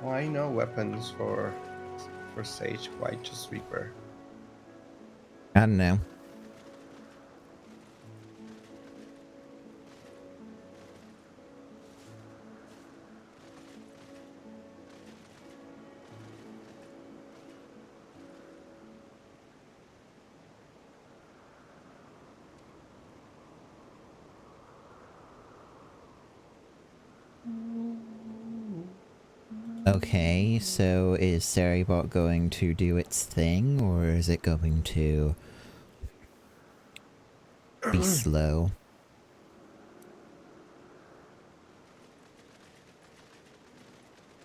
Why no weapons for Sage? Why just Reaper? I don't know. Okay, so is Seribot going to do its thing, or is it going to be slow?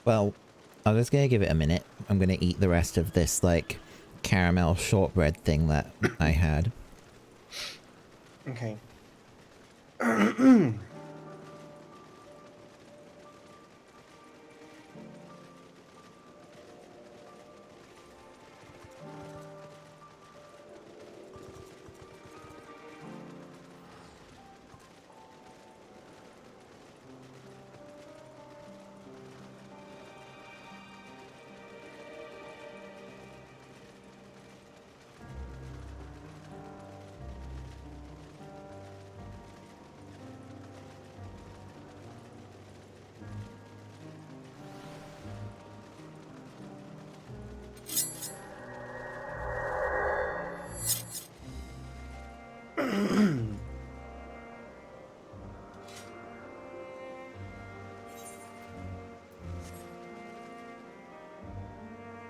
Well, I'm just gonna give it a minute. I'm gonna eat the rest of this, like, caramel shortbread thing that I had. Okay.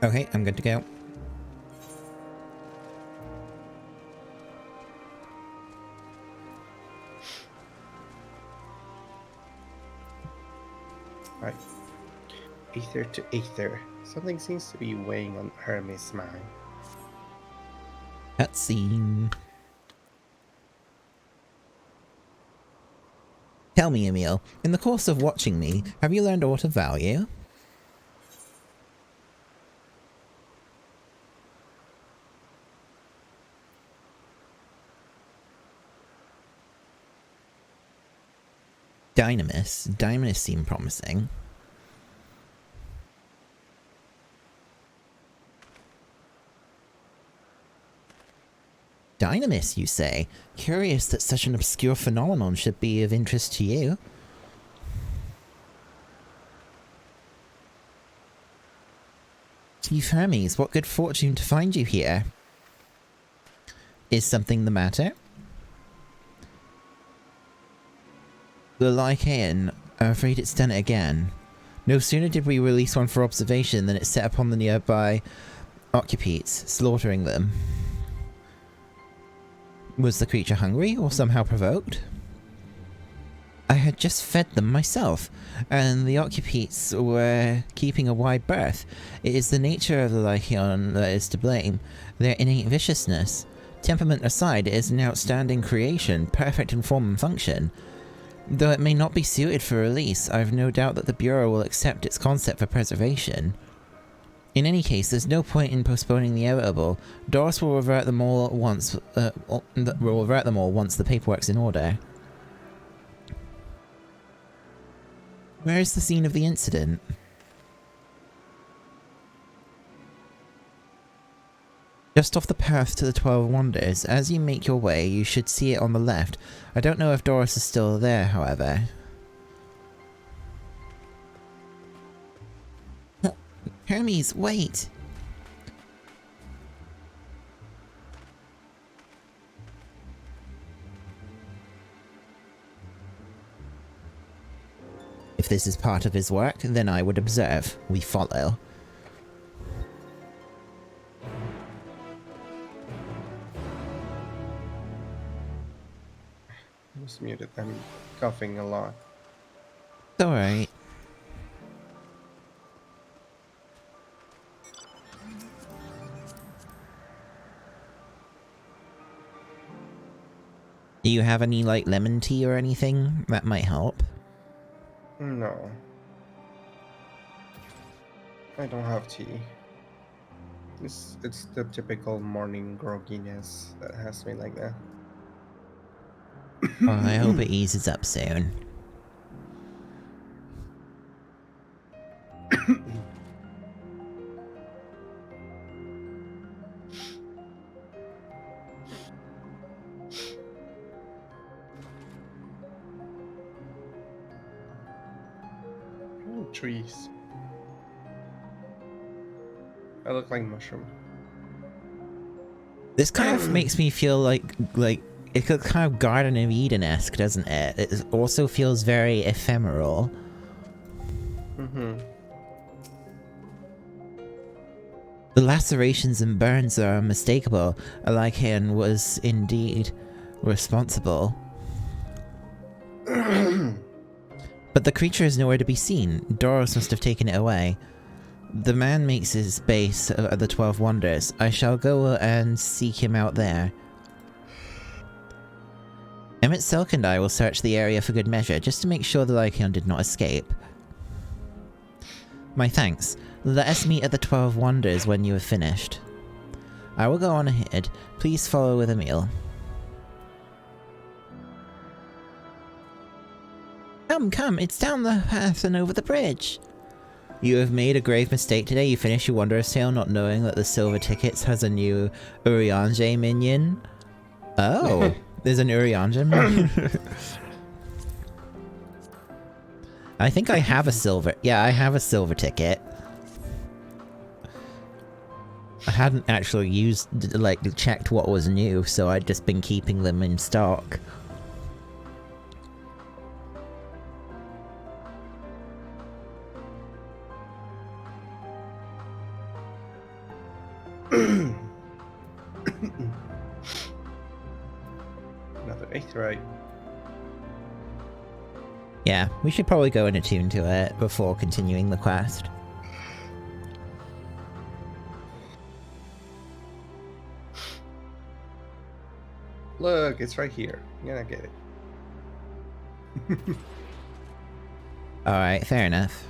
Okay, I'm good to go. Right. Ether to ether. Something seems to be weighing on Hermes' mind. Cutscene. Tell me, Emil, in the course of watching me, have you learned aught of value? Dynamis seem promising. Dynamis, you say? Curious that such an obscure phenomenon should be of interest to you. Chief Hermes, what good fortune to find you here. Is something the matter? The Lycaean, I'm afraid it's done it again. No sooner did we release one for observation than it set upon the nearby occupies, slaughtering them. Was the creature hungry or somehow provoked? I had just fed them myself, and the occupies were keeping a wide berth. It is the nature of the Lycaean that is to blame, their innate viciousness. Temperament aside, it is an outstanding creation, perfect in form and function. Though it may not be suited for release, I have no doubt that the Bureau will accept its concept for preservation. In any case, there's no point in postponing the inevitable. Doris will revert them all once. Once the paperwork's in order. Where is the scene of the incident? Just off the path to the 12 Wonders. As you make your way, you should see it on the left. I don't know if Doris is still there, however. Hermes, wait! If this is part of his work, then I would observe. We follow. I was muted. I'm coughing a lot. It's alright. Do you have any, like, lemon tea or anything? That might help. No. I don't have tea. It's the typical morning grogginess that has me like that. Oh, I hope it eases up soon. trees. I look like mushroom. This kind of makes me feel like it could kind of Garden of Eden-esque, doesn't it? It also feels very ephemeral. Mm-hmm. The lacerations and burns are unmistakable. A Lycan was indeed responsible. But the creature is nowhere to be seen. Doros must have taken it away. The man makes his base at the 12 Wonders. I shall go and seek him out there. Emmett Selk and I will search the area for good measure, just to make sure the Lycan did not escape. My thanks. Let us meet at the 12 Wonders when you have finished. I will go on ahead. Please follow with Emil. Come, it's down the path and over the bridge. You have made a grave mistake today. You finished your Wanderer's Tale not knowing that the Silver Tickets has a new Urianger minion. Oh, there's an Urianger minion? I think I have a silver... Yeah, I have a silver ticket. I hadn't actually used, like, checked what was new, so I'd just been keeping them in stock. Another aetheryte. Yeah, we should probably go and attune to it before continuing the quest. Look, it's right here. I'm gonna get it. Alright, fair enough.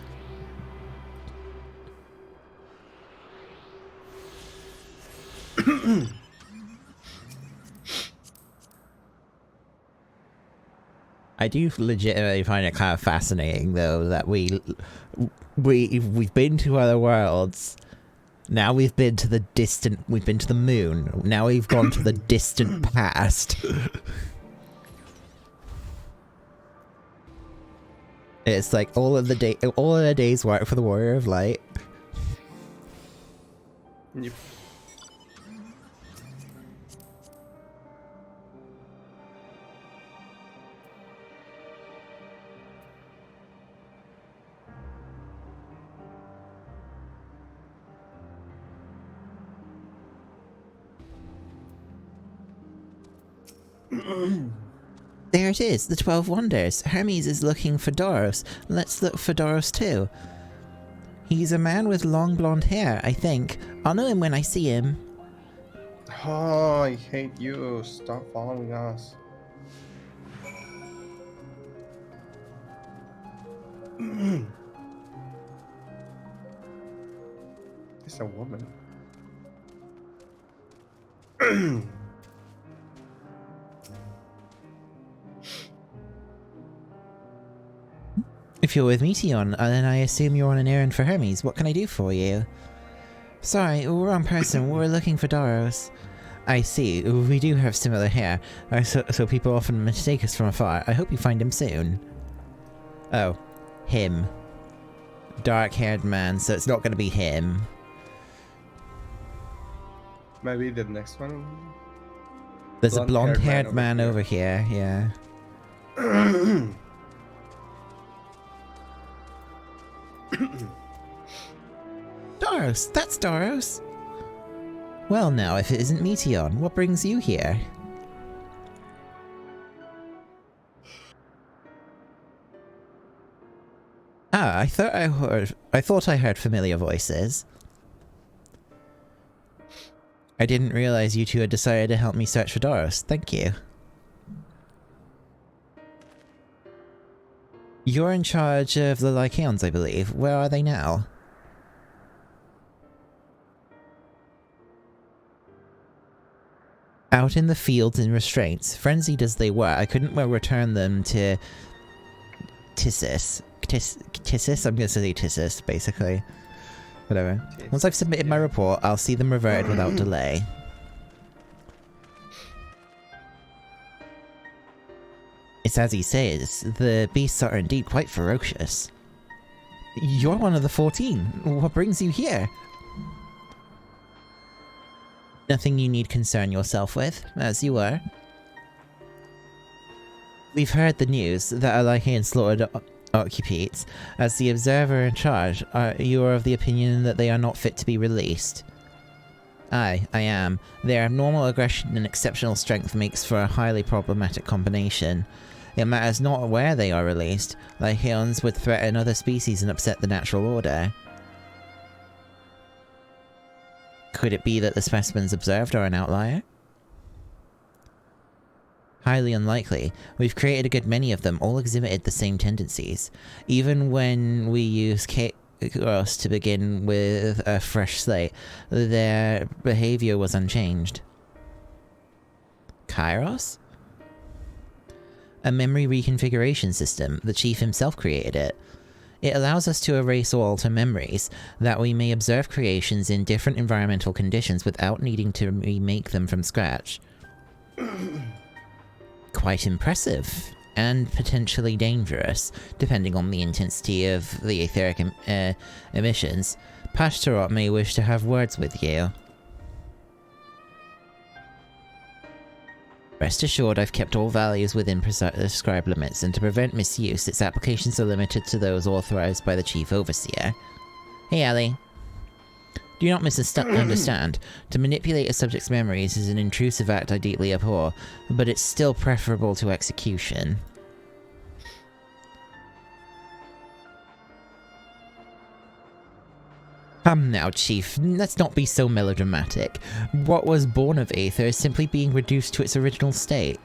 I do legitimately find it kind of fascinating, though, that we've been to other worlds. Now we've been to we've been to the moon. Now we've gone to the distant past. It's like all of the day's work for the Warrior of Light. Yep. There it is, the 12 Wonders. Hermes is looking for Doros. Let's look for Doros too. He's a man with long blonde hair, I think. I'll know him when I see him. Oh, I hate you. Stop following us. It's a woman. If you're with me, Tion, then I assume you're on an errand for Hermes. What can I do for you? Sorry, wrong person. We're looking for Doros. I see. We do have similar hair, so people often mistake us from afar. I hope you find him soon. Oh. Him. Dark-haired man, so it's not going to be him. Maybe the next one? There's a blonde-haired man over here, yeah. Doros! That's Doros! Well now, if it isn't Meteon, what brings you here? Ah, I thought I heard familiar voices. I didn't realize you two had decided to help me search for Doros. Thank you. You're in charge of the Lycaons, I believe. Where are they now? Out in the fields in restraints. Frenzied as they were, I couldn't well return them to Tissus. Tissus? I'm gonna say Tissus, basically. Whatever. Once I've submitted my report, I'll see them reverted without delay. It's as he says, the beasts are indeed quite ferocious. You're one of the 14. What brings you here? Nothing you need concern yourself with, as you were. We've heard the news that Alahian slaughtered occupies. As the observer in charge, you are of the opinion that they are not fit to be released. Aye, I am. Their abnormal aggression and exceptional strength makes for a highly problematic combination. It matters not where they are released. Lycaons would threaten other species and upset the natural order. Could it be that the specimens observed are an outlier? Highly unlikely. We've created a good many of them, all exhibited the same tendencies. Even when we use chaos to begin with a fresh slate, their behavior was unchanged. Kairos? A memory reconfiguration system. The Chief himself created it. It allows us to erase or alter memories, that we may observe creations in different environmental conditions without needing to remake them from scratch. Quite impressive, and potentially dangerous, depending on the intensity of the etheric emissions. Pashtarot may wish to have words with you. Rest assured I've kept all values within prescribed limits, and to prevent misuse, its applications are limited to those authorized by the Chief Overseer. Hey, Ellie. Do not misunderstand. To manipulate a subject's memories is an intrusive act I deeply abhor, but it's still preferable to execution. Come now, Chief, let's not be so melodramatic. What was born of Aether is simply being reduced to its original state.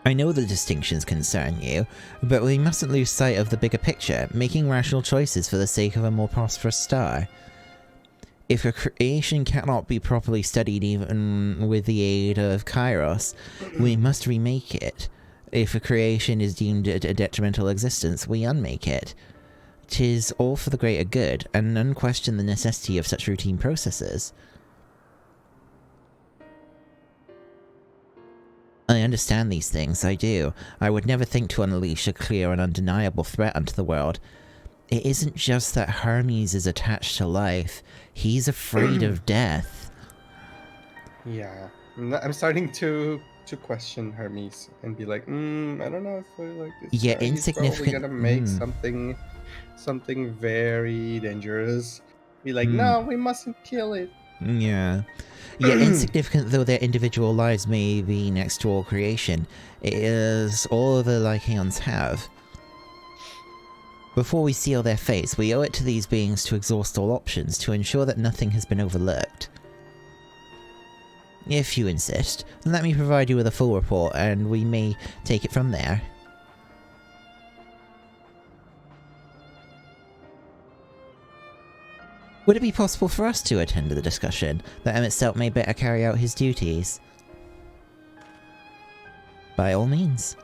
I know the distinctions concern you, but we mustn't lose sight of the bigger picture, making rational choices for the sake of a more prosperous star. If a creation cannot be properly studied even with the aid of Kairos, we must remake it. If a creation is deemed a detrimental existence, we unmake it. 'Tis all for the greater good, and none question the necessity of such routine processes. I understand these things, I do. I would never think to unleash a clear and undeniable threat unto the world. It isn't just that Hermes is attached to life, he's afraid of death. Yeah, I'm starting to question Hermes and be like, I don't know if I like this. Yeah, He's probably insignificant. gonna make something very dangerous. Be like, no, we mustn't kill it. Yeah. Yet insignificant though their individual lives may be next to all creation, it is all the Lycaons have. Before we seal their fates, we owe it to these beings to exhaust all options to ensure that nothing has been overlooked. If you insist, let me provide you with a full report and we may take it from there. Would it be possible for us to attend to the discussion, that Emet may better carry out his duties? By all means.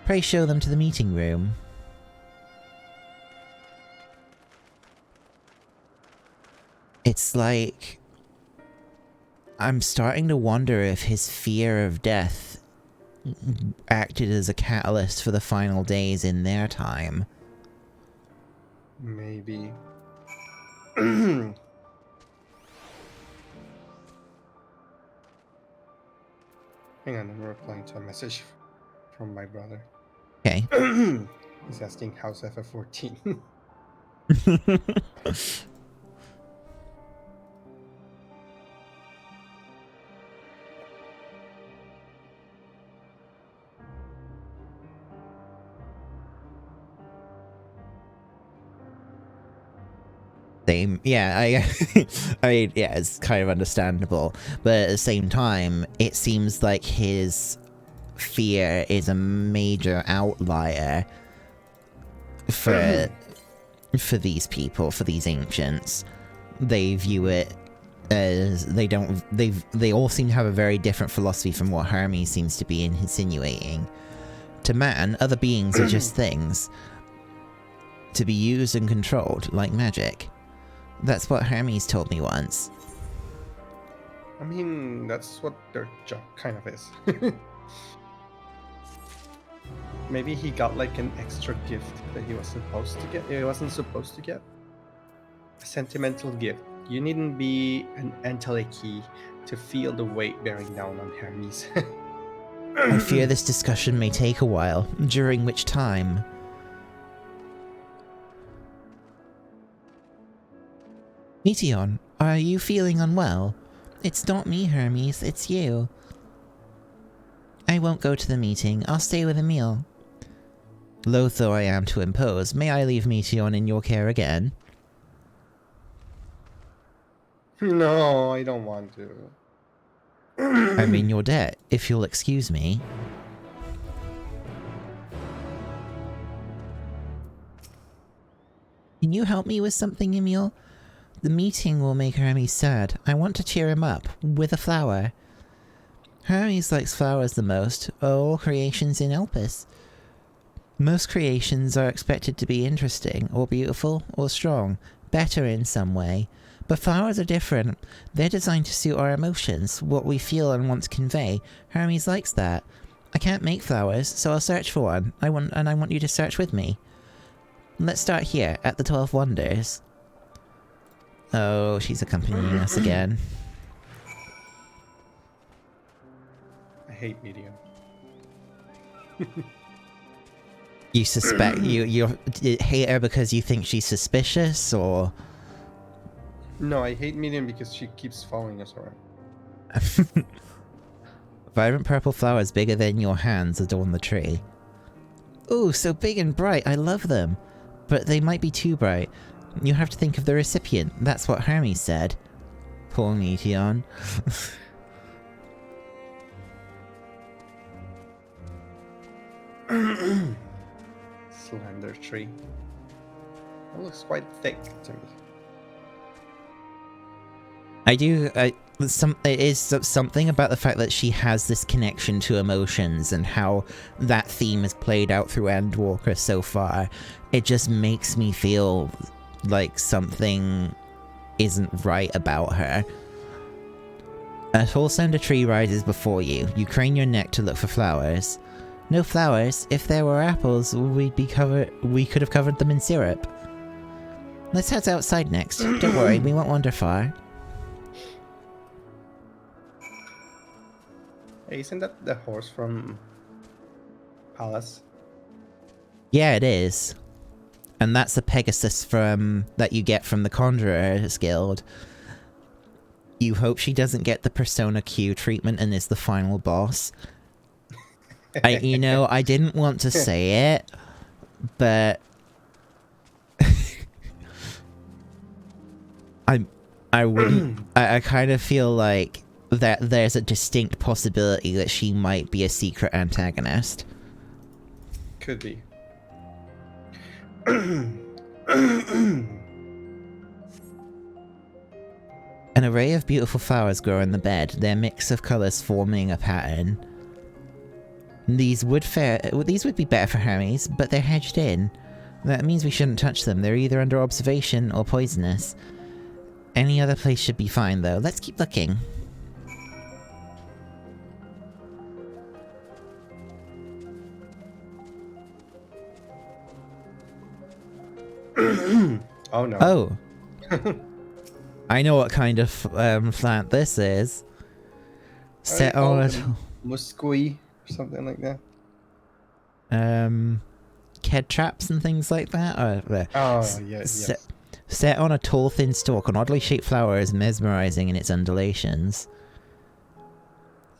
Pray show them to the meeting room. It's like... I'm starting to wonder if his fear of death acted as a catalyst for the final days in their time. Maybe. Hang on, I'm replying to a message from my brother. Okay. He's asking how's FF14. Same. Yeah, I mean, yeah, it's kind of understandable. But at the same time, it seems like his fear is a major outlier for these people, for these ancients. They view it as they all seem to have a very different philosophy from what Hermes seems to be insinuating. To man, other beings are just things to be used and controlled like magic. That's what Hermes told me once. I mean, that's what their job kind of is. Maybe he got like an extra gift that he was supposed to get. He wasn't supposed to get. A sentimental gift. You needn't be an Enteleki to feel the weight bearing down on Hermes. I fear this discussion may take a while, during which time... Meteon, are you feeling unwell? It's not me, Hermes, it's you. I won't go to the meeting, I'll stay with Emil. Loath though I am to impose, may I leave Meteon in your care again? No, I don't want to. I'm in your debt, if you'll excuse me. Can you help me with something, Emil? The meeting will make Hermes sad. I want to cheer him up, with a flower. Hermes likes flowers the most, of all creations in Elpis. Most creations are expected to be interesting, or beautiful, or strong, better in some way. But flowers are different. They're designed to suit our emotions, what we feel and want to convey. Hermes likes that. I can't make flowers, so I'll search for one. I want you to search with me. Let's start here, at the 12 Wonders. Oh, she's accompanying us again. I hate Medium. You suspect you hate her because you think she's suspicious, or? No, I hate Medium because she keeps following us around. Vibrant purple flowers bigger than your hands adorn the tree. Ooh, so big and bright, I love them. But they might be too bright. You have to think of the recipient, that's what Hermes said. Poor Meteon. Slender tree. It looks quite thick to me. It is something about the fact that she has this connection to emotions and how that theme is played out through Endwalker so far. It just makes me feel like something isn't right about her. A tall slender tree rises before you. You crane your neck to look for flowers. No flowers. If there were apples, we could have covered them in syrup. Let's head outside next. Don't worry, we won't wander far. Hey, isn't that the horse from Palace? Yeah, it is. And that's the Pegasus that you get from the Conjurer's Guild. You hope she doesn't get the Persona Q treatment and is the final boss. I didn't want to say it, but I kind of feel like that there's a distinct possibility that she might be a secret antagonist. Could be. An array of beautiful flowers grow in the bed, their mix of colours forming a pattern. These would be better for Hermes, but they're hedged in. That means we shouldn't touch them. They're either under observation or poisonous. Any other place should be fine, though. Let's keep looking. Oh no. Oh. I know what kind of plant this is. Set on it. Muscui or something like that. Ked traps and things like that. Oh, yes. Set on a tall, thin stalk, an oddly shaped flower is mesmerizing in its undulations.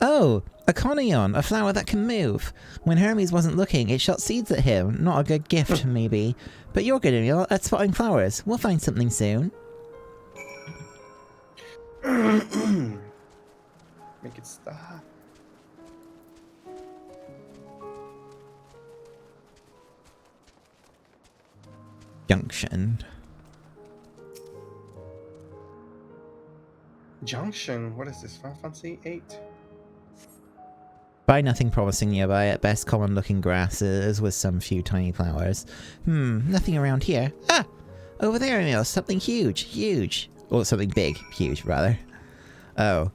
Oh, a conion, a flower that can move. When Hermes wasn't looking, it shot seeds at him. Not a good gift, maybe. But you're good at spotting flowers. We'll find something soon. Make it stop. Junction. Junction? What is this? Final Fantasy 8? Buy nothing promising nearby, at best common looking grasses with some few tiny flowers. Nothing around here. Ah! Over there, Emil, something huge. Or something big, huge, rather. Oh.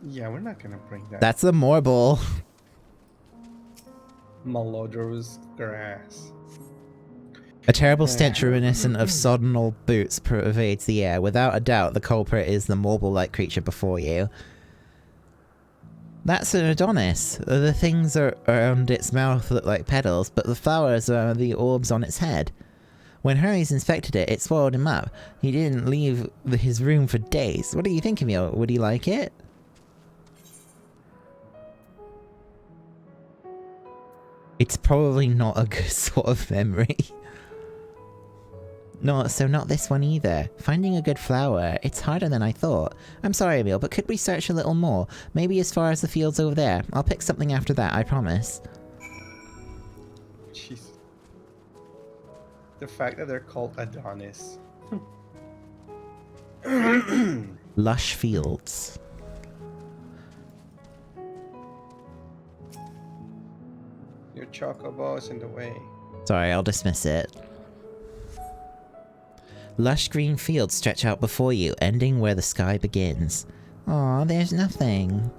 Yeah, we're not gonna bring that. That's a marble. Malodorous grass. A terrible stench reminiscent of sodden old boots pervades the air. Without a doubt, the culprit is the marble-like creature before you. That's an Adonis. The things around its mouth look like petals, but the flowers are the orbs on its head. When Hermes inspected it, it swallowed him up. He didn't leave his room for days. What do you think, Emil? Would he like it? It's probably not a good sort of memory. No, so not this one either. Finding a good flower, it's harder than I thought. I'm sorry, Emil, but could we search a little more? Maybe as far as the fields over there. I'll pick something after that, I promise. Jeez. The fact that they're called Adonis. Lush fields. Your chocobo is in the way. Sorry, I'll dismiss it. Lush green fields stretch out before you, ending where the sky begins. Aw, there's nothing.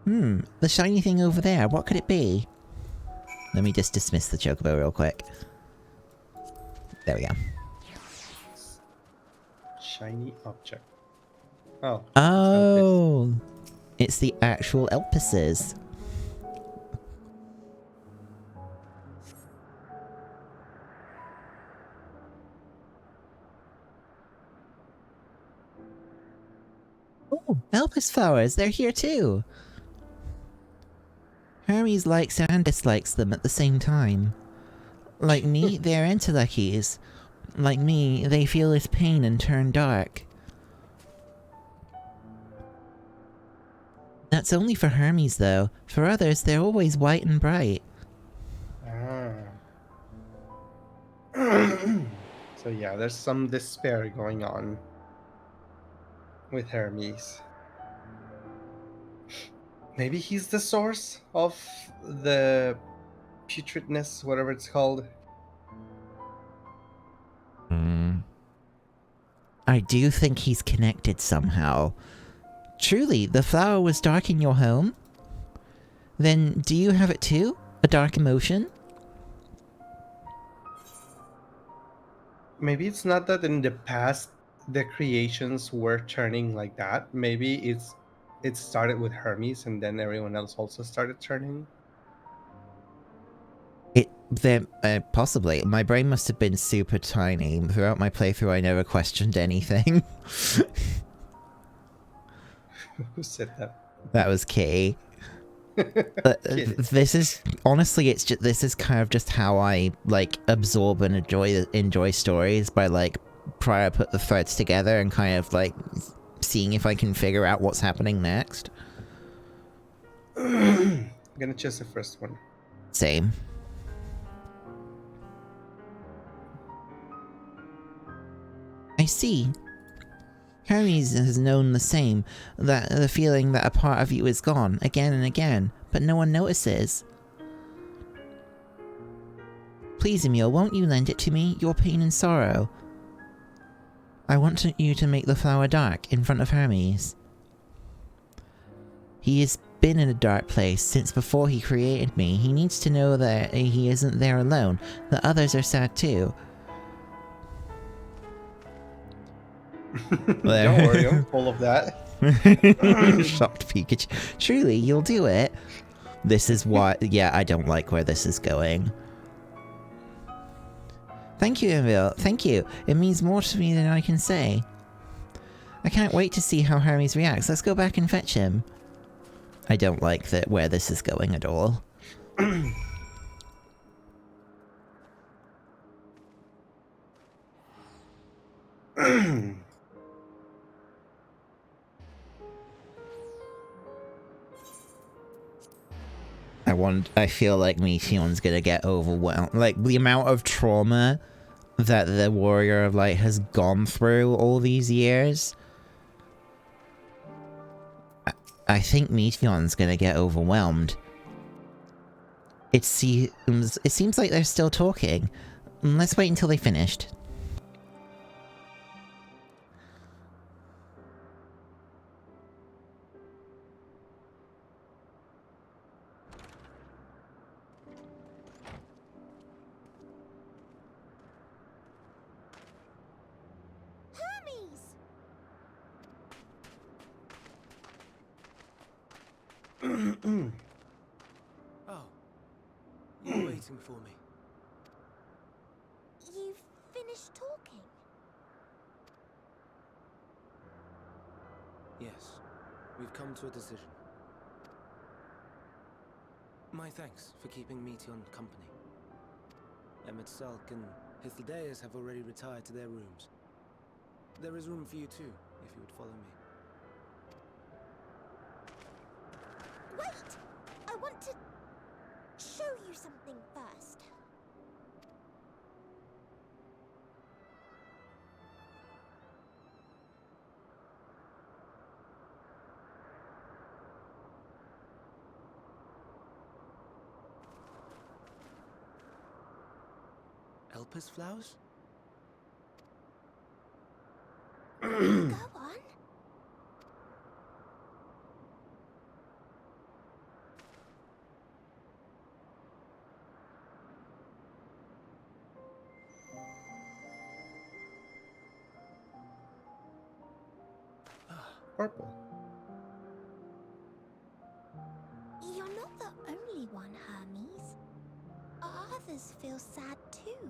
The shiny thing over there, what could it be? Let me just dismiss the chocobo real quick. There we go. Shiny object. Oh. Oh! It's the actual Elpises. Oh, Elpis flowers, they're here too! Hermes likes and dislikes them at the same time. Like me, they're entelecchies. Like me, they feel his pain and turn dark. That's only for Hermes though. For others, they're always white and bright. So yeah, there's some despair going on with Hermes. Maybe he's the source of the putridness, whatever it's called. I do think he's connected somehow. Truly, the flower was dark in your home? Then do you have it too? A dark emotion? Maybe it's not that in the past the creations were turning like that. Maybe it started with Hermes and then everyone else also started turning. Possibly. My brain must have been super tiny. Throughout my playthrough, I never questioned anything. Who said that? That was Kitty. This is honestly, this is kind of just how I like absorb and enjoy stories by like prior put the threads together and kind of like seeing if I can figure out what's happening next. I'm gonna choose the first one. Same. I see. Hermes has known the same, that the feeling that a part of you is gone, again and again, but no one notices. Please, Emil, won't you lend it to me, your pain and sorrow? I want you to make the flower dark, in front of Hermes. He has been in a dark place since before he created me. He needs to know that he isn't there alone, that others are sad too. Don't worry, I'm full of that. Shocked Pikachu. Truly, you'll do it. This is why. Yeah, I don't like where this is going. Thank you, Emil. Thank you. It means more to me than I can say. I can't wait to see how Hermes reacts. Let's go back and fetch him. I don't like where this is going at all. I feel like Meteon's gonna get overwhelmed. Like, the amount of trauma that the Warrior of Light has gone through all these years. I think Meteon's gonna get overwhelmed. It seems like they're still talking. Let's wait until they finished. Oh, you were waiting for me. You've finished talking? Yes, we've come to a decision. My thanks for keeping Meteon company. Emmett Salk and Hithildeus have already retired to their rooms. There is room for you too, if you would follow me. Wait! I want to show you something first. Elpis flowers? Go on. Purple. You're not the only one, Hermes. Others feel sad too.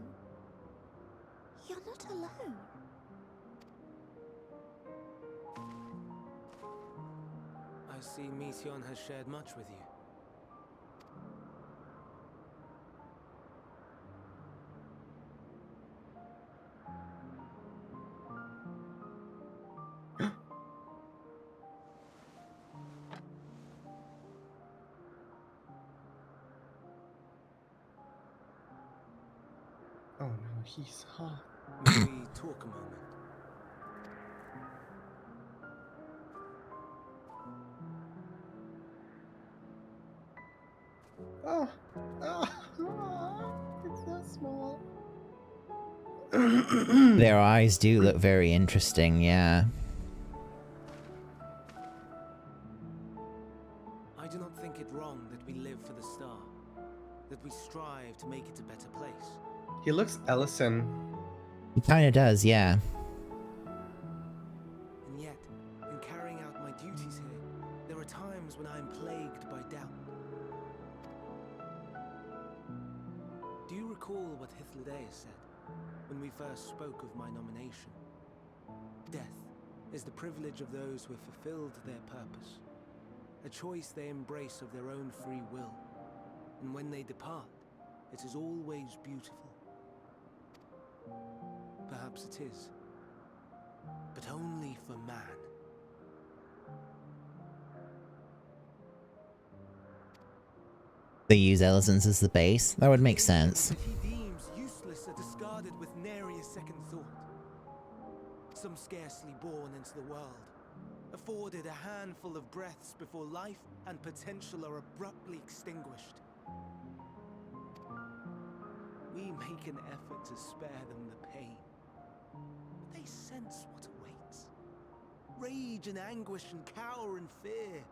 You're not alone. I see Meteon has shared much with you. Oh no, he's hot. May we talk a moment? Oh, it's so small. Their eyes do look very interesting, yeah. I do not think it wrong that we live for the star, that we strive to make it a better place. He looks Ellison. He kinda does, yeah. And yet, in carrying out my duties here, there are times when I am plagued by doubt. Do you recall what Hithildeus said when we first spoke of my nomination? Death is the privilege of those who have fulfilled their purpose, a choice they embrace of their own free will, and when they depart, it is always beautiful. Perhaps it is, but only for man. They use Ellison's as the base? That would make sense. That he deems useless are discarded with nary a second thought. Some scarcely born into the world, afforded a handful of breaths before life and potential are abruptly extinguished. We make an effort to spare them the pain, but they sense what awaits. Rage and anguish and cower and fear,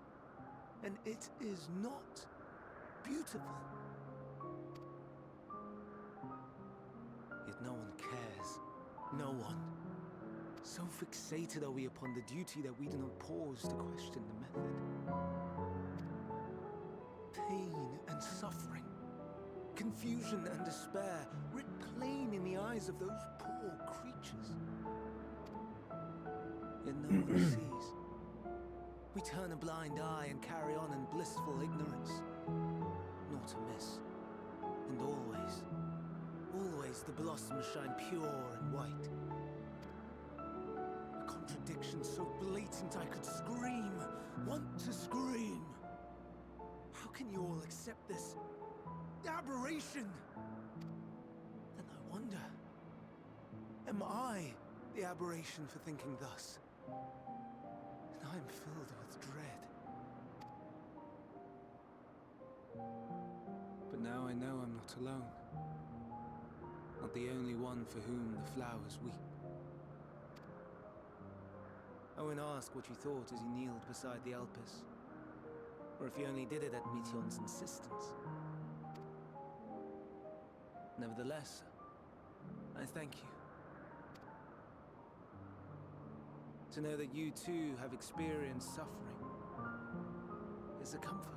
and it is not beautiful. Yet no one cares. No one. So fixated are we upon the duty that we do not pause to question the method. Pain and suffering, confusion and despair, writ plain in the eyes of those poor creatures. Yet no one sees. We turn a blind eye and carry on in blissful ignorance. Not to miss. And always, always the blossoms shine pure and white. A contradiction so blatant I could scream, want to scream. How can you all accept this aberration? Then I wonder, am I the aberration for thinking thus? And I'm filled with dread. But now I know I'm not alone. Not the only one for whom the flowers weep. Owen asked what you thought as he kneeled beside the Elpis, or if he only did it at Meteon's insistence. Nevertheless, I thank you. To know that you too have experienced suffering is a comfort.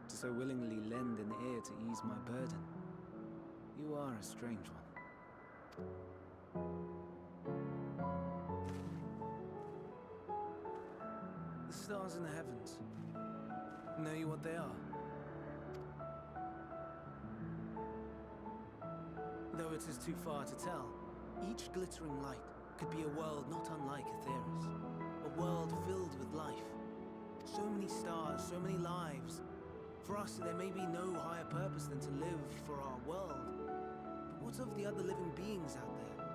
To so willingly lend an ear to ease my burden. You are a strange one. The stars in the heavens. Know you what they are? Though it is too far to tell, each glittering light could be a world not unlike Aetheris. A world filled with life. So many stars, so many lives. For us, there may be no higher purpose than to live for our world. But what of the other living beings out there?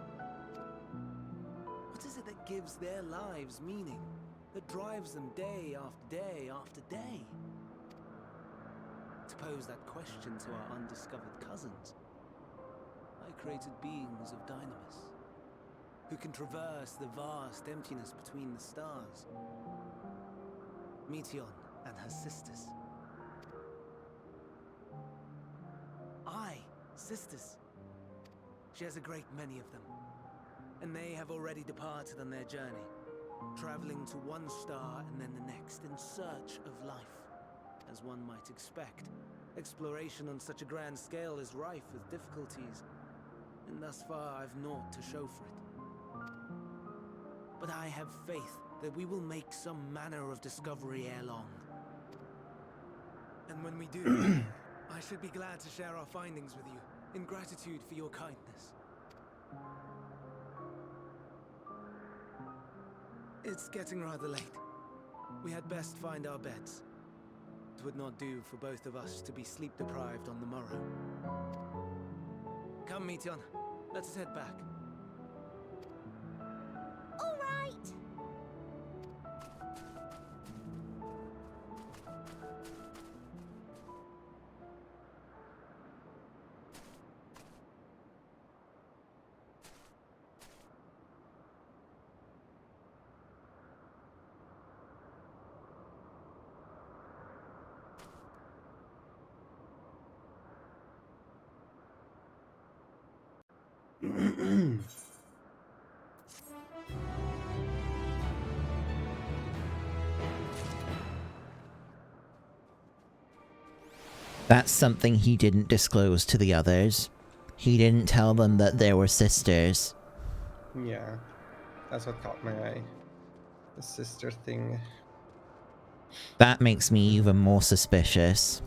What is it that gives their lives meaning? That drives them day after day after day? To pose that question to our undiscovered cousins, I created beings of Dynamis, who can traverse the vast emptiness between the stars. Meteion and her sisters. Sisters. She has a great many of them, and they have already departed on their journey, traveling to one star and then the next in search of life. As one might expect, exploration on such a grand scale is rife with difficulties, and thus far I've naught to show for it. But I have faith that we will make some manner of discovery ere long. And when we do, I should be glad to share our findings with you, in gratitude for your kindness. It's getting rather late. We had best find our beds. It would not do for both of us to be sleep-deprived on the morrow. Come, Meteion. Let us head back. All right. That's something he didn't disclose to the others. He didn't tell them that they were sisters. Yeah, that's what caught my eye. The sister thing. That makes me even more suspicious.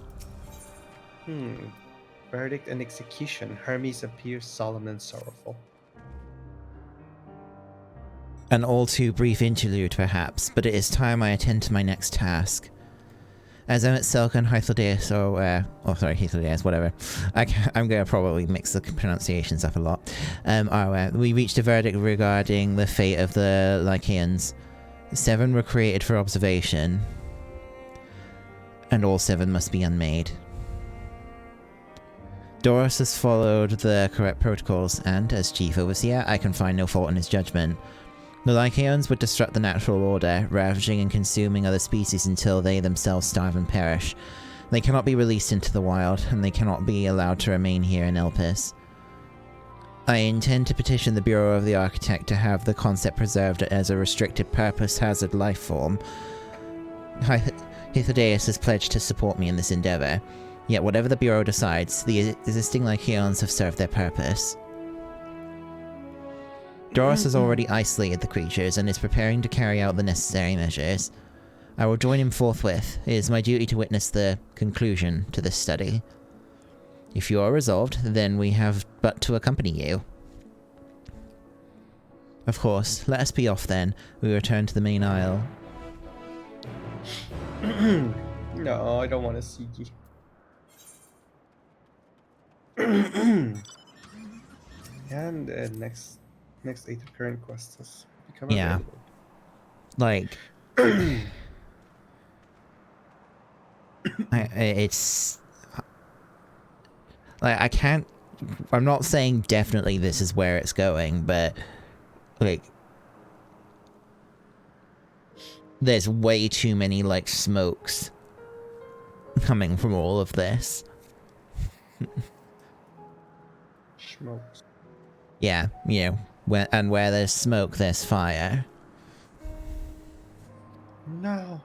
Verdict and execution. Hermes appears solemn and sorrowful. An all too brief interlude, perhaps, but it is time I attend to my next task. As Emmet Selk and Hythlodeus, Hythlodeus, whatever. I'm going to probably mix the pronunciations up a lot. We reached a verdict regarding the fate of the Lycaeans. 7 were created for observation, and all 7 must be unmade. Doros has followed the correct protocols, and, as Chief Overseer, I can find no fault in his judgment. The Lycaeans would disrupt the natural order, ravaging and consuming other species until they themselves starve and perish. They cannot be released into the wild, and they cannot be allowed to remain here in Elpis. I intend to petition the Bureau of the Architect to have the concept preserved as a restricted purpose hazard life form. Hythlodeus has pledged to support me in this endeavour. Yet whatever the Bureau decides, the existing Lycaeans have served their purpose. Doros has already isolated the creatures and is preparing to carry out the necessary measures. I will join him forthwith. It is my duty to witness the conclusion to this study. If you are resolved, then we have but to accompany you. Of course, let us be off then. We return to the main aisle. No, I don't want to see you. And next 8 current quests has become available. Like, it's like I can't. I'm not saying definitely this is where it's going, but like, there's way too many like smokes coming from all of this. Smokes. Yeah, you know, where there's smoke, there's fire. No.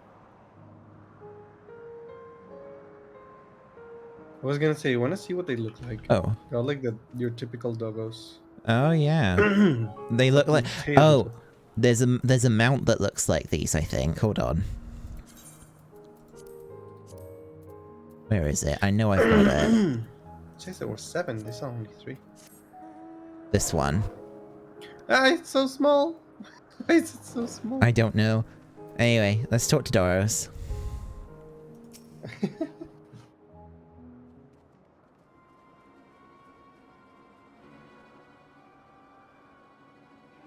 I was gonna say, you wanna see what they look like? Oh. They're like your typical doggos. Oh, yeah. They look like... Oh, there's a mount that looks like these, I think. Hold on. Where is it? I know I've got it. It says there were 7. There's only 3. This one. Ah, it's so small. Why is it so small? I don't know. Anyway, let's talk to Doros.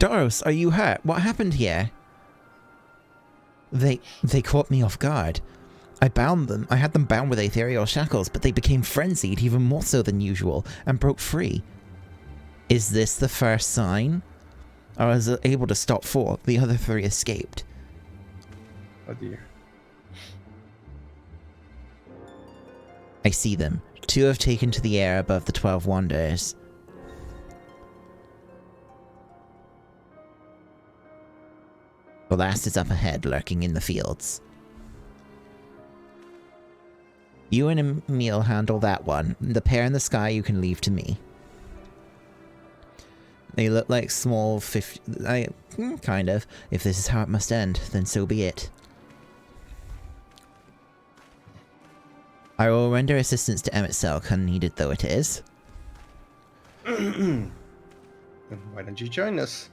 Doros, are you hurt? What happened here? They caught me off guard. I bound them. I had them bound with ethereal shackles, but they became frenzied even more so than usual and broke free. Is this the first sign? I was able to stop 4. The other 3 escaped. Oh dear. I see them. 2 have taken to the air above the 12 Wonders. The last is up ahead, lurking in the fields. You and Emil handle that one. The pair in the sky you can leave to me. They look like small kind of. If this is how it must end, then so be it. I will render assistance to Emet-Selk, unneeded though it is. Then why don't you join us?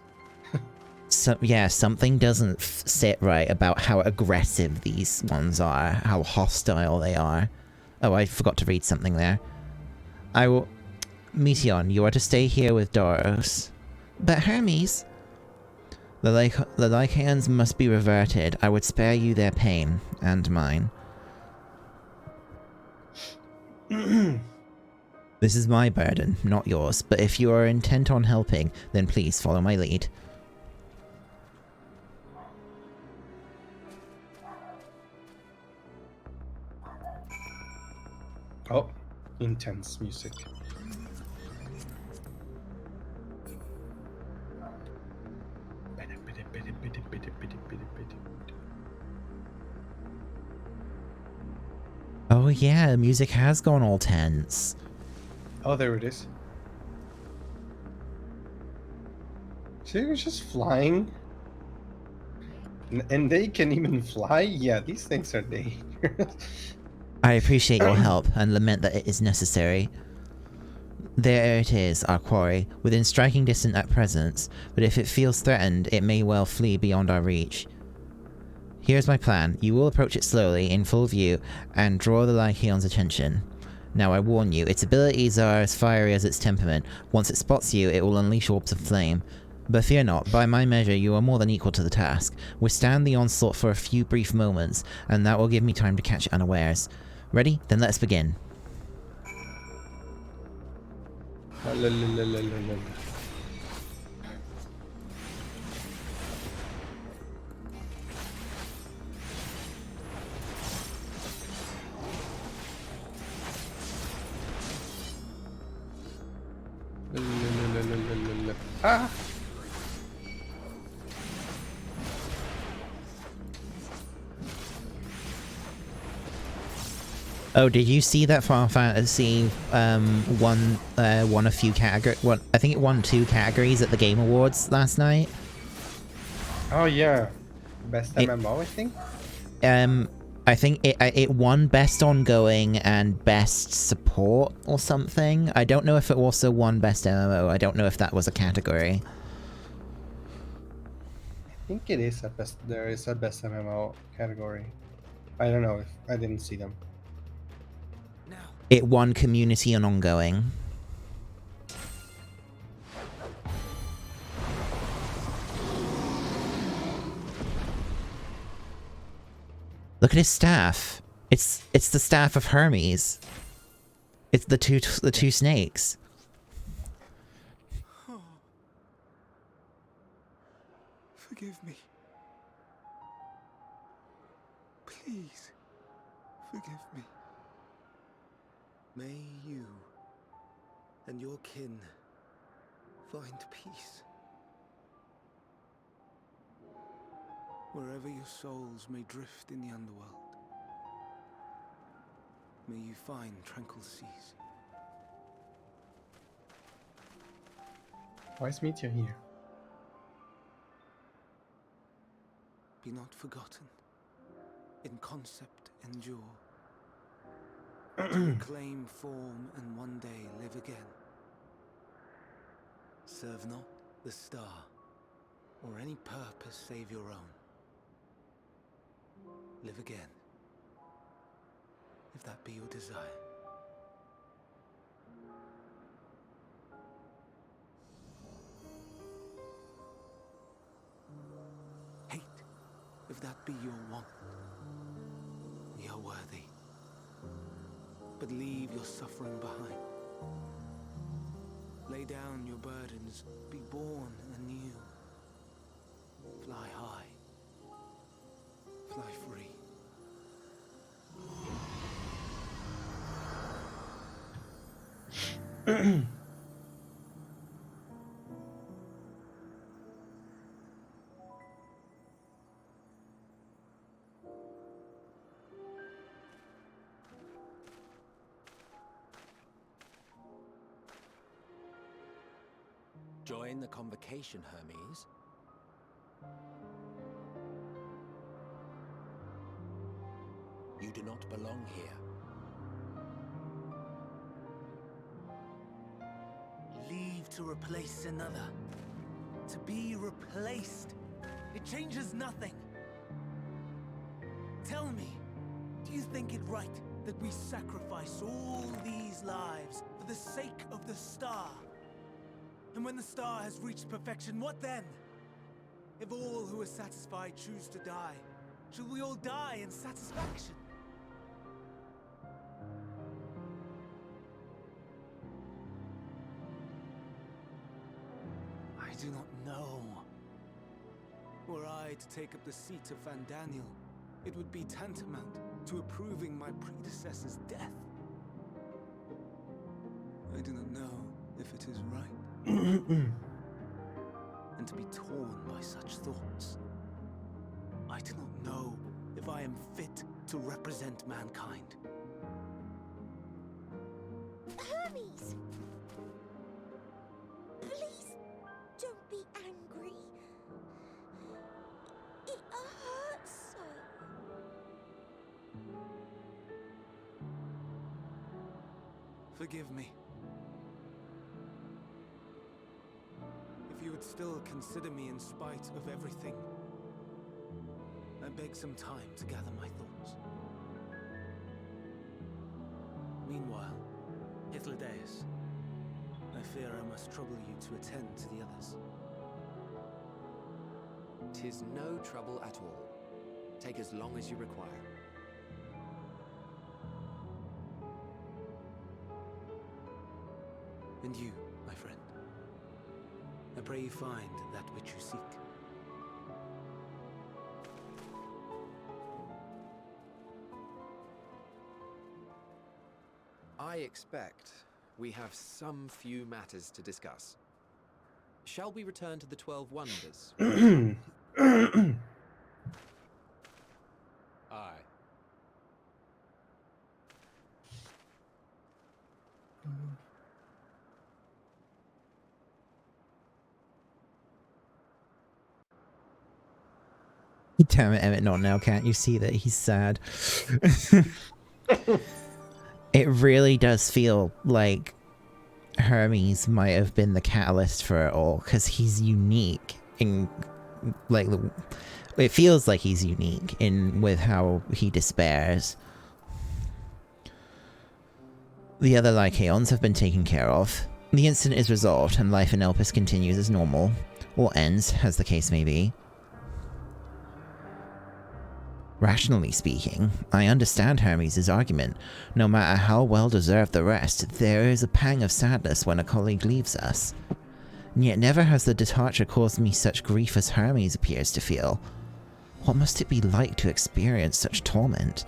Yeah, something doesn't sit right about how aggressive these ones are, how hostile they are. Oh, I forgot to read something there. I will... Meteon, you are to stay here with Doros. But Hermes... The Lycaons must be reverted. I would spare you their pain, and mine. This is my burden, not yours, but if you are intent on helping, then please follow my lead. Oh, intense music. Oh yeah, the music has gone all tense. Oh, there it is. See, it's just flying. And they can even fly? Yeah, these things are dangerous. I appreciate your help and lament that it is necessary. There it is, our quarry, within striking distance at present, but if it feels threatened, it may well flee beyond our reach. Here's my plan. You will approach it slowly, in full view, and draw the Lycaon's attention. Now I warn you, its abilities are as fiery as its temperament. Once it spots you, it will unleash orbs of flame. But fear not, by my measure you are more than equal to the task. Withstand the onslaught for a few brief moments, and that will give me time to catch it unawares. Ready? Then let's begin. Ah! Oh, did you see that Final Fantasy won a few categories? I think it won 2 categories at the Game Awards last night. Oh yeah, best MMO, I think. I think it won Best Ongoing and Best Support or something. I don't know if it also won Best MMO. I don't know if that was a category. I think it is a best. There is a best MMO category. I don't know if I didn't see them. It won Community and Ongoing. Look at his staff. It's the staff of Hermes. It's the two snakes. Oh. Forgive me. Please, forgive me. May you and your kin find peace. Wherever your souls may drift in the underworld, may you find tranquil seas. Why is Meteor here? Be not forgotten. In concept endure. To reclaim form and one day live again. Serve not the star, or any purpose save your own. Live again, if that be your desire. Hate, if that be your want. We are worthy. But leave your suffering behind. Lay down your burdens, be born anew. Fly high, fly free. Join the convocation, Hermes. You do not belong here. Leave to replace another. To be replaced. It changes nothing. Tell me, do you think it right that we sacrifice all these lives for the sake of the star? And when the star has reached perfection, what then? If all who are satisfied choose to die, shall we all die in satisfaction? I do not know. Were I to take up the seat of Van Daniel, it would be tantamount to approving my predecessor's death. I do not know if it is right. And to be torn by such thoughts. I do not know if I am fit to represent mankind. Hermes! Please don't be angry. It hurts so. Forgive me. If you would still consider me in spite of everything, I beg some time to gather my thoughts. Meanwhile, Hythlodaeus, I fear I must trouble you to attend to the others. 'Tis no trouble at all. Take as long as you require. And you, my friend, I pray you find that which you seek. I expect we have some few matters to discuss. Shall we return to the 12 Wonders? Aye. Damn it, Emmett, not now. Can't you see that he's sad? It really does feel like Hermes might have been the catalyst for it all, because he's unique in, like, it feels like he's unique in with how he despairs. The other Lycaons have been taken care of. The incident is resolved, and life in Elpis continues as normal, or ends, as the case may be. Rationally speaking, I understand Hermes' argument. No matter how well deserved the rest, there is a pang of sadness when a colleague leaves us. And yet never has the departure caused me such grief as Hermes appears to feel. What must it be like to experience such torment?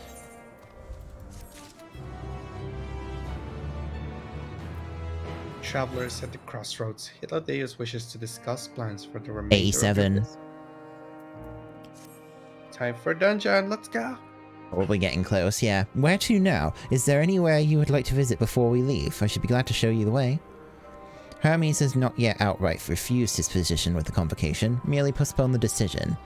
travelers at the crossroads. Hylodeus wishes to discuss plans for the remainder of 87. your visit. Time for dungeon, let's go! Probably getting close, yeah. Where to now? Is there anywhere you would like to visit before we leave? I should be glad to show you the way. Hermes has not yet outright refused his position with the convocation, merely postponed the decision.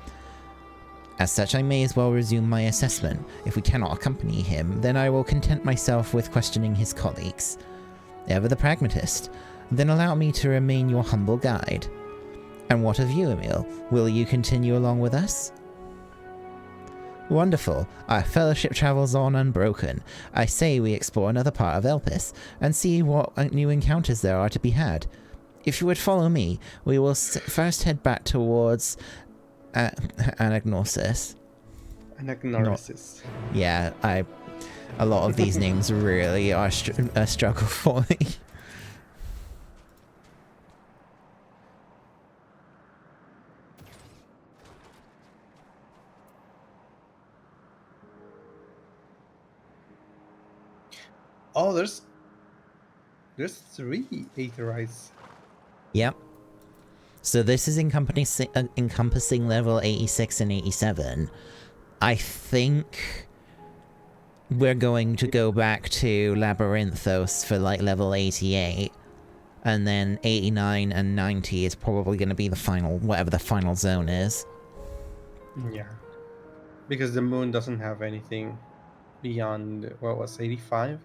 As such, I may as well resume my assessment. If we cannot accompany him, then I will content myself with questioning his colleagues. Ever the pragmatist. Then allow me to remain your humble guide. And what of you, Emil? Will you continue along with us? Wonderful. Our fellowship travels on unbroken. I say we explore another part of Elpis, and see what new encounters there are to be had. If you would follow me, we will first head back towards Anagnosis. Anagnosis. Yeah, a lot of these names really are a struggle for me. Oh, there's 3 Aetherites. Yep. So this is encompassing level 86 and 87. I think we're going to go back to Labyrinthos for like level 88. And then 89 and 90 is probably going to be the final, whatever the final zone is. Yeah. Because the moon doesn't have anything beyond, what was 85?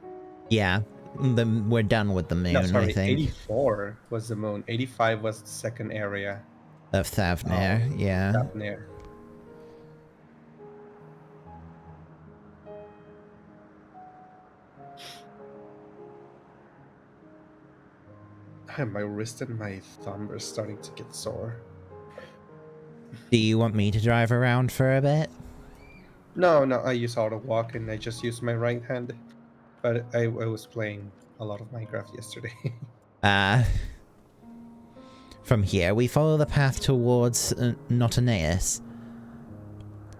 Yeah, we're done with the moon, No, sorry, I think. 84 was the moon. 85 was the second area. Of Thavnir, yeah. Thavnir. My wrist and my thumb are starting to get sore. Do you want me to drive around for a bit? No, I use auto walk and I just use my right hand. But I was playing a lot of Minecraft yesterday. From here, we follow the path towards Notaneus.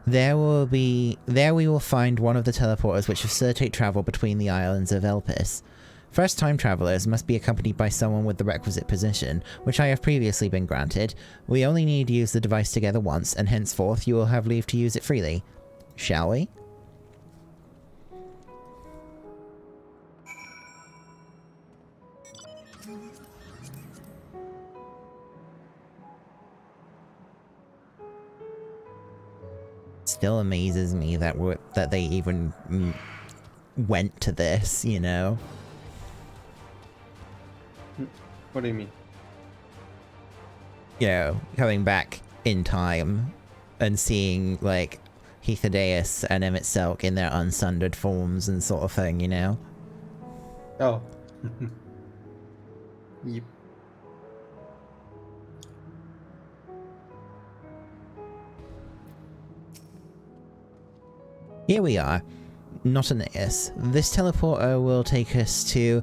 There we will find one of the teleporters which facilitate travel between the islands of Elpis. First-time travelers must be accompanied by someone with the requisite position, which I have previously been granted. We only need to use the device together once, and henceforth you will have leave to use it freely. Shall we? Still amazes me that they even went to this, you know? What do you mean? You know, coming back in time and seeing, like, Hylodeus and Emmett Selk in their unsundered forms and sort of thing, you know? Oh. Yep. Here we are. Notaneus. This teleporter will take us to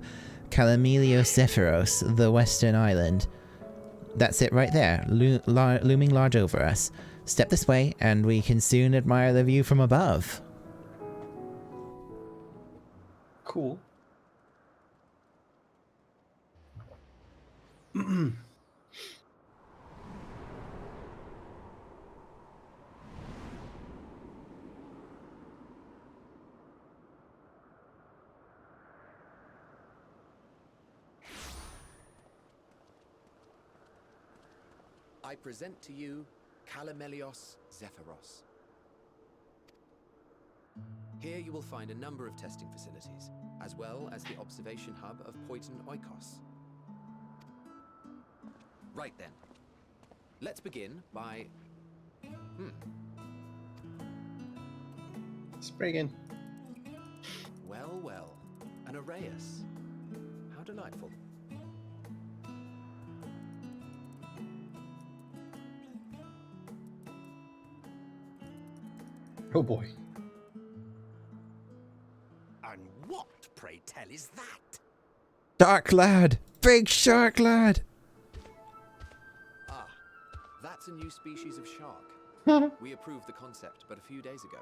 Calamelios Zephyros, the western island. That's it right there, looming large over us. Step this way, and we can soon admire the view from above. Cool. I present to you Calamelios Zephyros. Here you will find a number of testing facilities, as well as the observation hub of Poiton Oikos. Right then. Let's begin by... Spriggan. Well, well. An Arrhaeus. How delightful. Oh boy. And what, pray tell, is that? Shark lad! Big shark lad! Ah, that's a new species of shark. We approved the concept but a few days ago.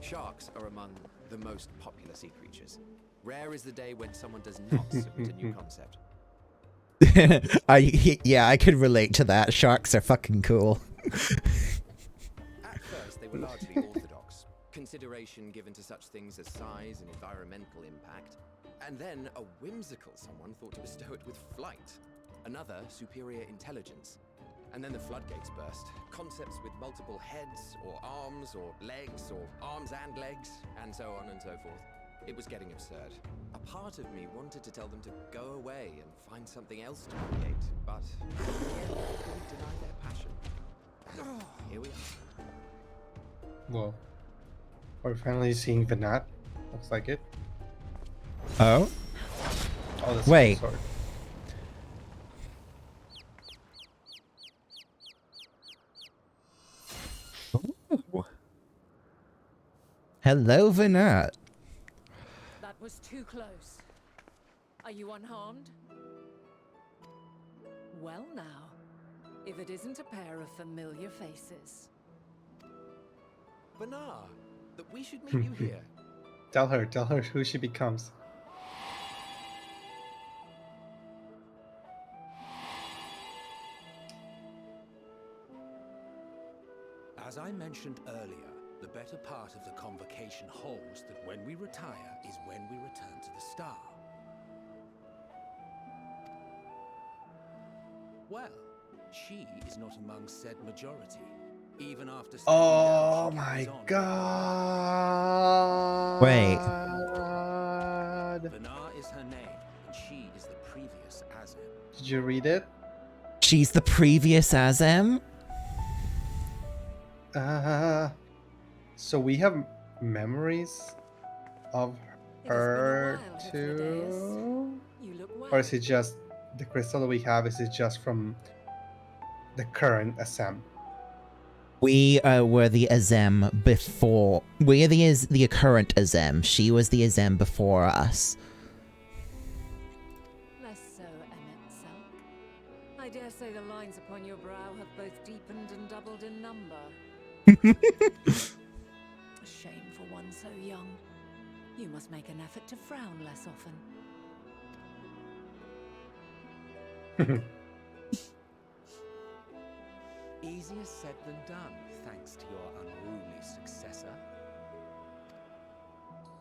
Sharks are among the most popular sea creatures. Rare is the day when someone does not submit a new concept. I could relate to that. Sharks are fucking cool. At first, they were largely orthodox, consideration given to such things as size and environmental impact. And then a whimsical someone thought to bestow it with flight, another superior intelligence. And then the floodgates burst. Concepts with multiple heads, or arms, or legs, or arms and legs, and so on and so forth. It was getting absurd. A part of me wanted to tell them to go away and find something else to create, but in the end, I couldn't deny their passion. Here we are. Well, we're finally seeing Venat. Looks like it. Oh? Oh, that's Wait. Sword. Hello, Venat. That was too close. Are you unharmed? Well now, if it isn't a pair of familiar faces. Bernard, that we should meet you here. Tell her who she becomes. As I mentioned earlier, the better part of the convocation holds that when we retire is when we return to the star. Well, she is not among said majority, even after stepping Oh down, she my carries on. god! Wait. Benar is her name, and she is the previous Azim. Did you read it? She's the previous Azem? So we have memories of It has been a her while, too? You look well. Or is it just the crystal that we have? Is it just from the current Assam? We were the Azem before. We're the current Azem. She was the Azem before us. Less so, Emmett Selk. I dare say the lines upon your brow have both deepened and doubled in number. A shame for one so young. You must make an effort to frown less often. Easier said than done, thanks to your unruly successor.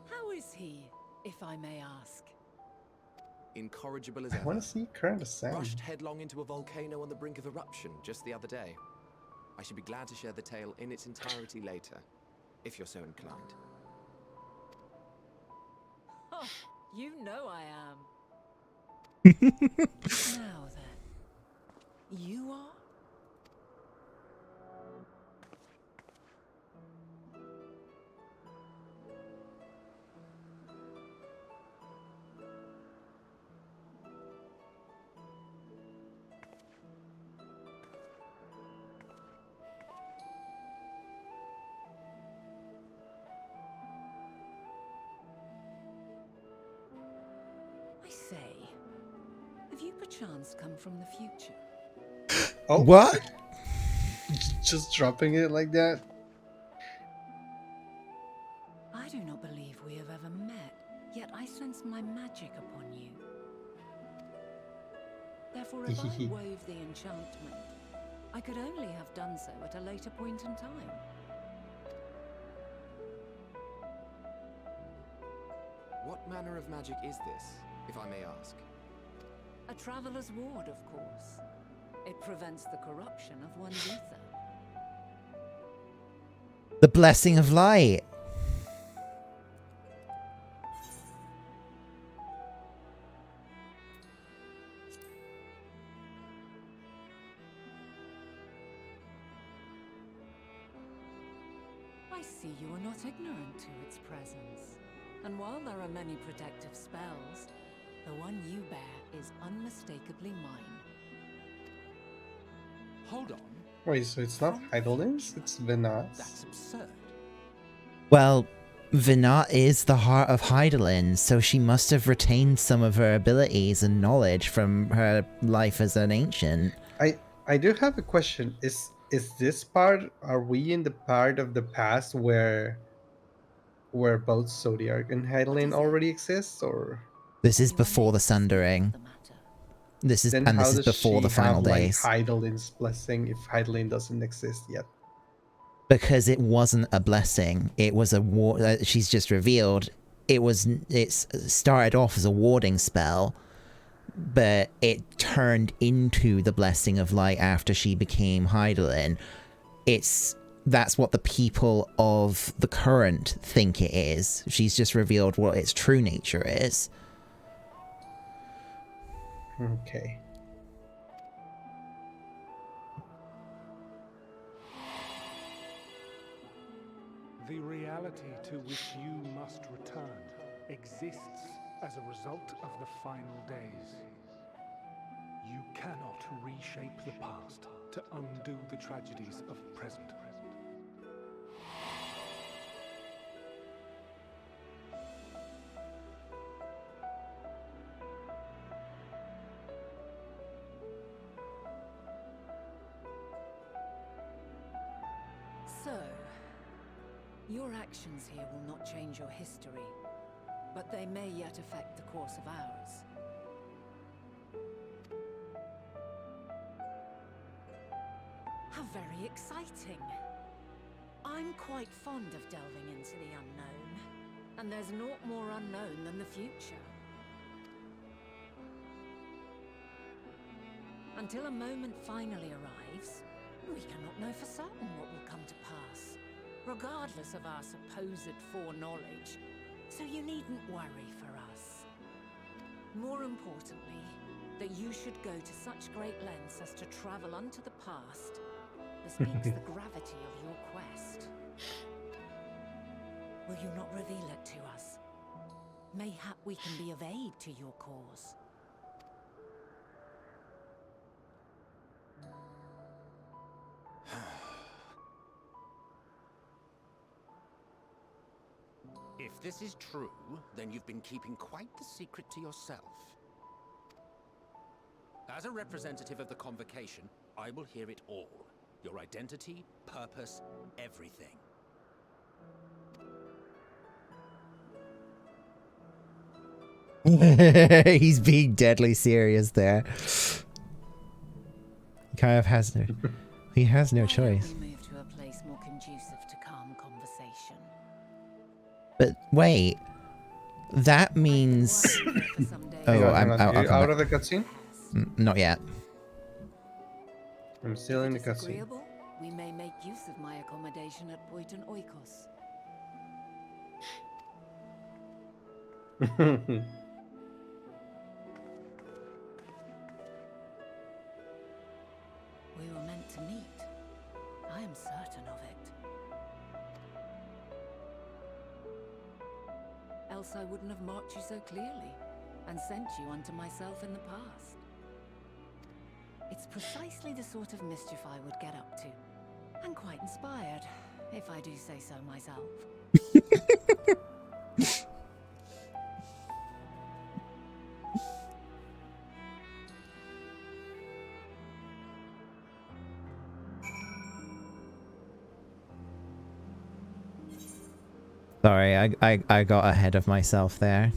How is he, if I may ask? Incorrigible as I ever. want to see current Assam. Rushed headlong into a volcano on the brink of eruption just the other day. I should be glad to share the tale in its entirety later, if you're so inclined. Oh, you know I am. Now then, you are? I say, have you perchance come from the future? Oh, What? just dropping it like that? I do not believe we have ever met, yet I sense my magic upon you. Therefore, if I wove the enchantment, I could only have done so at a later point in time. What manner of magic is this, if I may ask? A traveler's ward, of course. It prevents the corruption of one's ether. The blessing of light. I see you are not ignorant to its presence. And while there are many protective spells, the one you bear is unmistakably mine. Hold on, Wait, so it's not Heidelins? It's Venats? that's absurd. Well, Venat is the heart of Heidelin, so she must have retained some of her abilities and knowledge from her life as an ancient. I do have a question. Is this part, are we in the part of the past where where both Zodiac and Heidelin already exist, or This is before the Sundering. This is then and how this is does before she the final have like days. Heidelin's blessing if Heidelin doesn't exist yet? Because it wasn't a blessing. It was a she's just revealed it's started off as a warding spell, but it turned into the blessing of light after she became Heidelin. That's what the people of the current think it is. She's just revealed what its true nature is. Okay. The reality to which you must return exists as a result of the final days. You cannot reshape the past to undo the tragedies of present. So, your actions here will not change your history, but they may yet affect the course of ours. How very exciting! I'm quite fond of delving into the unknown, and there's naught more unknown than the future. Until a moment finally arrives, we cannot know for certain what will come to pass, regardless of our supposed foreknowledge, so you needn't worry for us. More importantly, that you should go to such great lengths as to travel unto the past bespeaks the gravity of your quest. Will you not reveal it to us? Mayhap we can be of aid to your cause. If this is true, then you've been keeping quite the secret to yourself. As a representative of the Convocation, I will hear it all. Your identity, purpose, everything. He's being deadly serious there. He kind of has no... He has no choice. We move to a place more conducive to calm conversation. But wait, that means... Oh, Hang on. I'll You come out back. of the cutscene? Not yet. I'm still in the cutscene. Disagreeable? We may make use of my accommodation at Boyton Oikos. We were meant to meet. I am certain of it. Else I wouldn't have marked you so clearly, and sent you unto myself in the past. It's precisely the sort of mischief I would get up to. And quite inspired, if I do say so myself. Sorry, I got ahead of myself there.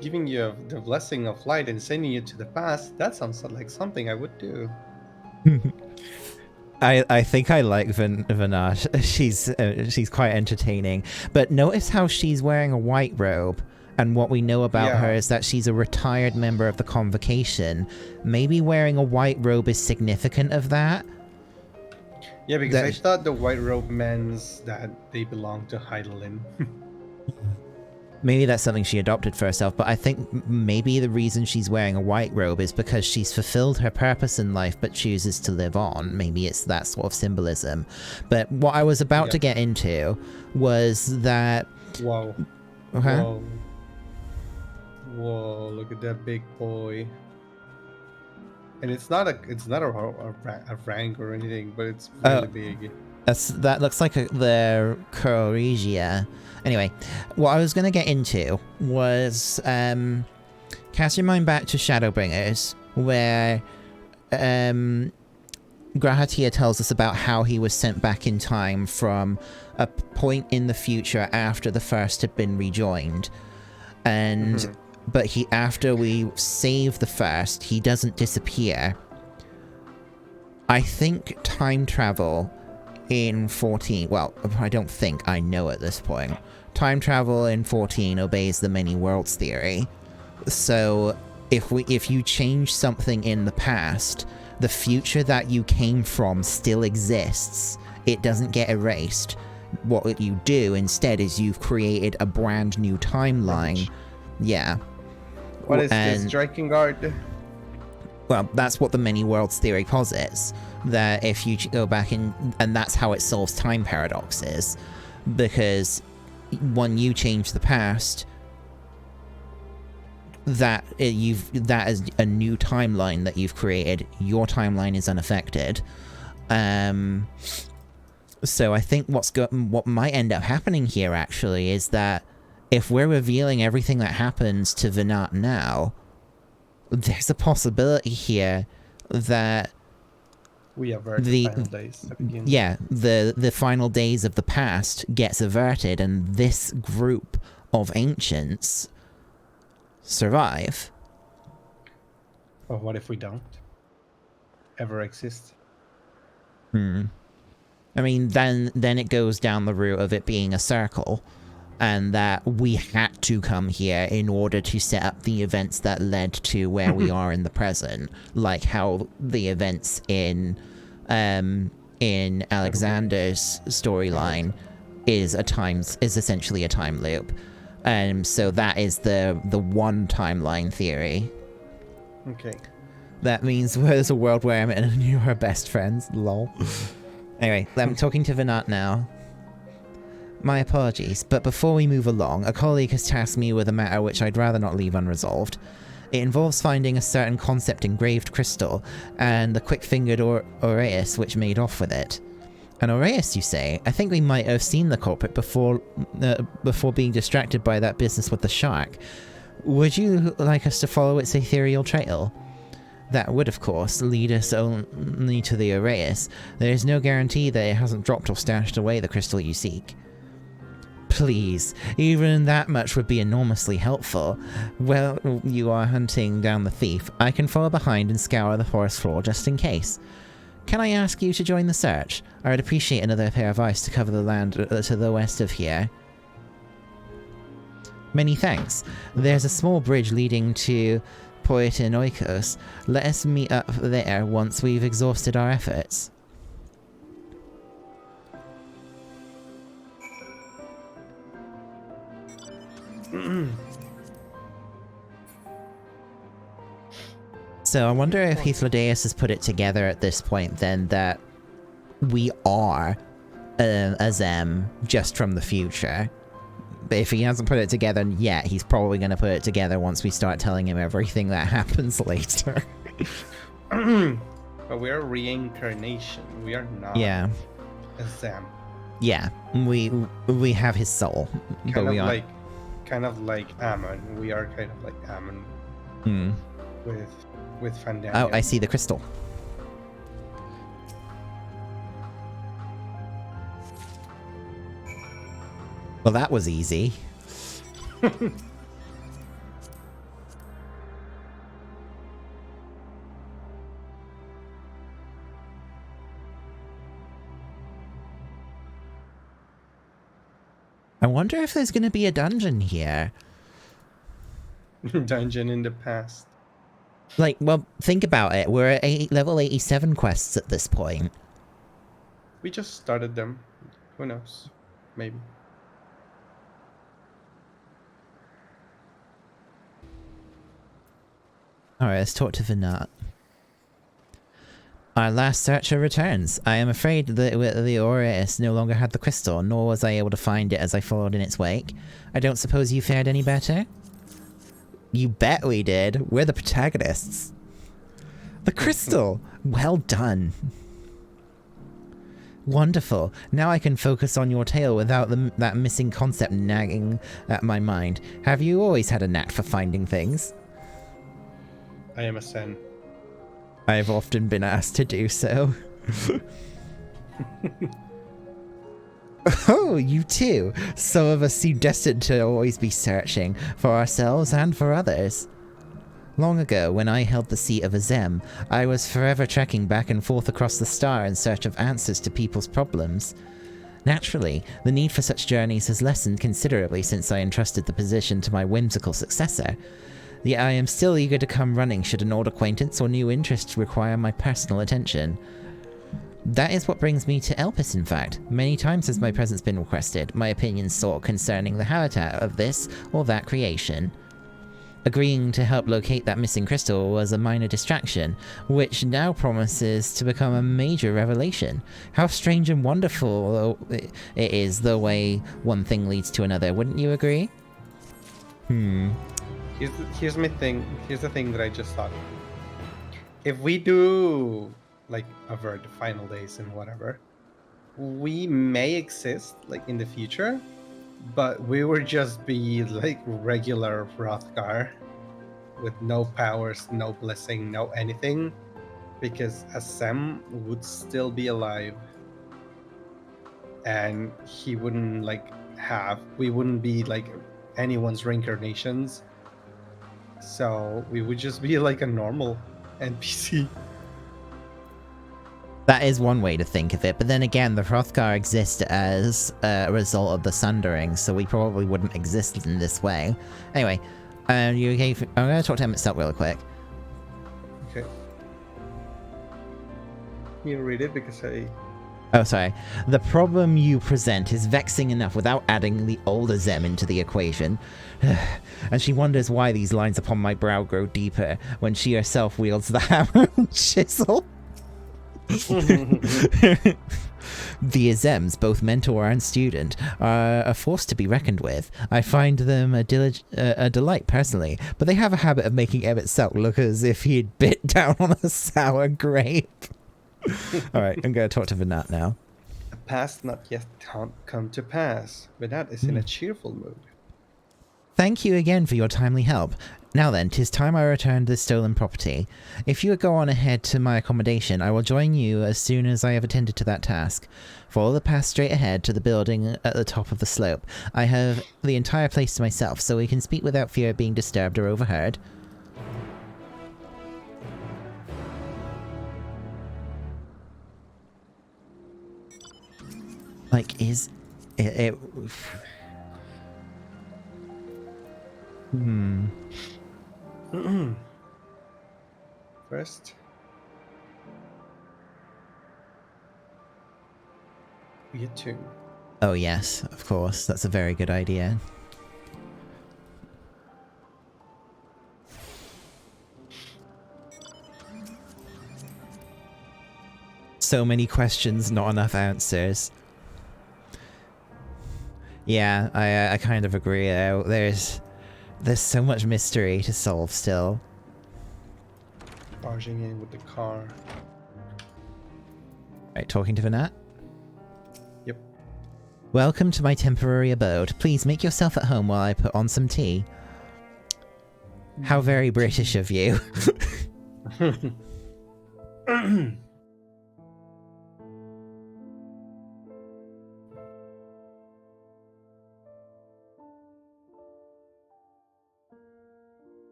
Giving you the blessing of light and sending you to the past, that sounds like something I would do. I think I like Vanash. She's quite entertaining. But notice how she's wearing a white robe, and what we know about her is that she's a retired member of the Convocation. Maybe wearing a white robe is significant of that. Yeah, because I thought the white robe meant that they belong to Heidelin. Maybe that's something she adopted for herself, but I think maybe the reason she's wearing a white robe is because she's fulfilled her purpose in life but chooses to live on. Maybe it's that sort of symbolism. But what I was about to get into was that... Wow. Okay. Whoa. Whoa, look at that big boy. And it's not a rank or anything, but it's really big. That looks like the Coregia. Anyway, what I was going to get into was cast your mind back to Shadowbringers, where Grahatia tells us about how he was sent back in time from a point in the future after the first had been rejoined. And but after we save the first, he doesn't disappear. I think time travel in 14, well, I don't think, I know at this point. Time travel in 14 obeys the many worlds theory. So if you change something in the past, the future that you came from still exists. It doesn't get erased. What you do instead is you've created a brand new timeline. Yeah. What is this, Drakengard? Well, that's what the many worlds theory posits. That if you go back in, and that's how it solves time paradoxes. Because when you change the past, that is a new timeline that you've created. Your timeline is unaffected. So I think what might end up happening here actually is that if we're revealing everything that happens to Vinat now, there's a possibility here that we avert the final days. Yeah, the final days of the past gets averted, and this group of ancients survive. Well, what if we don't ever exist? I mean, then it goes down the route of it being a circle, and that we had to come here in order to set up the events that led to where we are in the present, like how the events in Alexander's storyline is essentially a time loop. So that is the one timeline theory. Okay. That means there's a world where Emmett and you are best friends. Lol. Anyway, I'm talking to Vinat now. My apologies, but before we move along, a colleague has tasked me with a matter which I'd rather not leave unresolved. It involves finding a certain concept engraved crystal, and the quick-fingered Aureus which made off with it. An Aureus, you say? I think we might have seen the culprit before being distracted by that business with the shark. Would you like us to follow its ethereal trail? That would, of course, lead us only to the Aureus. There is no guarantee that it hasn't dropped or stashed away the crystal you seek. Please, even that much would be enormously helpful. Well, you are hunting down the thief. I can follow behind and scour the forest floor just in case. Can I ask you to join the search? I would appreciate another pair of eyes to cover the land to the west of here. Many thanks. There's a small bridge leading to Poetinoikos. Let us meet up there once we've exhausted our efforts. So I wonder if Heathlodeus has put it together at this point then that we are a Zem just from the future. But if he hasn't put it together yet, he's probably going to put it together once we start telling him everything that happens later. But we're a reincarnation. We are not a Zem. Yeah, we have his soul. Kind of like Ammon. We are kind of like Ammon. With Fandania. Oh, I see the crystal. Well, that was easy. I wonder if there's going to be a dungeon here. Dungeon in the past. Like, well, think about it. We're at level 87 quests at this point. We just started them. Who knows? Maybe. Alright, let's talk to Vinat. Our last searcher returns. I am afraid that the Aureus no longer had the crystal, nor was I able to find it as I followed in its wake. I don't suppose you fared any better? You bet we did. We're the protagonists. The crystal! Well done. Wonderful. Now I can focus on your tale without that missing concept nagging at my mind. Have you always had a knack for finding things? I am a Sen. I've often been asked to do so. Oh, you too. Some of us seem destined to always be searching for ourselves and for others. Long ago, when I held the seat of a Zem, I was forever trekking back and forth across the star in search of answers to people's problems. Naturally, the need for such journeys has lessened considerably since I entrusted the position to my whimsical successor. Yet I am still eager to come running should an old acquaintance or new interest require my personal attention. That is what brings me to Elpis, in fact. Many times has my presence been requested, my opinions sought concerning the habitat of this or that creation. Agreeing to help locate that missing crystal was a minor distraction, which now promises to become a major revelation. How strange and wonderful it is the way one thing leads to another, wouldn't you agree? Here's my thing. Here's the thing that I just thought. If we do like avert the final days and whatever, we may exist like in the future, but we would just be like regular Hrothgar with no powers, no blessing, no anything, because Assem would still be alive, and he wouldn't we wouldn't be like anyone's reincarnations. So we would just be like a normal NPC. That is one way to think of it, but then again, the Hrothgar exist as a result of the Sundering, so we probably wouldn't exist in this way. Anyway, you okay? I'm going to talk to him itself real quick. Okay. You read it because I... Oh, sorry. The problem you present is vexing enough without adding the older Zem into the equation. And she wonders why these lines upon my brow grow deeper when she herself wields the hammer and chisel. The Azems, both mentor and student, are a force to be reckoned with. I find them a delight personally, but they have a habit of making Emmett Selk look as if he'd bit down on a sour grape. Alright, I'm going to talk to Vinat now. A past not yet come to pass. Vinat is in a cheerful mood. Thank you again for your timely help. Now then, 'tis time I returned this stolen property. If you would go on ahead to my accommodation, I will join you as soon as I have attended to that task. Follow the path straight ahead to the building at the top of the slope. I have the entire place to myself, so we can speak without fear of being disturbed or overheard. Like, is it... First, we attune. Oh yes, of course. That's a very good idea. So many questions, not enough answers. Yeah, I kind of agree. There's so much mystery to solve still. Barging in with the car. Right, talking to Vinat? Yep. Welcome to my temporary abode. Please make yourself at home while I put on some tea. How very British of you.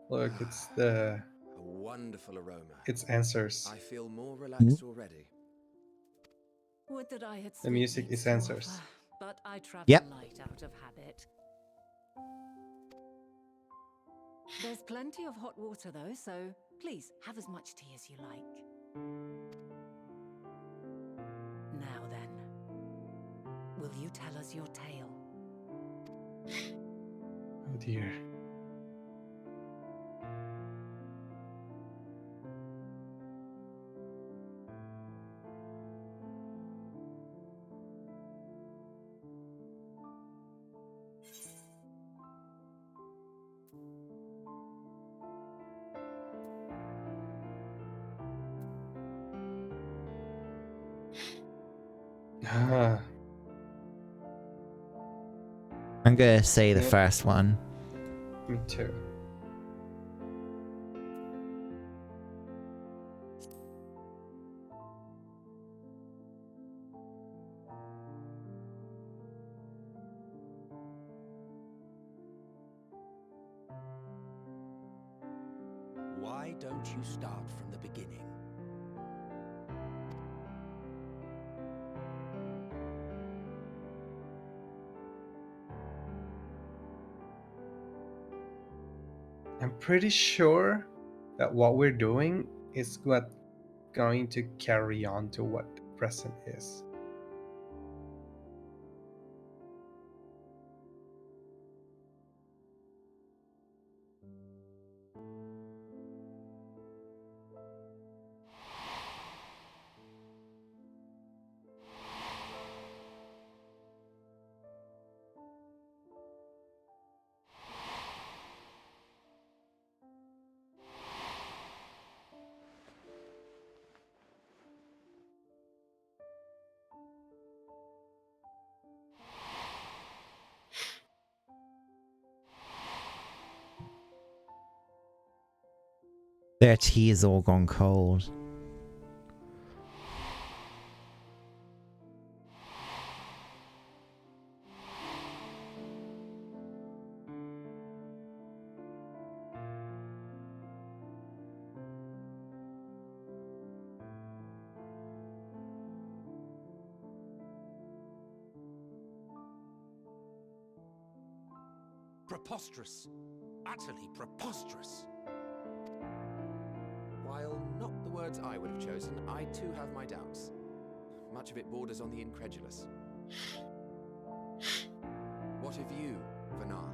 Look, it's the... A wonderful aroma. It's answers. I feel more relaxed already. Would that I had The music sweetmeats is to answers. offer, but I travel Yep. light out of habit. There's plenty of hot water though, so please have as much tea as you like. Now then, will you tell us your tale? Oh dear. Ah, I'm gonna say the Yep. first one. me too. Why don't you start from the beginning? I'm pretty sure that what we're doing is what going to carry on to what the present is. Their tea is all gone cold. Preposterous. Utterly preposterous. While not the words I would have chosen, I too have my doubts. Much of it borders on the incredulous. What of you, Vanar?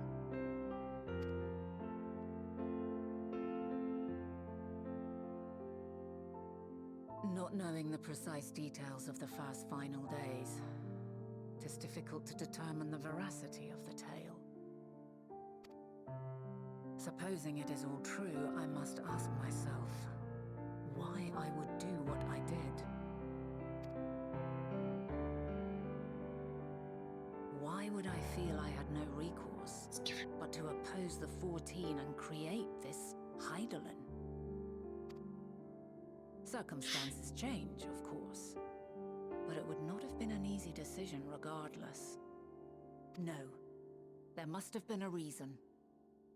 Not knowing the precise details of the first final days, it is difficult to determine the veracity of the tale. Supposing it is all true, I must ask myself why I would do what I did. Why would I feel I had no recourse but to oppose the 14 and create this Hydaelyn? Circumstances change, of course, but it would not have been an easy decision regardless. No, there must have been a reason.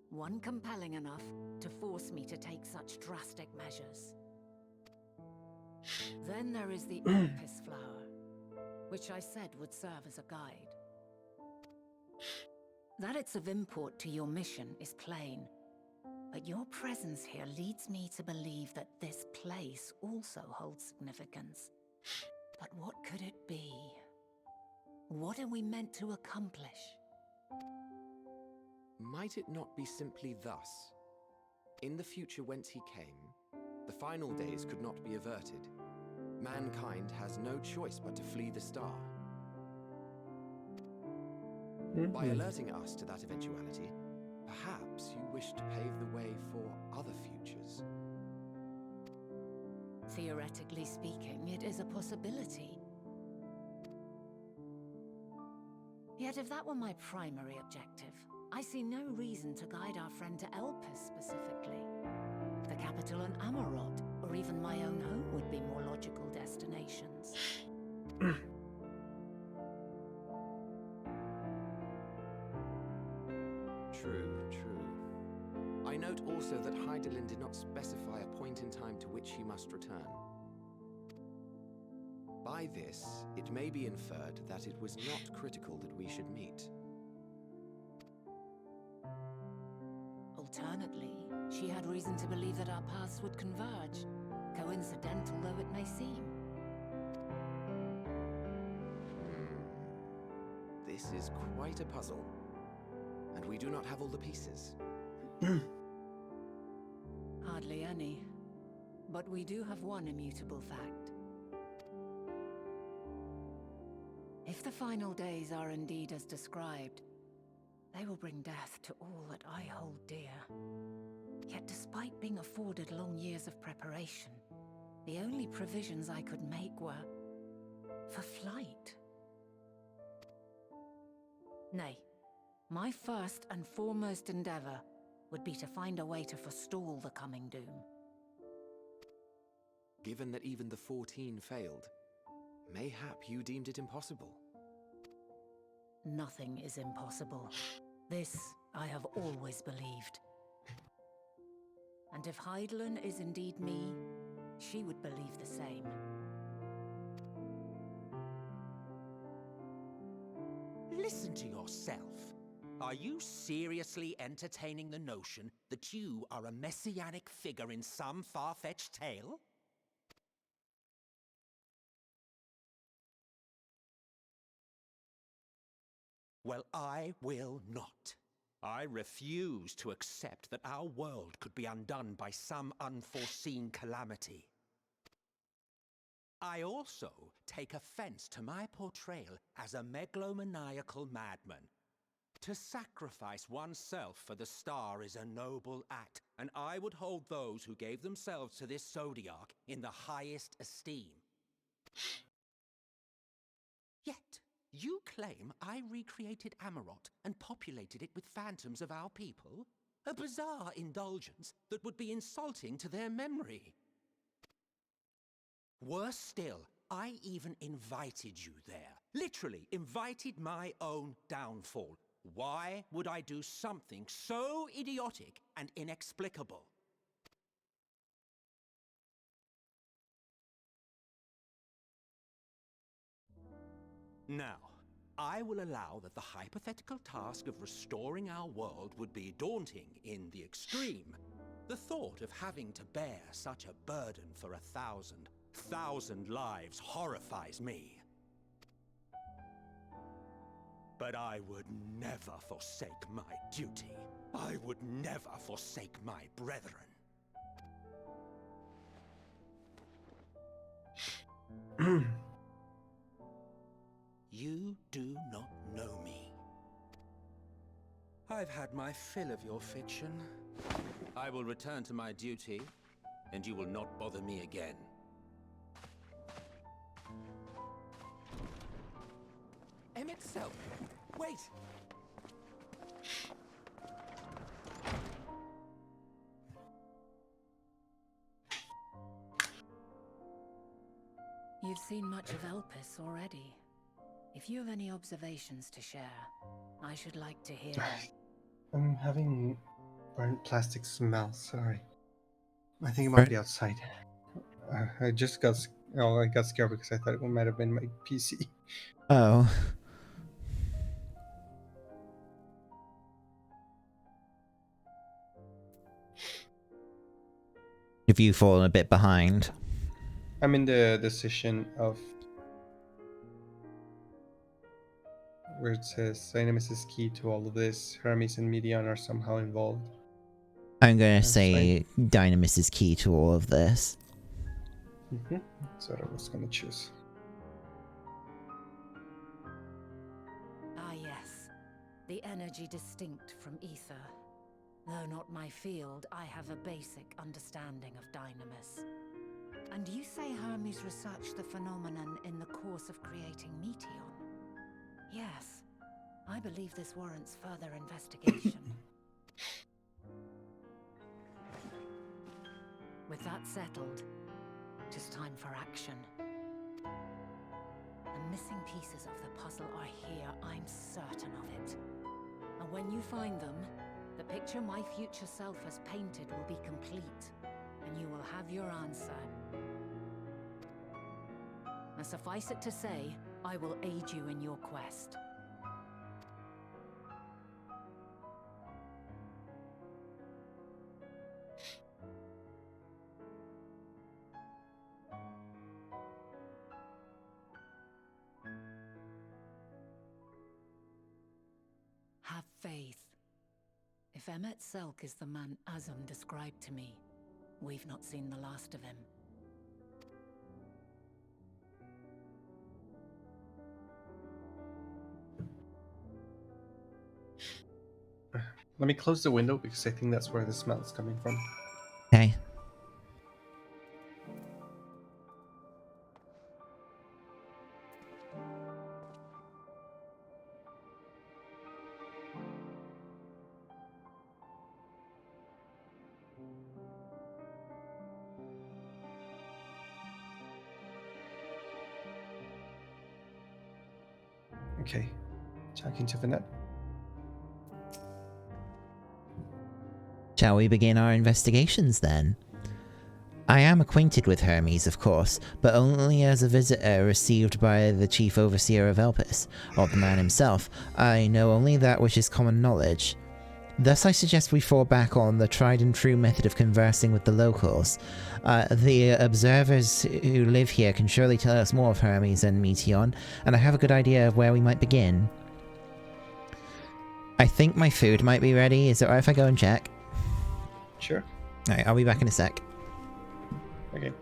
One compelling enough to force me to take such drastic measures. Then there is the Elpis flower, which I said would serve as a guide. That it's of import to your mission is plain, but your presence here leads me to believe that this place also holds significance. But what could it be? What are we meant to accomplish? Might it not be simply thus? In the future whence he came, the final days could not be averted. Mankind has no choice but to flee the star. By alerting us to that eventuality, perhaps you wish to pave the way for other futures. Theoretically speaking, it is a possibility. Yet if that were my primary objective, I see no reason to guide our friend to Elpis specifically. The capital and Amarot, or even my own home would be more logical destinations. True. I note also that Hydaelyn did not specify a point in time to which he must return. By this, it may be inferred that it was not critical that we should meet. Alternately, she had reason to believe that our paths would converge, coincidental though it may seem. This is quite a puzzle, and we do not have all the pieces. Hardly any, but we do have one immutable fact. If the final days are indeed as described, they will bring death to all that I hold dear. Yet despite being afforded long years of preparation, the only provisions I could make were for flight. Nay, my first and foremost endeavor would be to find a way to forestall the coming doom. Given that even the 14 failed, mayhap you deemed it impossible. Nothing is impossible. This I have always believed. And if Hydaelyn is indeed me, she would believe the same. Listen to yourself. Are you seriously entertaining the notion that you are a messianic figure in some far-fetched tale? Well, I will not. I refuse to accept that our world could be undone by some unforeseen calamity. I also take offense to my portrayal as a megalomaniacal madman. To sacrifice oneself for the star is a noble act, and I would hold those who gave themselves to this zodiac in the highest esteem. Yet, you claim I recreated Amarot and populated it with phantoms of our people? A bizarre indulgence that would be insulting to their memory. Worse still, I even invited you there. Literally invited my own downfall. Why would I do something so idiotic and inexplicable? Now, I will allow that the hypothetical task of restoring our world would be daunting in the extreme. The thought of having to bear such a burden for 1,000 lives horrifies me. But I would never forsake my duty. I would never forsake my brethren. You do not know me. I've had my fill of your fiction. I will return to my duty, and you will not bother me again. Self. Wait! You've seen much of Elpis already. If you have any observations to share, I should like to hear them. I'm having burnt plastic smell, sorry. I think it might be outside. I just got I got scared because I thought it might have been my PC. Oh. Have you fallen a bit behind? I'm in the decision of where it says Dynamis is key to all of this. Hermes and Medion are somehow involved. I'm going to say Dynamis is key to all of this. That's what I was going to choose. Ah yes, the energy distinct from ether. Though not my field, I have a basic understanding of Dynamis. And you say Hermes researched the phenomenon in the course of creating Meteon? Yes, I believe this warrants further investigation. With that settled, it is time for action. The missing pieces of the puzzle are here, I'm certain of it. And when you find them, the picture my future self has painted will be complete, and you will have your answer. Now suffice it to say, I will aid you in your quest. Have faith. If Emmet Selk is the man Azam described to me, we've not seen the last of him. Let me close the window because I think that's where the smell is coming from. Okay. Okay, talking to Vanette. Shall we begin our investigations then? I am acquainted with Hermes, of course, but only as a visitor received by the chief overseer of Elpis, or the man himself. I know only that which is common knowledge. Thus I suggest we fall back on the tried and true method of conversing with the locals. The observers who live here can surely tell us more of Hermes and Meteon, and I have a good idea of where we might begin. I think my food might be ready. Is it alright if I go and check? Sure. Alright, I'll be back in a sec. Okay.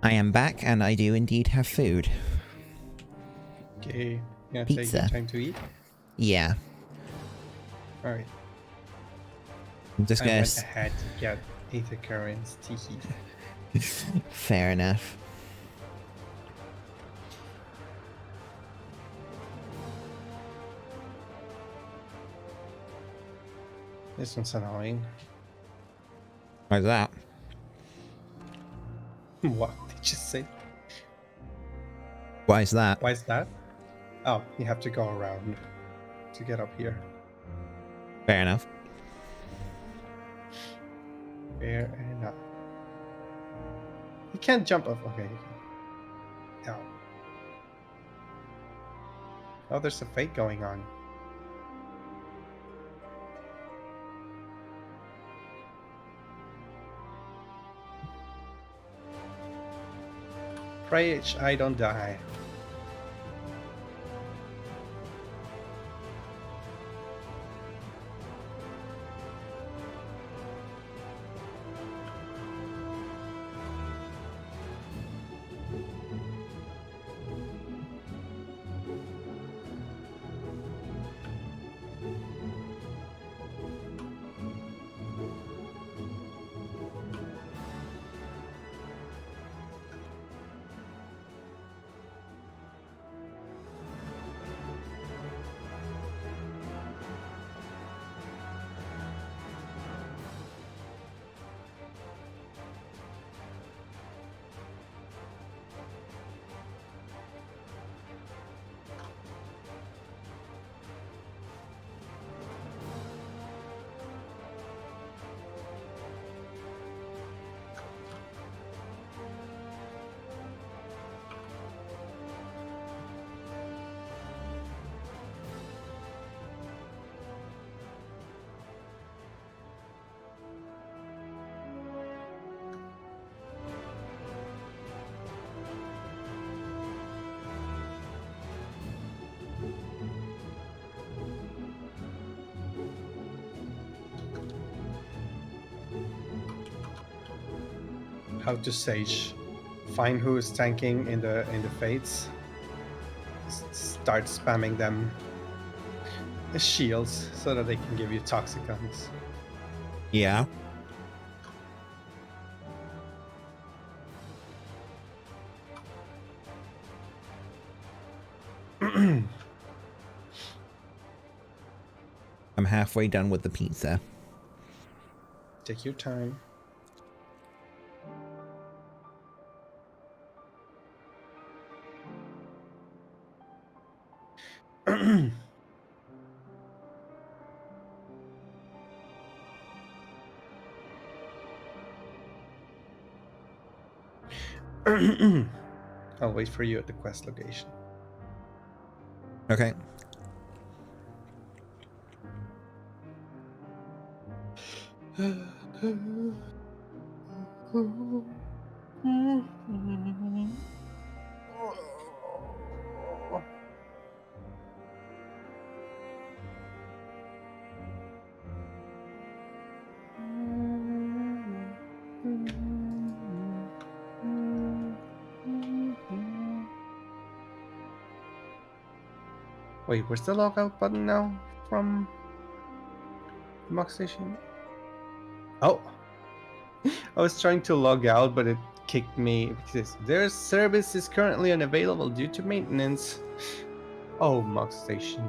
I am back, and I do indeed have food. Okay. Yeah, take Pizza. your time to eat. Yeah. Alright. I'm just I gonna... went ahead to get ether currents to heat. Fair enough. This one's annoying. Like that. What did you say? Why is that? Why is that? Oh, you have to go around to get up here. Fair enough. Fair enough. You can't jump up. Okay, you can. Ow. Oh, there's a fight going on. Pray I don't die. How to sage. Find who is tanking in the fates. Start spamming them. shields so that they can give you toxicants. Yeah. I'm halfway done with the pizza. Take your time. I'll wait for you at the quest location. Okay. Wait, where's the logout button now from the Mox Station? Oh! I was trying to log out, but it kicked me because their service is currently unavailable due to maintenance. Oh, Mox Station.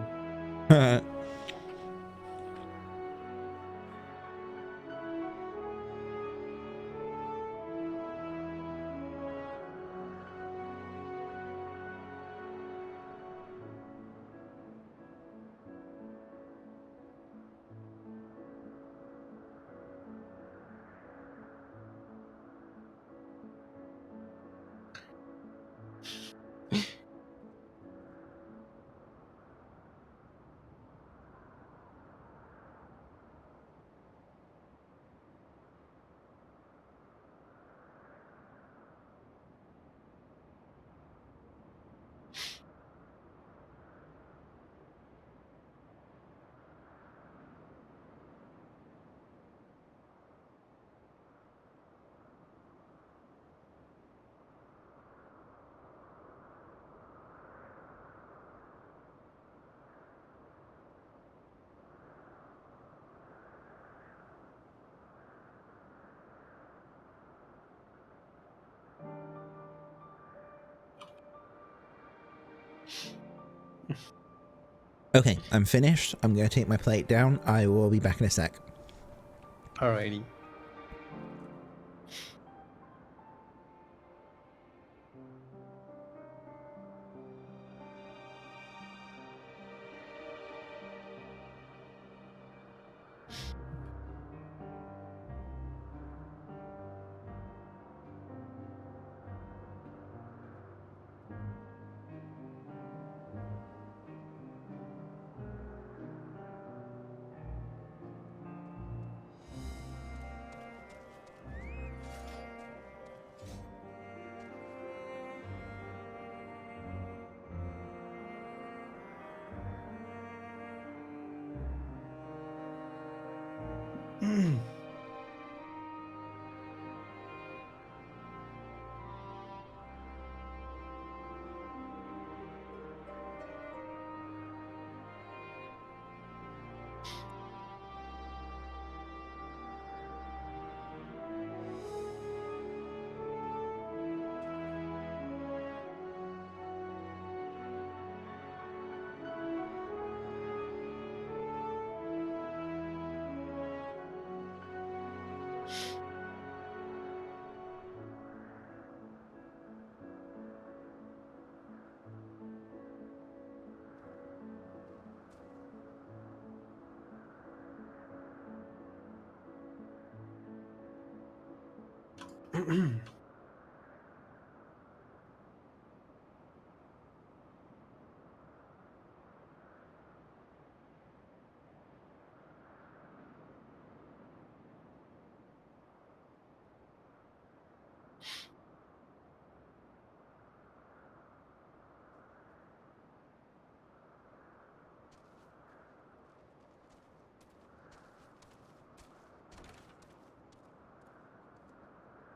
Okay, I'm finished. I'm going to take my plate down. I will be back in a sec. Alrighty.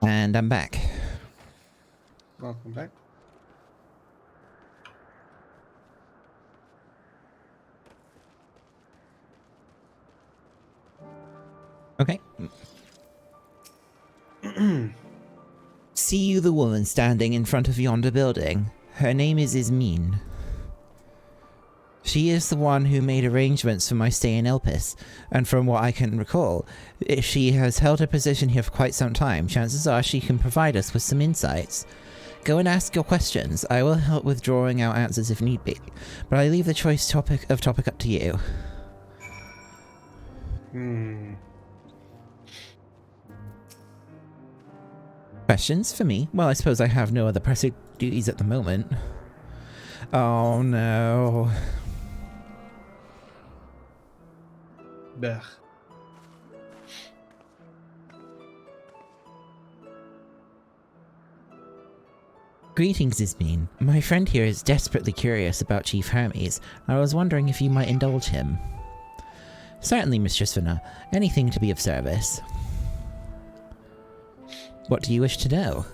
And I'm back. Welcome back. See you the woman standing in front of yonder building? Her name is Ismene. She is the one who made arrangements for my stay in Elpis, and from what I can recall, if she has held her position here for quite some time, chances are she can provide us with some insights. Go and ask your questions. I will help with drawing out answers if need be, but I leave the choice topic up to you. Questions for me? Well, I suppose I have no other pressing duties at the moment. Oh no. Blech. Greetings, Ismene. My friend here is desperately curious about Chief Hermes. I was wondering if you might indulge him. Certainly, Mistress Vina. Anything to be of service. What do you wish to know?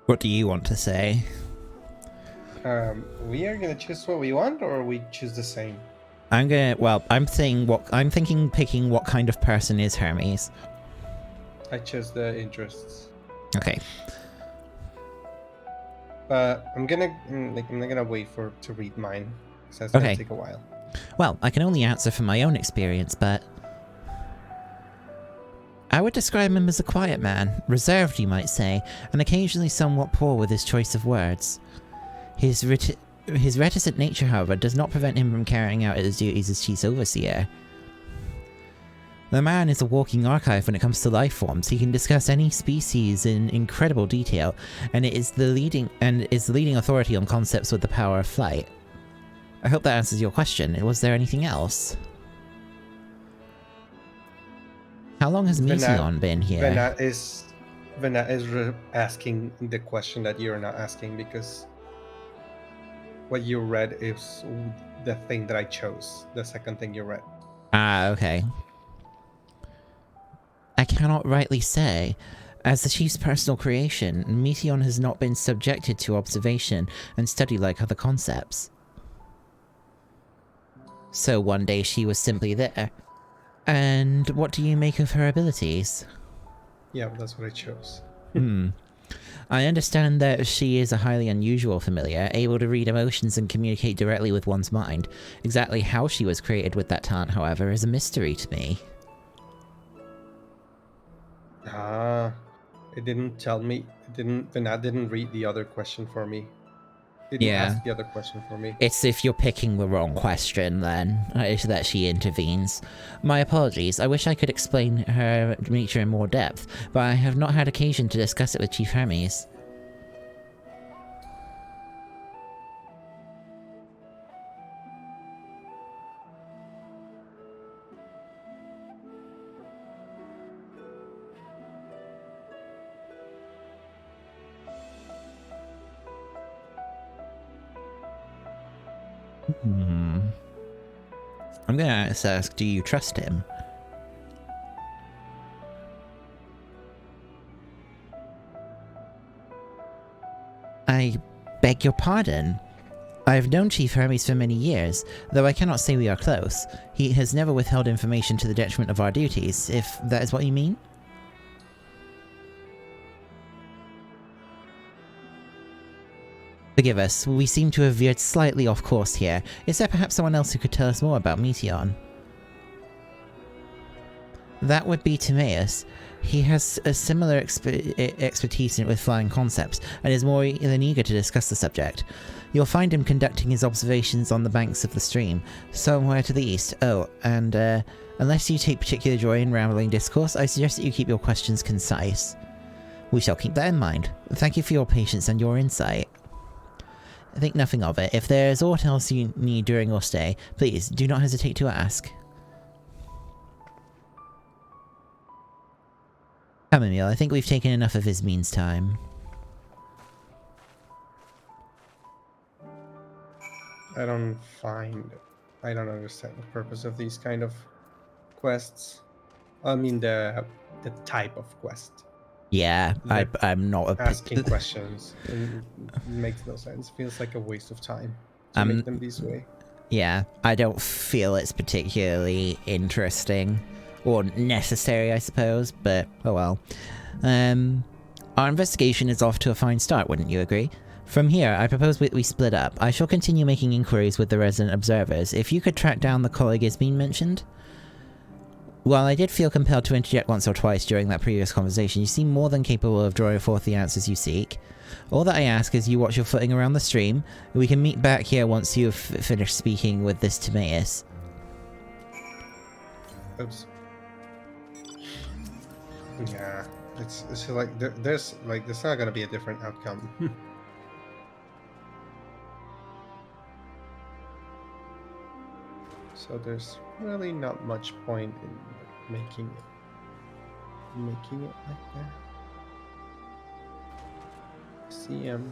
What do you want to say? We are gonna choose what we want, or we choose the same. I'm thinking picking what kind of person is Hermes. I chose the interests, Okay. but I'm not gonna wait to read mine, because that's gonna take a while. Well, I can only answer from my own experience, but I would describe him as a quiet man, reserved you might say, and occasionally somewhat poor with his choice of words. His reticent nature, however, does not prevent him from carrying out his duties as Chief Overseer. The man is a walking archive when it comes to life forms. He can discuss any species in incredible detail, and is the leading authority on concepts with the power of flight. I hope that answers your question. Was there anything else? How long has Meteon been here? Vina is asking the question that you're not asking, because what you read is the thing that I chose. The second thing you read. Ah, okay. I cannot rightly say. As the Chief's personal creation, Meteon has not been subjected to observation and study like other concepts. So one day she was simply there. And what do you make of her abilities? Yeah, that's what I chose. I understand that she is a highly unusual familiar, able to read emotions and communicate directly with one's mind. Exactly how she was created with that talent, however, is a mystery to me. It didn't tell me. Vina didn't read the other question for me. Didn't ask the other question for me. It's if you're picking the wrong question, then, that she intervenes. My apologies. I wish I could explain her nature in more depth, but I have not had occasion to discuss it with Chief Hermes. I'm gonna ask, do you trust him? I beg your pardon. I have known Chief Hermes for many years, though I cannot say we are close. He has never withheld information to the detriment of our duties, if that is what you mean? Forgive us, we seem to have veered slightly off course here. Is there perhaps someone else who could tell us more about Meteon? That would be Timaeus. He has a similar expertise with flying concepts, and is more than eager to discuss the subject. You'll find him conducting his observations on the banks of the stream, somewhere to the east. Oh, and unless you take particular joy in rambling discourse, I suggest that you keep your questions concise. We shall keep that in mind. Thank you for your patience and your insight. Think nothing of it. If there is aught else you need during your stay, please do not hesitate to ask. Come, Emil, I think we've taken enough of Ismene's time. I don't understand the purpose of these kind of quests. I mean the type of quest. Yeah, Like, I'm not asking questions. It makes no sense. Feels like a waste of time to make them this way. Yeah, I don't feel it's particularly interesting or necessary, I suppose, but oh well. Our investigation is off to a fine start, wouldn't you agree? From here, I propose we split up. I shall continue making inquiries with the resident observers. If you could track down the colleague has been mentioned. While I did feel compelled to interject once or twice during that previous conversation, you seem more than capable of drawing forth the answers you seek. All that I ask is you watch your footing around the stream. We can meet back here once you've finished speaking with this Timaeus. Oops. Yeah, it's like there's not gonna be a different outcome. So there's really not much point in making it like that. CM.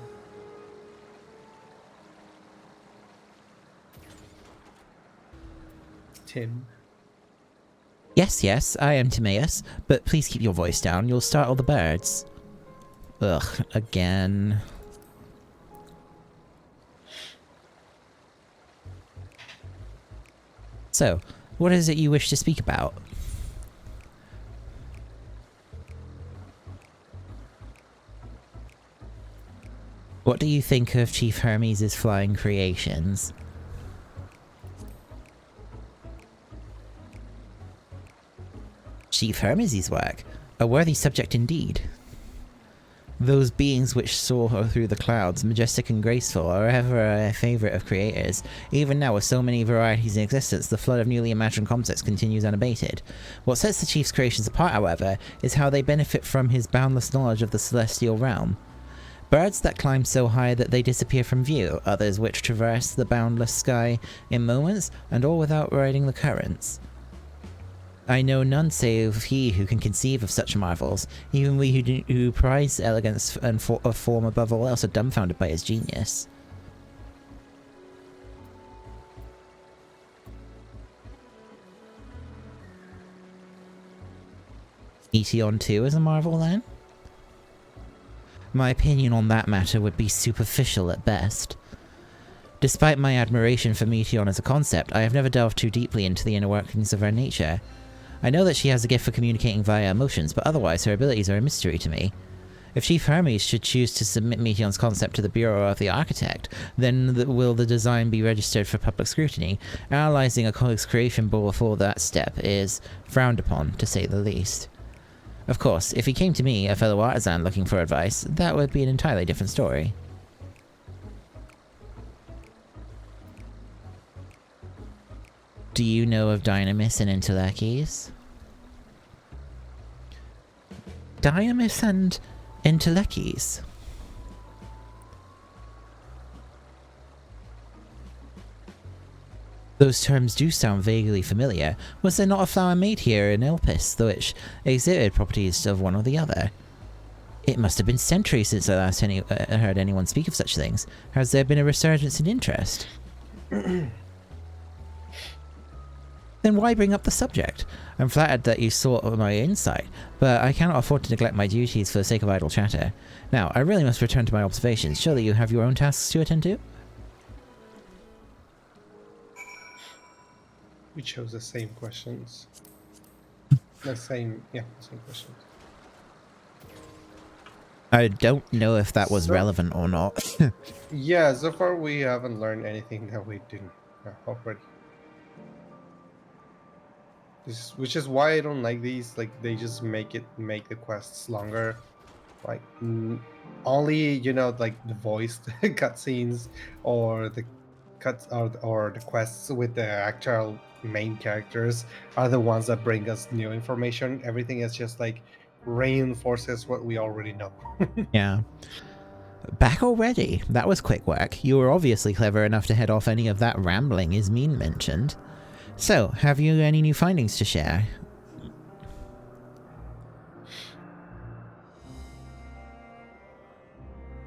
Tim. Yes, I am Timaeus, but please keep your voice down. You'll startle the birds. Ugh, again. So, what is it you wish to speak about? What do you think of Chief Hermes' flying creations? Chief Hermes' work? A worthy subject indeed. Those beings which soar through the clouds, majestic and graceful, are ever a favourite of creators. Even now, with so many varieties in existence, the flood of newly imagined concepts continues unabated. What sets the Chief's creations apart, however, is how they benefit from his boundless knowledge of the celestial realm. Birds that climb so high that they disappear from view, others which traverse the boundless sky in moments, and all without riding the currents. I know none save he who can conceive of such marvels. Even we who prize elegance and of form above all else are dumbfounded by his genius. Meteon too is a marvel then? My opinion on that matter would be superficial at best. Despite my admiration for Meteon as a concept, I have never delved too deeply into the inner workings of her nature. I know that she has a gift for communicating via emotions, but otherwise her abilities are a mystery to me. If Chief Hermes should choose to submit Meteon's concept to the Bureau of the Architect, then will the design be registered for public scrutiny? Analysing a colleague's creation before that step is frowned upon, to say the least. Of course, if he came to me, a fellow artisan looking for advice, that would be an entirely different story. Do you know of Dynamis and Entelekes? Dynamis and Entelekes? Those terms do sound vaguely familiar. Was there not a flower made here in Elpis, which exhibited properties of one or the other? It must have been centuries since I last heard anyone speak of such things. Has there been a resurgence in interest? Then why bring up the subject? I'm flattered that you sought my insight, but I cannot afford to neglect my duties for the sake of idle chatter. Now, I really must return to my observations. Surely you have your own tasks to attend to? We chose the same questions. The same questions. I don't know if that was relevant or not. Yeah, so far we haven't learned anything that we didn't already. Which is why I don't like these. Like, they just make the quests longer. Like, only, like the voiced cutscenes or the cuts or the quests with the actual main characters are the ones that bring us new information. Everything is just like reinforces what we already know. Yeah. Back already? That was quick work. You were obviously clever enough to head off any of that rambling Ismene mentioned. So, have you any new findings to share?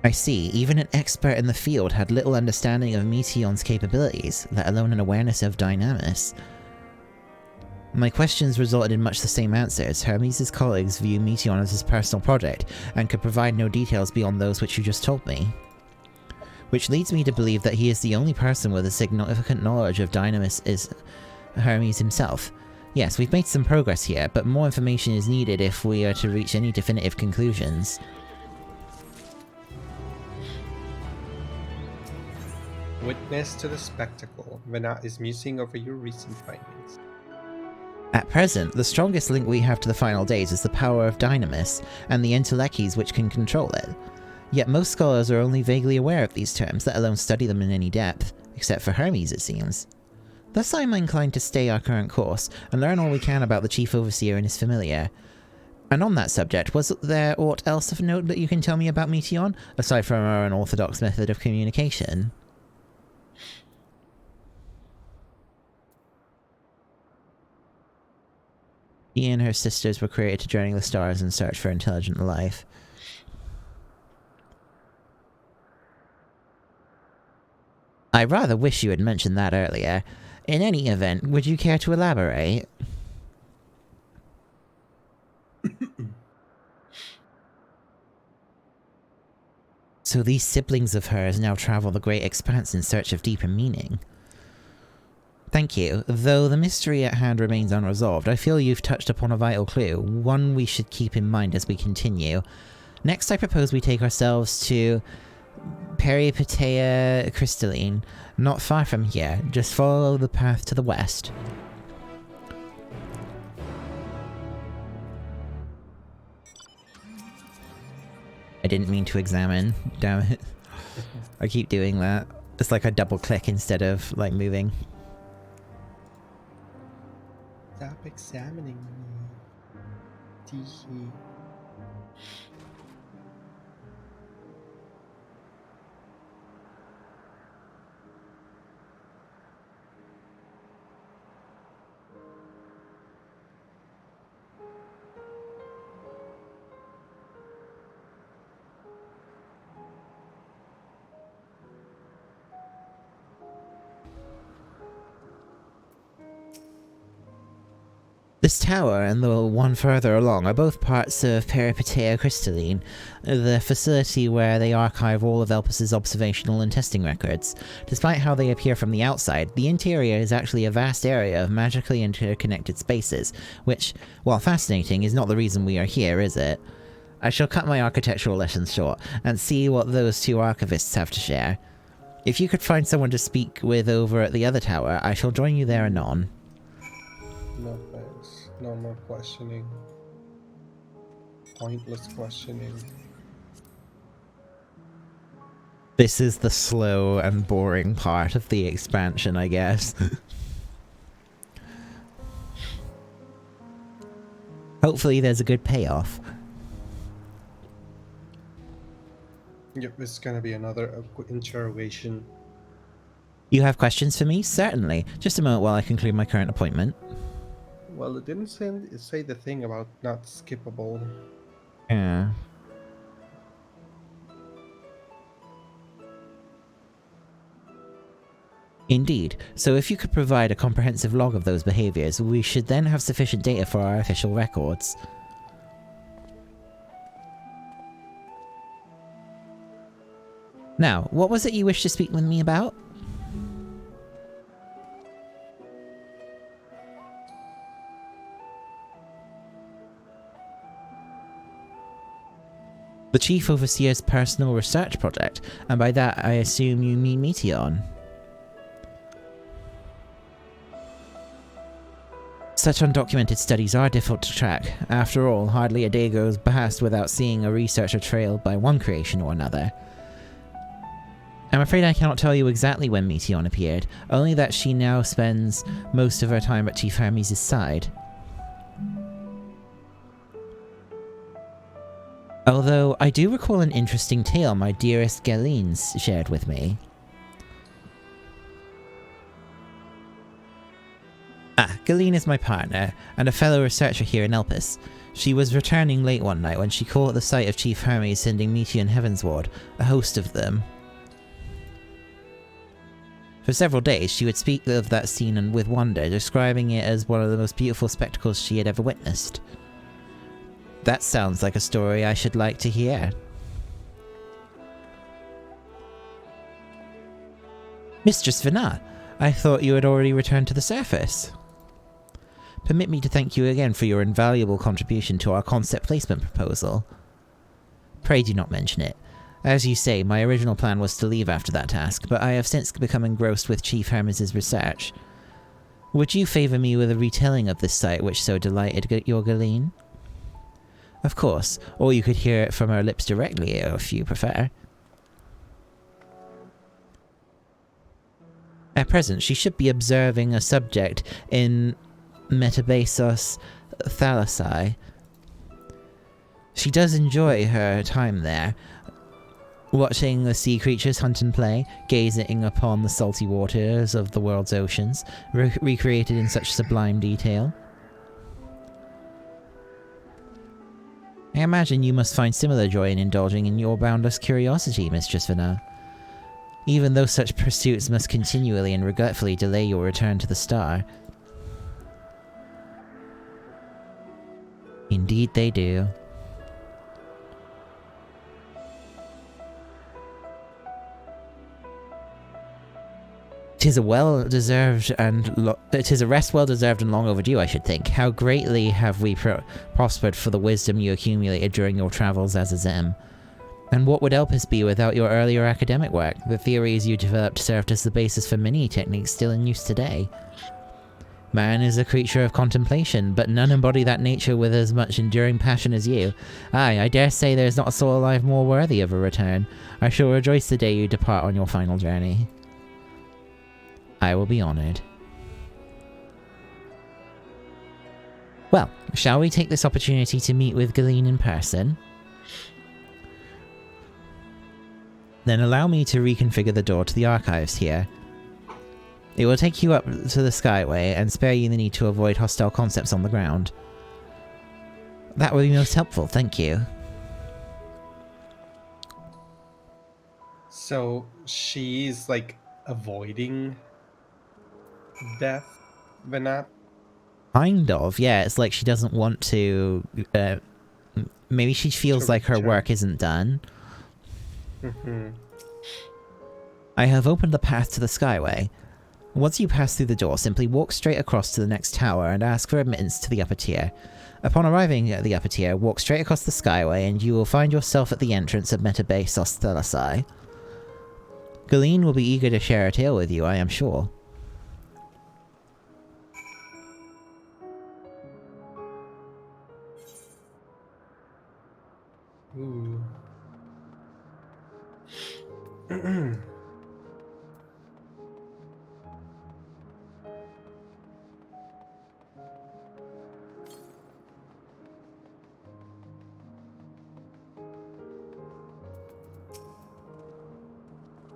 I see, even an expert in the field had little understanding of Meteon's capabilities, let alone an awareness of Dynamis. My questions resulted in much the same answers. Hermes' colleagues view Meteion as his personal project, and could provide no details beyond those which you just told me. Which leads me to believe that he is the only person with a significant knowledge of Dynamis is Hermes himself. Yes, we've made some progress here, but more information is needed if we are to reach any definitive conclusions. Witness to the spectacle. Venat is musing over your recent findings. At present, the strongest link we have to the final days is the power of Dynamis, and the Endwalkers which can control it. Yet most scholars are only vaguely aware of these terms, let alone study them in any depth, except for Hermes it seems. Thus I am inclined to stay our current course, and learn all we can about the Chief Overseer and his familiar. And on that subject, was there aught else of note that you can tell me about Meteion, aside from our unorthodox method of communication? She and her sisters were created to journey the stars and search for intelligent life. I rather wish you had mentioned that earlier. In any event, would you care to elaborate? So these siblings of hers now travel the great expanse in search of deeper meaning. Thank you. Though the mystery at hand remains unresolved, I feel you've touched upon a vital clue, one we should keep in mind as we continue. Next, I propose we take ourselves to Peripateia Crystalline, not far from here. Just follow the path to the west. I didn't mean to examine, damn it. I keep doing that. It's like I double click instead of like moving. Stop examining me. Teehee. This tower and the one further along are both parts of Peripateia Crystalline, the facility where they archive all of Elpis' observational and testing records. Despite how they appear from the outside, the interior is actually a vast area of magically interconnected spaces, which, while fascinating, is not the reason we are here, is it? I shall cut my architectural lessons short, and see what those two archivists have to share. If you could find someone to speak with over at the other tower, I shall join you there anon. No thanks. No more questioning. Pointless questioning. This is the slow and boring part of the expansion, I guess. Hopefully there's a good payoff. Yep, it's gonna be another interrogation. You have questions for me? Certainly. Just a moment while I conclude my current appointment. Well, it didn't say the thing about not skippable. Yeah. Indeed. So if you could provide a comprehensive log of those behaviors, we should then have sufficient data for our official records. Now, what was it you wished to speak with me about? The Chief Overseer's personal research project, and by that I assume you mean Meteion. Such undocumented studies are difficult to track. After all, hardly a day goes past without seeing a researcher trailed by one creation or another. I'm afraid I cannot tell you exactly when Meteion appeared, only that she now spends most of her time at Chief Hermes' side. Although, I do recall an interesting tale my dearest Galines shared with me. Galine is my partner, and a fellow researcher here in Elpis. She was returning late one night when she caught the sight of Chief Hermes sending Meteion heavensward, a host of them. For several days, she would speak of that scene with wonder, describing it as one of the most beautiful spectacles she had ever witnessed. That sounds like a story I should like to hear. Mistress Vana, I thought you had already returned to the surface. Permit me to thank you again for your invaluable contribution to our concept placement proposal. Pray do not mention it. As you say, my original plan was to leave after that task, but I have since become engrossed with Chief Hermes' research. Would you favour me with a retelling of this site which so delighted your Galeen? Of course, or you could hear it from her lips directly if you prefer. At present, she should be observing a subject in Metabasos Thalassae. She does enjoy her time there, watching the sea creatures hunt and play, gazing upon the salty waters of the world's oceans, recreated in such sublime detail. I imagine you must find similar joy in indulging in your boundless curiosity, Mistress Vana. Even though such pursuits must continually and regretfully delay your return to the star. Indeed they do. Tis a well-deserved and it is a rest well-deserved and long overdue, I should think. How greatly have we prospered for the wisdom you accumulated during your travels as a Zem. And what would Elpis be without your earlier academic work? The theories you developed served as the basis for many techniques still in use today. Man is a creature of contemplation, but none embody that nature with as much enduring passion as you. Aye, I dare say there is not a soul alive more worthy of a return. I shall rejoice the day you depart on your final journey. I will be honoured. Well, shall we take this opportunity to meet with Galeen in person? Then allow me to reconfigure the door to the archives here. It will take you up to the Skyway and spare you the need to avoid hostile concepts on the ground. That would be most helpful, thank you. So she's like avoiding death, Venat? Kind of, yeah. It's like she doesn't want to... maybe she feels like her work isn't done. I have opened the path to the Skyway. Once you pass through the door, simply walk straight across to the next tower and ask for admittance to the upper tier. Upon arriving at the upper tier, walk straight across the Skyway and you will find yourself at the entrance of Metabasos Thalassae. Galeen will be eager to share a tale with you, I am sure. Ooh.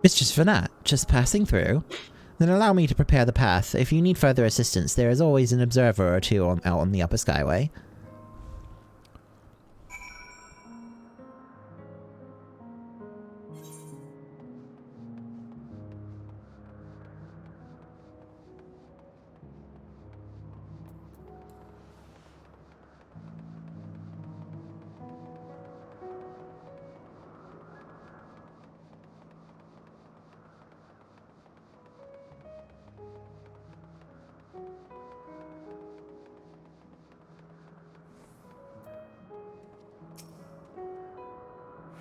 Mistress Vanat, just passing through? Then allow me to prepare the path. If you need further assistance, there is always an observer or two out on the upper Skyway.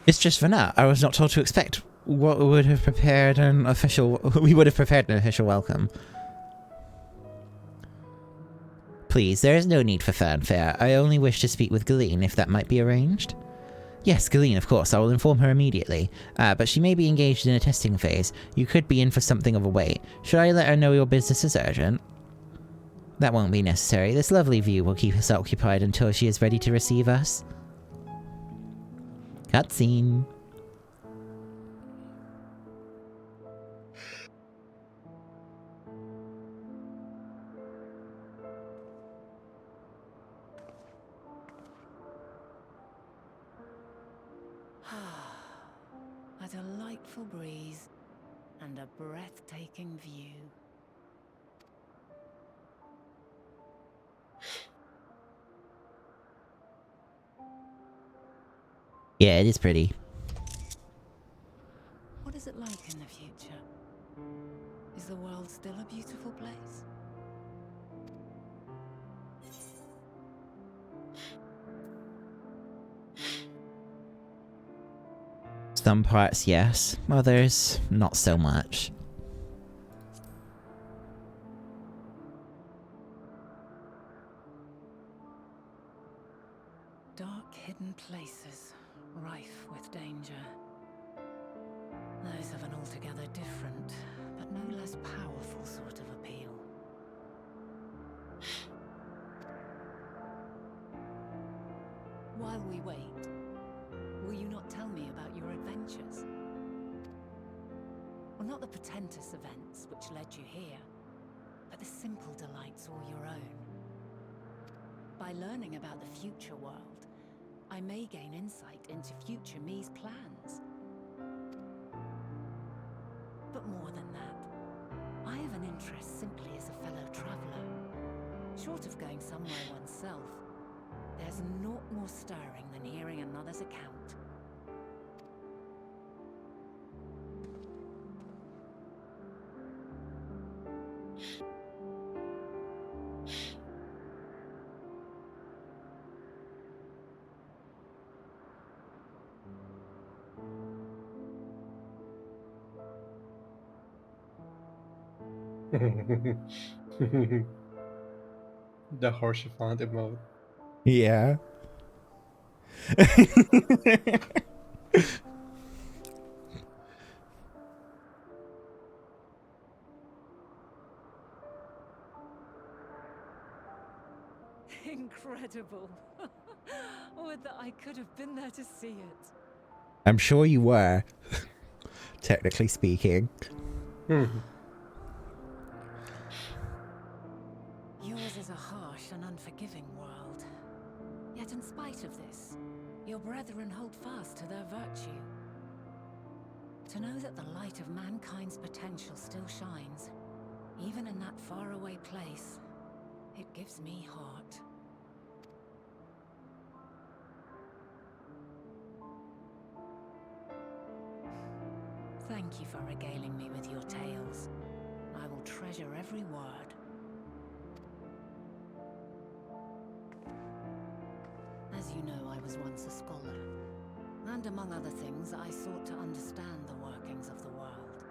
Mistress Vanat, I was not told to expect what would have prepared an official... We would have prepared an official welcome. Please, there is no need for fanfare. I only wish to speak with Galeen, if that might be arranged. Yes, Galeen, of course. I will inform her immediately. But she may be engaged in a testing phase. You could be in for something of a wait. Should I let her know your business is urgent? That won't be necessary. This lovely view will keep us occupied until she is ready to receive us. Cutscene. A delightful breeze, and and a breathtaking view. Yeah, it is pretty. What is it like in the future? Is the world still a beautiful place? Some parts, yes. Others, not so much. Dark, hidden places, rife with danger. Those have an altogether different, but no less powerful sort of appeal. While we wait, will you not tell me about your adventures? Well, not the portentous events which led you here, but the simple delights all your own. By learning about the future world, I may gain insight into future me's plans. But more than that, I have an interest simply as a fellow traveller. Short of going somewhere oneself, there's naught more stirring than hearing another's account. The horse font emote. Yeah. Incredible. Would that I could have been there to see it. I'm sure you were, technically speaking. Yours is a harsh and unforgiving world. Yet in spite of this, your brethren hold fast to their virtue. To know that the light of mankind's potential still shines, even in that faraway place, it gives me heart. Thank you for regaling me with your tales. I will treasure every word. As you know, I was once a scholar. And among other things, I sought to understand the workings of the world.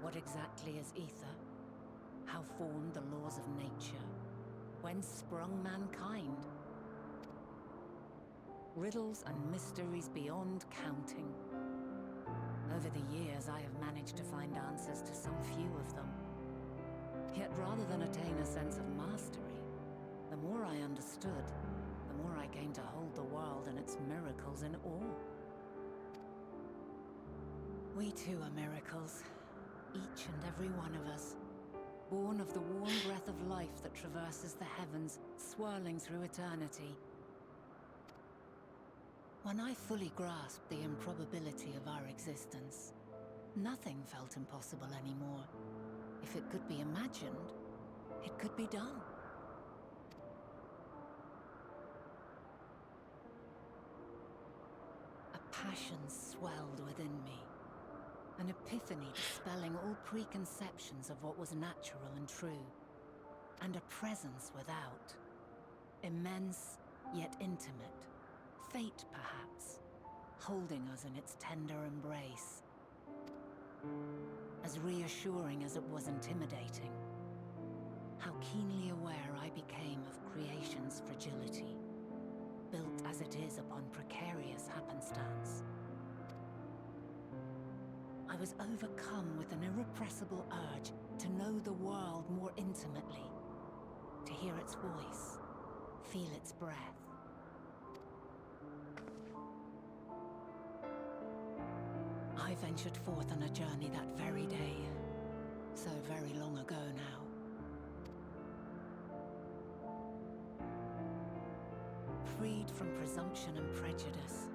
What exactly is ether? How formed the laws of nature? Whence sprung mankind? Riddles and mysteries beyond counting. Over the years, I have managed to find answers to some few of them. Yet rather than attain a sense of mastery, the more I understood, the more I came to hold the world and its miracles in awe. We too are miracles, each and every one of us, born of the warm breath of life that traverses the heavens, swirling through eternity. When I fully grasped the improbability of our existence, nothing felt impossible anymore. If it could be imagined, it could be done. A passion swelled within me, an epiphany dispelling all preconceptions of what was natural and true, and a presence without, immense yet intimate. Fate, perhaps, holding us in its tender embrace. As reassuring as it was intimidating, how keenly aware I became of creation's fragility, built as it is upon precarious happenstance. I was overcome with an irrepressible urge to know the world more intimately, to hear its voice, feel its breath. I ventured forth on a journey that very day, so very long ago now. Freed from presumption and prejudice,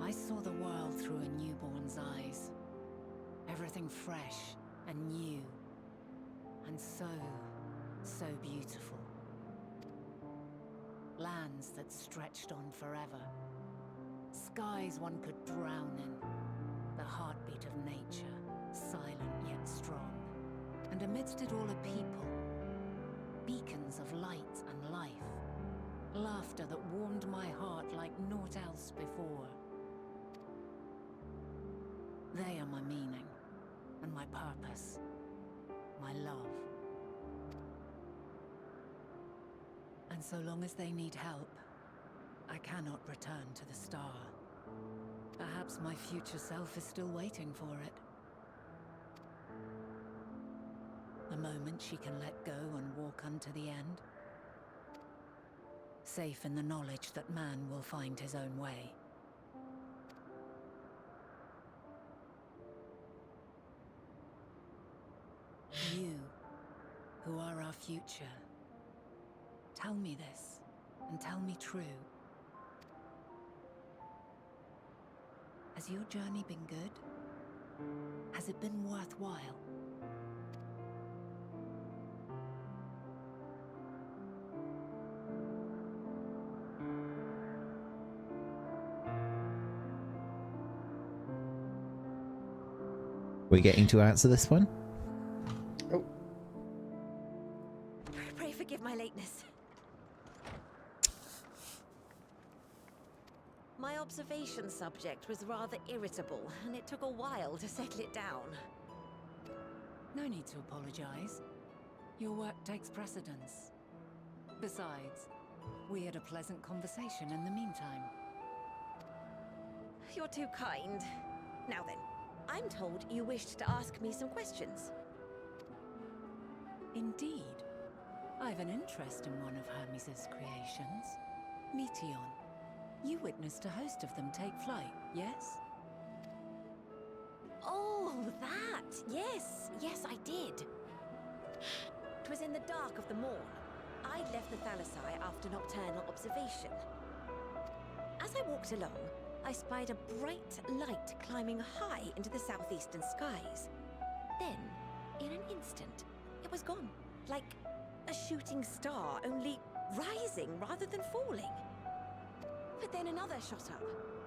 I saw the world through a newborn's eyes. Everything something fresh and new. And so beautiful. Lands that stretched on forever. Skies one could drown in. The heartbeat of nature, silent yet strong. And amidst it all a people. Beacons of light and life. Laughter that warmed my heart like naught else before. They are my meaning, and my purpose, my love. And so long as they need help, I cannot return to the star. Perhaps my future self is still waiting for it. The moment she can let go and walk unto the end. Safe in the knowledge that man will find his own way. You, who are our future, tell me this, and tell me true. Has your journey been good? Has it been worthwhile? We're getting to answer this one? Oh, Pray forgive my lateness. My observation subject was rather irritable, and it took a while to settle it down. No need to apologize. Your work takes precedence. Besides, we had a pleasant conversation in the meantime. You're too kind. Now then, I'm told you wished to ask me some questions. Indeed. I've an interest in one of Hermes' creations. Meteon. You witnessed a host of them take flight, yes? Oh, that! Yes, I did. It was in the dark of the morn. I'd left the Thalassai after nocturnal observation. As I walked along, I spied a bright light climbing high into the southeastern skies. Then, in an instant, it was gone. Like a shooting star, only rising rather than falling. But then another shot up,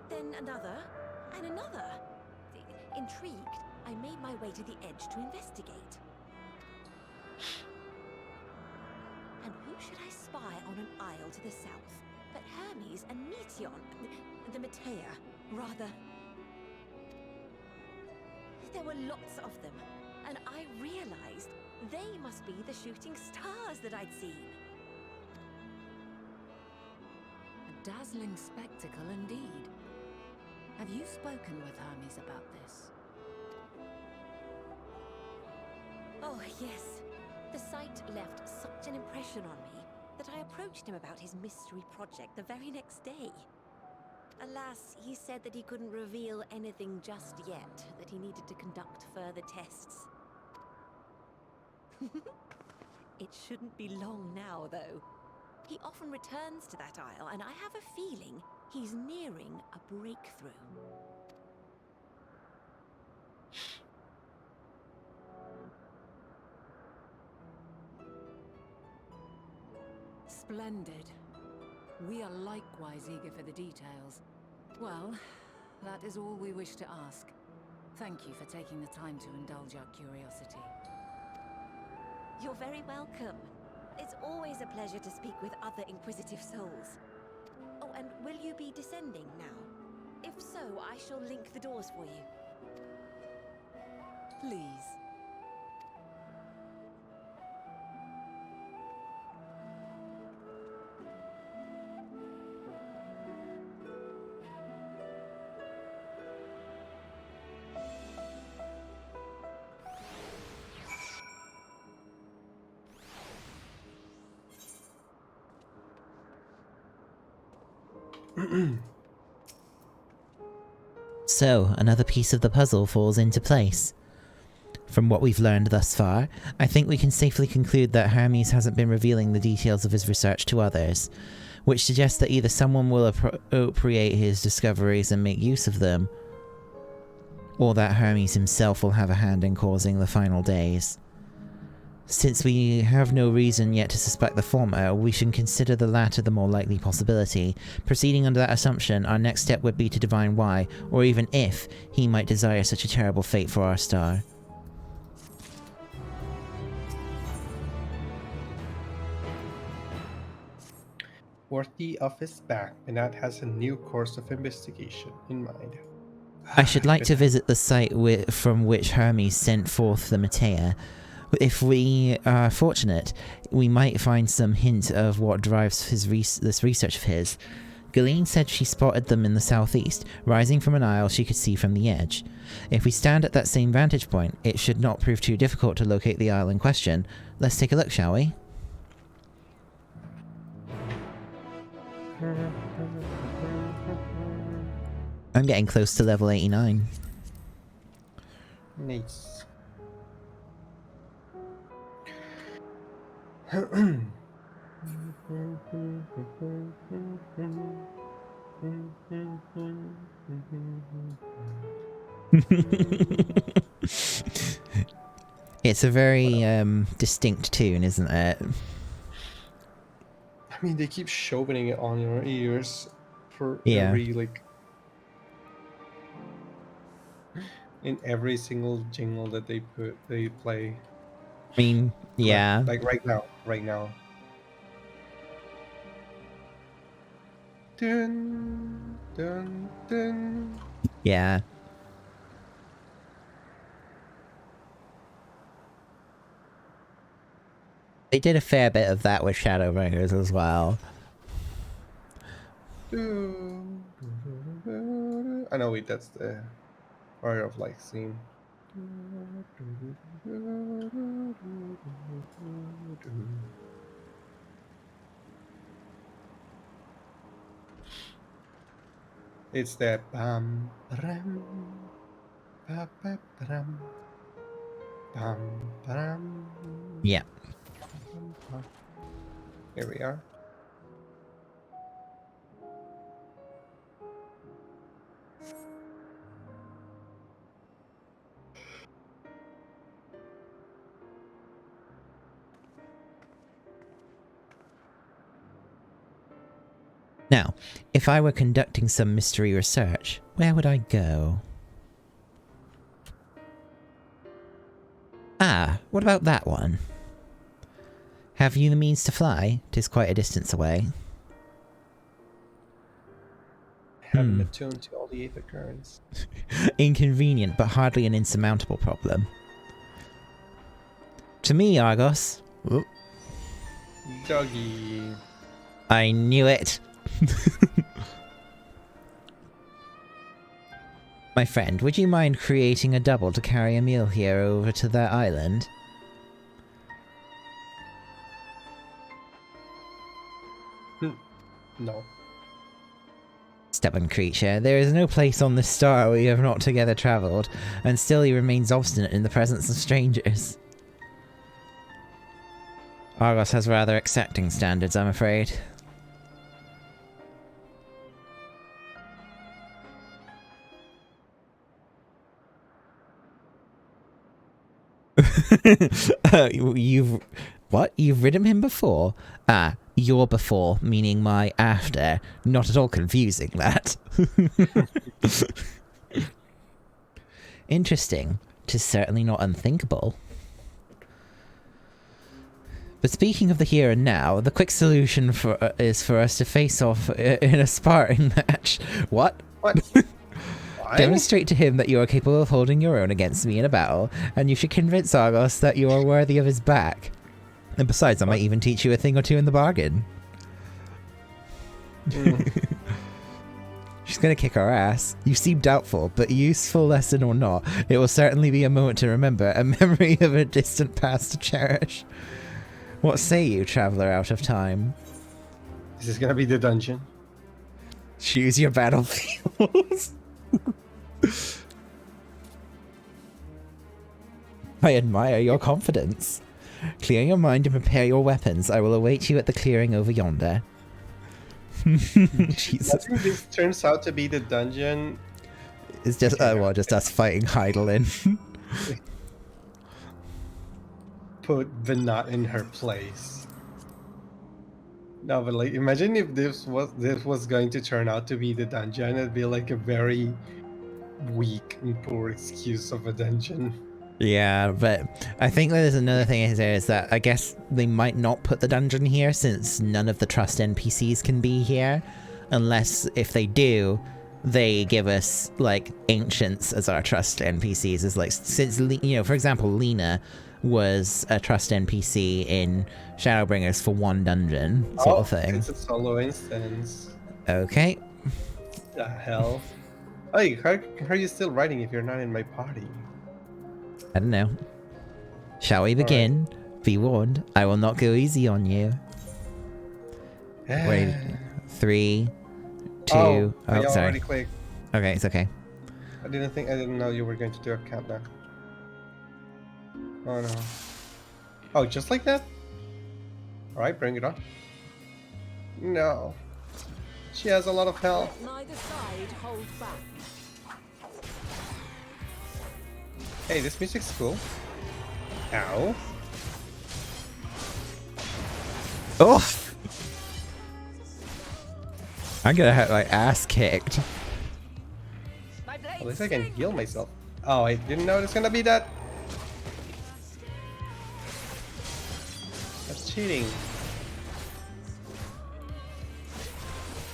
then another, and another. Intrigued, I made my way to the edge to investigate. And who should I spy on an isle to the south but Hermes and Meteon, the Matea, rather. There were lots of them, and I realized they must be the shooting stars that I'd seen. A dazzling spectacle indeed. Have you spoken with Hermes about this? Oh, yes. The sight left such an impression on me that I approached him about his mystery project the very next day. Alas, he said that he couldn't reveal anything just yet, that he needed to conduct further tests. It shouldn't be long now, though. He often returns to that isle, and I have a feeling he's nearing a breakthrough. Splendid. We are likewise eager for the details. Well, that is all we wish to ask. Thank you for taking the time to indulge our curiosity. You're very welcome. It's always a pleasure to speak with other inquisitive souls. Oh, and will you be descending now? If so, I shall link the doors for you. Please. So, another piece of the puzzle falls into place. From what we've learned thus far, I think we can safely conclude that Hermes hasn't been revealing the details of his research to others, which suggests that either someone will appropriate his discoveries and make use of them, or that Hermes himself will have a hand in causing the final days. Since we have no reason yet to suspect the former, we should consider the latter the more likely possibility. Proceeding under that assumption, our next step would be to divine why, or even if, he might desire such a terrible fate for our star. Worthy of his back, and that has a new course of investigation in mind. I should like to visit the site from which Hermes sent forth the Matea. If we are fortunate, we might find some hint of what drives this research of his. Galeen said she spotted them in the southeast, rising from an isle she could see from the edge. If we stand at that same vantage point, it should not prove too difficult to locate the isle in question. Let's take a look, shall we? I'm getting close to level 89. Nice. It's a very distinct tune, isn't it? I mean, they keep shoving it on your ears for Yeah. every, like, in every single jingle that they play. I mean, yeah. Like right now. Dun, dun, dun. Yeah. They did a fair bit of that with Shadowbringers as well. I know, wait, that's the Fire of Light scene. It's that bam ram ba ba ram bam ram. Yeah. Here we are. Now, if I were conducting some mystery research, where would I go? Ah, what about that one? Have you the means to fly? 'Tis quite a distance away. Having attuned to all the ether currents. Inconvenient, but hardly an insurmountable problem. To me, Argos. Whoop. Doggy. I knew it. My friend, would you mind creating a double to carry a meal here over to that island? No. Stubborn creature, there is no place on this star we have not together travelled, and still he remains obstinate in the presence of strangers. Argos has rather exacting standards, I'm afraid. You've ridden him before? Ah, your before, meaning my after. Not at all confusing, that. Interesting. 'Tis certainly not unthinkable. But speaking of the here and now, the quick solution is for us to face off in a sparring match. What? What? Demonstrate to him that you are capable of holding your own against me in a battle, and you should convince Argos that you are worthy of his back. And besides, I might even teach you a thing or two in the bargain. She's gonna kick our ass. You seem doubtful, but useful lesson or not, it will certainly be a moment to remember, a memory of a distant past to cherish. What say you, traveller out of time? Is this gonna be the dungeon? Choose your battlefields. I admire your confidence. Clear your mind and prepare your weapons. I will await you at the clearing over yonder. Jesus. I think this turns out to be the dungeon. It's just well, just us fighting Heidelin. Put the nut in her place. No, but like, imagine if this was going to turn out to be the dungeon. It'd be like a very weak and poor excuse of a dungeon. Yeah, but I think there's another thing here is that I guess they might not put the dungeon here since none of the trust NPCs can be here, unless if they do, they give us like ancients as our trust NPCs. Is like since for example, Lena was a trust NPC in Shadowbringers for one dungeon sort of thing. It's a solo instance. Okay. The hell? Hey, how are you still writing if you're not in my party? I don't know. Shall we begin? Right. Be warned, I will not go easy on you. Wait, 3, 2. Oh, sorry. Already clicked. Okay, it's okay. I didn't know you were going to do a countdown. Oh no. Oh, just like that? Alright, bring it on. No. She has a lot of health. Neither side hold back. Hey, this music's cool. Ow. Oh! I'm gonna have my ass kicked. At least I can heal myself. Oh, I didn't know it was gonna be that. That's cheating.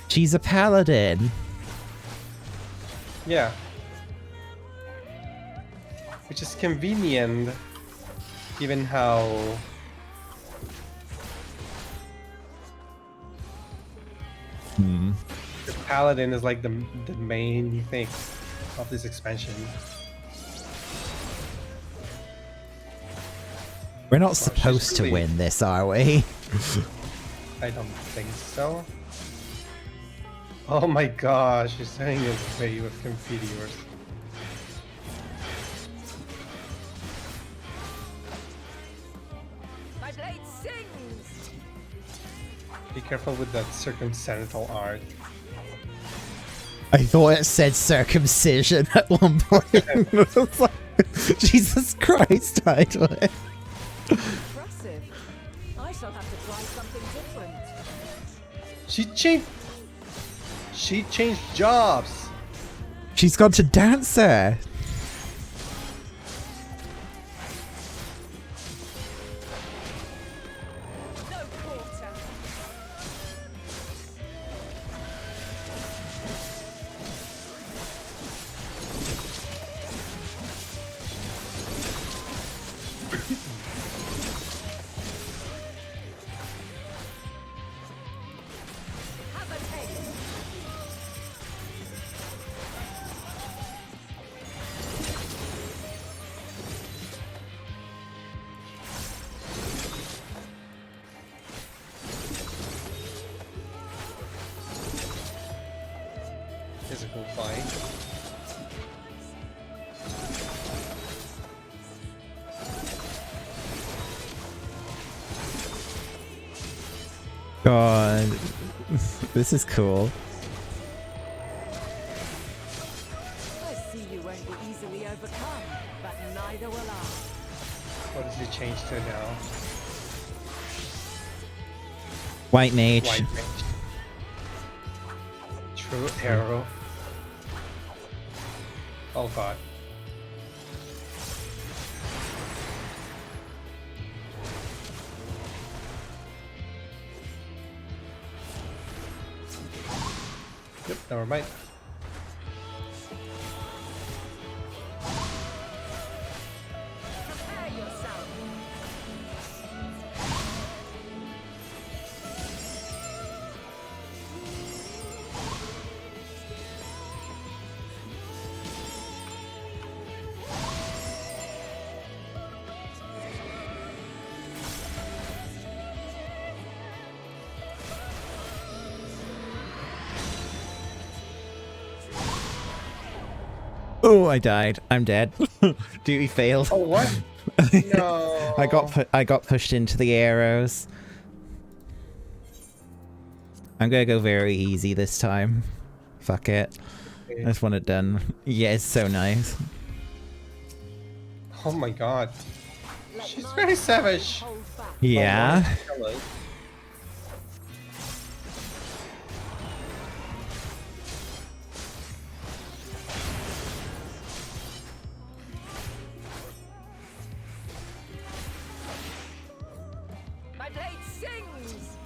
She's a paladin. Yeah. Which is convenient, given how the paladin is like the main thing of this expansion. We're not supposed to win this, are we? I don't think so. Oh my gosh, you're setting this way with confiteors. My blade sings. Be careful with that circumstantial art. I thought it said circumcision at one point. I was like, Jesus Christ, Heidelin. Impressive. I shall have to try something different. She changed jobs. She's gone to dancer. No quarter. Have a taste. Physical fight. God, this is cool. I see you won't be easily overcome, but neither will I. What does he change to now? White mage. White mage. True arrow. Oh god. Yep, never mind. Prepare yourself. Oh, I died. I'm dead. Duty failed. Oh what? No. I got pushed into the arrows. I'm gonna go very easy this time. Fuck it. I just want it done. Yeah, it's so nice. Oh my god. Let She's my very savage. hold back. Yeah. Hello. My blade sings.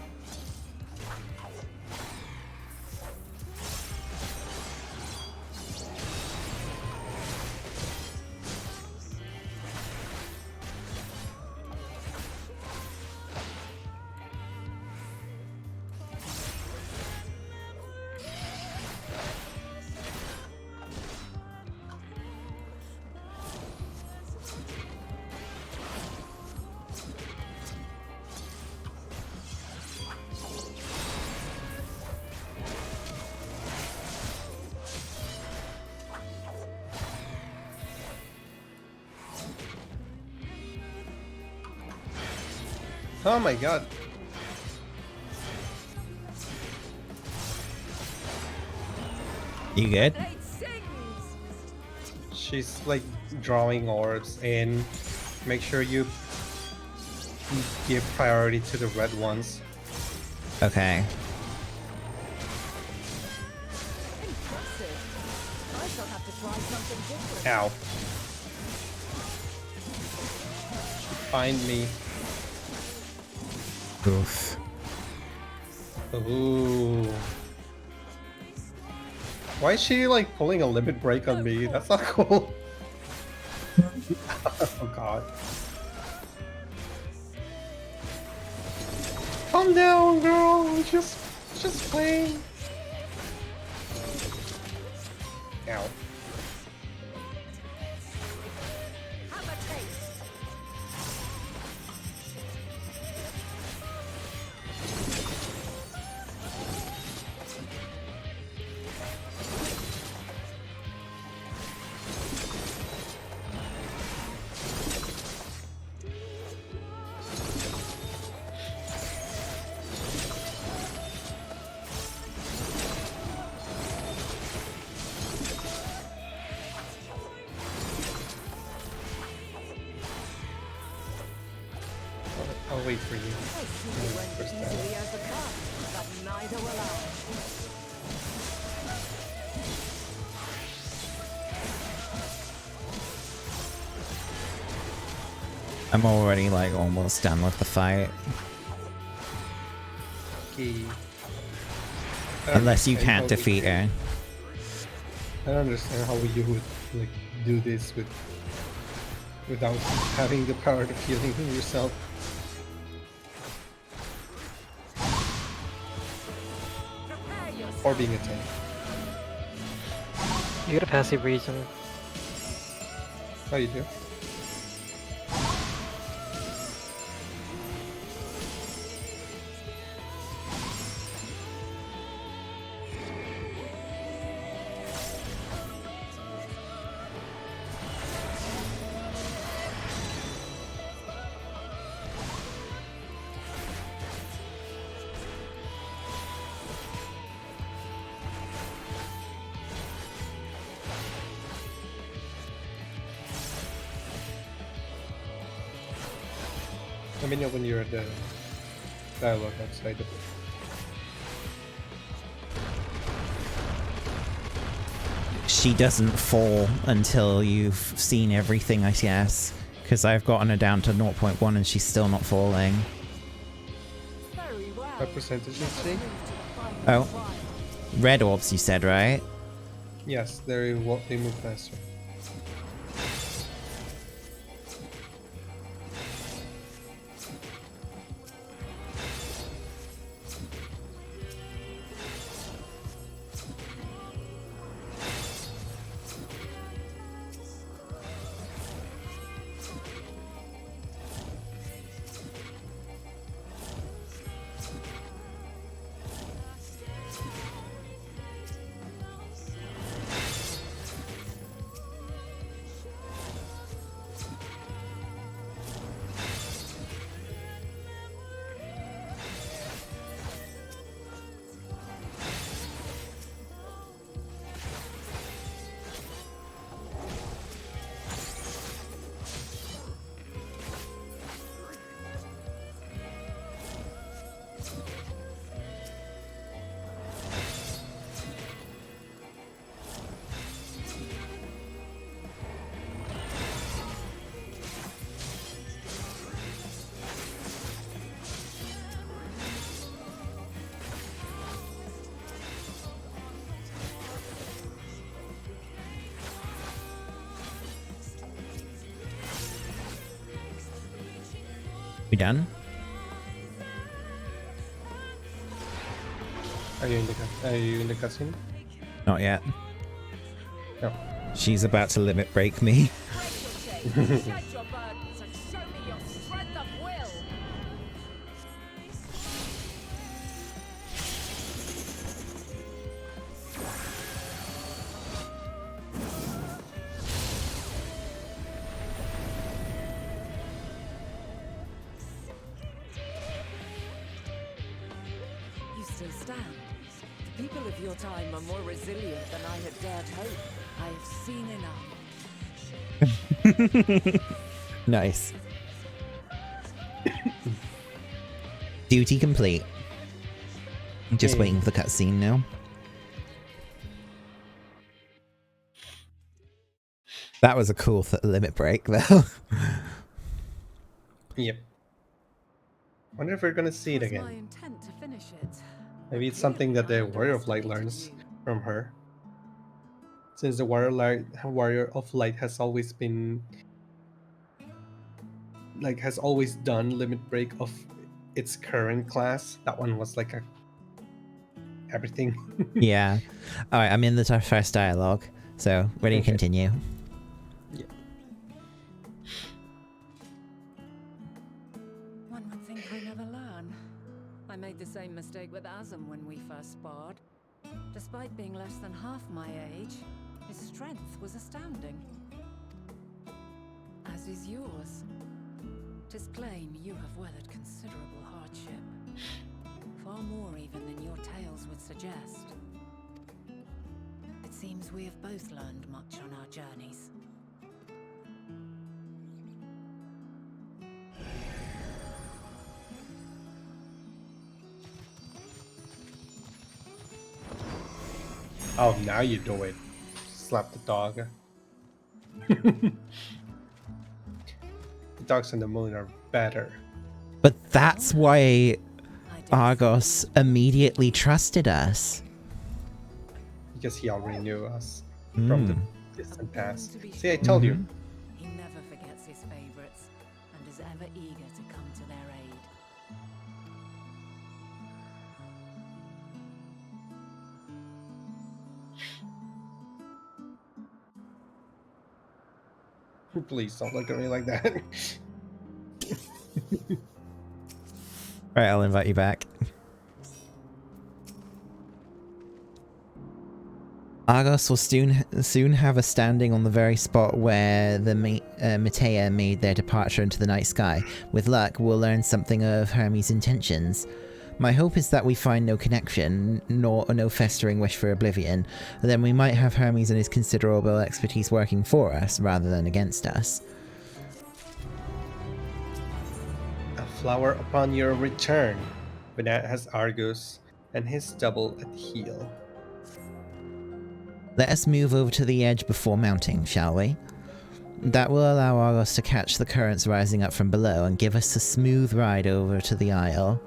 Oh my god. You good? Blade sings. She's like drawing orbs and make sure you give priority to the red ones. Okay. Impressive. I shall have to try something different. Ow. Find me. Oof. Ooh. Why is she like pulling a limit break on me? That's not cool. Oh god. Calm down, girl. We're just playing. Ow. Have a taste. I'll wait for you. I see you went First easily overcome, but neither will I. I'm already like almost done with the fight. Okay. Unless you can't defeat her. I don't understand how you would like do this without having the power of healing yourself. Prepare yourself. Or being a tank. You get a passive reason. Oh, you do? Let me know when you're at the dialogue outside of it. She doesn't fall until you've seen everything, I guess. Because I've gotten her down to 0.1 and she's still not falling. Very well. What percentage is she? Oh. Red orbs, you said, right? Yes, they move faster. We done? Are you in the cutscene? Not yet. No. She's about to limit break me. You still stand. The people of your time are more resilient than I had dared hope. I have seen enough. Nice. Duty complete. Just Okay. waiting for the cutscene now. That was a cool limit break, though. Yep. Wonder if we're gonna see it Was my again. intent to finish it. Maybe it's something that the Warrior of Light learns from her. Since the Warrior of Light has always been has always done limit break of its current class. That one was like a everything. Yeah. Alright, I'm in the first dialogue, so ready to Okay. continue. Yeah. One would think I never learn. I made the same mistake with Asm when we first sparred. Despite being less than half my age, his strength was astounding. As is yours. 'Tis plain you have weathered considerable hardship. Far more even than your tales would suggest. It seems we have both learned much on our journeys. Oh, now you do it. Slap the dog. The dogs on the moon are better. But that's why I did Argos immediately trusted us. Because he already knew us from the Mm. distant past. See, I told you. He never forgets his favorites and is ever eager to come to their aid. Please don't look at me like that. Alright, I'll invite you back. Argos will soon have a standing on the very spot where the Matea made their departure into the night sky. With luck, we'll learn something of Hermes' intentions. My hope is that we find no connection, nor no festering wish for oblivion. Then we might have Hermes and his considerable expertise working for us, rather than against us. A flower upon your return. But that has Argus and his double at the heel. Let us move over to the edge before mounting, shall we? That will allow Argos to catch the currents rising up from below and give us a smooth ride over to the isle.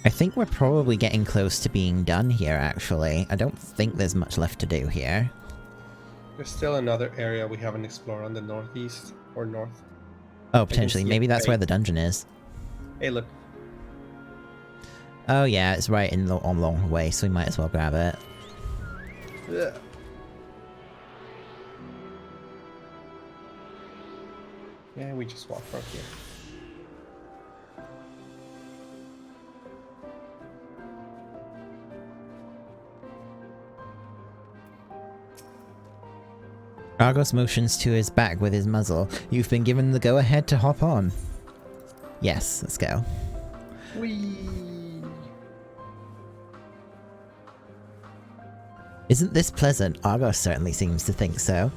I think we're probably getting close to being done here, actually. I don't think there's much left to do here. There's still another area we haven't explored on the northeast or north. Oh, potentially. see Maybe a that's where crate. the dungeon is. Hey, look. Oh yeah, it's right in on long way, so we might as well grab it. Ugh. Yeah, we just walk from here. Argos motions to his back with his muzzle. You've been given the go-ahead to hop on. Yes, let's go. Whee! Isn't this pleasant? Argos certainly seems to think so.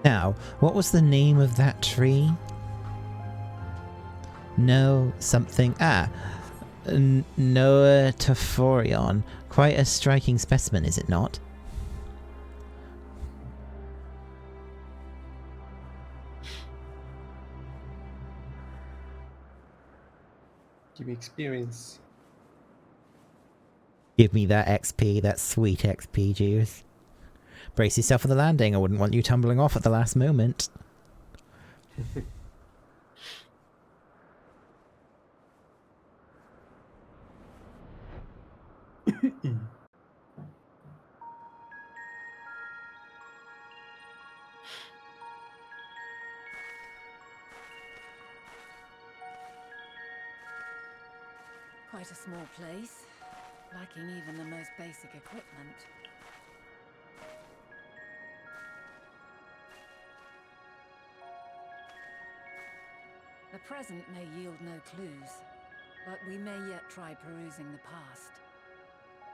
Now, what was the name of that tree? No, something. Ah, Noah Taforion. Quite a striking specimen, is it not? Give me experience. Give me that XP, that sweet XP, Jews. Brace yourself for the landing. I wouldn't want you tumbling off at the last moment. Quite a small place, lacking even the most basic equipment. The present may yield no clues, but we may yet try perusing the past.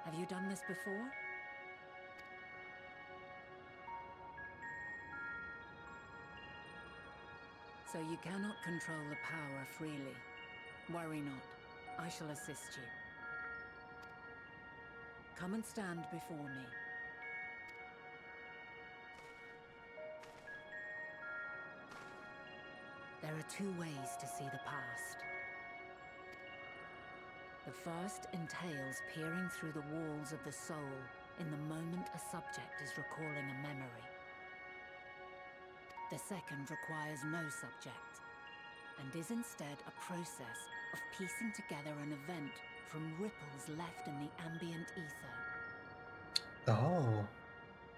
Have you done this before? So you cannot control the power freely. Worry not. I shall assist you. Come and stand before me. There are two ways to see the past. The first entails peering through the walls of the soul in the moment a subject is recalling a memory. The second requires no subject, and is instead a process of piecing together an event from ripples left in the ambient ether. Oh.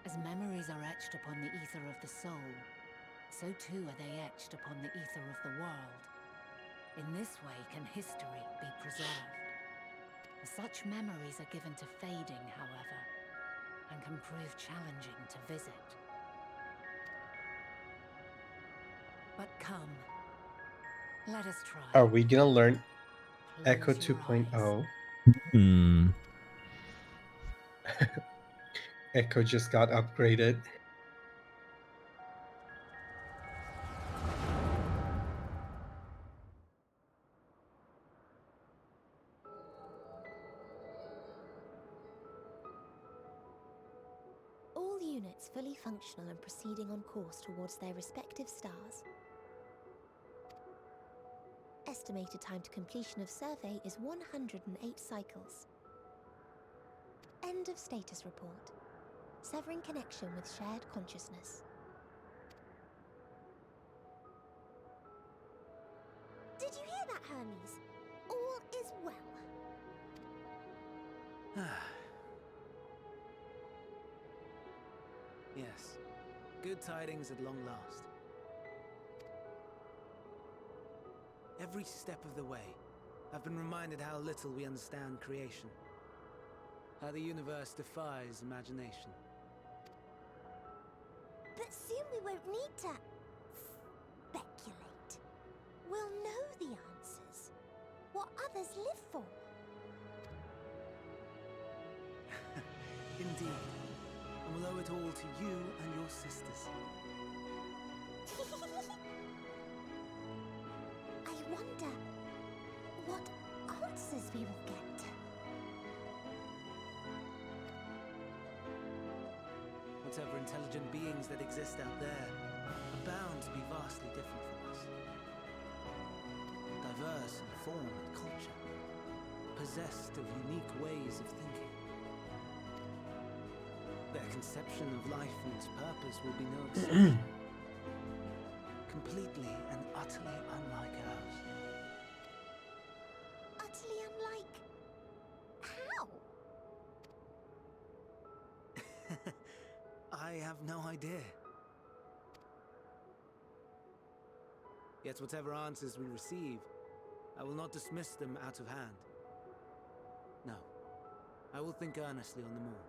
As memories are etched upon the ether of the soul, so too are they etched upon the ether of the world. In this way can history be preserved. Such memories are given to fading, however, and can prove challenging to visit. But come, let us try. Are we gonna learn Echo Close your 2.0? Hmm. Echo just got upgraded. All units fully functional and proceeding on course towards their respective stars. Estimated time to completion of survey is 108 cycles. End of status report. Severing connection with shared consciousness. Did you hear that, Hermes? All is well. Yes. Good tidings at long last. Every step of the way, I've been reminded how little we understand creation. How the universe defies imagination. But soon we won't need to speculate. We'll know the answers. What others live for. Indeed. And we'll owe it all to you and your sisters. I wonder what answers we will get. Whatever intelligent beings that exist out there are bound to be vastly different from us. Diverse in form and culture, possessed of unique ways of thinking. Their conception of life and its purpose will be no exception. Completely and utterly unlike ours. Utterly unlike... how? I have no idea. Yet whatever answers we receive, I will not dismiss them out of hand. No, I will think earnestly on them all,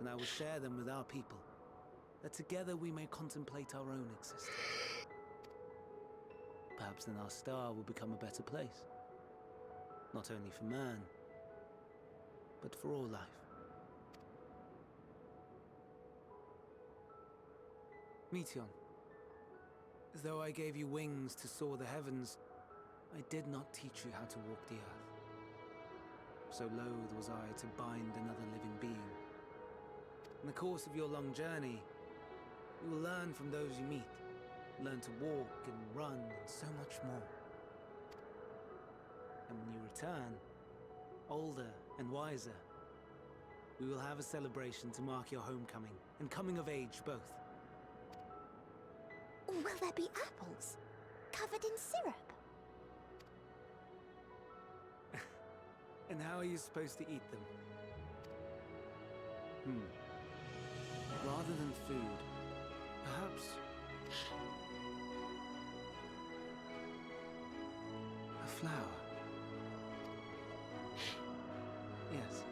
and I will share them with our people, that together we may contemplate our own existence. Perhaps then our star will become a better place, not only for man, but for all life. Meteion, though I gave you wings to soar the heavens, I did not teach you how to walk the earth. so loath was I to bind another living being. In the course of your long journey, you will learn from those you meet. Learn to walk and run and so much more. And when you return, older and wiser, we will have a celebration to mark your homecoming and coming of age both. Will there be apples? Covered in syrup? And how are you supposed to eat them? Rather than food, perhaps... a flower. Yes.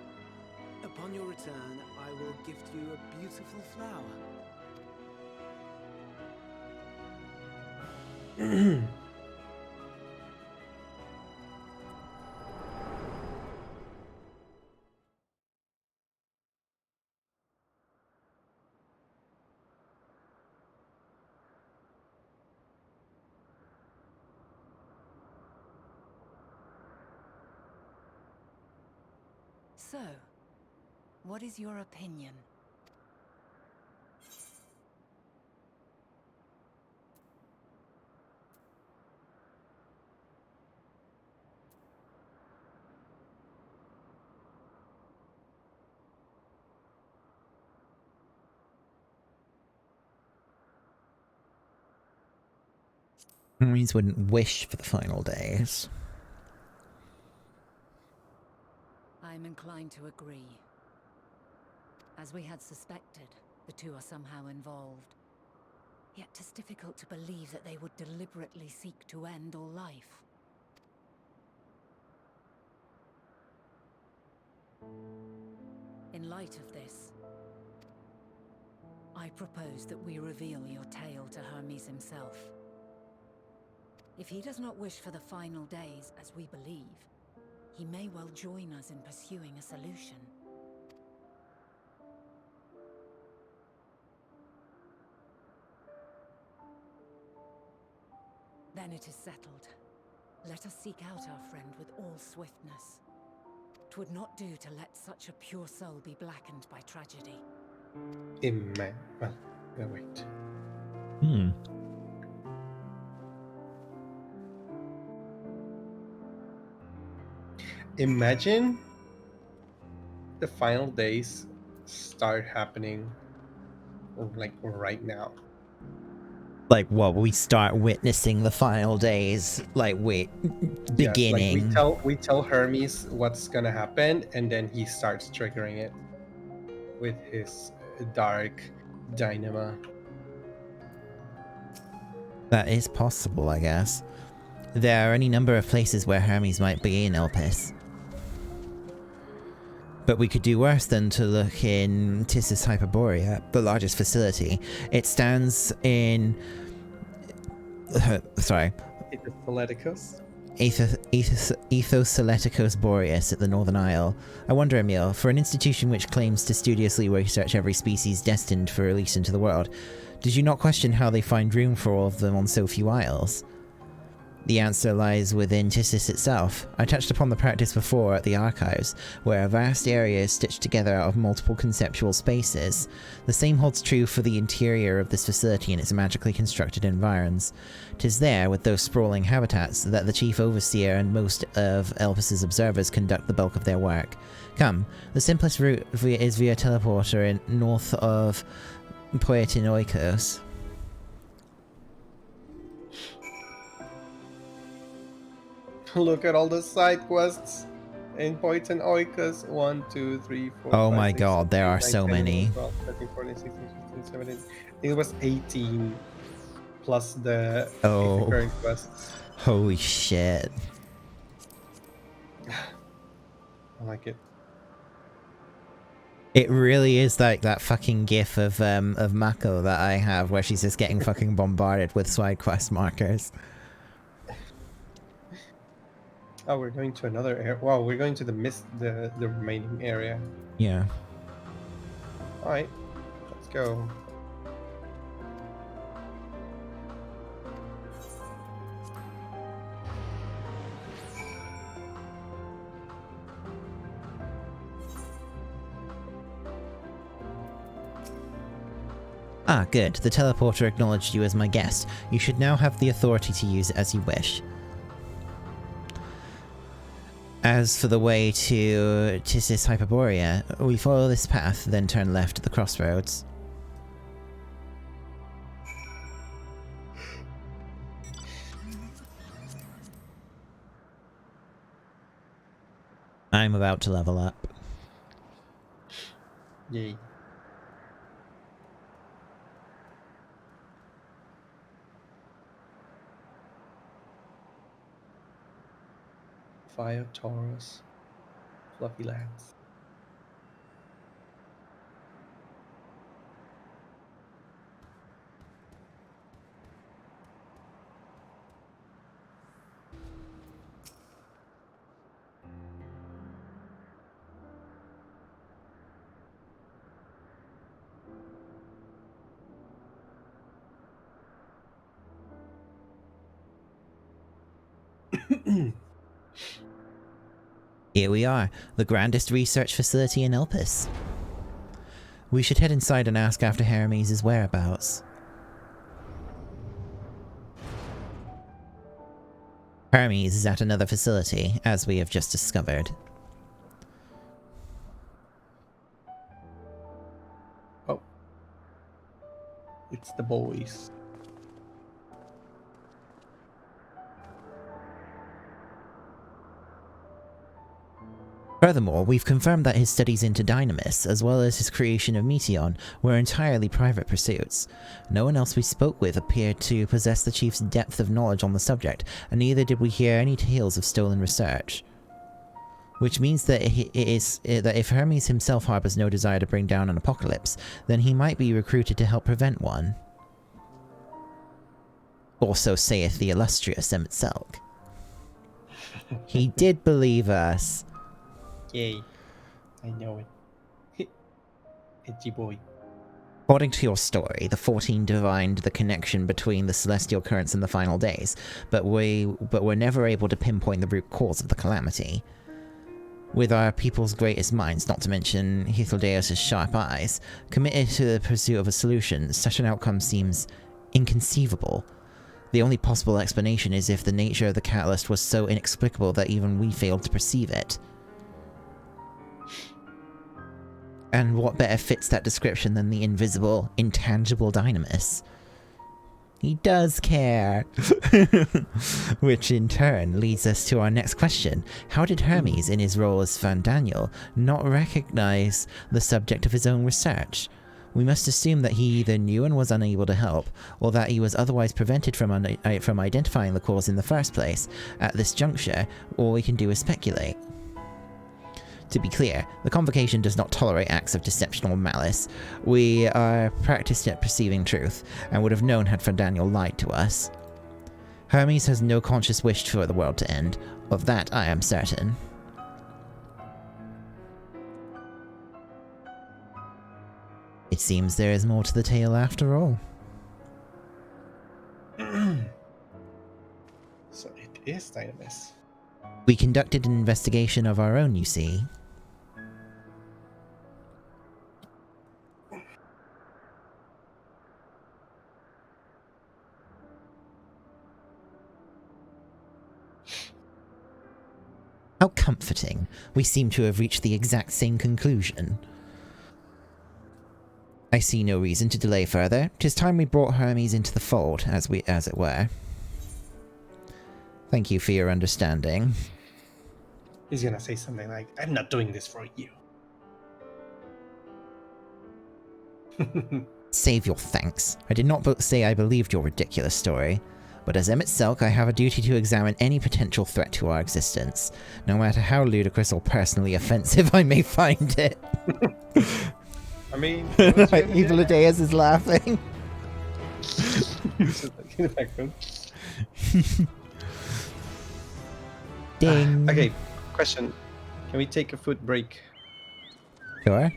Upon your return, I will gift you a beautiful flower. So, what is your opinion? Hermes wouldn't wish for the final days. I'm inclined to agree. As we had suspected, the two are somehow involved. Yet 'tis difficult to believe that they would deliberately seek to end all life. In light of this, I propose that we reveal your tale to Hermes himself. If he does not wish for the final days, as we believe, he may well join us in pursuing a solution. Then it is settled. Let us seek out our friend with all swiftness. 'Twould not do to let such a pure soul be blackened by tragedy. Well, wait. Imagine the final days start happening like right now. Like, what, we start witnessing the final days, like, beginning. Yes, like we tell Hermes what's gonna happen, and then he starts triggering it with his dark dynamo. That is possible, I guess. There are any number of places where Hermes might be in Elpis. But we could do worse than to look in Tissus Hyperborea, the largest facility. It stands in... sorry. Ethos Ethoseleticos Boreas at the Northern Isle. I wonder, Emil, for an institution which claims to studiously research every species destined for release into the world, did you not question how they find room for all of them on so few isles? The answer lies within Tissus itself. I touched upon the practice before at the archives, where a vast area is stitched together out of multiple conceptual spaces. The same holds true for the interior of this facility and its magically constructed environs. 'Tis there, with those sprawling habitats, that the chief overseer and most of Elpis's observers conduct the bulk of their work. Come, the simplest route is via teleporter in north of Poetinoikos. Look at all the side quests in Poitin Oikos. 1, 2, 3, 4. Oh 5, my 6, god, there 7, are 9, so 10, many. 12, 13, 14, 16, 15, 17. I think it was 18 plus the recurring quests. Holy shit. I like it. It really is like that fucking gif of Mako that I have where she's just getting fucking bombarded with side quest markers. Oh, we're going to another area. Wow, we're going to the remaining area. Yeah. Alright, let's go. Ah, good. The teleporter acknowledged you as my guest. You should now have the authority to use it as you wish. As for the way to Tissis Hyperborea, we follow this path, then turn left at the crossroads. I'm about to level up. Yay. Fire Taurus. Fluffy lands. Here we are, the grandest research facility in Elpis. We should head inside and ask after Hermes' whereabouts. Hermes is at another facility, as we have just discovered. Oh. It's the boys. Furthermore, we've confirmed that his studies into Dynamis, as well as his creation of Meteon, were entirely private pursuits. No one else we spoke with appeared to possess the Chief's depth of knowledge on the subject, and neither did we hear any tales of stolen research. Which means that that if Hermes himself harbors no desire to bring down an apocalypse, then he might be recruited to help prevent one. Or so saith the illustrious Emitselk. He did believe us. Yay. I know it. Edgy boy. According to your story, the 14 divined the connection between the celestial currents and the final days, but were never able to pinpoint the root cause of the calamity. With our people's greatest minds, not to mention Hythlodaeus' sharp eyes, committed to the pursuit of a solution, such an outcome seems inconceivable. The only possible explanation is if the nature of the catalyst was so inexplicable that even we failed to perceive it. And what better fits that description than the invisible, intangible Dynamis? He does care. Which in turn leads us to our next question. How did Hermes, in his role as Fandaniel, not recognize the subject of his own research? We must assume that he either knew and was unable to help, or that he was otherwise prevented from identifying the cause in the first place. At this juncture, all we can do is speculate. To be clear, the Convocation does not tolerate acts of deception or malice. We are practiced at perceiving truth, and would have known had Fandaniel lied to us. Hermes has no conscious wish for the world to end. Of that I am certain. It seems there is more to the tale after all. So it is Dynamis. We conducted an investigation of our own, you see. How comforting. We seem to have reached the exact same conclusion. I see no reason to delay further. 'Tis time we brought Hermes into the fold, as it were. Thank you for your understanding. He's gonna say something like, I'm not doing this for you. Save your thanks. I did not say I believed your ridiculous story. But as Emitselk, I have a duty to examine any potential threat to our existence, no matter how ludicrous or personally offensive I may find it. I mean... Hythlodaeus is laughing. In the background. Ding. Okay, question. Can we take a food break? Sure.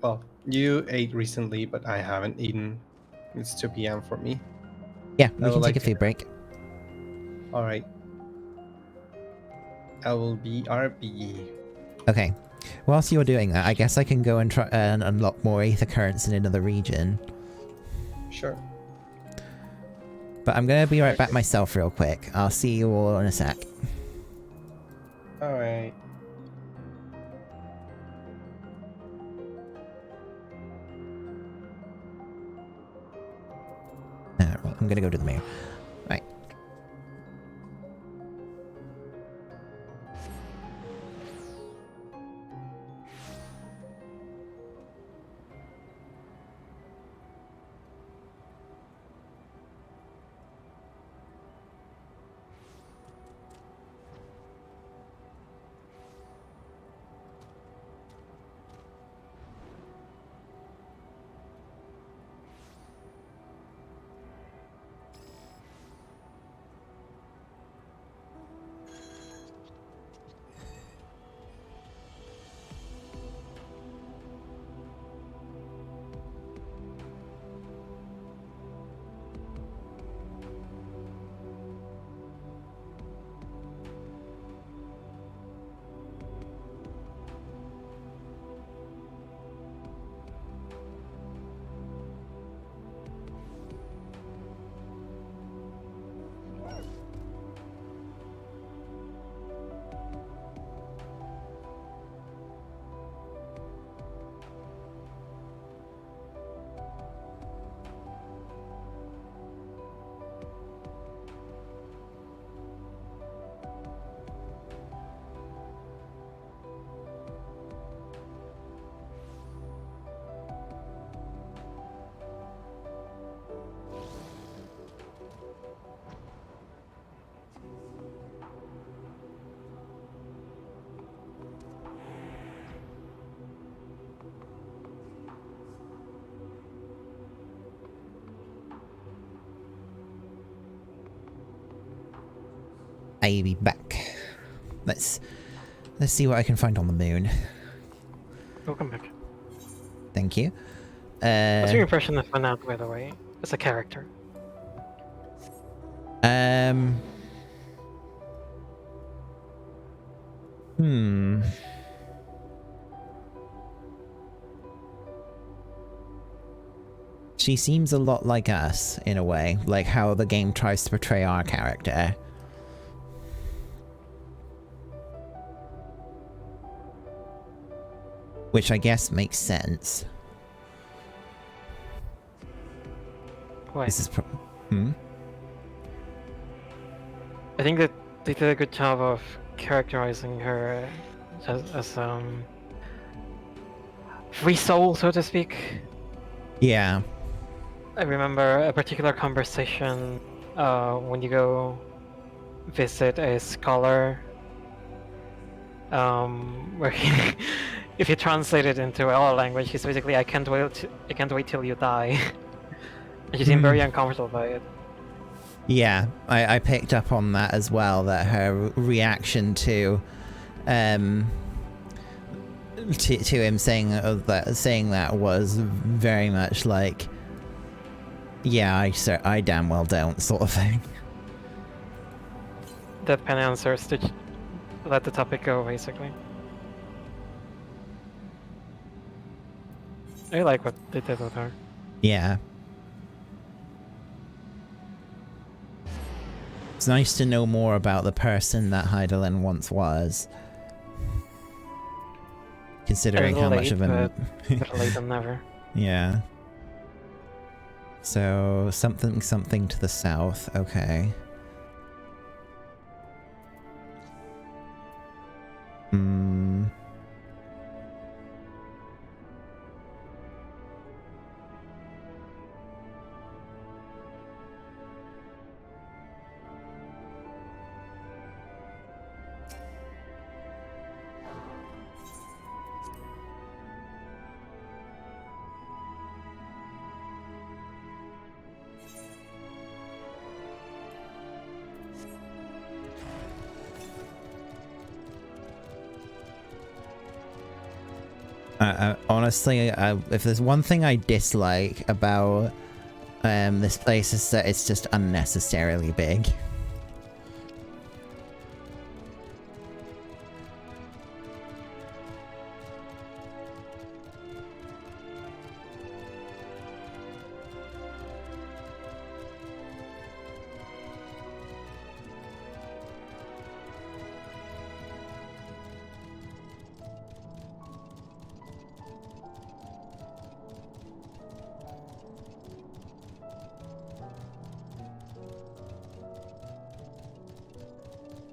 Well, you ate recently, but I haven't eaten. It's 2 p.m. for me. Yeah, we can take a food break. Alright. I will be RB. Okay. Whilst you're doing that, I guess I can go and try and unlock more aether currents in another region. Sure. But I'm gonna be right back myself real quick. I'll see you all in a sec. Alright. I'm gonna go to the mayor. Right. I'll be back. Let's see what I can find on the moon. Welcome back. Thank you. What's your impression of Manat, by the way, as a character? She seems a lot like us, in a way, like how the game tries to portray our character. Which I guess makes sense. Why? This is I think that they did a good job of characterizing her as free soul, so to speak. Yeah. I remember a particular conversation when you go visit a scholar, where he, if you translate it into our language, he's basically, I can't wait till you die. And she seemed very uncomfortable by it. Yeah, I picked up on that as well, that her reaction to him saying that was very much like, yeah, I damn well don't, sort of thing. Deadpan answers to let the topic go, basically. I like what they did with her. Yeah. It's nice to know more about the person that Hydaelyn once was. Considering how much of a... Better late than never. Yeah. So, something to the south, okay. Honestly, if there's one thing I dislike about this place, is that it's just unnecessarily big.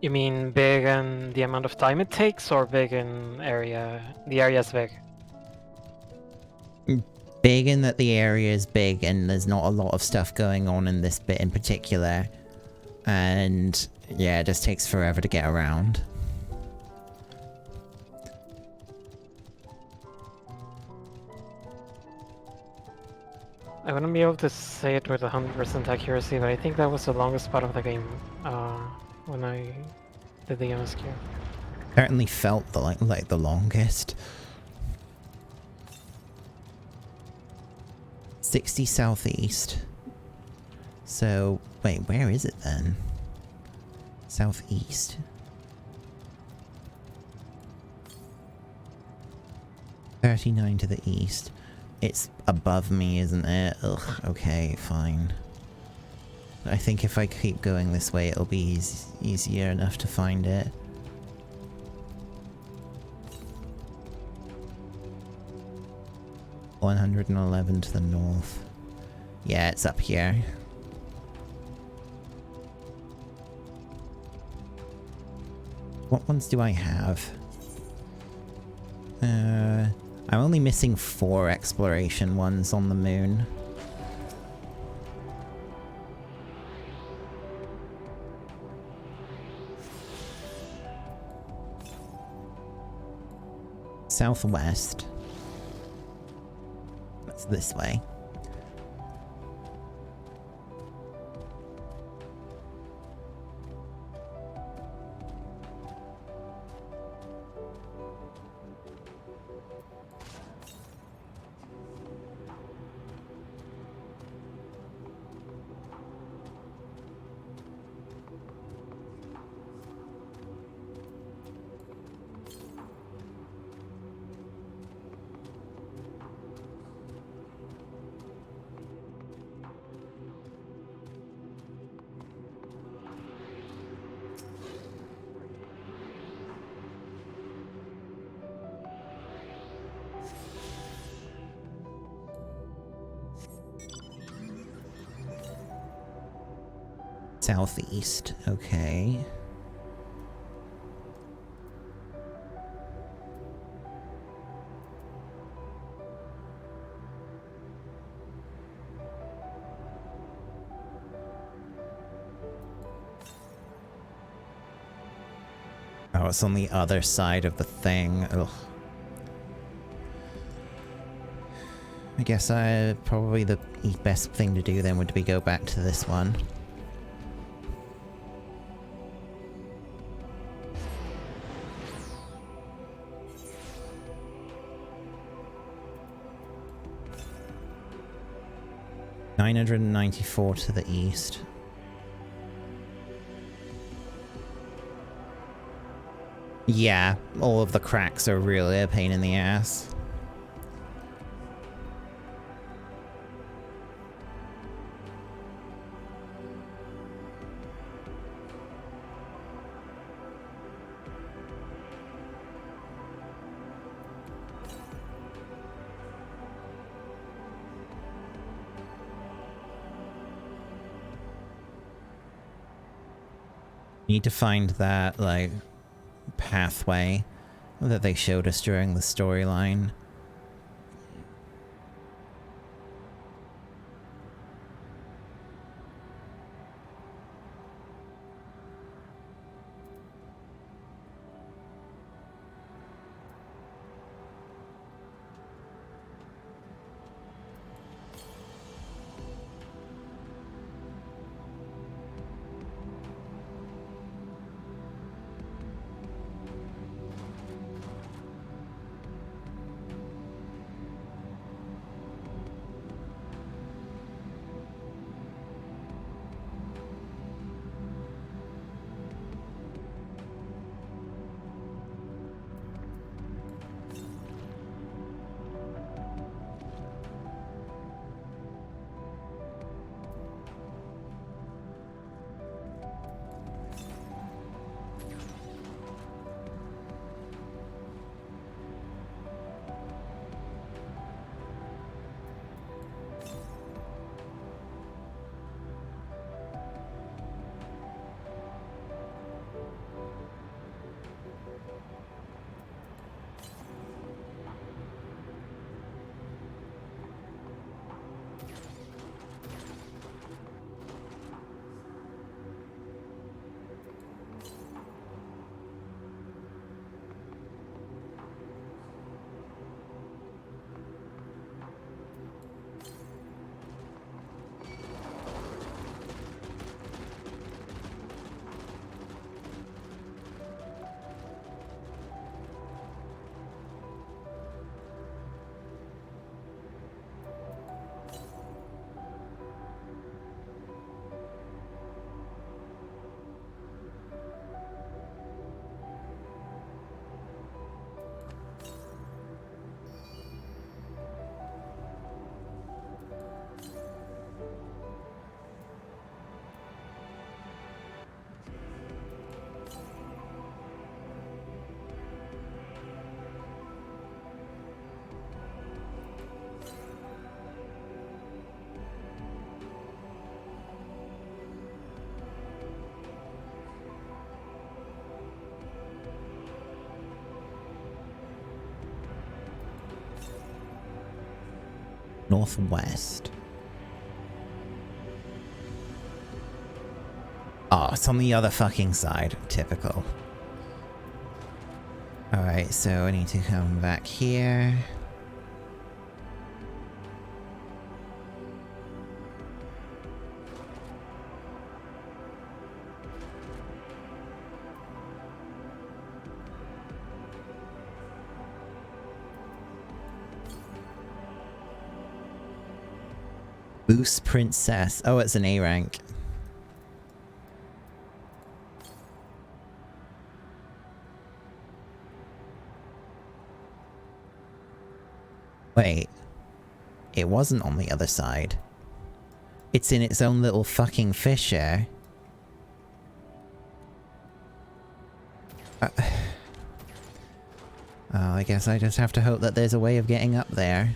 You mean big in the amount of time it takes, or big in area? The area's big. Big in that the area is big and there's not a lot of stuff going on in this bit in particular. And yeah, it just takes forever to get around. I wouldn't be able to say it with 100% accuracy, but I think that was the longest part of the game when I did the MSQ. Certainly felt like the longest. 60 southeast. So, wait, where is it then? Southeast. $39 to the east. It's above me, isn't it? Ugh, okay, fine. I think if I keep going this way, it'll be easier enough to find it. $111 to the north. Yeah, it's up here. What ones do I have? I'm only missing 4 exploration ones on the moon. Southwest. That's this way. Southeast, okay. Oh, it's on the other side of the thing. Ugh. I guess probably the best thing to do then would be go back to this one. $994 to the east. Yeah, all of the cracks are really a pain in the ass. Need to find that, like, pathway that they showed us during the storyline. Northwest. Oh, it's on the other fucking side. Typical. Alright, so I need to come back here. Boost Princess. Oh, it's an A rank. Wait. It wasn't on the other side. It's in its own little fucking fissure. Oh, I guess I just have to hope that there's a way of getting up there.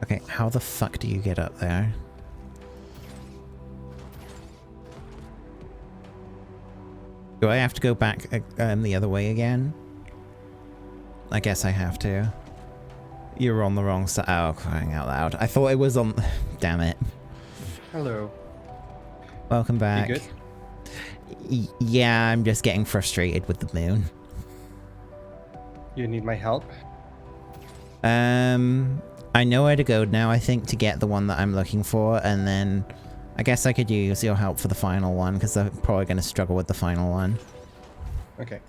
Okay, how the fuck do you get up there? Do I have to go back the other way again? I guess I have to. You're on the wrong side. Oh, crying out loud. I thought it was on... Damn it. Hello. Welcome back. You good? Yeah, I'm just getting frustrated with the moon. You need my help? I know where to go now, I think, to get the one that I'm looking for, and then I guess I could use your help for the final one, because I'm probably going to struggle with the final one. Okay.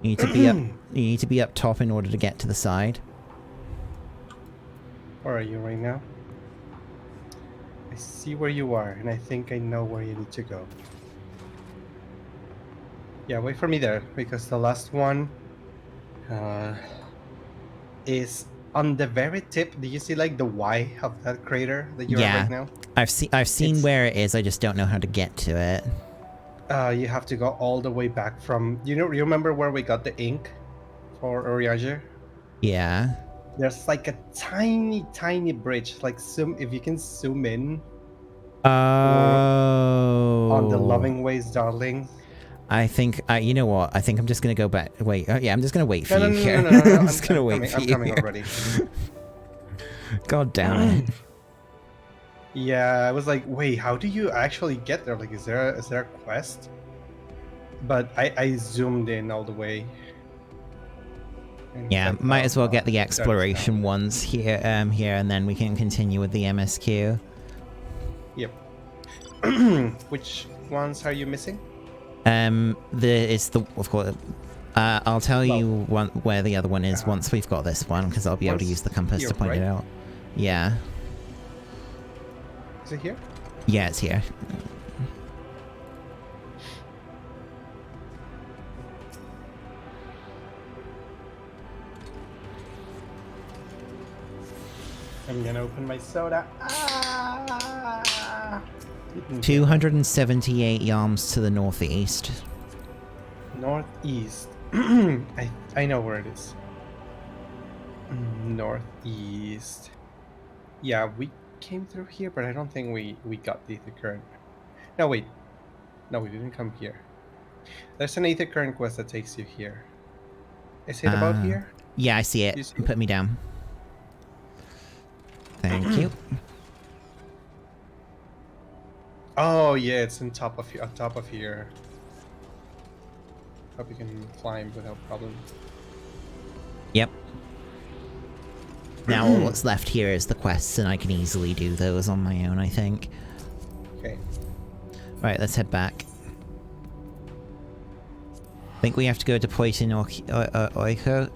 You need to be up. You need to be up top in order to get to the side. Where are you right now? I see where you are, and I think I know where you need to go. Yeah, wait for me there, because the last one is on the very tip. Do you see like the Y of that crater that you're at right now? I've seen where it is. I just don't know how to get to it. You have to go all the way back from. You remember where we got the ink for Urianger? Yeah. There's like a tiny bridge. Like if you can zoom in. Oh. On the Loving Ways, darling. I think, you know what? I think I'm just gonna go back. Wait, yeah, I'm just gonna wait for you here. No, I'm just gonna wait for you. I'm coming already. God damn it. Yeah, I was like, wait, how do you actually get there? Like, is there a quest? But I zoomed in all the way. Yeah, might as well get the exploration ones here, and then we can continue with the MSQ. Yep. Which ones are you missing? Of course. I'll tell you where the other one is once we've got this one, because I'll be able to use the compass to point it out. Yeah. Is it here? Yeah, it's here. I'm gonna open my soda. 278 yards to the northeast. Northeast. I know where it is. Northeast. Yeah, we came through here, but I don't think we got the ether current. No, wait. No, we didn't come here. There's an ether current quest that takes you here. Is it about here? Yeah, I see it. Put me down. Thank you. Oh yeah, it's on top of here. Hope you can climb without problem. Yep. Now all that's left here is the quests, and I can easily do those on my own, I think. Okay. Right, let's head back. I think we have to go to Poitin Oiko.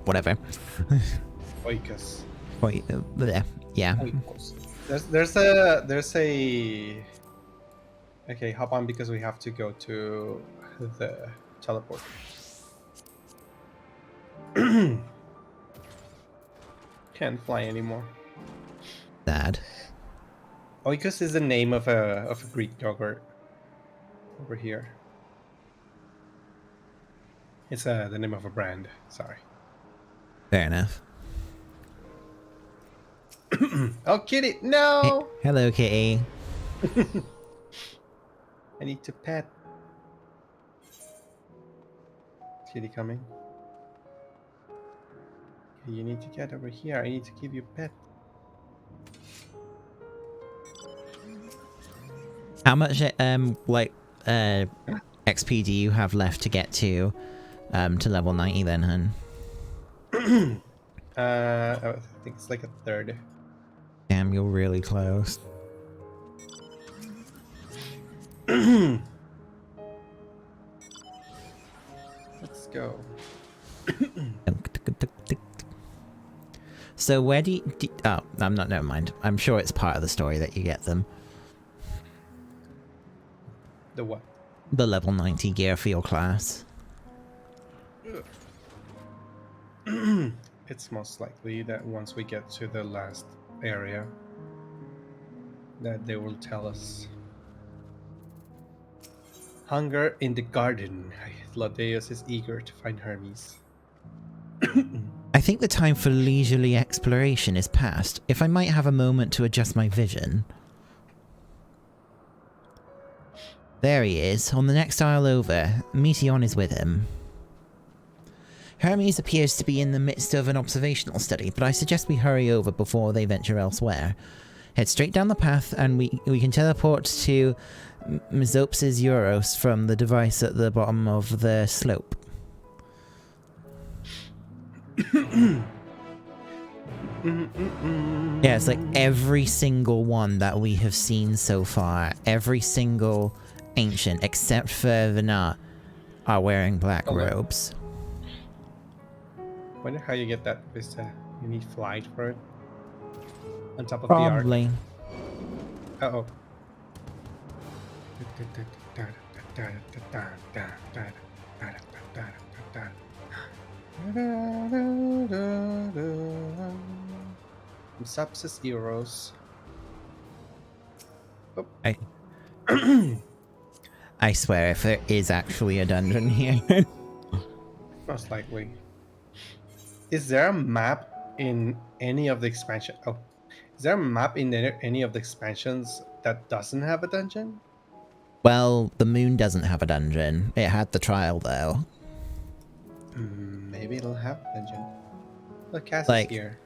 Whatever. Oikos. Yeah. There's a okay, hop on because we have to go to the teleport. Can't fly anymore. Sad. Oikos is the name of a Greek yogurt over here. It's the name of a brand. Sorry. Fair enough. Oh, kitty! No! Hello, kitty. I need to pet. Kitty coming. You need to get over here. I need to give you a pet. How much XP do you have left to get to level 90 then, hun? I think it's like a third. Damn, you're really close. Let's go. So where do you... oh, I'm not... never mind. I'm sure it's part of the story that you get them. The what? The level 90 gear for your class. It's most likely that once we get to the last area, that they will tell us. Hunger in the garden. Ladeus is eager to find Hermes. I think the time for leisurely exploration is past. If I might have a moment to adjust my vision. There he is, on the next aisle over. Meteon is with him. Hermes appears to be in the midst of an observational study, but I suggest we hurry over before they venture elsewhere. Head straight down the path and we can teleport to Mzops's Euros from the device at the bottom of the slope. Yeah, it's like every single one that we have seen so far, every single ancient except for Venat are wearing black robes. Wonder how you get that vista. You need flight for it. On top of Probably. the arc. Uh-oh. Subsys Euros. Oh. I swear, if there is actually a dungeon here. Most likely. Is there a map in any of the expansion? Oh, is there a map in any of the expansions that doesn't have a dungeon? Well, the moon doesn't have a dungeon. It had the trial, though. Maybe it'll have a dungeon. Look, Cass Like, is here.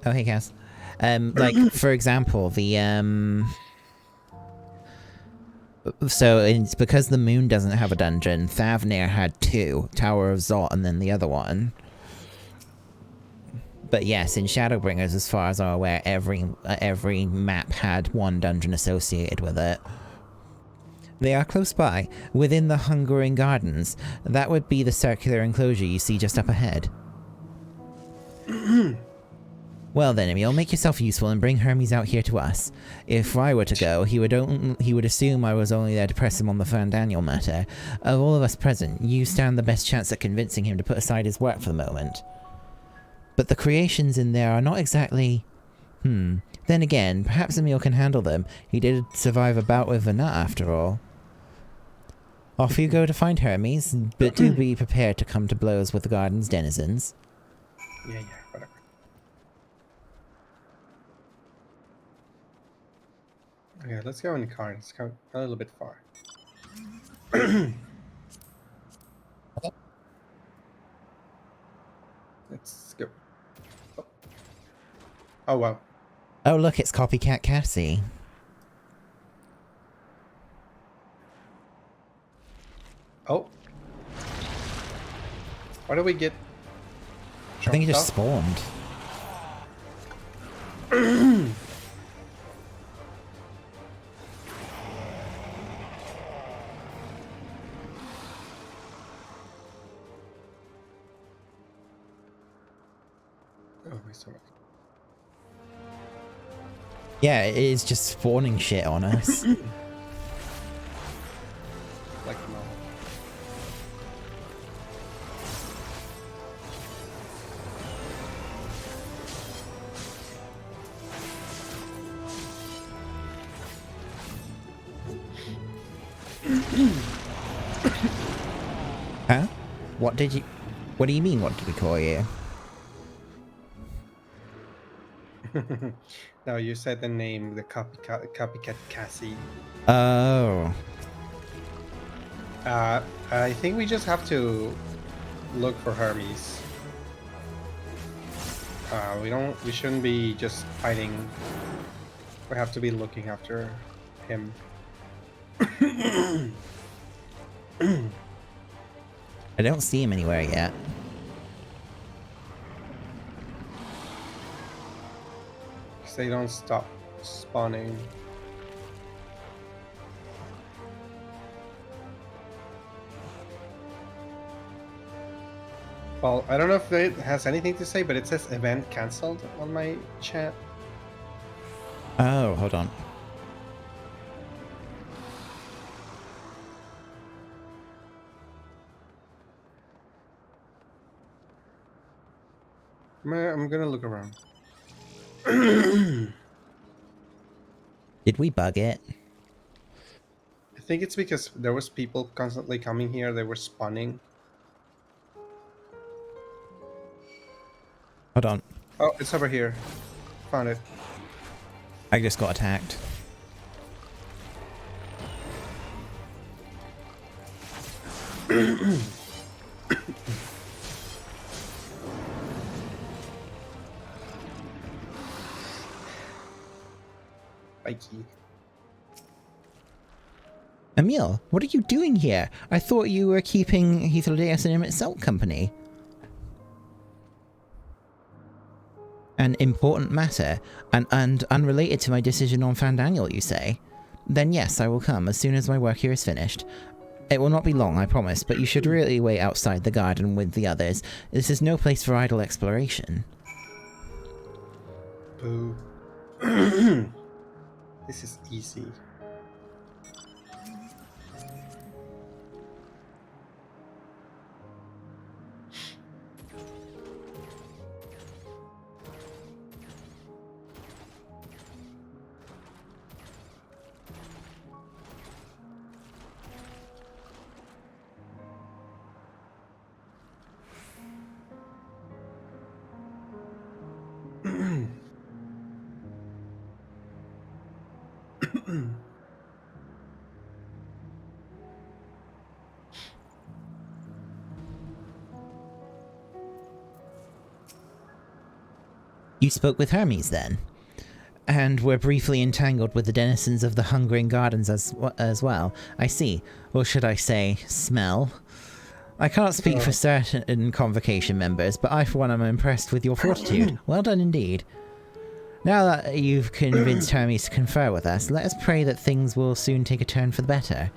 Oh, hey, Cass. Like, for example, the, so, it's because the moon doesn't have a dungeon, Thavnir had two, Tower of Zot and then the other one. But yes, in Shadowbringers, as far as I'm aware, every map had one dungeon associated with it. They are close by, within the Hungering Gardens. That would be the circular enclosure you see just up ahead. Well then, Emil, make yourself useful and bring Hermes out here to us. If I were to go, he would assume I was only there to press him on the Fandaniel matter. Of all of us present, you stand the best chance at convincing him to put aside his work for the moment. But the creations in there are not exactly... Then again, perhaps Emil can handle them. He did survive a bout with Venat after all. Off you go to find Hermes, but do be prepared to come to blows with the garden's denizens. Yeah, whatever. Okay, let's go in the car. Let's go a little bit far. Let's go. Oh, wow. Oh look, it's Copycat Cassie. Oh. Why do we get... I think he just spawned. Oh, wait, sorry. Yeah, it is just spawning shit on us. Like normal. Huh? What do you mean, what did we call you? No, you said the name, the copycat Cassie. Oh. I think we just have to look for Hermes. We shouldn't be just fighting. We have to be looking after him. I don't see him anywhere yet. Because they don't stop spawning. Well, I don't know if it has anything to say, but it says event cancelled on my chat. Oh, hold on. I'm gonna look around. Did we bug it? I think it's because there was people constantly coming here. They were spawning. Hold on. Oh, it's over here. Found it. I just got attacked. Mikey. Emil, what are you doing here? I thought you were keeping YongDasom itself company. An important matter, and unrelated to my decision on Fandaniel, you say? Then yes, I will come as soon as my work here is finished. It will not be long, I promise, but you should really wait outside the garden with the others. This is no place for idle exploration. Boo. This is easy. You spoke with Hermes, then? And were briefly entangled with the denizens of the Hungering Gardens as well. I see. Or should I say, smell? I can't speak for certain Convocation members, but I for one am impressed with your fortitude. Well done indeed. Now that you've convinced Hermes to confer with us, let us pray that things will soon take a turn for the better.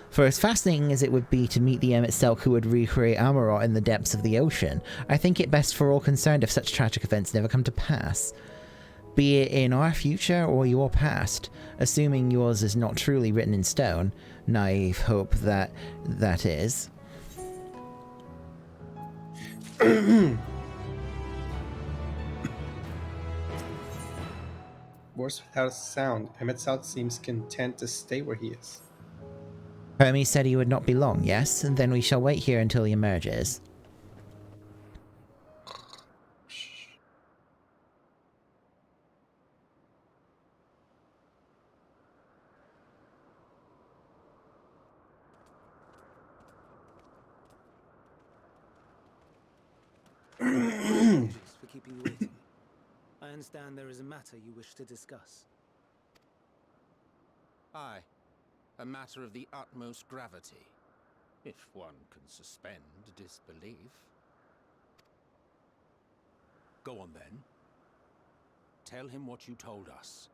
For as fascinating as it would be to meet the Emet-Selch who would recreate Amarot in the depths of the ocean, I think it best for all concerned if such tragic events never come to pass. Be it in our future or your past, assuming yours is not truly written in stone, naive hope that is. Words without a sound. Emet-Selch seems content to stay where he is. Hermes said he would not be long, yes? And then we shall wait here until he emerges. Apologies for keeping you waiting. I understand there is a matter you wish to discuss. Aye. A matter of the utmost gravity, if one can suspend disbelief. Go on then. Tell him what you told us,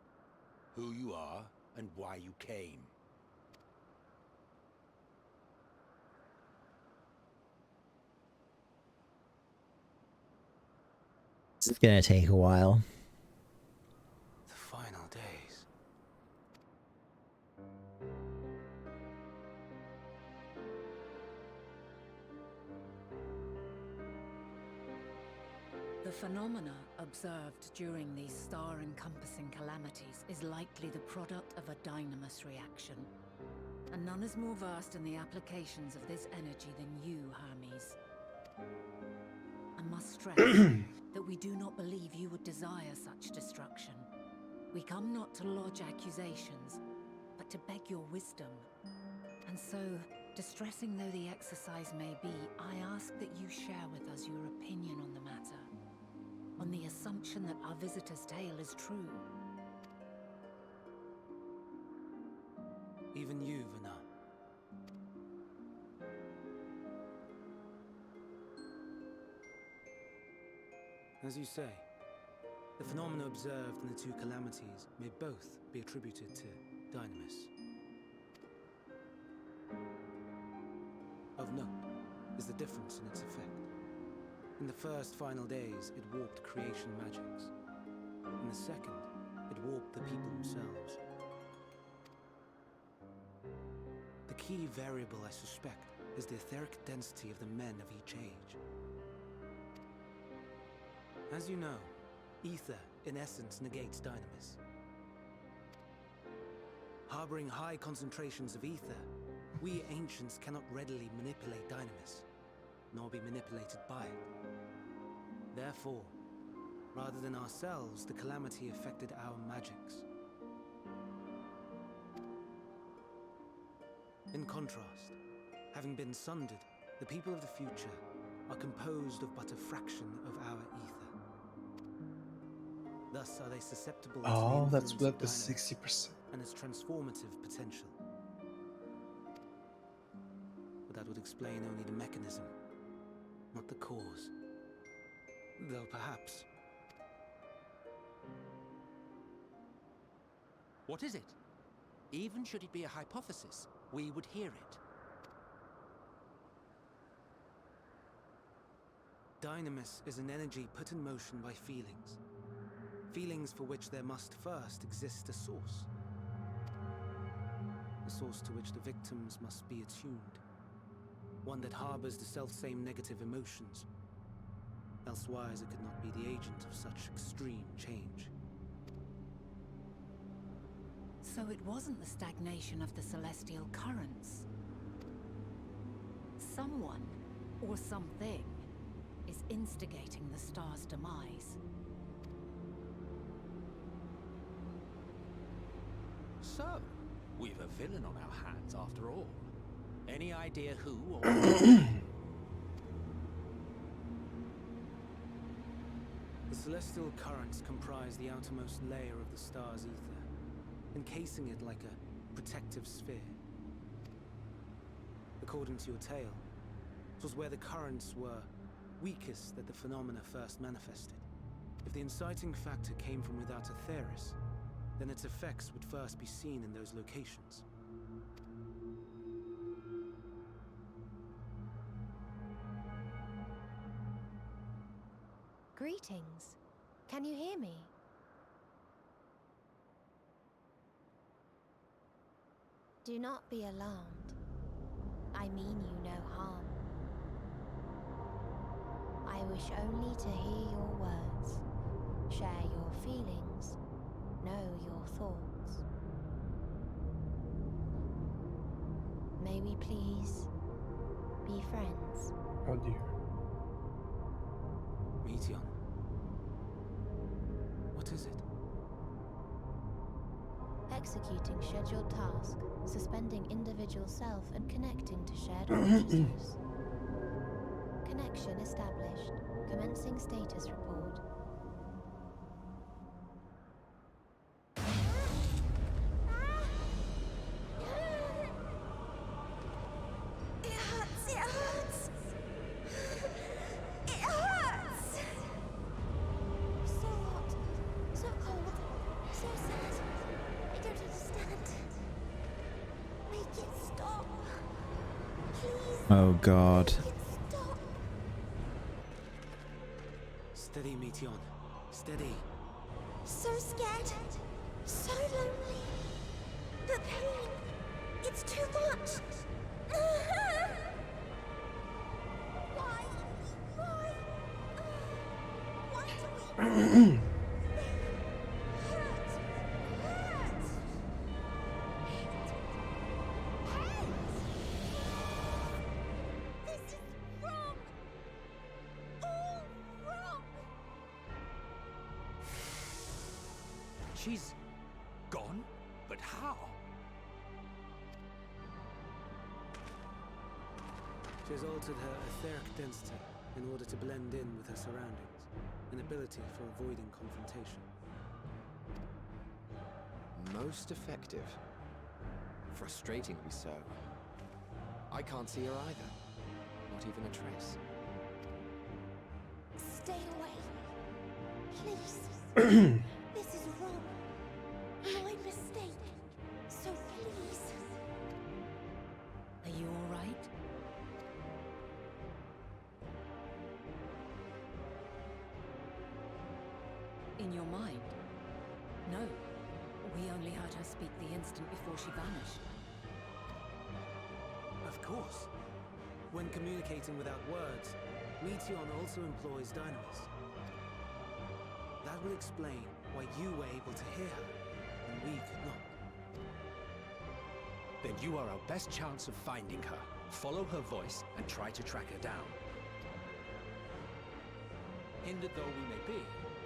who you are, and why you came. It's gonna take a while. The final days. The phenomena observed during these star-encompassing calamities is likely the product of a dynamis reaction. And none is more versed in the applications of this energy than you, Hermes. I must stress, that we do not believe you would desire such destruction. We come not to lodge accusations, but to beg your wisdom. And so, distressing though the exercise may be, I ask that you share with us your opinion on the matter, on the assumption that our visitor's tale is true. Even you, Vana. As you say, the phenomena observed in the two calamities may both be attributed to Dynamis. Of note is the difference in its effect. In the first final days, it warped creation magics. In the second, it warped the people themselves. The key variable, I suspect, is the etheric density of the men of each age. As you know, ether, in essence, negates Dynamis. Harboring high concentrations of ether, we ancients cannot readily manipulate Dynamis, nor be manipulated by it. Therefore, rather than ourselves, the calamity affected our magics. In contrast, having been sundered, the people of the future are composed of but a fraction of our ether. Thus are they susceptible to the Oh, that's influence what of the Dynamis 60%. and its transformative potential. But that would explain only the mechanism, not the cause. Though perhaps... What is it? Even should it be a hypothesis, we would hear it. Dynamis is an energy put in motion by feelings. Feelings for which there must first exist a source. A source to which the victims must be attuned. One that harbors the selfsame negative emotions. Elsewise it could not be the agent of such extreme change. So it wasn't the stagnation of the celestial currents. Someone, or something, is instigating the star's demise. So, we've a villain on our hands after all. Any idea who or what? The celestial currents comprise the outermost layer of the star's ether, encasing it like a protective sphere. According to your tale, it was where the currents were weakest that the phenomena first manifested. If the inciting factor came from without Aetheris, then its effects would first be seen in those locations. Greetings. Can you hear me? Do not be alarmed. I mean you no harm. I wish only to hear your words, share your feelings, know your thoughts. May we please be friends? Oh dear. Meteon. What is it? Executing scheduled task, suspending individual self and connecting to shared consciousness. Connection established. Commencing status report. It hurts, it hurts! It hurts! So hot, so cold, so sad. I don't understand. Make it stop. Please. Oh god. Make it stop. Steady, Meteon. Steady. So scared. So lonely. The pain. It's too much. Why? Why? Why do we... This is wrong! All wrong! She's gone? But how? She has altered her etheric density in order to blend in with her surroundings, an ability for avoiding confrontation. Most effective. Frustratingly so. I can't see her either. Not even a trace. Stay away. Please. This is wrong. My mistake. So please. Are you all right? In your mind? No. We only heard her speak the instant before she vanished. Of course. When communicating without words, Meteon also employs dynamis. That will explain why you were able to hear her, and we could not. Then you are our best chance of finding her. Follow her voice and try to track her down. Hindered though we may be,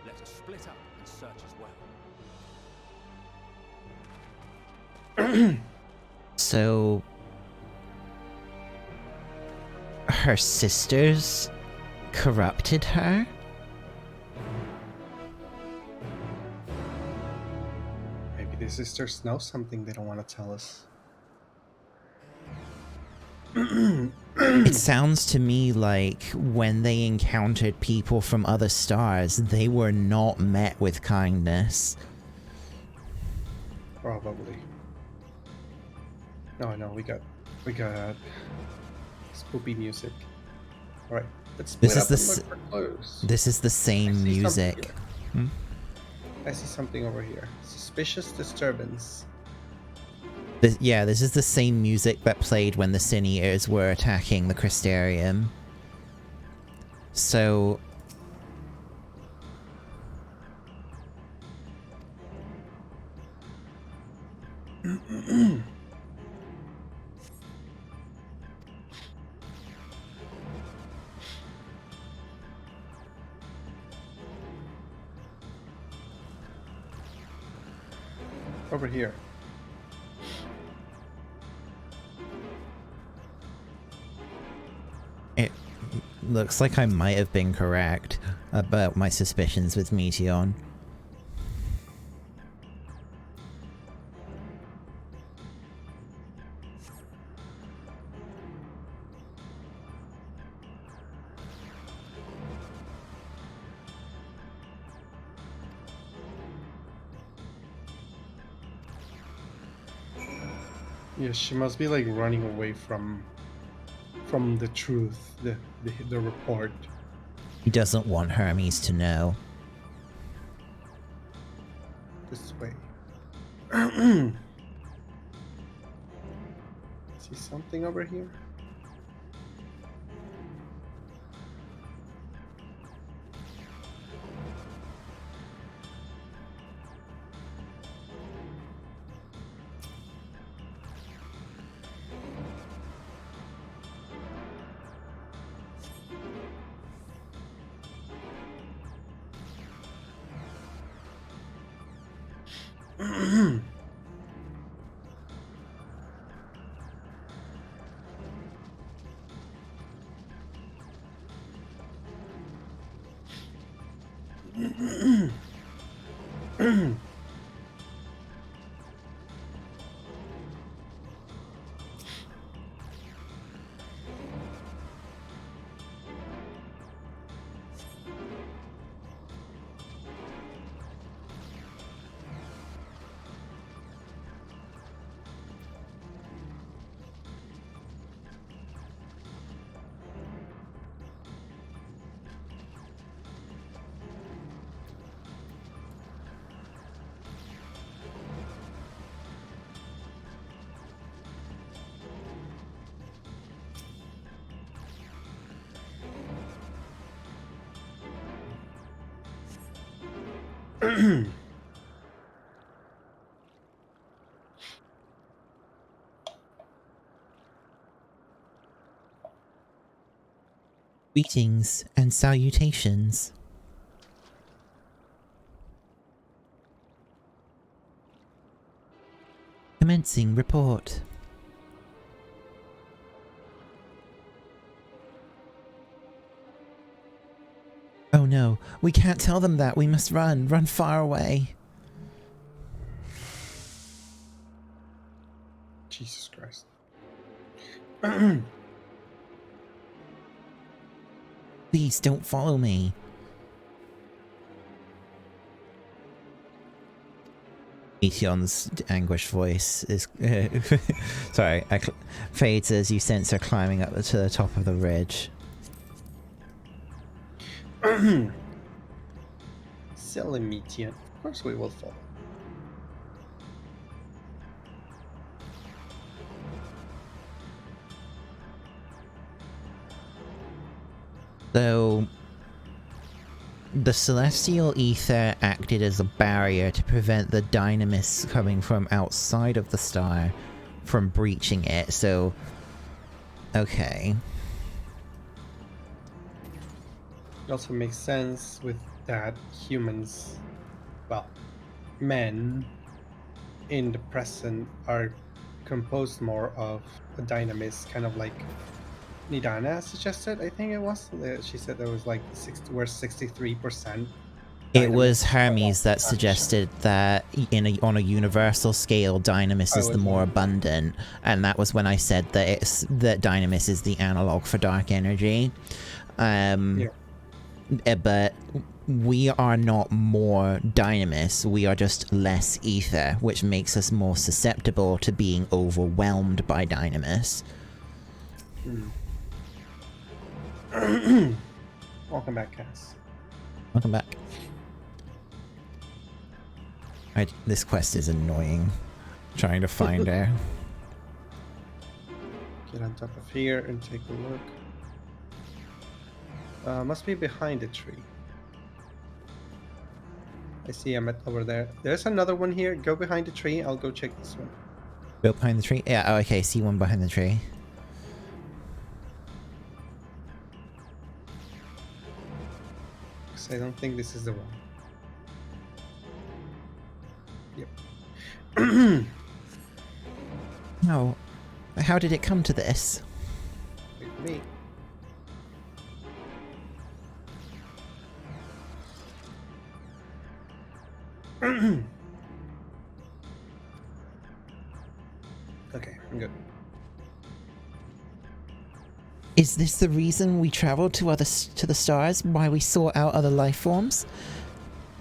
let us split up and search as well. So... her sisters corrupted her? Maybe the sisters know something they don't want to tell us. It sounds to me like when they encountered people from other stars, they were not met with kindness. Probably. No, we got spoopy music. All right, let's split up and look for clues. This is the same music. I see something over here. Suspicious disturbance. Yeah, this is the same music that played when the Sin Eaters were attacking the Crystarium. So... Over here. It looks like I might have been correct about my suspicions with Meteon. Yes, she must be like running away from the truth, the report. He doesn't want Hermes to know. This way. See something over here? Greetings and salutations. Commencing report. Oh no, we can't tell them that. We must run. Run far away. Jesus Christ. Please don't follow me. Etion's anguished voice is... sorry, fades as you sense her climbing up to the top of the ridge. Silly Meteon. Of course we will follow. So, the celestial ether acted as a barrier to prevent the dynamis coming from outside of the star from breaching it, so... Okay. It also makes sense with that humans, well, men in the present are composed more of a dynamis, kind of like Nidana suggested, I think it was. She said there was like 63%. It was Hermes that suggested that on a universal scale, dynamis is the more abundant, and that was when I said that dynamis is the analog for dark energy. But we are not more dynamis, we are just less ether, which makes us more susceptible to being overwhelmed by dynamis. Welcome back, Cass. Welcome back. This quest is annoying. Trying to find her. Get on top of here and take a look. Must be behind the tree. I see him over there. There's another one here. Go behind the tree. I'll go check this one. Go behind the tree? Yeah, oh, okay. See one behind the tree. Because I don't think this is the one. Yep. No. How did it come to this? Wait for me. Okay, I'm good. Is this the reason we traveled to the stars? Why we sought out other life forms?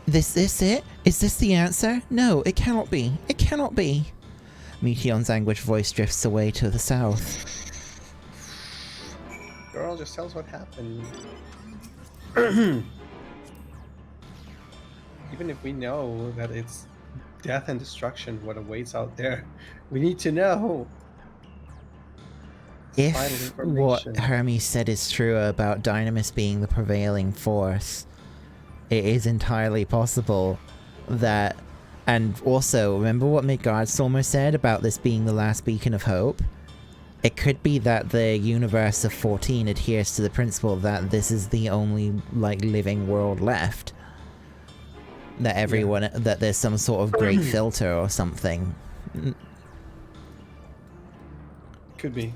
This it? Is this the answer? No, it cannot be. It cannot be. Meteon's anguished voice drifts away to the south. Girl, just tell us what happened. Even if we know that it's death and destruction what awaits out there, we need to know. If what Hermes said is true about dynamis being the prevailing force, it is entirely possible that... And also, remember what Midgardstormer said about this being the last beacon of hope? It could be that the universe of 14 adheres to the principle that this is the only, like, living world left. That everyone... that there's some sort of great filter or something. Could be.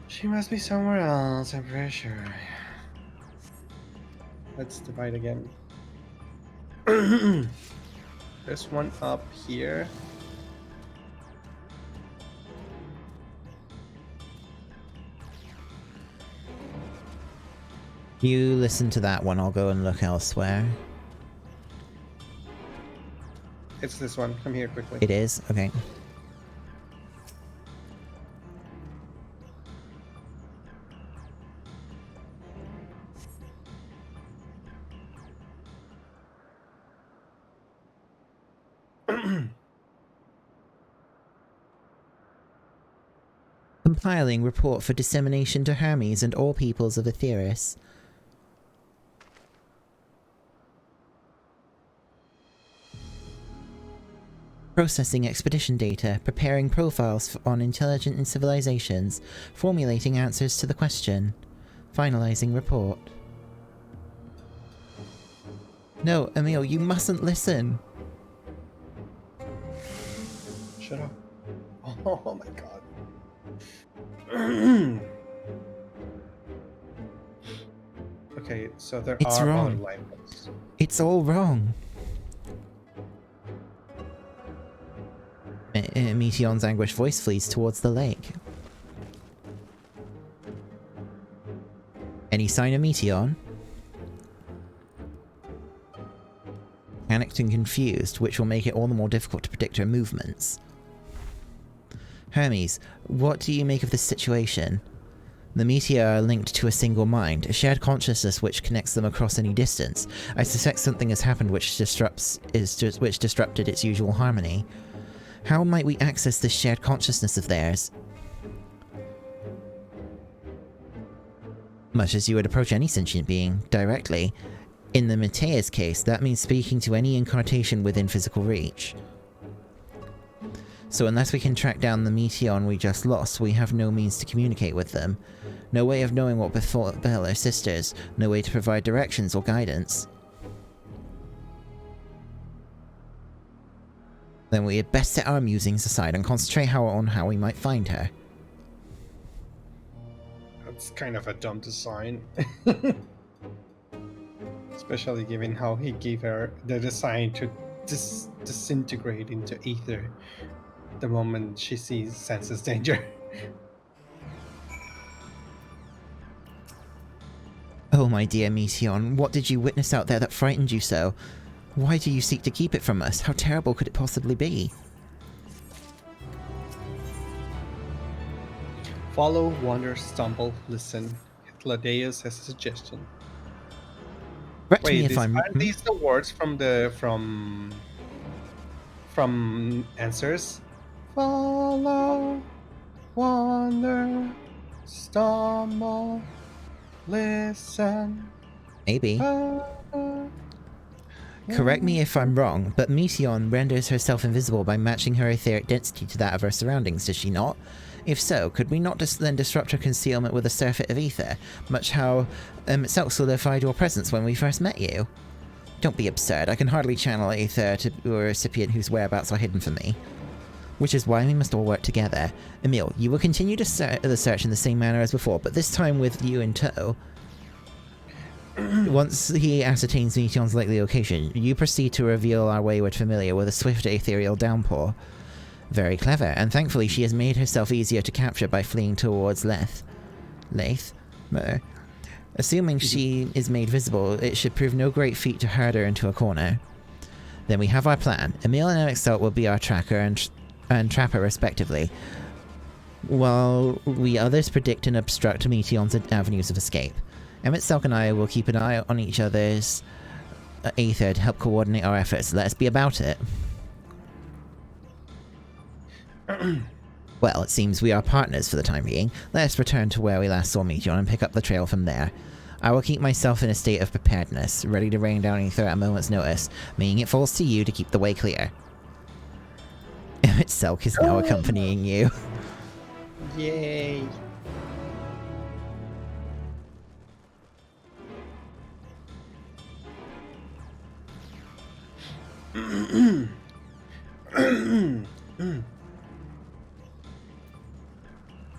She must be somewhere else, I'm pretty sure. Let's divide again. There's one up here. You listen to that one, I'll go and look elsewhere. It's this one. Come here quickly. It is? Okay. Compiling report for dissemination to Hermes and all peoples of Etheris. Processing expedition data, preparing profiles on intelligent and civilizations, formulating answers to the question. Finalizing report. No, Emil, you mustn't listen. shut up. Oh my god. Okay, so there It's are wrong. other lifeboats. It's all wrong. Meteon's anguished voice flees towards the lake. Any sign of Meteon? Panicked and confused, which will make it all the more difficult to predict her movements. Hermes, what do you make of this situation? The Meteor are linked to a single mind, a shared consciousness which connects them across any distance. I suspect something has happened which disrupted its usual harmony. How might we access this shared consciousness of theirs? Much as you would approach any sentient being, directly. In the Matea's case, that means speaking to any incarnation within physical reach. So unless we can track down the Meteon we just lost, we have no means to communicate with them. No way of knowing what befell our sisters, no way to provide directions or guidance. Then we had best set our musings aside and concentrate on how we might find her. That's kind of a dumb design. Especially given how he gave her the design to disintegrate into ether the moment she senses danger. Oh my dear Meteon, what did you witness out there that frightened you so? Why do you seek to keep it from us? How terrible could it possibly be? Follow, wander, stumble, listen. Ladeus has a suggestion. Correct Wait, me if I'm... aren't these the words from Answers? Follow, wander, stumble, listen. Maybe. Correct me if I'm wrong, but Meteon renders herself invisible by matching her etheric density to that of her surroundings, does she not? If so, could we not then disrupt her concealment with a surfeit of ether, much how Selk solidified your presence when we first met you? Don't be absurd, I can hardly channel ether to a recipient whose whereabouts are hidden from me. Which is why we must all work together. Emil, you will continue the search in the same manner as before, but this time with you in tow. Once he ascertains Meteon's likely location, you proceed to reveal our wayward familiar with a swift ethereal downpour. Very clever, and thankfully she has made herself easier to capture by fleeing towards Laith. Assuming she is made visible, it should prove no great feat to herd her into a corner. Then we have our plan. Emil and Emixelt will be our tracker and trapper respectively, while we others predict and obstruct Meteon's avenues of escape. Emixelt and I will keep an eye on each other's ether to help coordinate our efforts. Let us be about it. Well, it seems we are partners for the time being. Let us return to where we last saw Meteon and pick up the trail from there. I will keep myself in a state of preparedness, ready to rain down ether at a moment's notice, meaning it falls to you to keep the way clear. Selk is now accompanying you. Yay!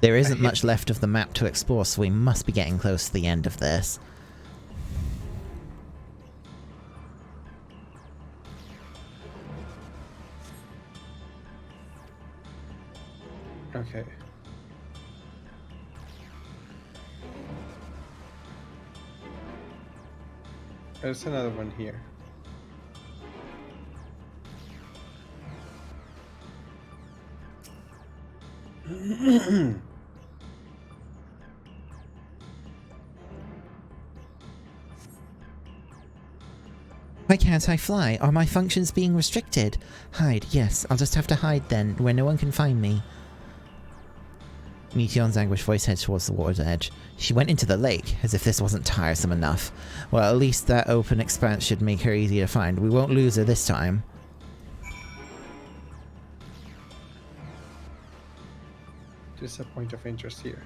There isn't much left of the map to explore, so we must be getting close to the end of this. Okay. There's another one here. Why can't I fly? Are my functions being restricted? Hide, yes, I'll just have to hide then, where no one can find me. Meteon's anguished voice heads towards the water's edge. She went into the lake, as if this wasn't tiresome enough. Well, at least that open expanse should make her easy to find. We won't lose her this time. There's a point of interest here.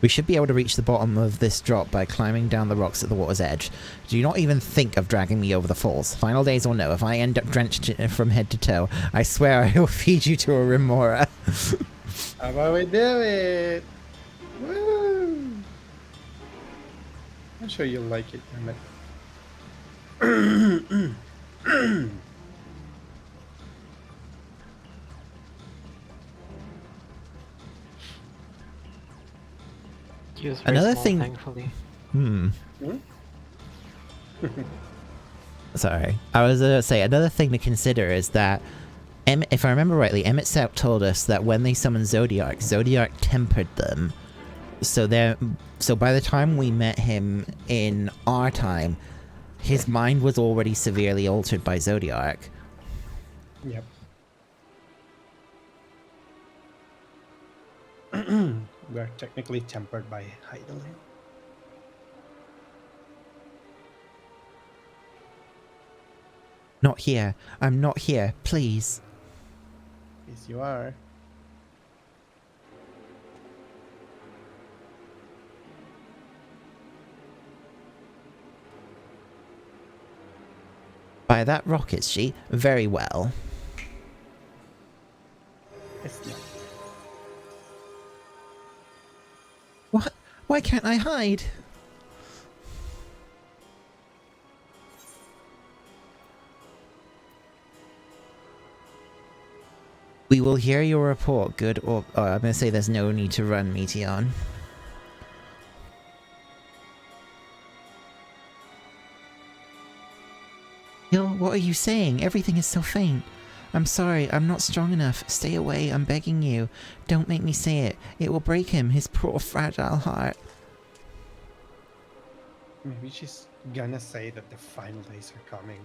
We should be able to reach the bottom of this drop by climbing down the rocks at the water's edge. Do not even think of dragging me over the falls. Final days or no, if I end up drenched from head to toe, I swear I will feed you to a remora. How about we do it? Woo! I'm sure you'll like it, Emmett. Another small, thing. thankfully. Sorry, I was gonna say another thing to consider is that, if I remember rightly, Emmett Stout told us that when they summoned Zodiark, Zodiark tempered them. So by the time we met him in our time, his mind was already severely altered by Zodiark. Yep. We're technically tempered by Heidelin. Not here. I'm not here. Please. Yes, you are. By that rock, is she? Very well. It's not. What? Why can't I hide? We will hear your report, good or... Oh, I'm gonna say there's no need to run, Meteon. Gil, what are you saying? Everything is so faint. I'm sorry, I'm not strong enough. Stay away, I'm begging you. Don't make me say it. It will break him, his poor fragile heart. Maybe she's gonna say that the final days are coming.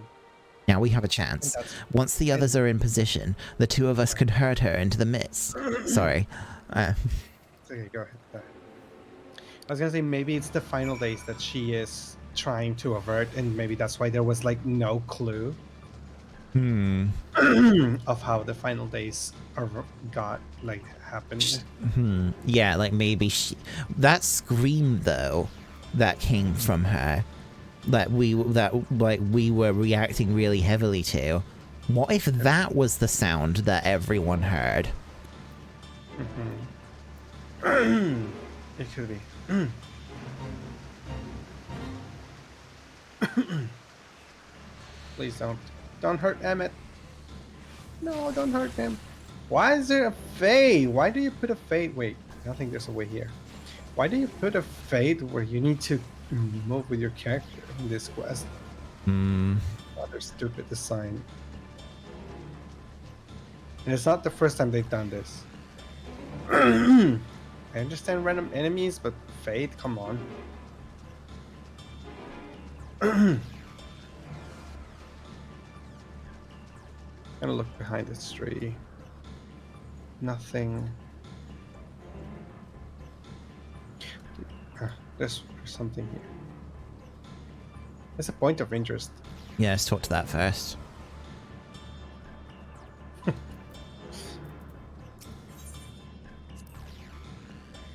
Now we have a chance. Once the others are in position, the two of us could herd her into the midst. Sorry. Okay, go ahead. I was gonna say maybe it's the final days that she is trying to avert, and maybe that's why there was like no clue of how the final days happened. Yeah, like maybe that scream though that came from her that we were reacting really heavily to. What if that was the sound that everyone heard? It could be. Please don't hurt Emmett. No, don't hurt him. Why is there a fade? Why do you put a fade? Wait, I don't think there's a way here. Why do you put a fade where you need to move with your character in this quest? Rather stupid design. And it's not the first time they've done this. I understand random enemies, but fade, come on. Gonna look behind this tree. Nothing. There's something here. There's a point of interest. Yeah, let's talk to that first.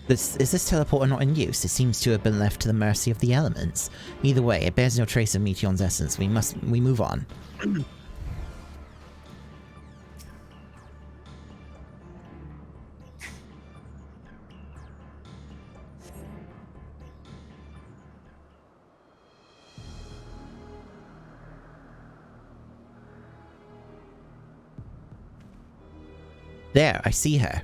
Is this teleporter not in use? It seems to have been left to the mercy of the elements. Either way, it bears no trace of Meteon's essence. We move on. There, I see her.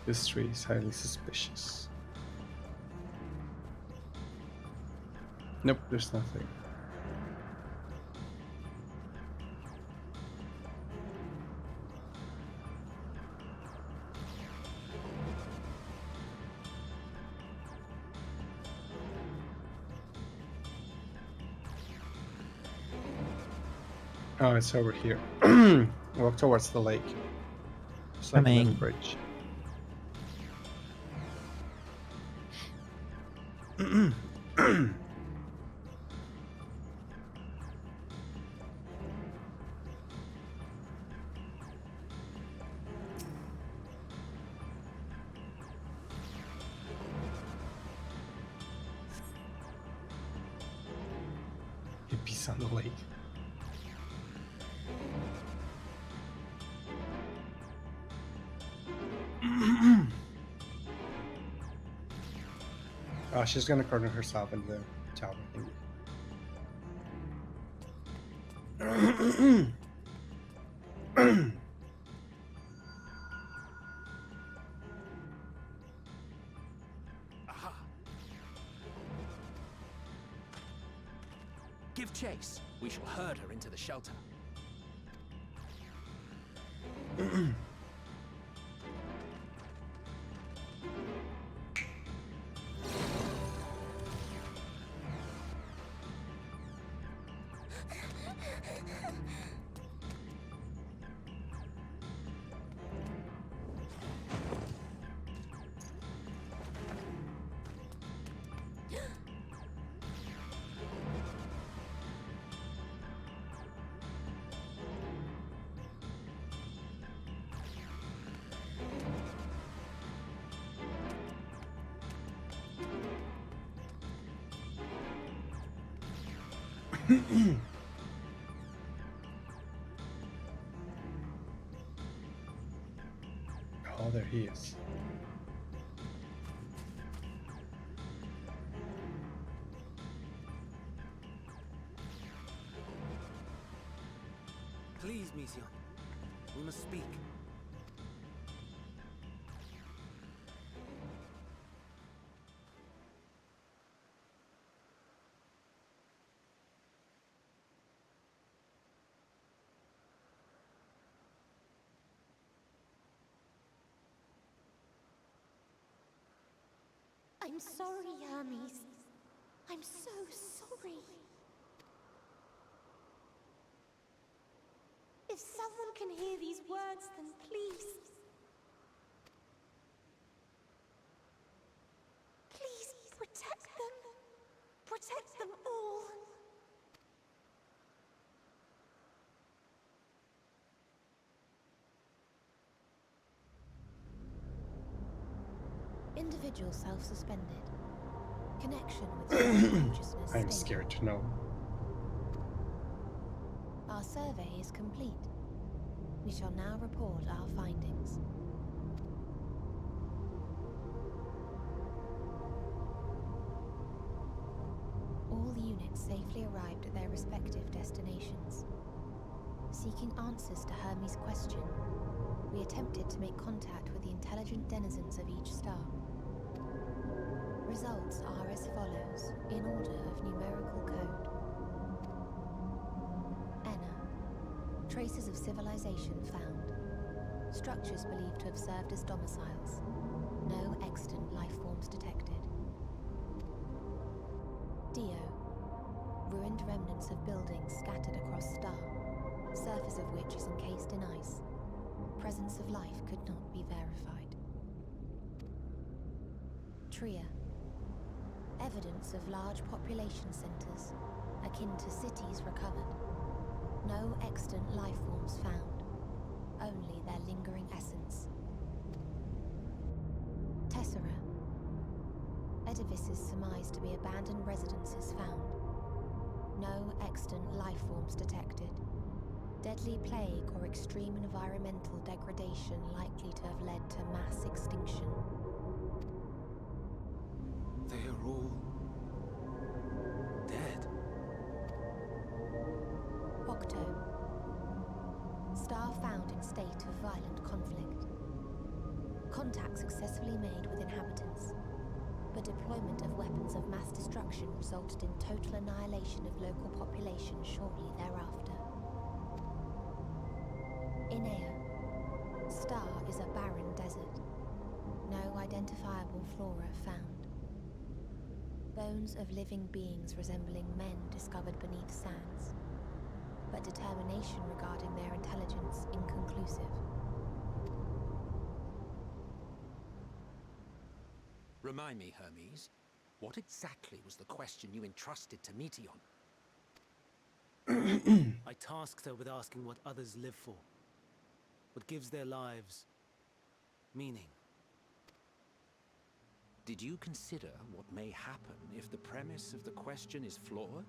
This tree is highly suspicious. Nope, there's nothing. Oh, it's over here. Walk towards the lake. It's like a little Coming. bridge. Hippies on the lake. Oh, she's gonna corner herself in the tower thingy. Aha! Give chase. We shall herd her into the shelter. Oh, there he is. Please, Mission. We must speak. I'm sorry, Hermes. I'm so sorry. If someone can hear these words, then please. Please protect them. Protect them all. Individual self-suspended. Connection with consciousness. I'm scared to know. Our survey is complete. We shall now report our findings. All units safely arrived at their respective destinations. Seeking answers to Hermes' question, we attempted to make contact with the intelligent denizens of each star. Results are as follows, in order of numerical code. Enna. Traces of civilization found. Structures believed to have served as domiciles. No extant life forms detected. Dio. Ruined remnants of buildings scattered across star, surface of which is encased in ice. Presence of life could not be verified. Tria. Evidence of large population centers, akin to cities recovered. No extant life forms found, only their lingering essence. Tessera. Edifices surmised to be abandoned residences found. No extant life forms detected. Deadly plague or extreme environmental degradation likely to have led to mass extinction. They are all dead. Octo. Star found in state of violent conflict. Contact successfully made with inhabitants, but deployment of weapons of mass destruction resulted in total annihilation of local population shortly thereafter. Inea. Star is a barren desert. No identifiable flora found. Bones of living beings resembling men discovered beneath sands. but determination regarding their intelligence inconclusive. Remind me, Hermes, what exactly was the question you entrusted to Meteion? I tasked her with asking what others live for. What gives their lives meaning. Did you consider what may happen if the premise of the question is flawed?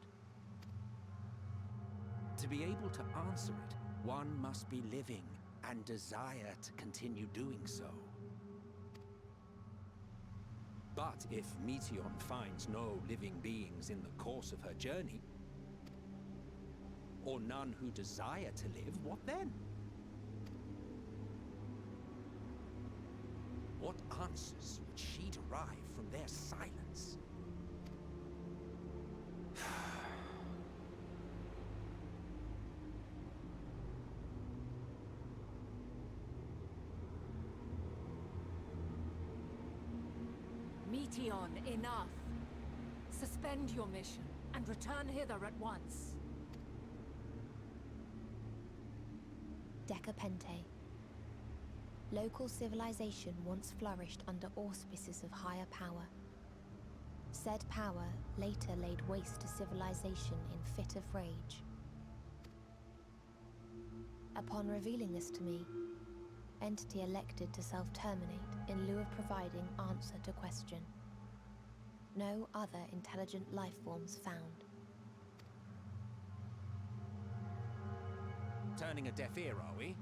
To be able to answer it, one must be living and desire to continue doing so. But if Meteion finds no living beings in the course of her journey, or none who desire to live, what then? What answers would she derive from their silence? Meteion, enough! Suspend your mission and return hither at once. Decapente. Local civilization once flourished under auspices of higher power. Said power later laid waste to civilization in fit of rage. Upon revealing this to me, entity elected to self-terminate in lieu of providing answer to question. No other intelligent life forms found. Turning a deaf ear, are we?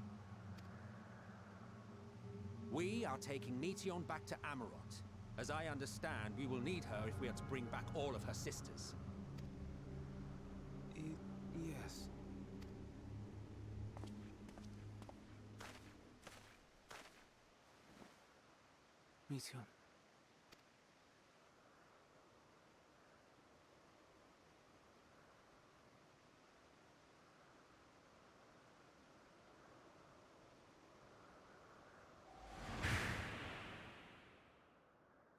We are taking Meteion back to Amarot. As I understand, we will need her if we are to bring back all of her sisters. Yes. Meteion.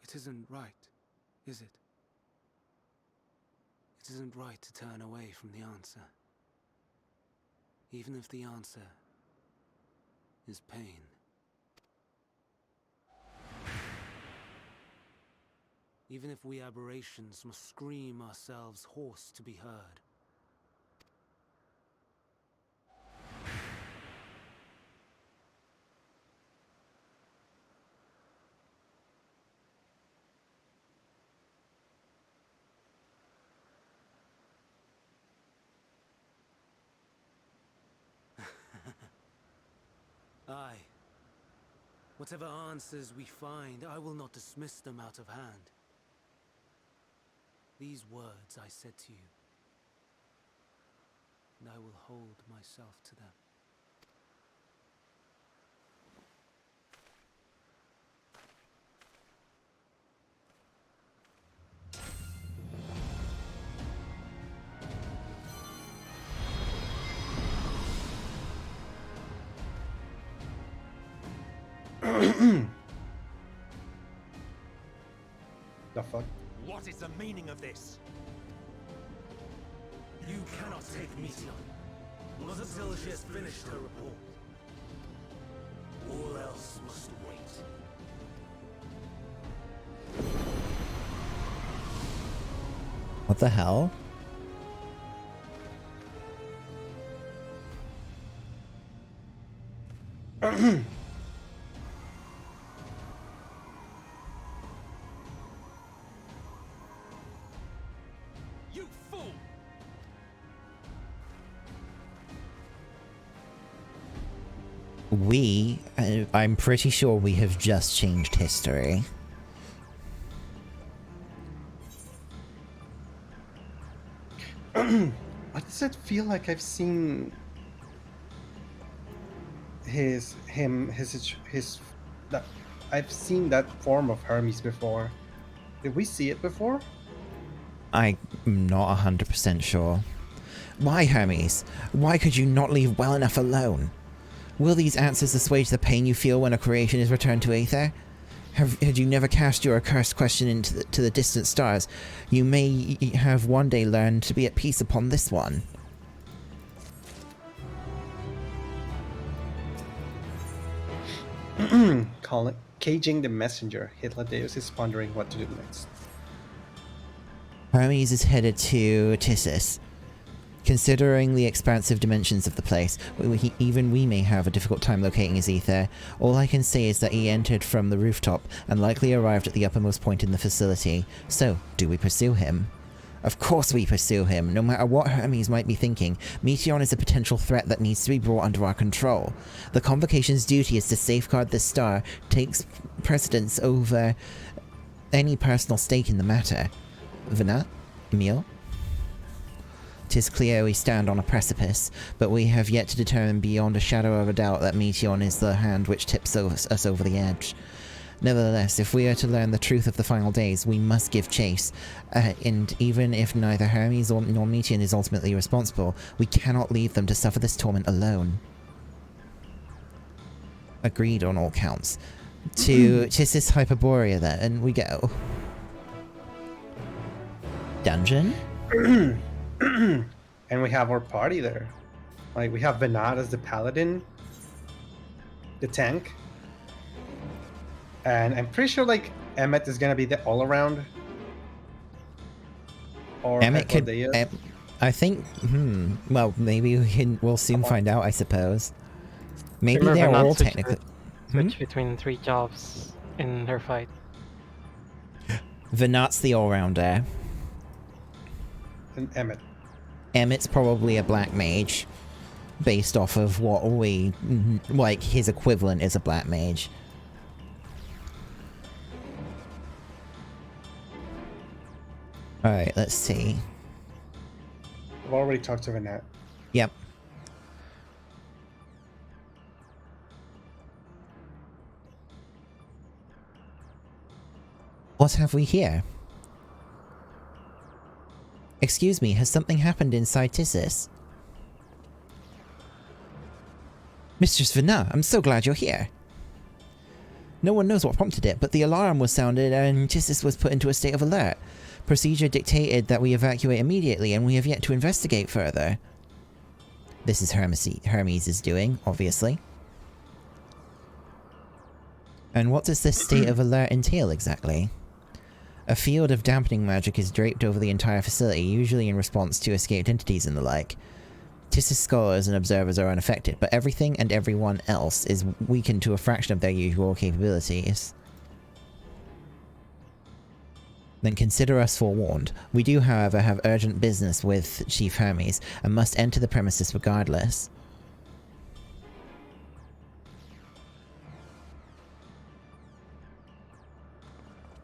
It isn't right, is it? It isn't right to turn away from the answer. Even if the answer is pain. Even if we aberrations must scream ourselves hoarse to be heard. Aye. Whatever answers we find, I will not dismiss them out of hand. These words I said to you, and I will hold myself to them. The fuck? What is the meaning of this? You cannot take Meteion, not until she has finished her report. All else must wait. What the hell? You fool! I'm pretty sure we have just changed history. Why does it feel like I've seen I've seen that form of Hermes before. Did we see it before? I'm not 100% sure. Why, Hermes? Why could you not leave well enough alone? Will these answers assuage the pain you feel when a creation is returned to Aether? Had you never cast your accursed question into the distant stars, you may have one day learned to be at peace upon this one. Caging the messenger. Hydradeus is pondering what to do next. Hermes is headed to Tissus. Considering the expansive dimensions of the place, even we may have a difficult time locating his ether. All I can say is that he entered from the rooftop and likely arrived at the uppermost point in the facility. So, do we pursue him? Of course we pursue him, no matter what Hermes might be thinking. Meteion is a potential threat that needs to be brought under our control. The Convocation's duty is to safeguard this star, takes precedence over any personal stake in the matter. Venat? Emil? 'Tis clear we stand on a precipice, but we have yet to determine beyond a shadow of a doubt that Meteion is the hand which tips us over the edge. Nevertheless, if we are to learn the truth of the final days, we must give chase, and even if neither Hermes nor Meteion is ultimately responsible, we cannot leave them to suffer this torment alone. Agreed on all counts. To Tissus Hyperborea then, and we go. Dungeon? And we have our party there. Like, we have Venat as the paladin, the tank, and I'm pretty sure like Emmet is gonna be the all-around. Or Emmet could. I think. Well, maybe we'll soon find out. I suppose. Maybe they're all technically. Switch between 3 jobs in her fight. Venat's the all-rounder. And Emmet. Emmett's probably a black mage, based off of what we like. His equivalent is a black mage. All right, let's see. I've already talked to Venat. Yep. What have we here? Excuse me, has something happened inside Tissus? Mistress Venat, I'm so glad you're here. No one knows what prompted it, but the alarm was sounded and Tissus was put into a state of alert. Procedure dictated that we evacuate immediately, and we have yet to investigate further. This is Hermes' doing, obviously. And what does this state of alert entail exactly? A field of dampening magic is draped over the entire facility, usually in response to escaped entities and the like. Tissus scholars and observers are unaffected, but everything and everyone else is weakened to a fraction of their usual capabilities. Then consider us forewarned. We do, however, have urgent business with Chief Hermes, and must enter the premises regardless.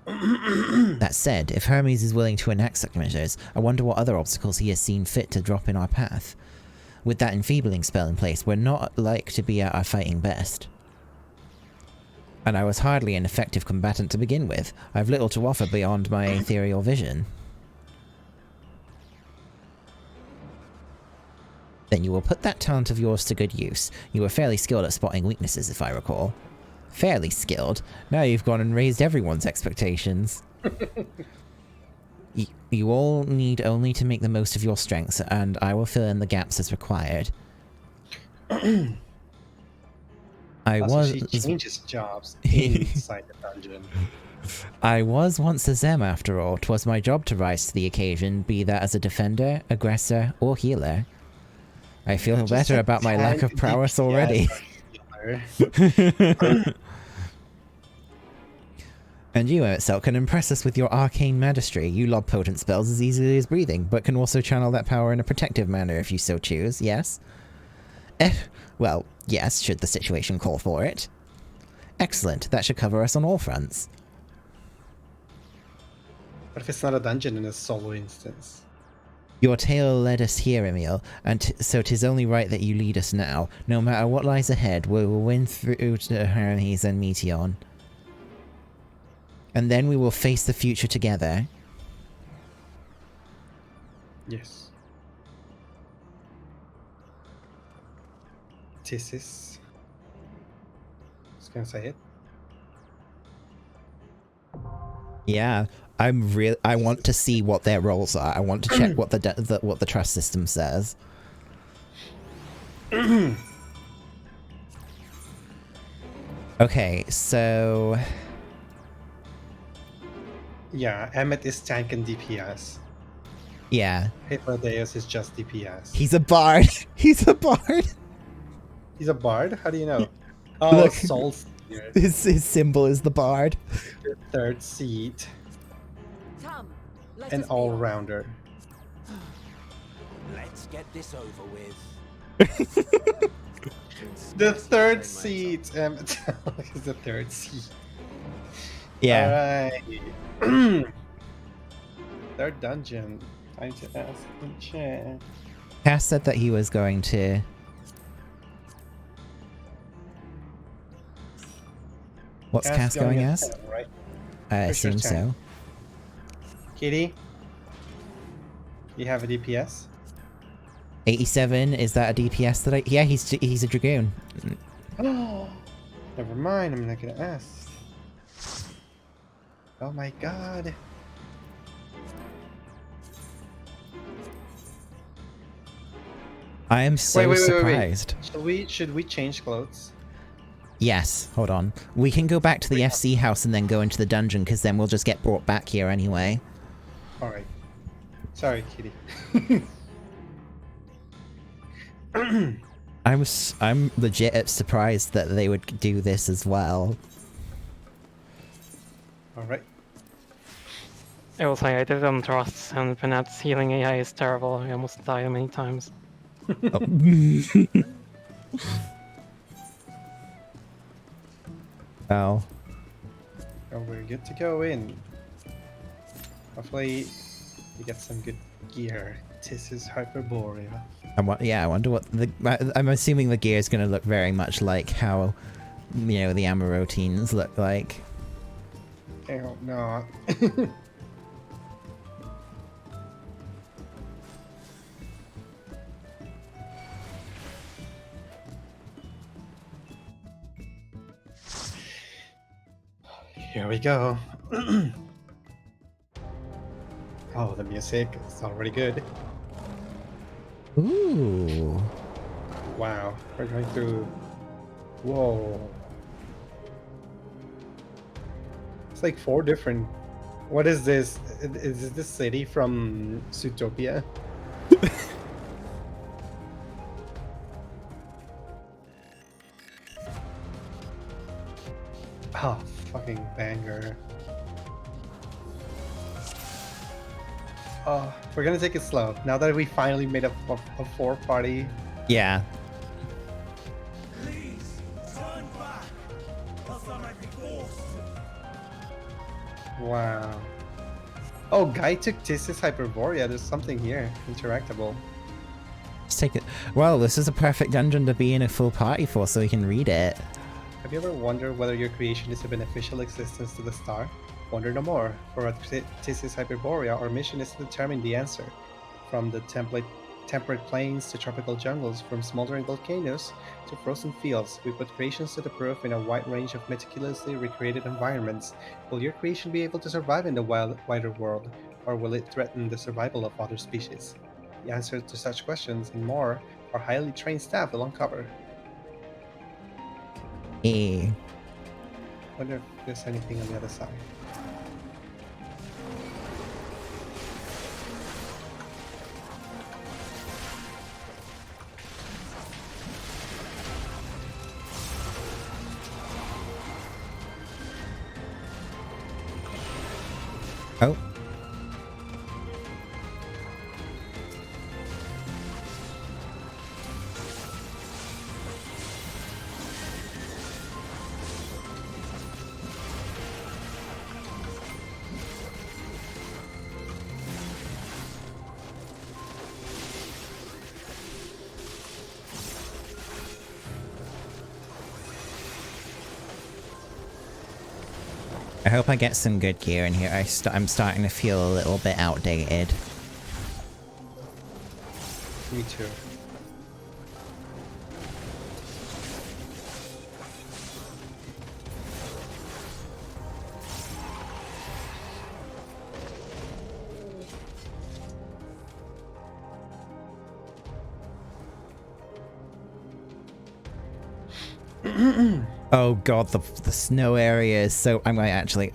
That said, if Hermes is willing to enact such measures, I wonder what other obstacles he has seen fit to drop in our path. With that enfeebling spell in place, we're not like to be at our fighting best. And I was hardly an effective combatant to begin with. I have little to offer beyond my ethereal vision. Then you will put that talent of yours to good use. You were fairly skilled at spotting weaknesses, if I recall. Fairly skilled? Now you've gone and raised everyone's expectations. You all need only to make the most of your strengths, and I will fill in the gaps as required. She changes jobs inside the dungeon. I was once a Zem, after all. 'Twas my job to rise to the occasion, be that as a defender, aggressor, or healer. I feel better about my lack of prowess already. And you, Itself, can impress us with your arcane magistry. You lob potent spells as easily as breathing, but can also channel that power in a protective manner if you so choose, yes? Well, yes, should the situation call for it. Excellent, that should cover us on all fronts. What if it's not a dungeon in a solo instance? Your tale led us here, Emil, and so 'tis only right that you lead us now. No matter what lies ahead, we will win through to Hermes and Meteion. And then we will face the future together. Yes. Tissus. Just gonna say it. Yeah, I want to see what their roles are. I want to check what the trust system says. Okay, so Yeah, Emmet is tank and DPS. yeah, Hyperdeus is just DPS. he's a bard. He's a bard. He's a bard? How do you know? Oh, Look. Soul Seer. His symbol is the bard. Your third seat. Come, let An us be off. all-rounder. Let's get this over with. The third seat! Emmet is the third seat. Yeah. Alright. Third dungeon. Time to ask in chat. Cass said that he was going to. What's Cass going as? 10, right? I For sure assume 10. so. Kitty? You have a DPS? 87, is that a DPS that I... Yeah, he's a Dragoon. Oh, never mind. I'm not gonna ask. Oh my god. I am so Wait. surprised. Should we change clothes? Yes, hold on. We can go back to the FC house and then go into the dungeon, because then we'll just get brought back here anyway. Alright. Sorry, Kitty. I'm legit surprised that they would do this as well. Alright. I will say I did it on Thrusts, and Panet's healing AI is terrible. I almost died many times. Oh. Oh. Oh, we're good to go in. Hopefully, we get some good gear. This is Hyperborea. Yeah, I wonder what the... I'm assuming the gear is going to look very much like how, you know, the Amarotines look like. I hope not. Here we go. Oh, the music is already good. Ooh. Wow, we're going through... Whoa. It's like 4 different... What is this? Is this city from Zootopia? Oh, fucking banger. Oh, we're gonna take it slow. Now that we finally made a 4-party. Yeah. Please, turn back, else I might be forced. Wow. Oh, Guy took Tis's Hyperborea. There's something here. Interactable. Let's take it. Well, this is a perfect dungeon to be in a full party for, so we can read it. Have you ever wondered whether your creation is a beneficial existence to the star? Wonder no more. For at Tis's Hyperborea, our mission is to determine the answer. From the temperate plains to tropical jungles, from smoldering volcanoes to frozen fields, we put creations to the proof in a wide range of meticulously recreated environments. Will your creation be able to survive in the wider world, or will it threaten the survival of other species? The answers to such questions and more our highly trained staff will uncover. Wonder if there's anything on the other side. Oh. I hope I get some good gear in here. I'm starting to feel a little bit outdated. Me too. Oh god, the snow area is so... I'm going to actually...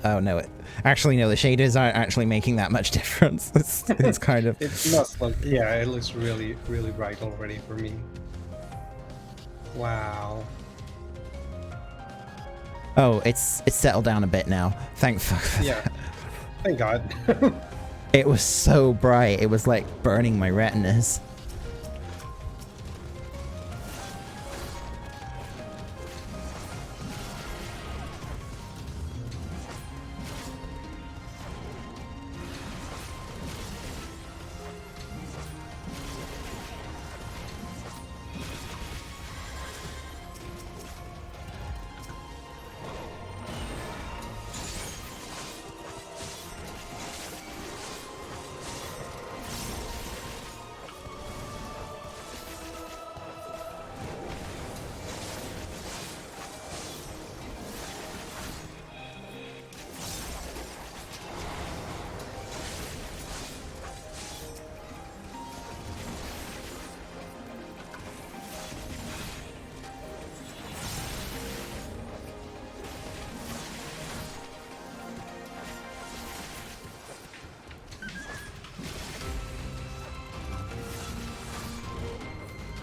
oh no, actually no, the shaders aren't actually making that much difference. It's kind of... It must look... Yeah, it looks really, really bright already for me. Wow. Oh, it's settled down a bit now. Thank fuck for Yeah. that. Thank God. It was so bright, it was like burning my retinas.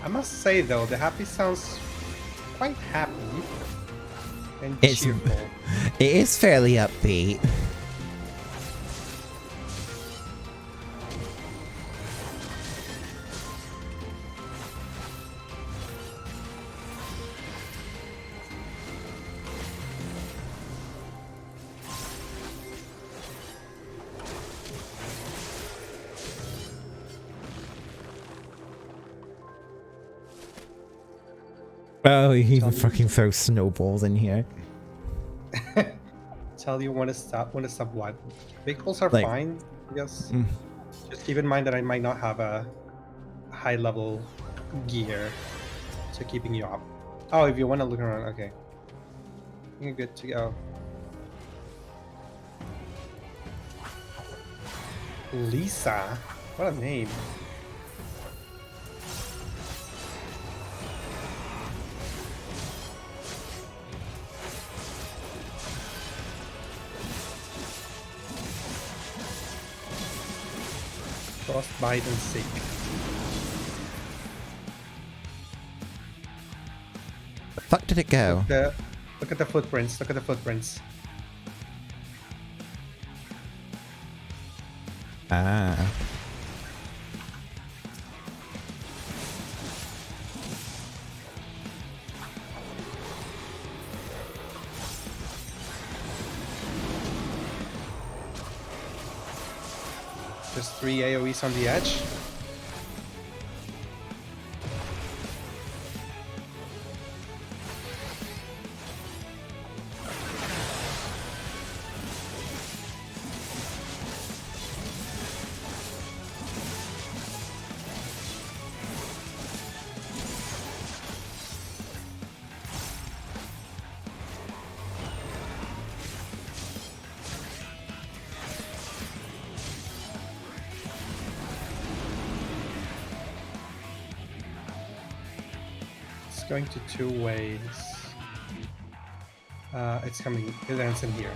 I must say though, the happy sounds quite happy and It's cheerful. It is fairly upbeat. Oh, he even fucking throws snowballs in here. Tell you when to stop what? Big holes are Like- fine, I guess. Mm. Just keep in mind that I might not have a high level gear to keeping you up. Oh, if you want to look around, okay. You're good to go. Lisa? What a name. Frostbite and sick. The fuck did it go? Look at the footprints. Look at the footprints. Ah. There's 3 AoEs on the edge. Going to 2 ways. It's coming. It ends in here.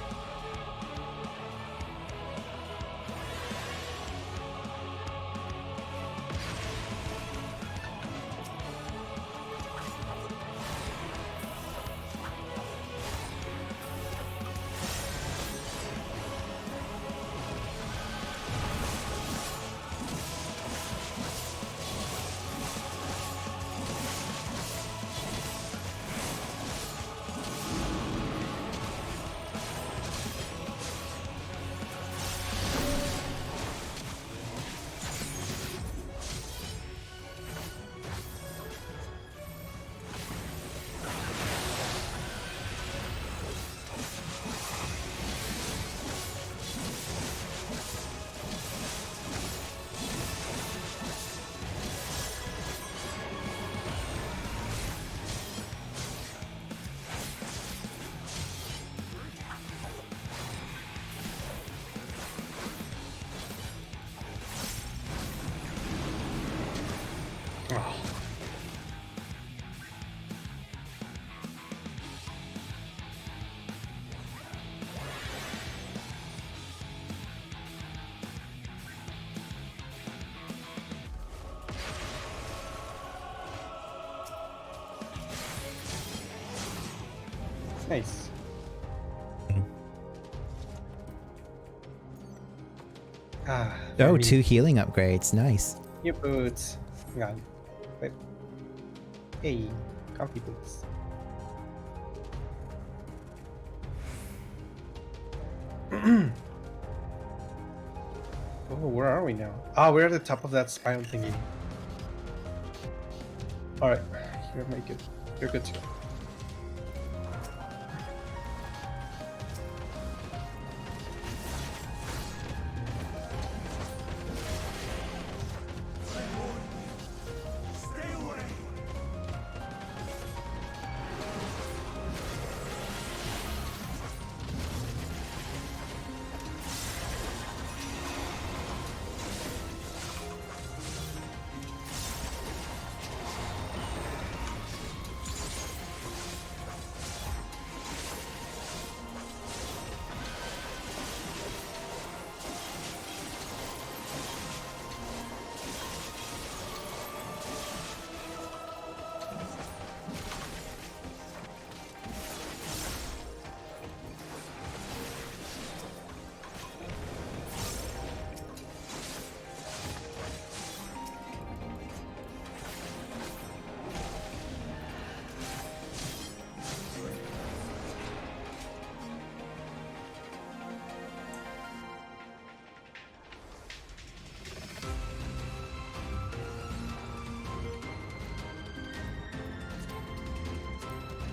Nice. Ah. Oh, for me. 2 healing upgrades. Nice. New boots. Hang on. Wait. Hey, comfy boots. Oh, where are we now? Ah, we're at the top of that spiral thingy. Alright, you're good. You're good to go. Stay away!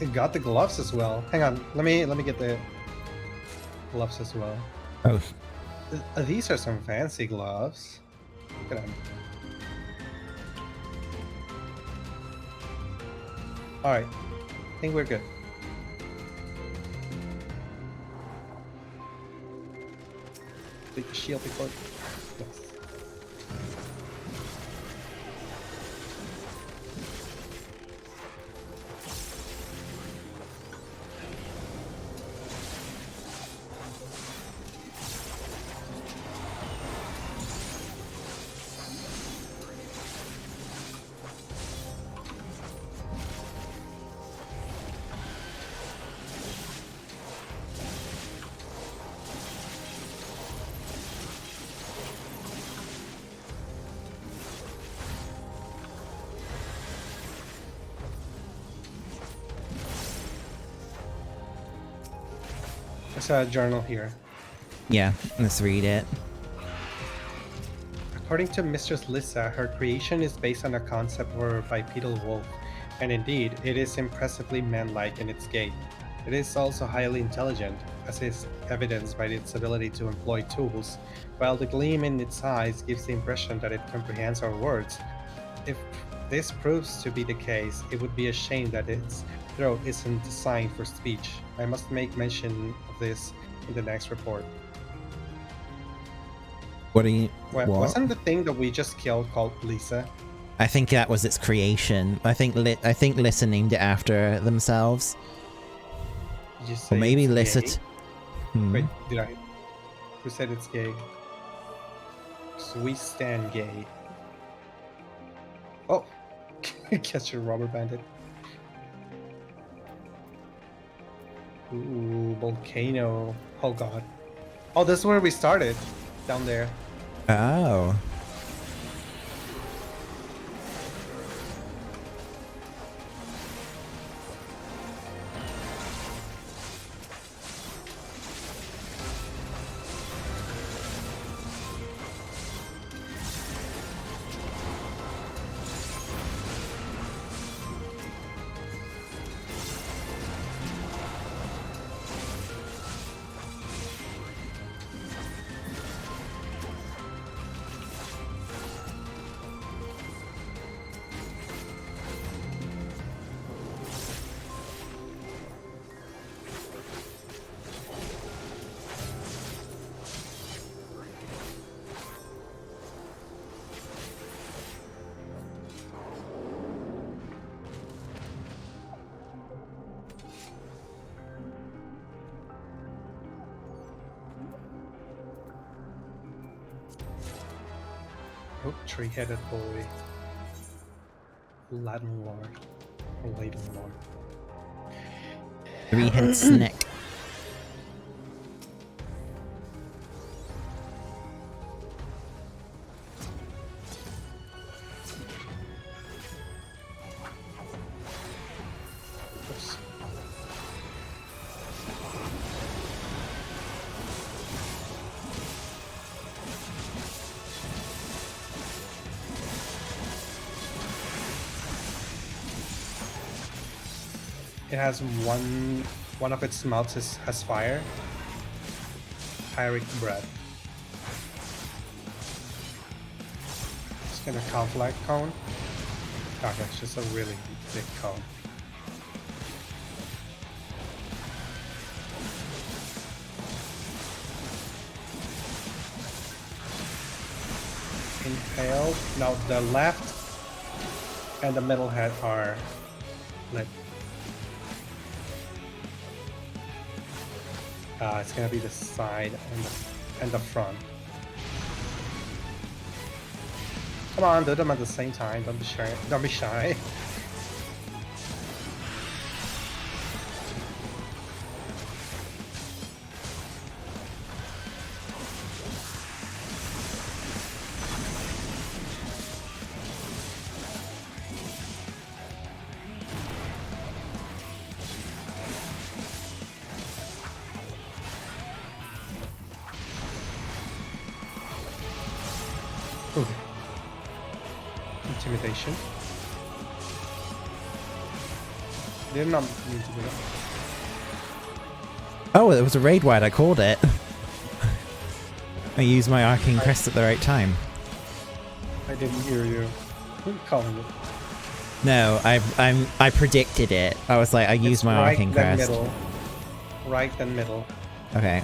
It got the gloves as well. Hang on, let me get the gloves as well. Oh, These are some fancy gloves. Look at them. Alright, I think we're good. Take the shield before. Yes. There's a journal here. yeah. Let's read it. According to Mistress Lissa, her creation is based on a concept of a bipedal wolf, and indeed, it is impressively man-like in its gait. It is also highly intelligent, as is evidenced by its ability to employ tools, while the gleam in its eyes gives the impression that it comprehends our words. If this proves to be the case, it would be a shame that its throat isn't designed for speech. I must make mention of this in the next report. What do you... What? What? Wasn't the thing that we just killed called Lisa? I think that was its creation. I think Lissa named it after themselves. Did you say Or maybe it's Lissa... gay? Hmm. Wait, did I? Who said it's gay? So we stand gay. Oh! Catch your rubber bandit. Ooh, volcano. Oh god. Oh, this is where we started. Down there. Oh. Oh, tree-headed boy. Latin lore. Or Latin lore. Three-headed snake. Oops. It has one of its mouths has fire. Pyric breath. It's gonna conflict cone. Oh, that's just a really big cone. Inhale. Now the left and the middle head are lit. It's gonna be the side and the front. Come on, do them at the same time. Don't be shy. Don't be shy. Ooh. Intimidation. Did not need to do that. Oh, it was a raid wide. I called it. I used my arcane crest at the right time. I didn't hear you calling it. No, I predicted it. I was like, I used my right, arcane then crest. middle. Right, then middle. Okay.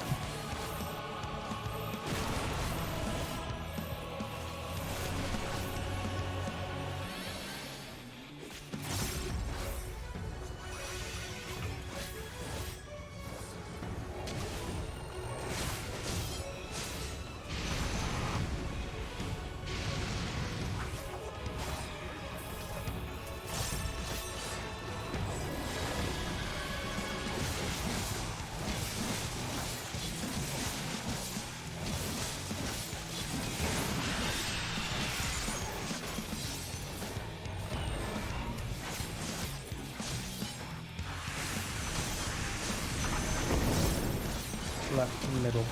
Left and middle.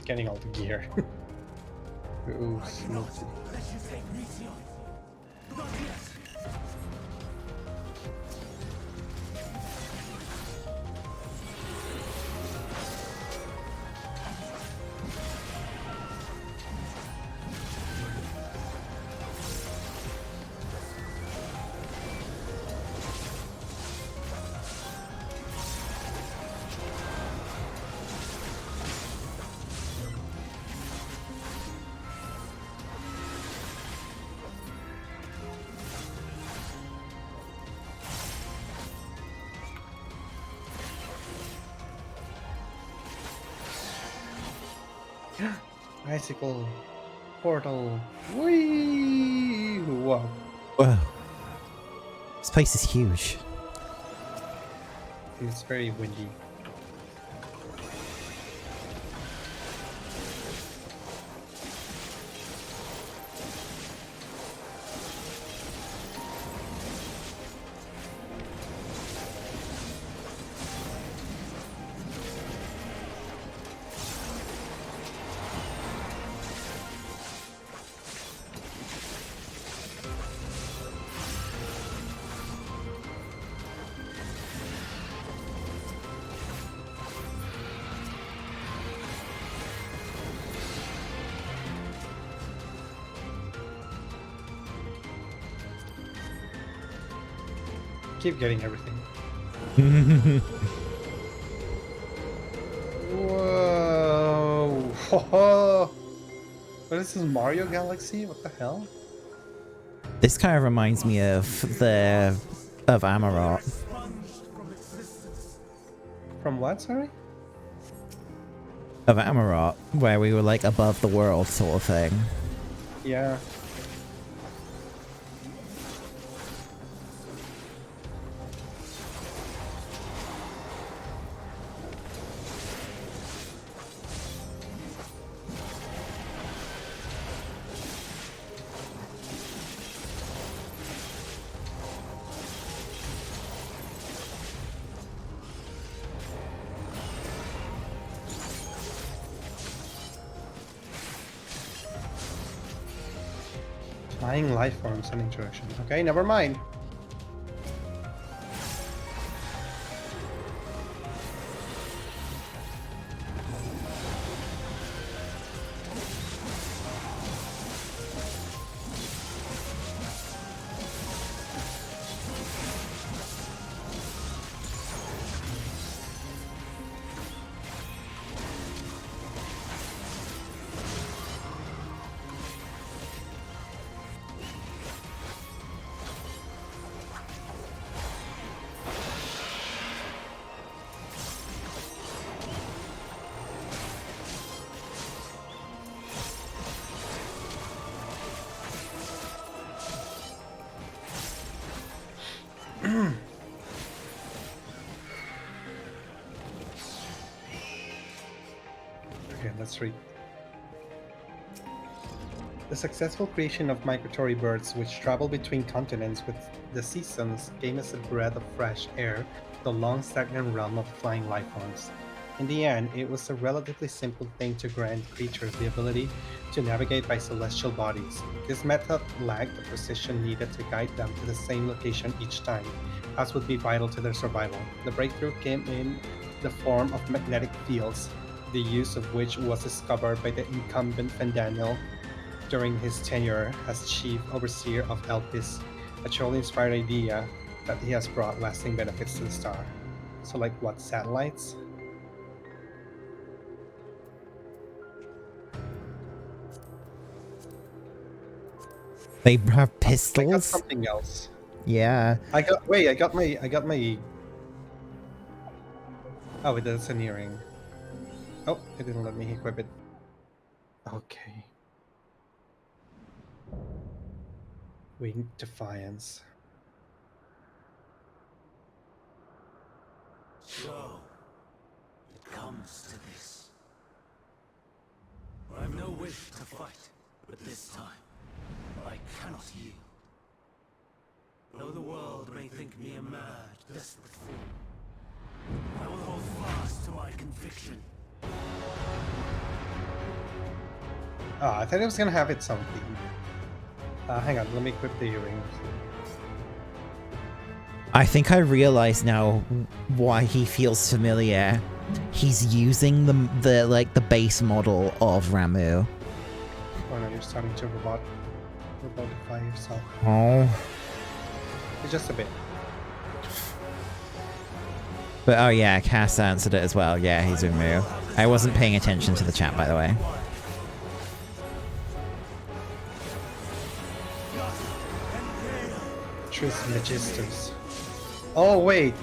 Getting all the gear. Ooh, smoky. Icicle portal. Whee! Whoa. Whoa. This place is huge. It's very windy. Keep getting everything. Whoa! Ho ho! What is this, Mario Galaxy? What the hell? This kind of reminds me of Amarok. From what, sorry? Of Amarok, where we were like above the world sort of thing. Yeah. Flying life forms and interaction. Okay, never mind. Okay, let's read. The successful creation of migratory birds which travel between continents with the seasons came as a breath of fresh air to the long stagnant realm of flying life forms. In the end, it was a relatively simple thing to grant creatures the ability to navigate by celestial bodies. This method lacked the precision needed to guide them to the same location each time, as would be vital to their survival. The breakthrough came in the form of magnetic fields, the use of which was discovered by the incumbent Fandaniel during his tenure as chief overseer of Elpis, a truly inspired idea that he has brought lasting benefits to the star. So like what, satellites? They have I got pistols? something else. Yeah. I got my Oh, that's an earring. Oh, it didn't let me equip it. Okay. Winged Defiance. So, it comes to this. I've no wish to fight, but this time, I cannot yield. Though the world may think me a mad, desperate fool, I will hold fast to my conviction. Oh, I thought it was gonna have its own theme. Hang on, let me equip the earrings. I think I realize now why he feels familiar. He's using the base model of Ramu. Oh no, you're starting to robotify yourself. Oh. Just a bit. But oh yeah, Cass answered it as well. Yeah, he's Ramu. I wasn't paying attention to the chat, by the way. Trismegistus. Oh wait,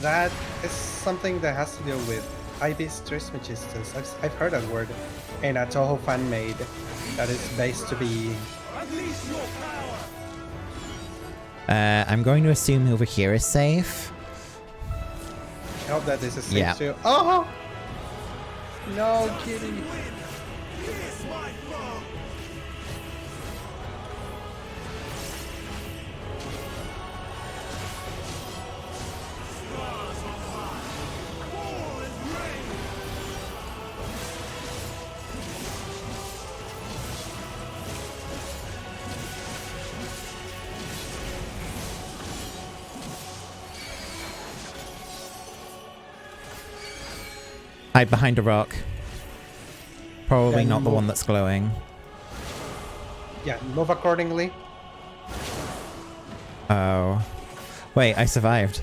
that is something that has to do with Ibis Trismegistus. I've heard that word in a Toho fan made that is based to be. I'm going to assume over here is safe. I hope that this is safe Yeah. too. Oh no, kitty. Hide behind a rock. Probably Then not the move. one that's glowing. Yeah, move accordingly. Oh. Wait, I survived.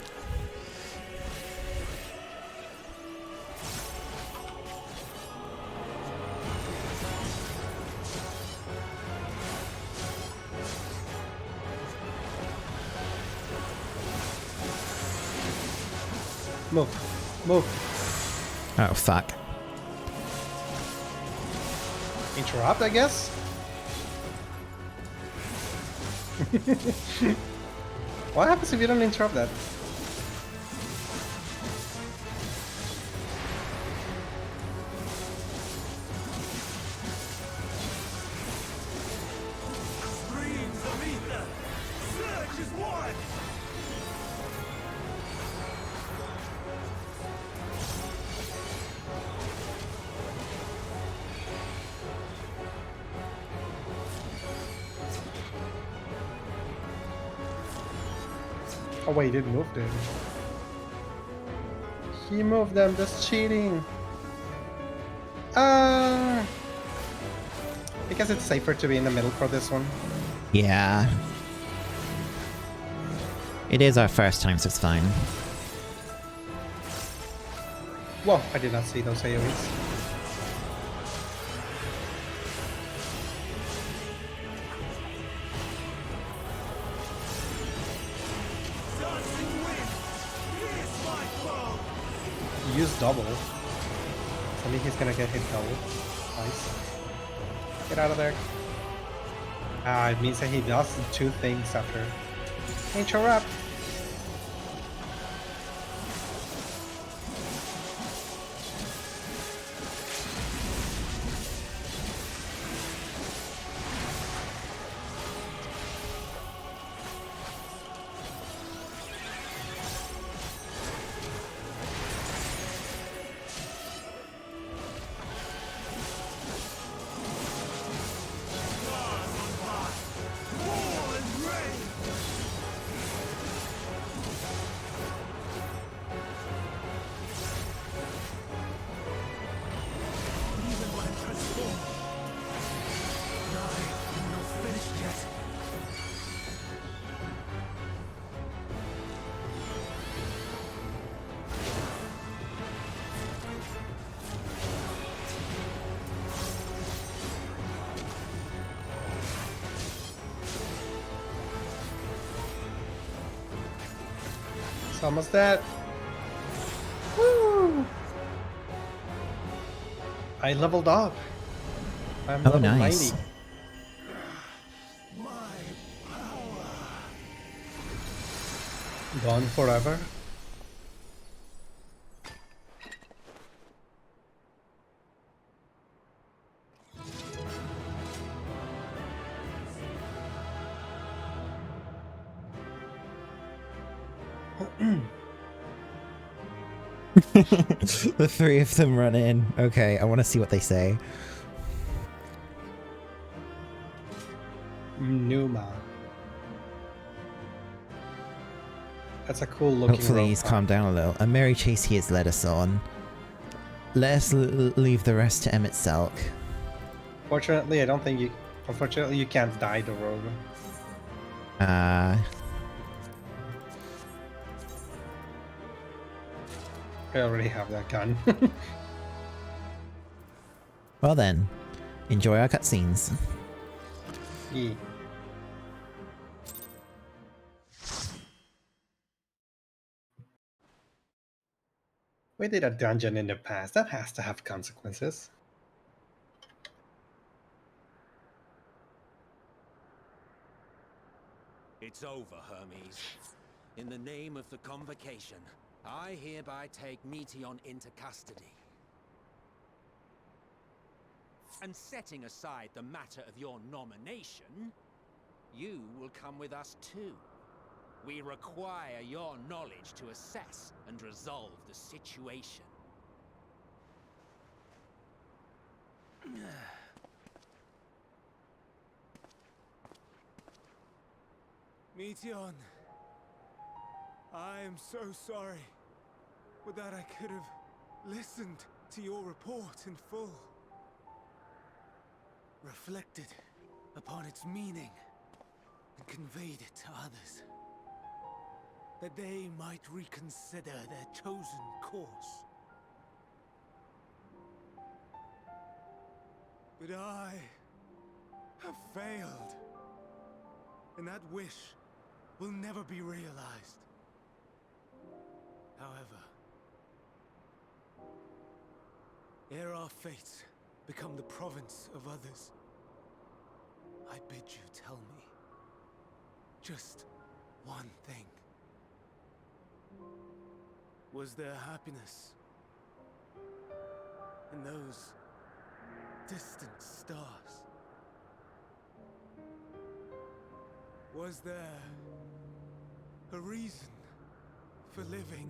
Move. Move. Oh, fuck. Interrupt, I guess? What happens if you don't interrupt that? Streams of ether! Surge is one! Oh wait, he didn't move them. He moved them, that's cheating. I guess it's safer to be in the middle for this one. Yeah. It is our first time, so it's fine. Whoa, I did not see those AoEs. Use double. I think he's gonna get hit double. Nice. Get out of there. Ah, it means that he does two things after. Interrupt. It's almost dead. Woo! I leveled up. I'm Oh, level nice. 90. Gone forever. The three of them run in. Okay, I want to see what they say. Numa. That's a cool looking Hopefully he's robot. calmed down a little. A merry chase he has led us on. Let us leave the rest to Emmett Selk. Fortunately, I don't think you... Unfortunately, you can't die the rogue. I already have that gun. Well then, enjoy our cutscenes. Yeah. We did a dungeon in the past. That has to have consequences. It's over, Hermes. In the name of the Convocation, I hereby take Meteion into custody. And setting aside the matter of your nomination, you will come with us too. We require your knowledge to assess and resolve the situation. Meteion, I am so sorry. But that I could have listened to your report in full. Reflected upon its meaning and conveyed it to others. That they might reconsider their chosen course. But I have failed. And that wish will never be realized. However, ere our fates become the province of others, I bid you tell me just one thing. Was there happiness in those distant stars? Was there a reason for living?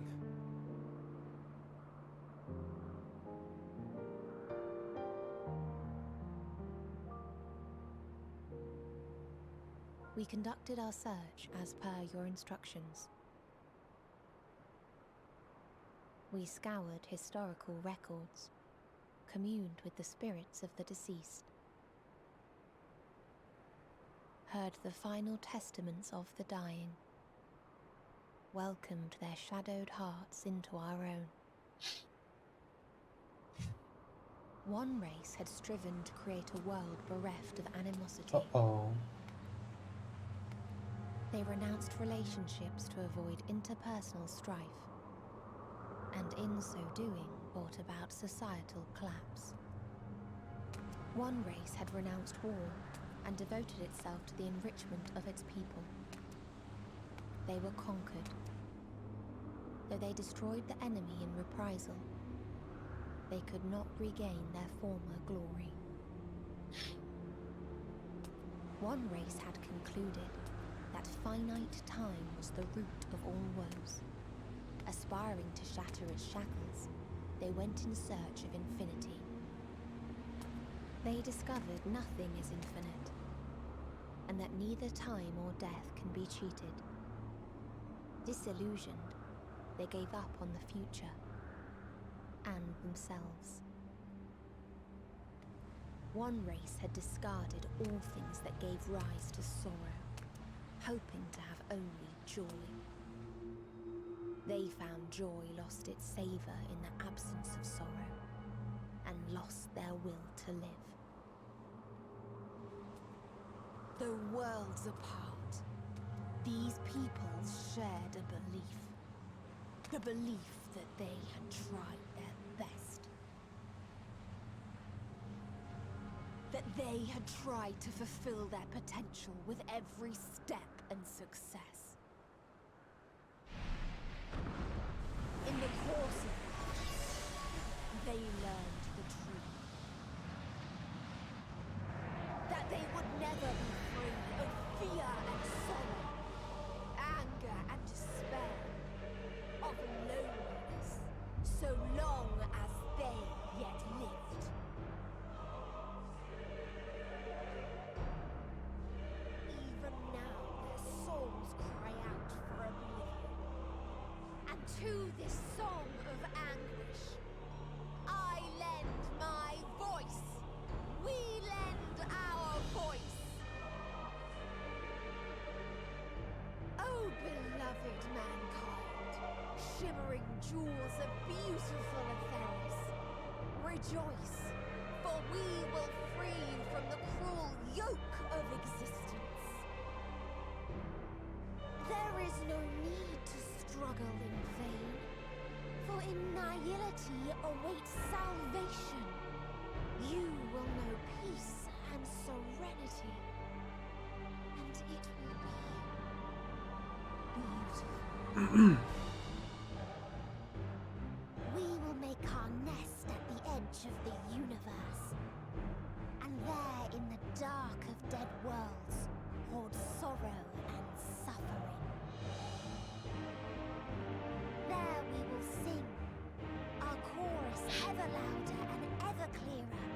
We conducted our search as per your instructions. We scoured historical records, communed with the spirits of the deceased, heard the final testaments of the dying, welcomed their shadowed hearts into our own. One race had striven to create a world bereft of animosity. Uh-oh. They renounced relationships to avoid interpersonal strife, and in so doing brought about societal collapse. One race had renounced war and devoted itself to the enrichment of its people. They were conquered. Though they destroyed the enemy in reprisal, they could not regain their former glory. One race had concluded that finite time was the root of all woes. Aspiring to shatter its shackles, they went in search of infinity. They discovered nothing is infinite, and that neither time or death can be cheated. Disillusioned, they gave up on the future and themselves. One race had discarded all things that gave rise to sorrow, hoping to have only joy. They found joy lost its savor in the absence of sorrow, and lost their will to live. Though worlds apart, these peoples shared a belief. The belief that they had tried their best. That they had tried to fulfill their potential with every step and success. In the course of that, they learned the truth. That they would never be free of fear and sorrow, anger and despair, of loneliness, so long as they yet lived. Even now their souls cry out for oblivion. And to this song of anguish, I lend my voice. We lend our voice. Oh, beloved mankind, shimmering jewels of beautiful Atheris, rejoice, for we will free you from the cruel yoke of existence. There is no need to struggle in vain, for in nihility awaits salvation. You will know peace and serenity, and it will be beautiful. We will make our nest at the edge of the universe, and there in the dark of dead worlds hold sorrow and suffering. There we will sing, our chorus ever louder and ever clearer,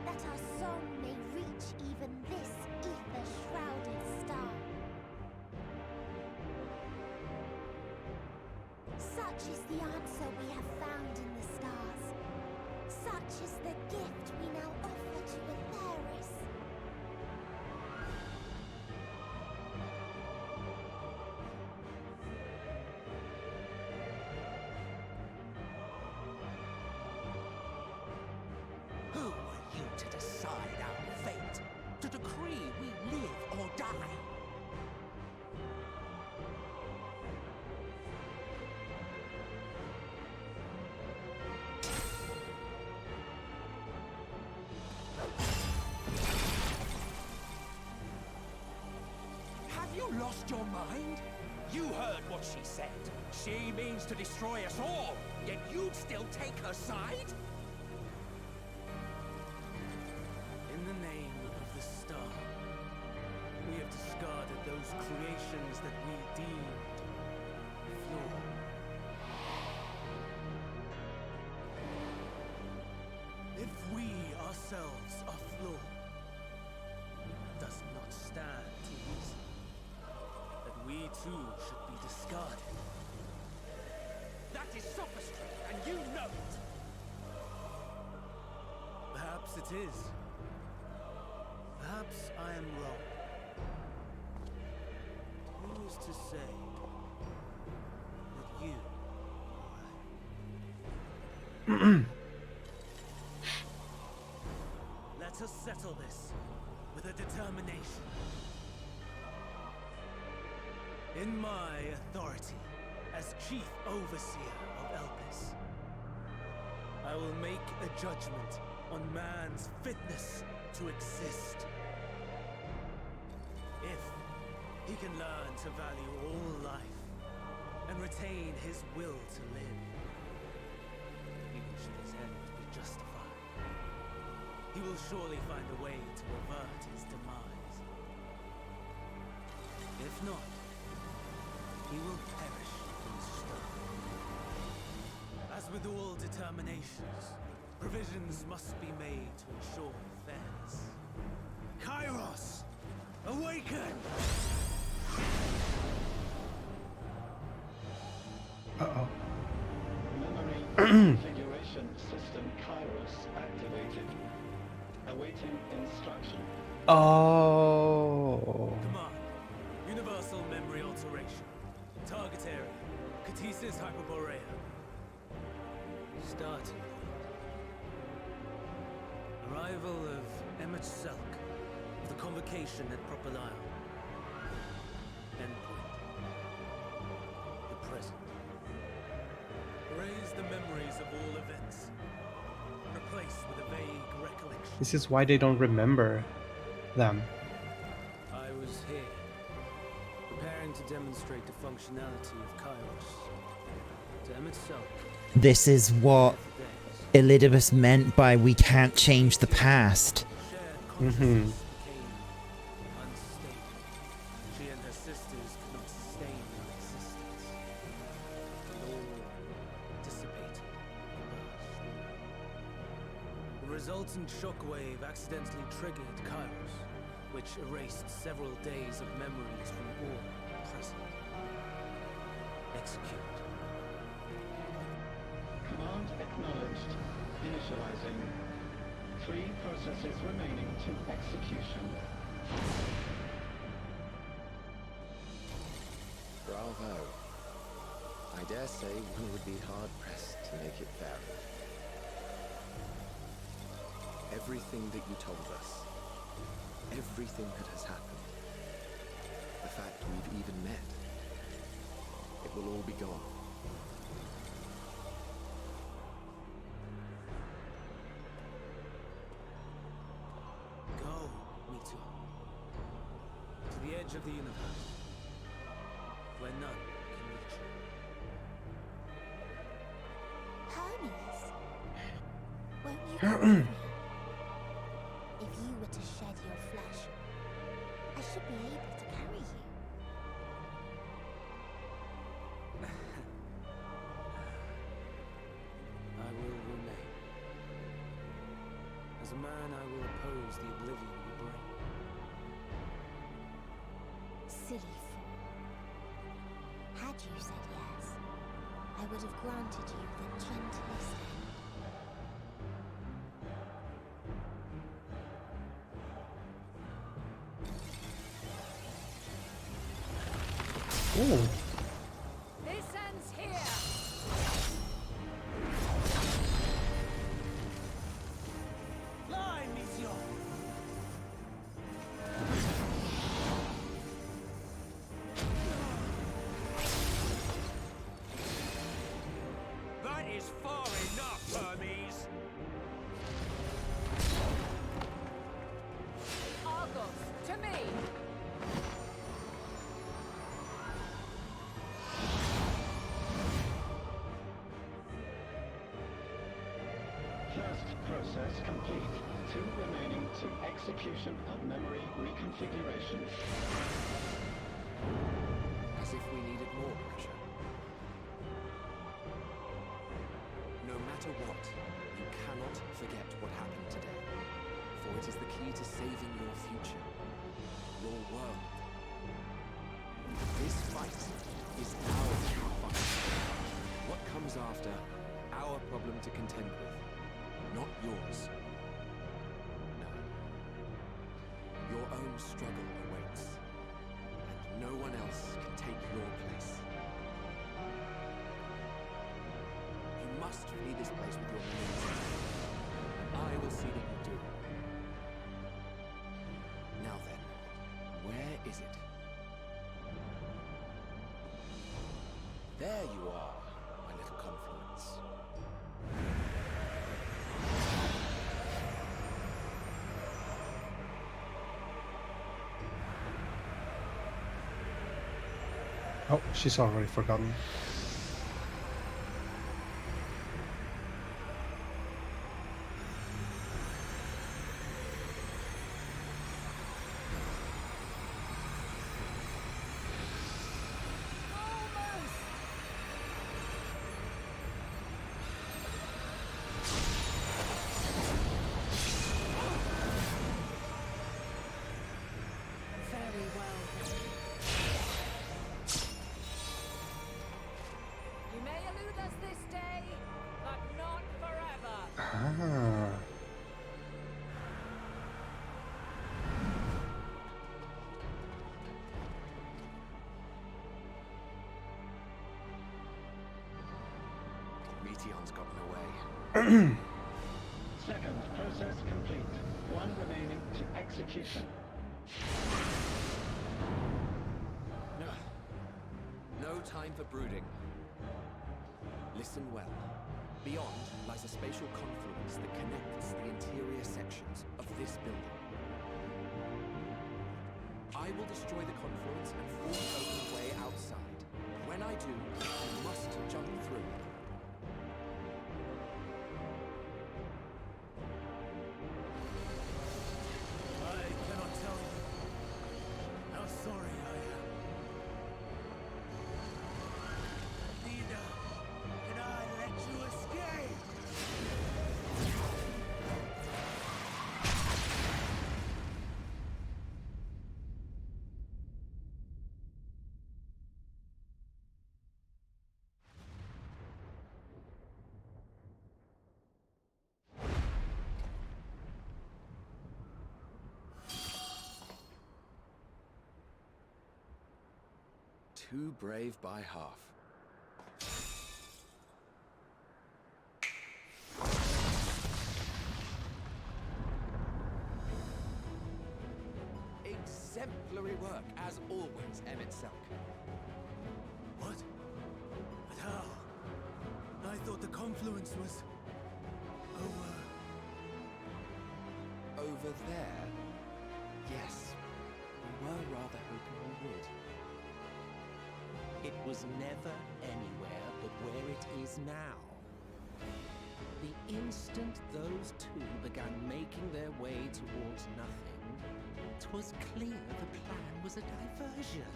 that our song may reach even this ether-shrouded star. Such is the answer we have found in the stars. Such is the gift we now offer to Atheris. Who are you to decide our fate? To decree we live or die? lost your mind? You heard what she said. She means to destroy us all, yet you'd still take her side? In the name of the star, we have discarded those creations that we deemed flawed. If we ourselves are flawed, it does not stand to reason that we too should be discarded. That is sophistry, and you know it! Perhaps it is. Perhaps I am wrong. Who is to say that you are right? Let us settle this with a determination. In my authority as Chief Overseer of Elpis, I will make a judgment on man's fitness to exist. If he can learn to value all life and retain his will to live, even should his end be justified, he will surely find a way to avert his demise. If not, he will perish in stone. As with all determinations, provisions must be made to ensure fairness. Kairos, awaken! Uh-oh. Memory configuration system Kairos activated. Awaiting instruction. Oh. Command, universal memory alteration. Target area, Catesis Hyperborea. Starting point. Arrival of Emmett Selk, of the convocation at Propylion. Endpoint. The present. Erase the memories of all events. Replace with a vague recollection. This is why they don't remember them. I was here, preparing to demonstrate the functionality of Kairos. To Emmett Selk, This is what Elidibus meant by we can't change the past. shared consciousness became unstable. She and her sisters could not sustain their existence. And all dissipated and burst. The resultant shockwave accidentally triggered Kairos, which erased several days of memories from all present. Execute. Command acknowledged. Initializing. 3 processes remaining to execution. Bravo. I dare say one would be hard-pressed to make it fairer. Everything that you told us, everything that has happened, the fact we've even met, it will all be gone. Go, Meteor. To the edge of the universe, where none can reach you. Hermes, won't you come with me? If you were to shed your flesh, I should be able to carry you. I will remain. As a man, I will oppose the oblivion you bring. Silly fool. Had you said yes, I would have granted you the gentlest end. Ooh. This ends here! Fly, Meteor! That is far enough, Hermes! Argos, to me! First process complete. 2 remaining to execution of memory reconfiguration. As if we needed more pressure. No matter what, you cannot forget what happened today. For it is the key to saving your future. Your world. This fight is our fight. What comes after, our problem to contend with. Not yours. No. Your own struggle awaits. And no one else can take your place. You must flee this place with your memories. I will see that you do. Now then, where is it? There you are, my little confluence. Oh, she's already forgotten. Ah. Meteon's gotten away. Second process complete. 1 remaining to execution. No time for brooding. Listen well. Beyond lies a spatial confluence that connects the interior sections of this building. I will destroy the confluence and force an open way outside. When I do, you must jump through. I cannot tell you how sorry I am. Neither can I let you escape! Too brave by half. Exemplary work, as always, Emmett Selk. What? But how? I thought the confluence was... Over there? Yes. We were rather hoping we would. It was never anywhere but where it is now. The instant those two began making their way towards nothing, 'twas clear the plan was a diversion.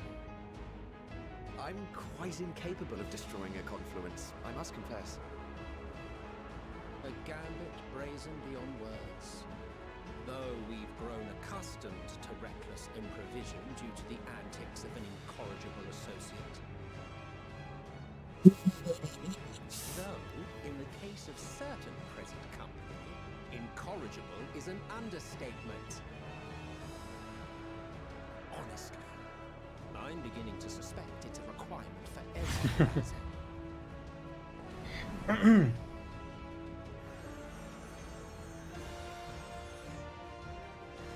I'm quite incapable of destroying a confluence, I must confess. A gambit brazen beyond words. Though we've grown accustomed to reckless improvision due to the antics of an incorrigible associate. Though, in the case of certain present company, incorrigible is an understatement. Honestly, I'm beginning to suspect it's a requirement for every reason.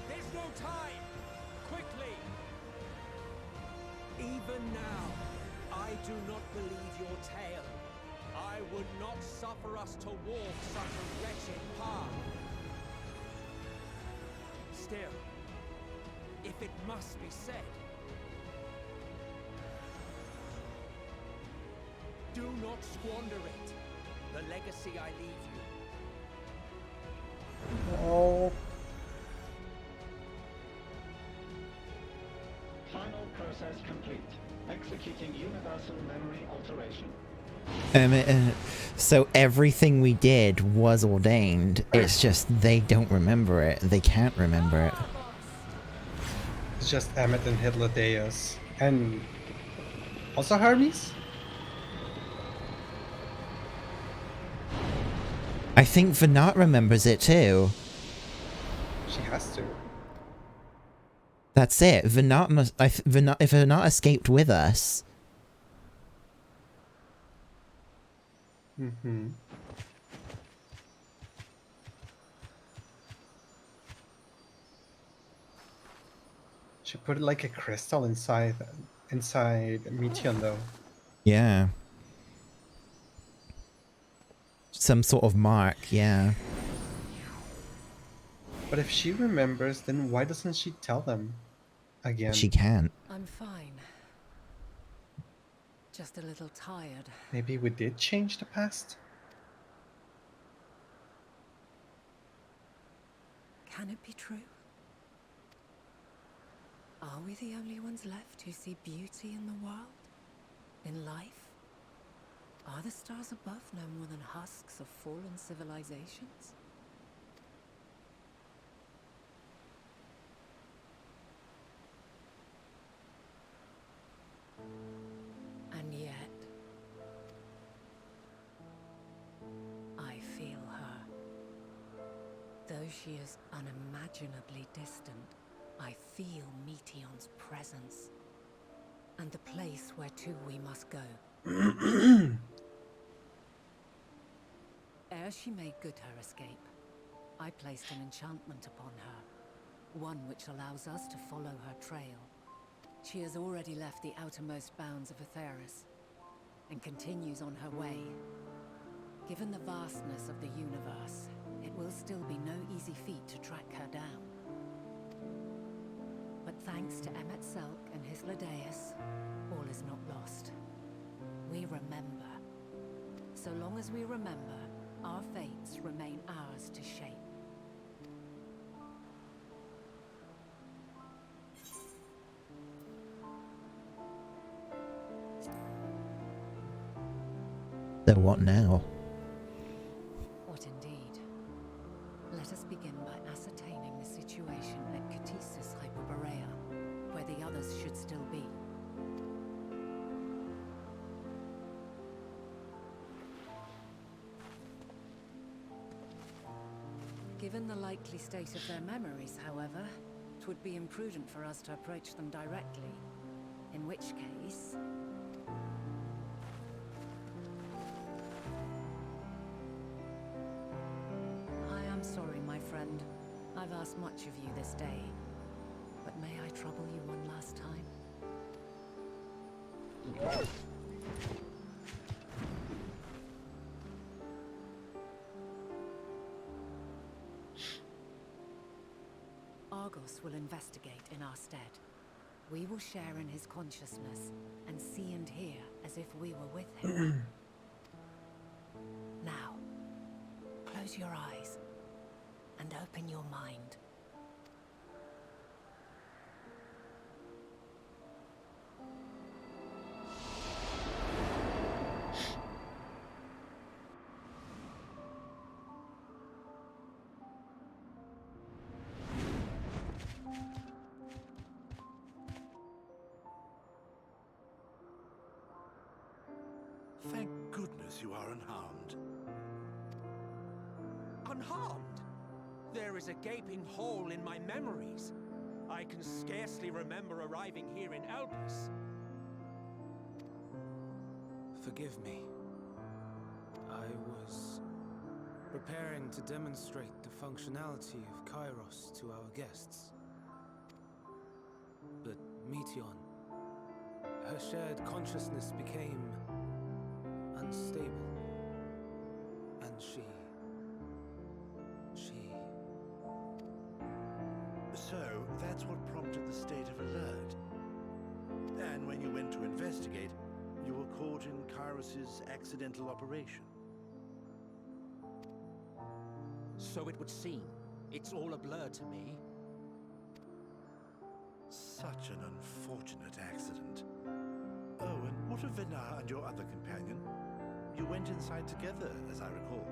There's no time! Quickly! Even now, I do not believe your tale. I would not suffer us to walk such a wretched path. Still, if it must be said, do not squander it, the legacy I leave you. Oh. Final process complete. Executing universal memory alteration. So everything we did was ordained. It's just they don't remember it. They can't remember it. It's just Emmett and Hydradeus. And also Hermes? I think Venat remembers it too. She has to. That's it. Venat must. If Venat escaped with us. Mm-hmm. She put like a crystal inside Meteon though. Yeah. Some sort of mark, yeah. But if she remembers, then why doesn't she tell them again? She can't. I'm fine. Just a little tired. Maybe we did change the past? Can it be true? Are we the only ones left who see beauty in the world? In life? Are the stars above no more than husks of fallen civilizations? And yet, I feel her. Though she is unimaginably distant, I feel Meteon's presence. And the place where to we must go. Ere she made good her escape, I placed an enchantment upon her. One which allows us to follow her trail. She has already left the outermost bounds of Aetheris, and continues on her way. Given the vastness of the universe, it will still be no easy feat to track her down. But thanks to Emmet Selk and Hydradeus, all is not lost. We remember. So long as we remember, our fates remain ours to shape. So what now? What indeed? Let us begin by ascertaining the situation at Catesis Hyperborea, where the others should still be. Given the likely state of their memories, however, it would be imprudent for us to approach them directly. In which case... I am sorry, my friend. I've asked much of you this day. But may I trouble you one last time? Argos will investigate in our stead. We will share in his consciousness and see and hear as if we were with him. Now, close your eyes and open your mind. Thank goodness you are unharmed. Unharmed? There is a gaping hole in my memories. I can scarcely remember arriving here in Elpis. Forgive me. I was preparing to demonstrate the functionality of Kairos to our guests. But Meteon, her shared consciousness became unstable. And she... So, that's what prompted the state of alert. And when you went to investigate, you were caught in Kairos' accidental operation. So it would seem. It's all a blur to me. Such an unfortunate accident. Oh, and what of Vinar and your other companion? You went inside together, as I recall.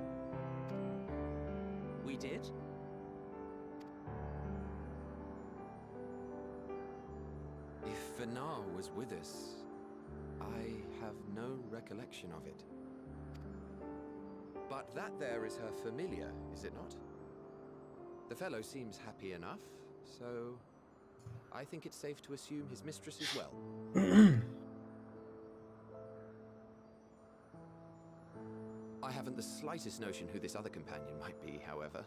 We did? If Vinar was with us, I have no recollection of it. But that there is her familiar, is it not? The fellow seems happy enough, so I think it's safe to assume his mistress as well. I haven't the slightest notion who this other companion might be, however.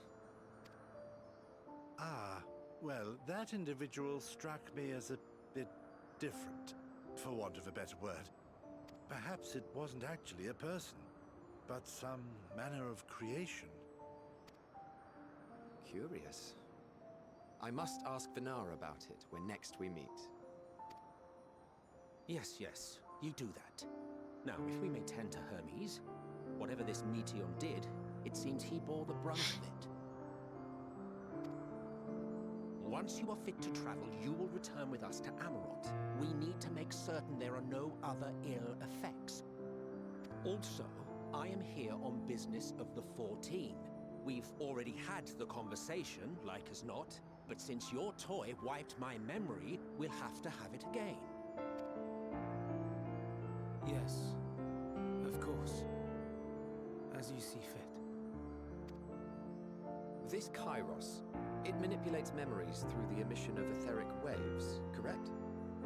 Ah, well, that individual struck me as a bit different, for want of a better word. Perhaps it wasn't actually a person, but some manner of creation. Curious. I must ask Vinar about it when next we meet. Yes, yes, you do that. Now, if we may tend to Hermes, whatever this Meteon did, it seems he bore the brunt of it. Once you are fit to travel, you will return with us to Amarot. We need to make certain there are no other ill effects. Also, I am here on business of the 14. We've already had the conversation, like as not, but since your toy wiped my memory, we'll have to have it again. Yes, of course. As you see fit. This Kairos, it manipulates memories through the emission of etheric waves, correct?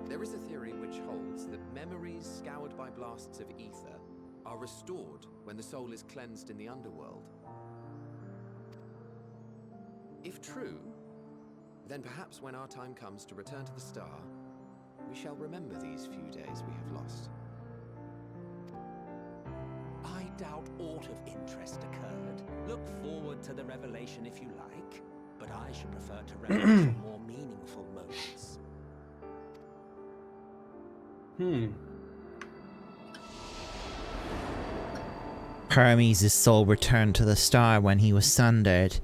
There is a theory which holds that memories scoured by blasts of ether are restored when the soul is cleansed in the underworld. If true, then perhaps when our time comes to return to the star, we shall remember these few days we have lost. I doubt aught of interest occurred. Look forward to the revelation if you like, but I should prefer to relish more meaningful moments. Hermes' soul returned to the star when he was sundered.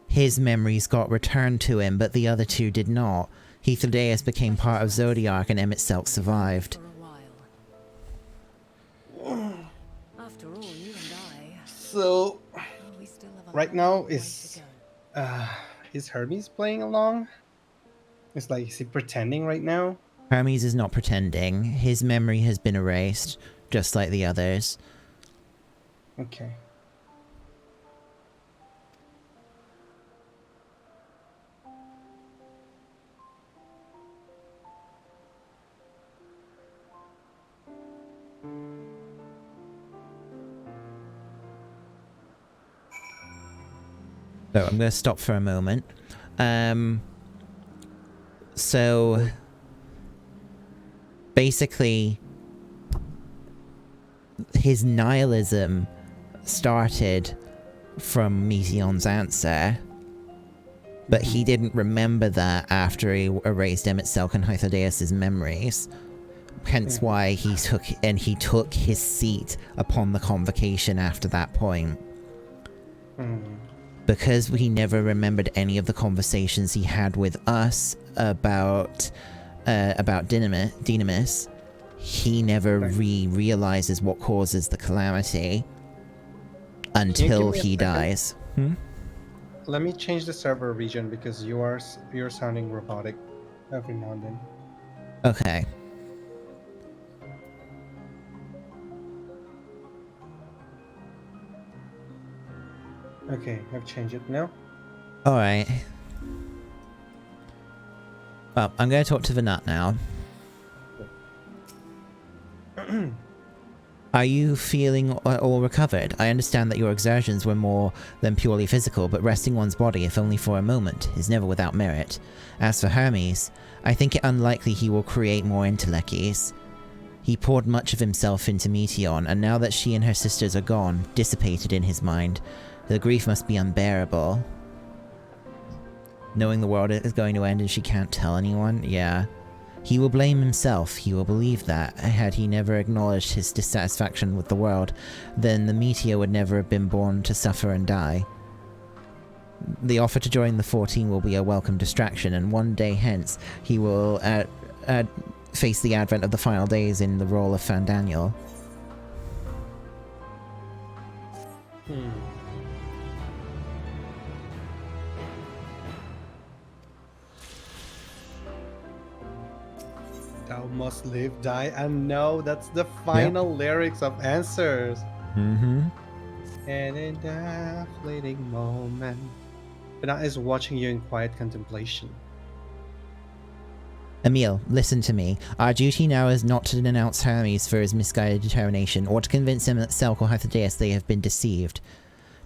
His memories got returned to him, but the other two did not. Hythlodaeus became part of Zodiac and Emet-Selch survived. After all, you and I. So, We still have a right long now way is Hermes playing along? It's like, is he pretending right now? Hermes is not pretending. His memory has been erased, just like the others. Okay. So I'm going to stop for a moment. So basically, his nihilism started from Meteon's answer, but he didn't remember that after he erased Emet-Selch and Hythlodaeus' memories. Hence why he took his seat upon the convocation after that point. Because he never remembered any of the conversations he had with us about Dynamis, he never realizes what causes the calamity until he dies. Let me change the server region because you're sounding robotic every now and then. Okay. Okay, I've changed it now. Alright. Well, I'm going to talk to the nut now. Are you feeling all recovered? I understand that your exertions were more than purely physical, but resting one's body, if only for a moment, is never without merit. As for Hermes, I think it unlikely he will create more Entelechies. He poured much of himself into Meteon, and now that she and her sisters are gone, dissipated in his mind, the grief must be unbearable. Knowing the world is going to end and she can't tell anyone? Yeah. He will blame himself, he will believe that. Had he never acknowledged his dissatisfaction with the world, then the Meteor would never have been born to suffer and die. The offer to join the 14 will be a welcome distraction, and one day hence he will face the advent of the final days in the role of Fandaniel. Thou must live, die, and know. That's the final lyrics of Answers. Mm-hmm. And in that fleeting moment, Bernard is watching you in quiet contemplation. Emil, listen to me. Our duty now is not to denounce Hermes for his misguided determination, or to convince him that Selk or Hythlodaeus they have been deceived.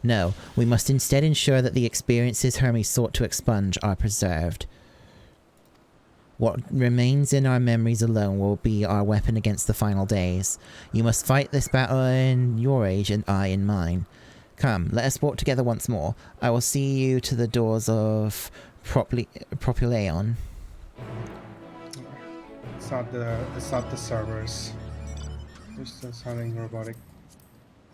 No, we must instead ensure that the experiences Hermes sought to expunge are preserved. What remains in our memories alone will be our weapon against the final days. You must fight this battle in your age and I in mine. Come, let us walk together once more. I will see you to the doors of Propuleon. It's not the servers. They're still sounding robotic.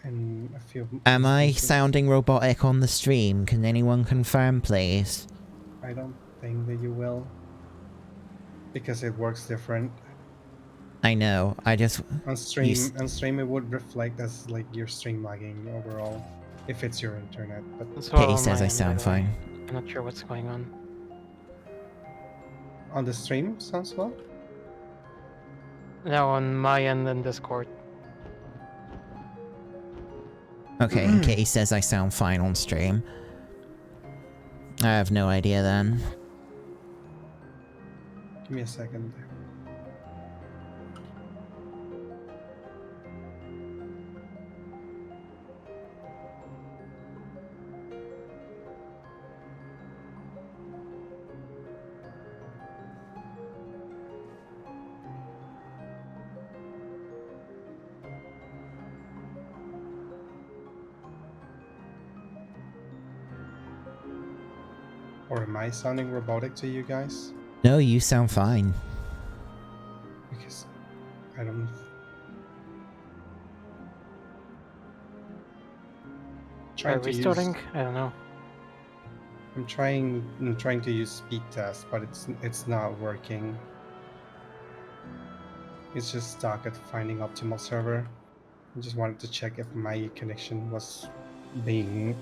And a few. Am I sounding robotic on the stream? Can anyone confirm, please? I don't think that you will. Because it works different. I know, I just... On stream it would reflect as like your stream lagging overall. If it's your internet, but... Kitty says I sound fine. I'm not sure what's going on. On the stream, sounds well? No, on my end in Discord. Okay, and Kitty says I sound fine on stream. I have no idea then. Give me a second. Or am I sounding robotic to you guys? No, you sound fine. Because I don't... Are we restarting? I don't know. I'm trying to use speed test, but it's not working. It's just stuck at finding optimal server. I just wanted to check if my connection was being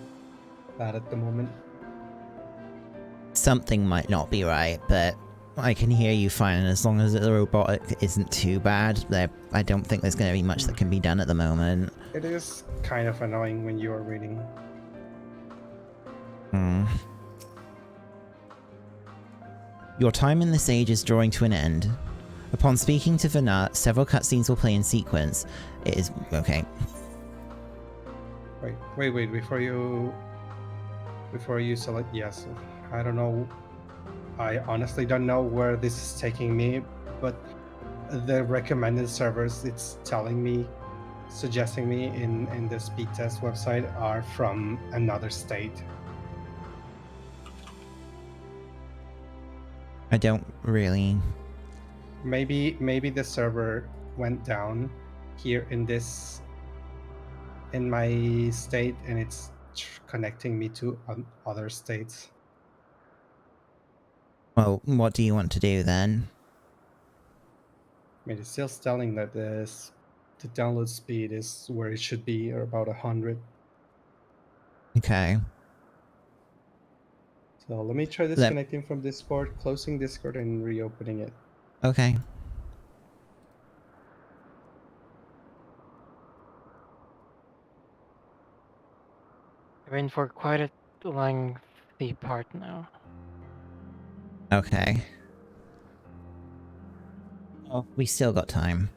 bad at the moment. Something might not be right, but I can hear you fine, and as long as the robotic isn't too bad, I don't think there's going to be much that can be done at the moment. It is kind of annoying when you are reading. Your time in this age is drawing to an end. Upon speaking to Venat, several cutscenes will play in sequence. It is... okay. Wait, before you select yes. I don't know. I honestly don't know where this is taking me, but the recommended servers it's telling me, suggesting me in the speed test website are from another state. I don't really... Maybe the server went down here in my state, and it's connecting me to other states. Well, what do you want to do then? I mean, it's still telling that the download speed is where it should be, or about 100. Okay. So let me try disconnecting from Discord, closing Discord, and reopening it. Okay. We're in for quite a lengthy part now. Okay. Oh, we still got time.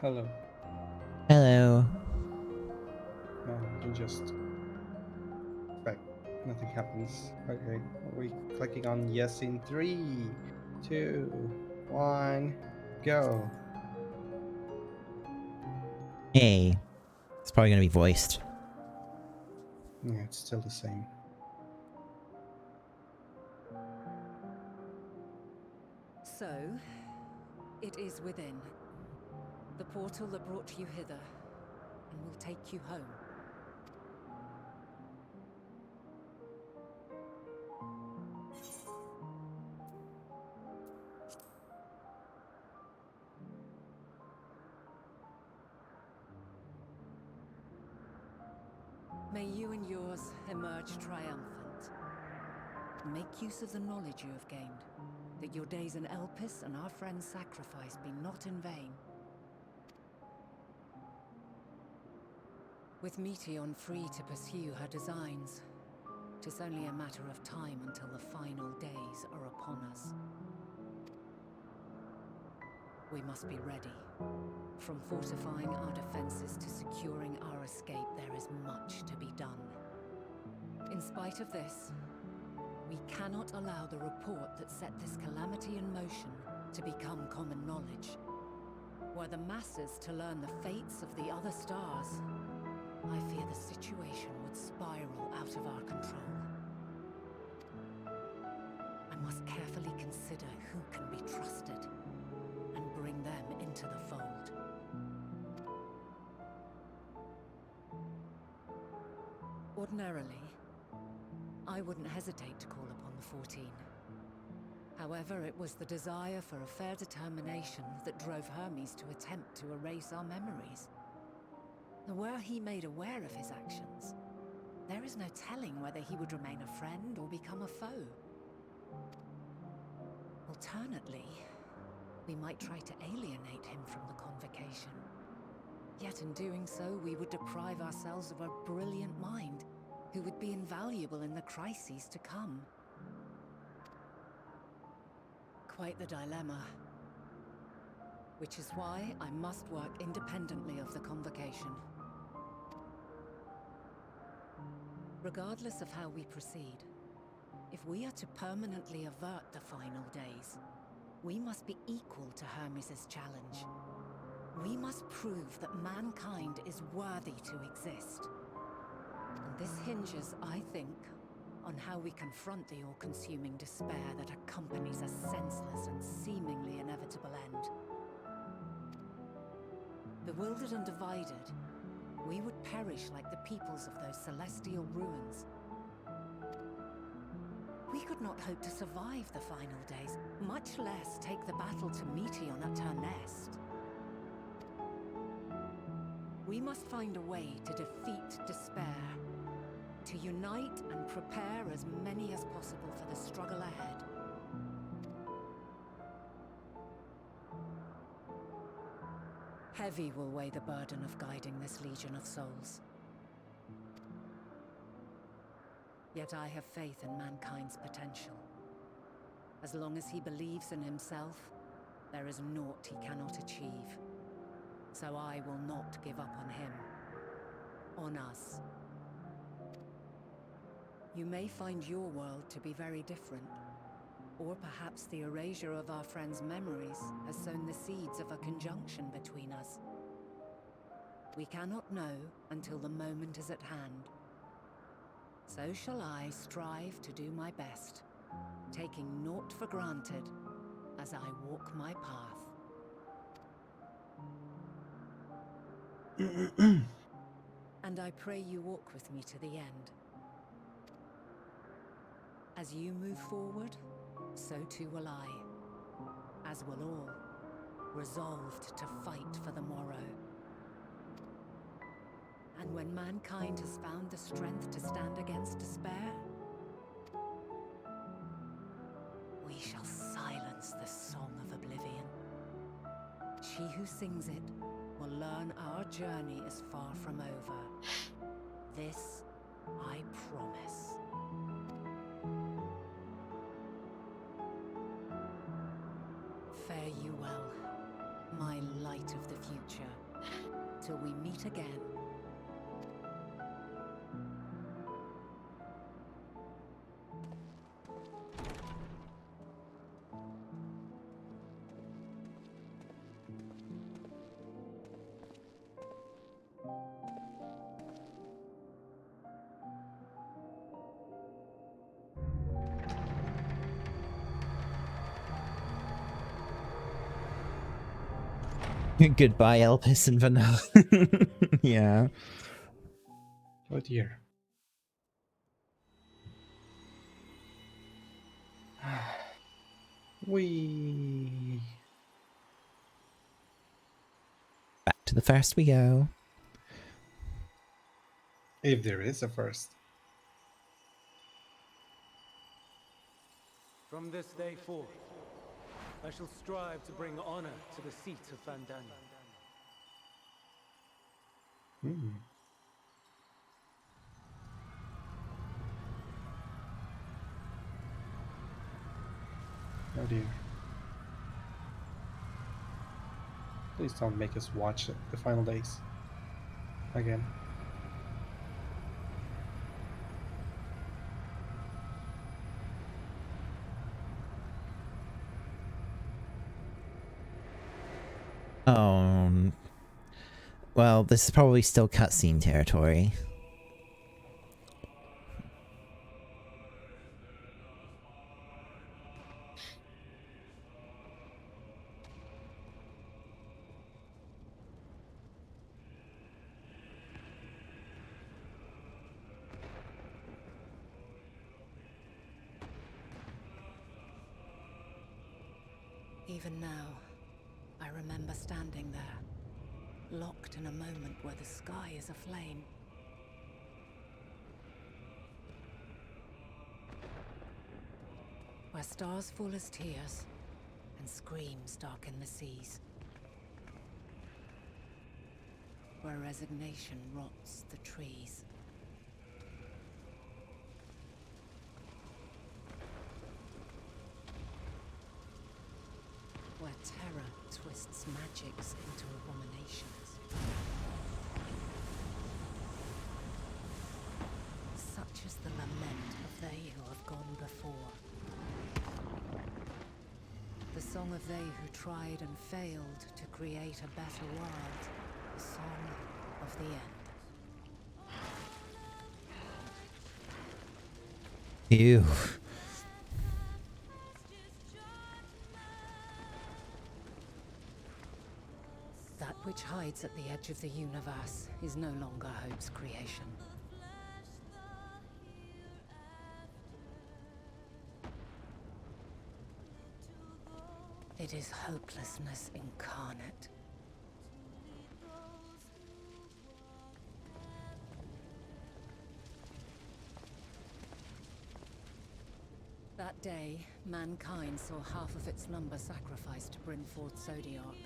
Hello. Hello. No, you can just expect nothing happens. Okay, are we clicking on yes in 3, 2, 1, go. Hey. It's probably going to be voiced. Yeah, it's still the same. So, it is within. The portal that brought you hither. and we'll take you home. May you and yours emerge triumphant. Make use of the knowledge you have gained, that your days in Elpis and our friend's sacrifice be not in vain. With Meteion free to pursue her designs, 'tis only a matter of time until the final days are upon us. We must be ready. From fortifying our defenses to securing our escape, there is much to be done. In spite of this, we cannot allow the report that set this calamity in motion to become common knowledge. Were the masses to learn the fates of the other stars, I fear the situation would spiral out of our control. I must carefully consider who can be trusted and bring them into the fold. Ordinarily, I wouldn't hesitate to call upon the 14. However, it was the desire for a fair determination that drove Hermes to attempt to erase our memories. Were he made aware of his actions, there is no telling whether he would remain a friend or become a foe. Alternately, we might try to alienate him from the convocation. Yet in doing so, we would deprive ourselves of a brilliant mind who would be invaluable in the crises to come. Quite the dilemma. Which is why I must work independently of the convocation. Regardless of how we proceed, if we are to permanently avert the final days, we must be equal to Hermes' challenge. We must prove that mankind is worthy to exist. And this hinges, I think, on how we confront the all-consuming despair that accompanies a senseless and seemingly inevitable end. Bewildered and divided, we would perish like the peoples of those celestial ruins. We could not hope to survive the final days, much less take the battle to Meteion at her nest. We must find a way to defeat despair, to unite and prepare as many as possible for the struggle ahead. Heavy will weigh the burden of guiding this legion of souls. Yet I have faith in mankind's potential. As long as he believes in himself, there is naught he cannot achieve. So I will not give up on him. On us. You may find your world to be very different. Or perhaps the erasure of our friend's memories has sown the seeds of a conjunction between us. We cannot know until the moment is at hand. So shall I strive to do my best, taking naught for granted as I walk my path. And I pray you walk with me to the end. As you move forward, so too will I, as will all, resolved to fight for the morrow. And when mankind has found the strength to stand against despair, we shall silence the song of oblivion. She who sings it will learn our journey is far from over. This I promise. Fare you well, my light of the future, till we meet again. Goodbye, Elpis and Vanilla. Yeah. Oh dear. We. Back to the first we go. If there is a first. From this day forth, I shall strive to bring honor to the seat of Vandania. Hmm. Oh dear. Please don't make us watch the final days again. Well, this is probably still cutscene territory. Even now, I remember standing there, locked in a moment where the sky is aflame. Where stars fall as tears, and screams darken the seas. Where resignation rots the trees. Where terror twists magics into abominations. Such is the lament of they who have gone before. The song of they who tried and failed to create a better world. The song of the end. Ew. That which hides at the edge of the universe is no longer hope's creation. It is hopelessness incarnate. That day, mankind saw half of its number sacrificed to Brynhildr Zodiark.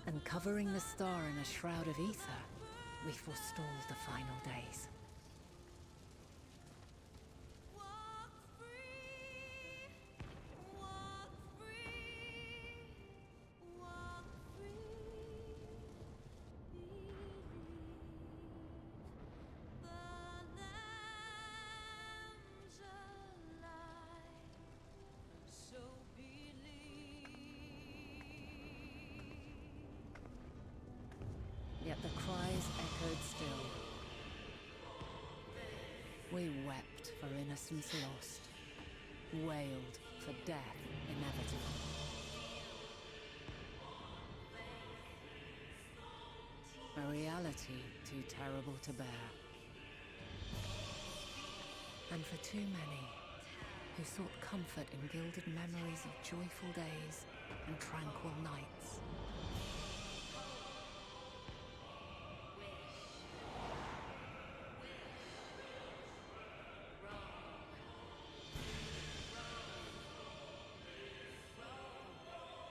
And covering the star in a shroud of ether, we forestalled the final days. Yet the cries echoed still. We wept for innocence lost, wailed for death inevitable. A reality too terrible to bear. And for too many who sought comfort in gilded memories of joyful days and tranquil nights.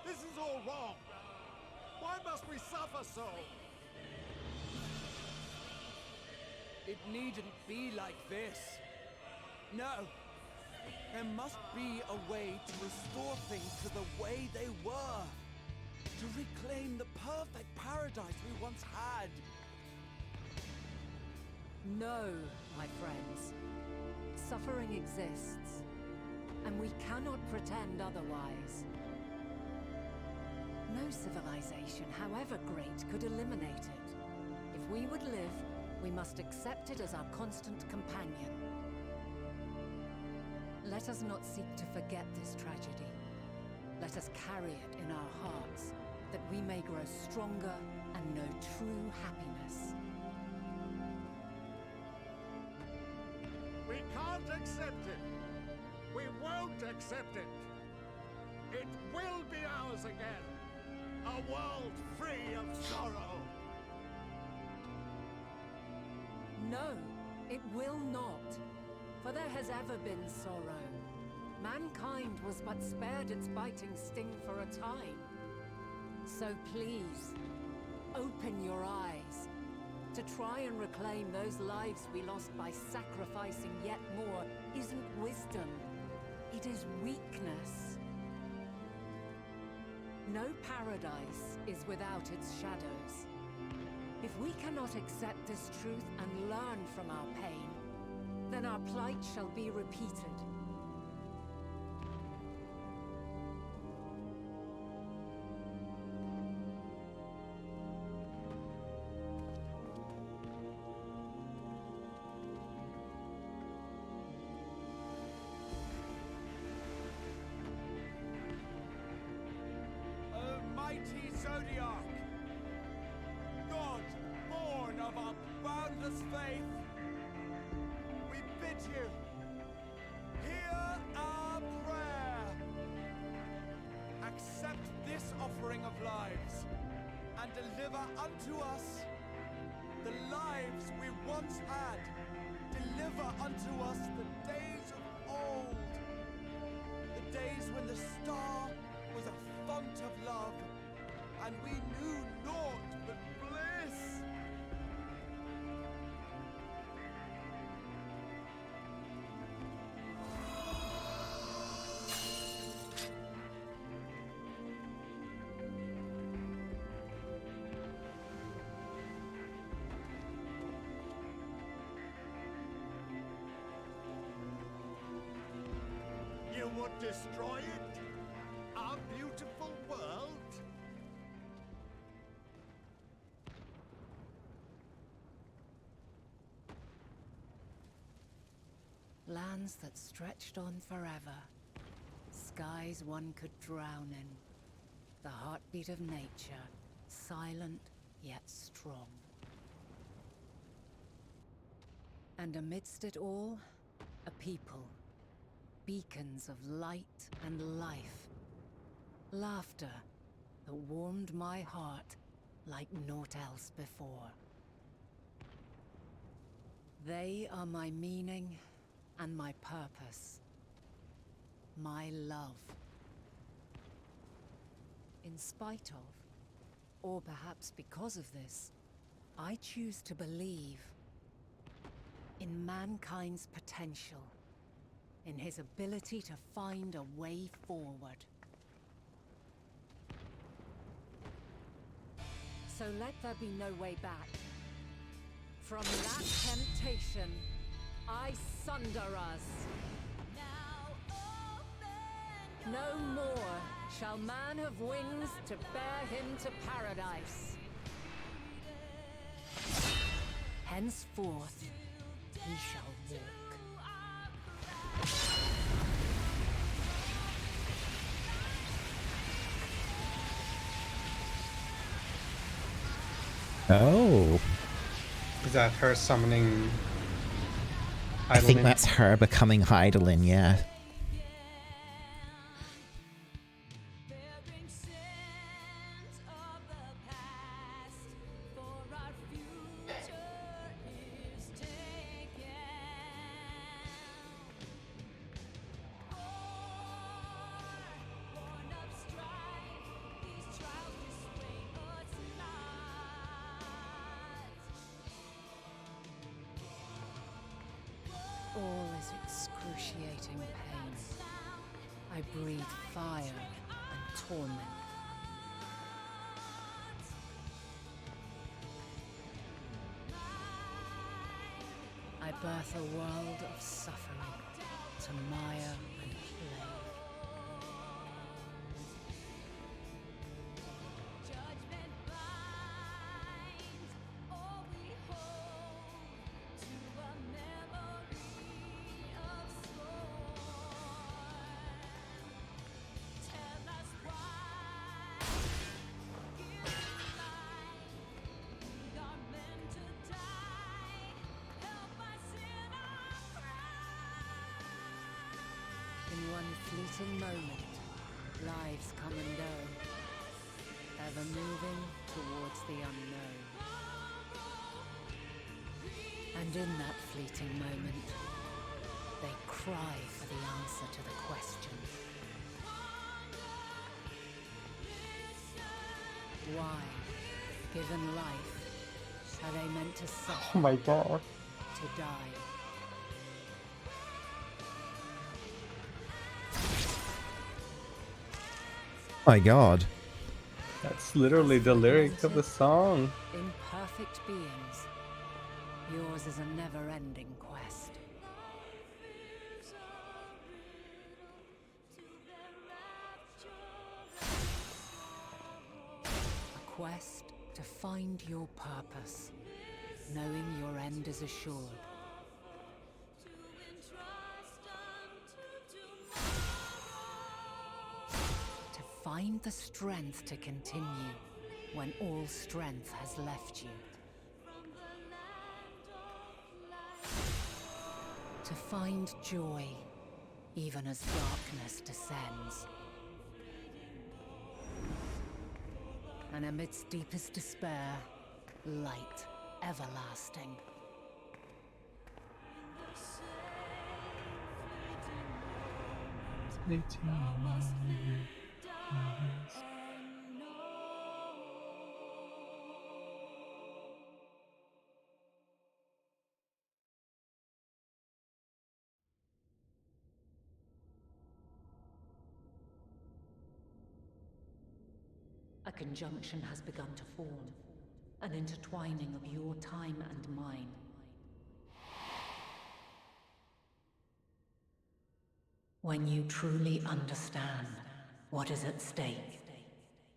This is all wrong. Why must we suffer so? It needn't be like this. No. There must be a way to restore things to the way they were. To reclaim the perfect paradise we once had. No, my friends. Suffering exists, and we cannot pretend otherwise. No civilization, however great, could eliminate it. If we would live, we must accept it as our constant companion. Let us not seek to forget this tragedy. Let us carry it in our hearts, that we may grow stronger and know true happiness. We can't accept it. We won't accept it. It will be ours again. A world free of sorrow. No, it will not. For there has ever been sorrow. Mankind was but spared its biting sting for a time. So please, open your eyes. To try and reclaim those lives we lost by sacrificing yet more isn't wisdom. It is weakness. No paradise is without its shadows. If we cannot accept this truth and learn from our pain, then our plight shall be repeated. Mighty Zodiac, God born of our boundless faith, we bid you, hear our prayer. Accept this offering of lives, and deliver unto us the lives we once had. Deliver unto us the days of old, the days when the star was a font of love, and we knew naught but bliss. You would destroy it? Our beautiful world? Lands that stretched on forever. Skies one could drown in. The heartbeat of nature, silent yet strong. And amidst it all, a people. Beacons of light and life. Laughter that warmed my heart like naught else before. They are my meaning and my purpose. My love. In spite of, or perhaps because of this, I choose to believe in mankind's potential, in his ability to find a way forward. So let there be no way back. From that temptation, I sunder us. No more shall man have wings to bear him to paradise. Henceforth, he shall walk. Oh. Is that her summoning I think Heidelin? that's her becoming Heidelin, yeah. All is excruciating pain. I breathe fire and torment. I birth a world of suffering to mire and plague. In one fleeting moment, lives come and go, ever moving towards the unknown. And in that fleeting moment, they cry for the answer to the question. Why, given life, are they meant to suffer? Oh my god. To die? My god. That's literally the lyric of the song. Imperfect beings. Yours is a never-ending quest. A quest to find your purpose, knowing your end is assured. To find the strength to continue when all strength has left you. To find joy, even as darkness descends. And amidst deepest despair, light everlasting. A conjunction has begun to form, an intertwining of your time and mine. When you truly understand what is at stake,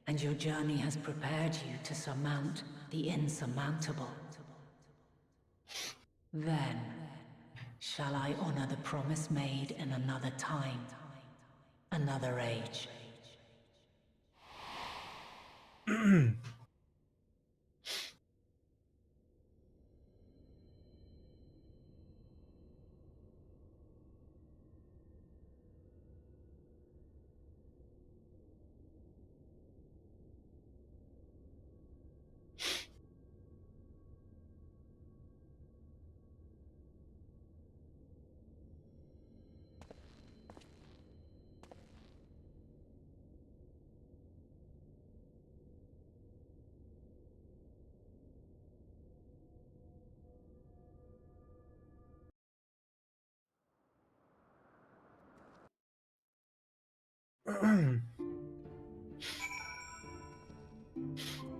and your journey has prepared you to surmount the insurmountable, then shall I honor the promise made in another time, another age.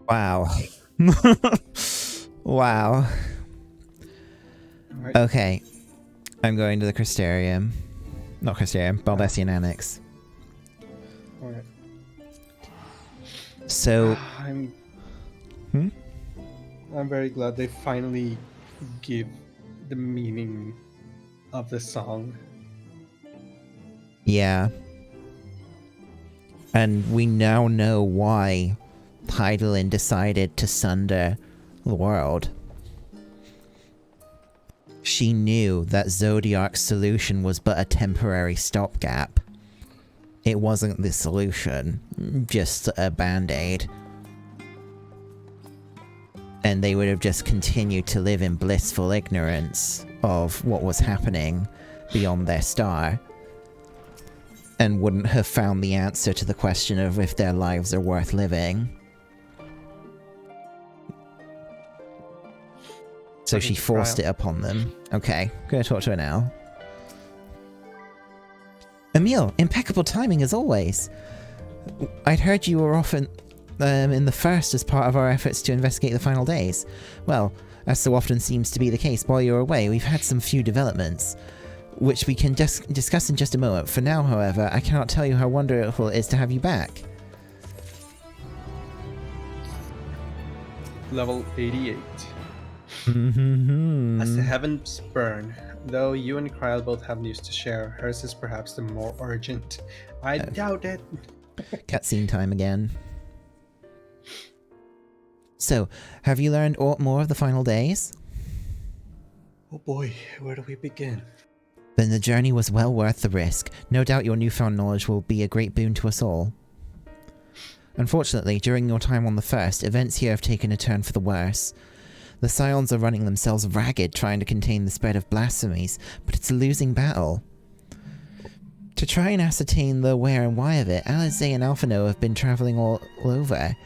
Wow. Wow. Right. Okay. I'm going to the Crystarium. Not Crystarium, Baldessian Annex. Alright. So... I'm Hmm? I'm very glad they finally give the meaning of the song. Yeah. And we now know why Hydaelyn decided to sunder the world. She knew that Zodiark's solution was but a temporary stopgap. It wasn't the solution, just a band-aid. And they would have just continued to live in blissful ignorance of what was happening beyond their star. And wouldn't have found the answer to the question of if their lives are worth living. So she forced it upon them. Okay, gonna talk to her now. Emil, impeccable timing as always. I'd heard you were often in the first as part of our efforts to investigate the final days. Well, as so often seems to be the case while you're away, we've had some few developments, which we can discuss in just a moment. For now, however, I cannot tell you how wonderful it is to have you back. Level 88. Mm-hmm. As the heavens burn, though you and Kryl both have news to share, hers is perhaps the more urgent. I doubt it. Cutscene time again. So, have you learned more of the final days? Oh boy, where do we begin? Then the journey was well worth the risk. No doubt your newfound knowledge will be a great boon to us all. Unfortunately, during your time on the First, events here have taken a turn for the worse. The Scions are running themselves ragged trying to contain the spread of blasphemies, but it's a losing battle. To try and ascertain the where and why of it, Alizé and Alphino have been travelling all over.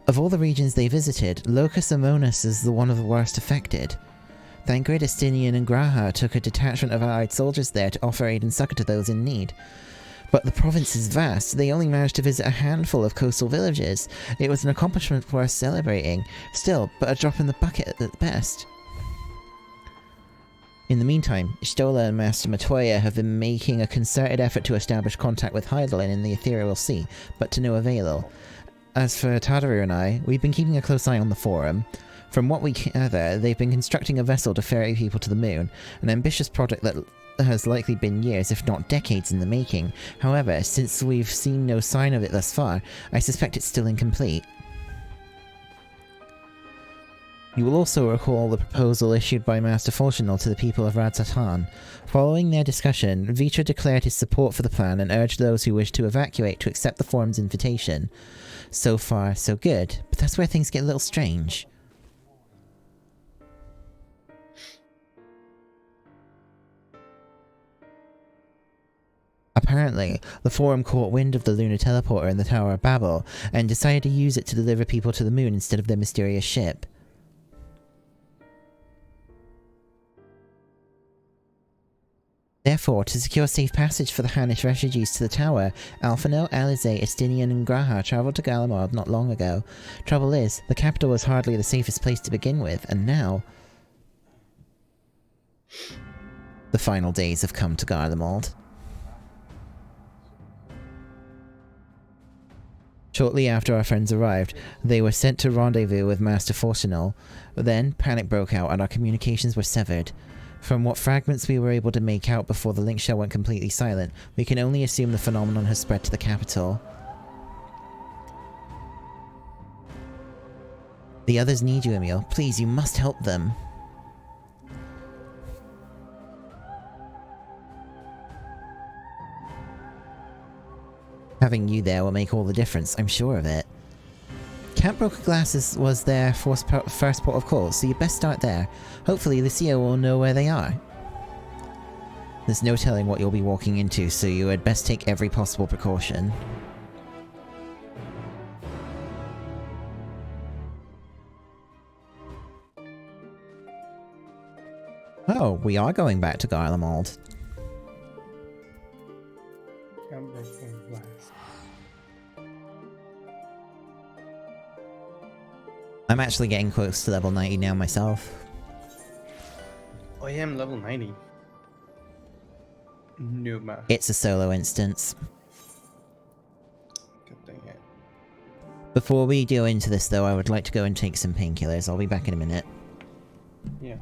Of all the regions they visited, Locus Amonis is the one of the worst affected. Thancred, Estinian and Graha took a detachment of allied soldiers there to offer aid and succour to those in need. But the province is vast, they only managed to visit a handful of coastal villages. It was an accomplishment worth celebrating. Still, but a drop in the bucket at best. In the meantime, Stola and Master Matoya have been making a concerted effort to establish contact with Hydaelyn in the Ethereal Sea, but to no avail. As for Tadaru and I, we've been keeping a close eye on the Forum. From what we gather, they've been constructing a vessel to ferry people to the moon, an ambitious project that has likely been years, if not decades in the making. However, since we've seen no sign of it thus far, I suspect it's still incomplete. You will also recall the proposal issued by Master Fulchinal to the people of Radzatan. Following their discussion, Vitra declared his support for the plan and urged those who wished to evacuate to accept the Forum's invitation. So far, so good, but that's where things get a little strange. Apparently, the Forum caught wind of the lunar teleporter in the Tower of Babel, and decided to use it to deliver people to the moon instead of their mysterious ship. Therefore, to secure safe passage for the Hannish refugees to the tower, Alphino, Alizé, Estinian and Graha travelled to Galamod not long ago. Trouble is, the capital was hardly the safest place to begin with, and now... the final days have come to Garlemald. Shortly after our friends arrived, they were sent to rendezvous with Master Fulchinal. Then, panic broke out and our communications were severed. From what fragments we were able to make out before the link shell went completely silent, we can only assume the phenomenon has spread to the capital. The others need you, Emil. Please, you must help them. Having you there will make all the difference, I'm sure of it. Camp Broken Glass was their first port of call, so you best start there. Hopefully Lucia will know where they are. There's no telling what you'll be walking into, so you had best take every possible precaution. Oh, we are going back to Garlemald. Camp Broken Glass. I'm actually getting close to level 90 now myself. I am level 90. Numa. It's a solo instance. God dang it. Before we go into this though, I would like to go and take some painkillers. I'll be back in a minute. Yeah.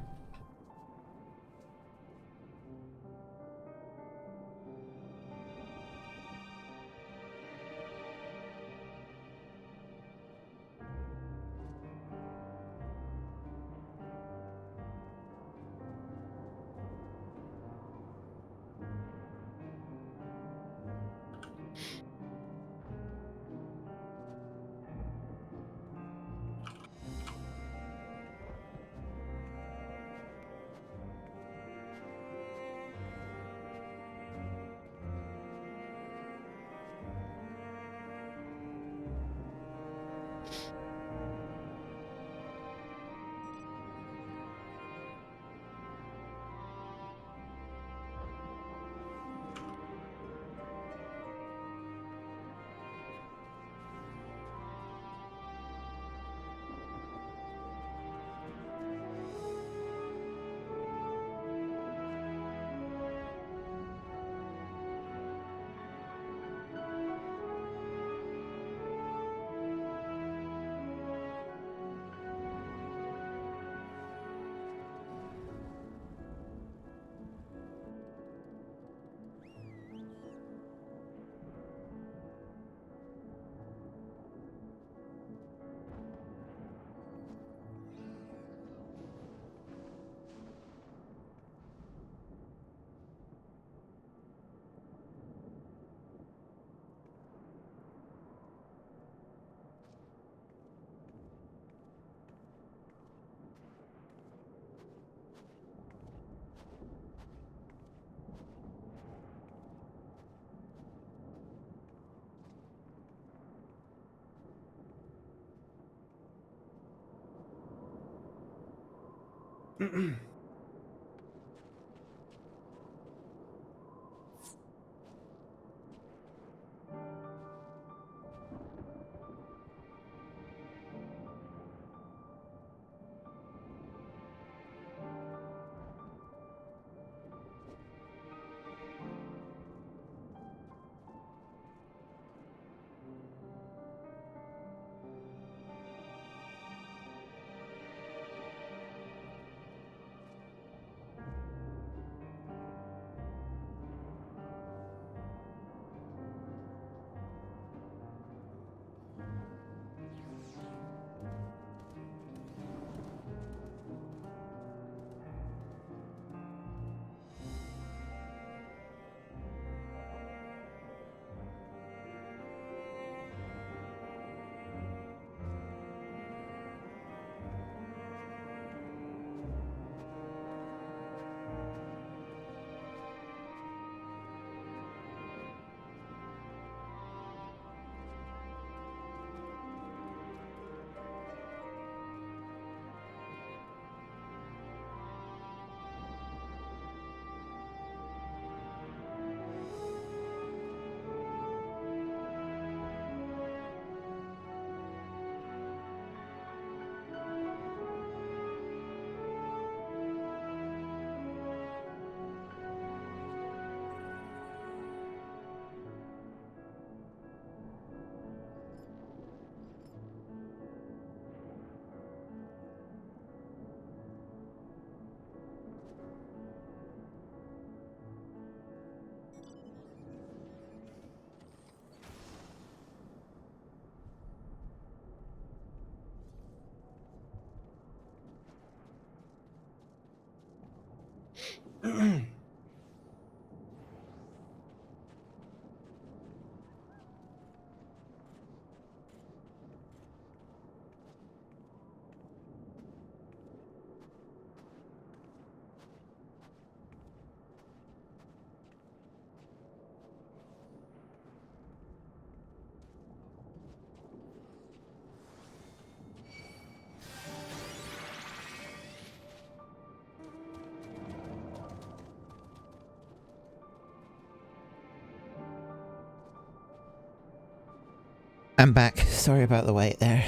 I'm back. Sorry about the wait there.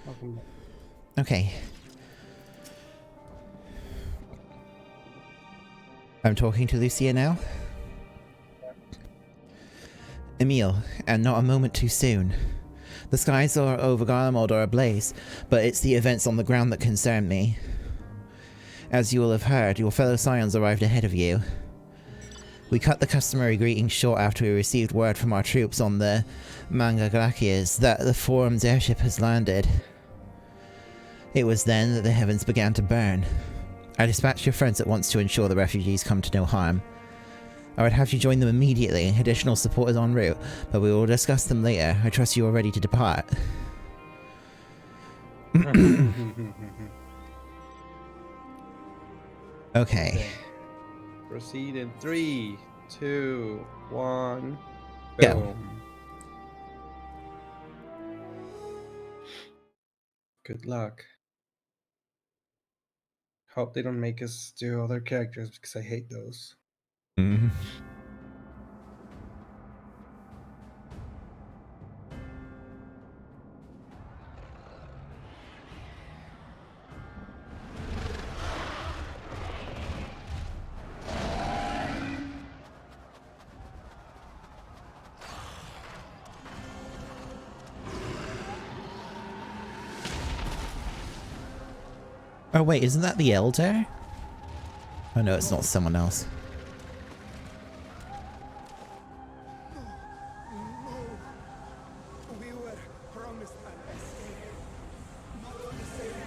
Welcome back. Okay. I'm talking to Lucia now. Emil, and not a moment too soon. The skies are over Garlemald are ablaze, but it's the events on the ground that concern me. As you will have heard, your fellow Scions arrived ahead of you. We cut the customary greetings short after we received word from our troops on the Manga Glaciers that the Forum's airship has landed. It was then that the heavens began to burn. I dispatched your friends at once to ensure the refugees come to no harm. I would have you join them immediately. Additional support is en route, but we will discuss them later. I trust you are ready to depart. Okay. Proceed in 3, 2, 1. Go. Boom. Good luck. Hope they don't make us do other characters because I hate those. Mm. Oh wait, isn't that the Elder? Oh no, it's not someone else. We were promised an escape. Not on the same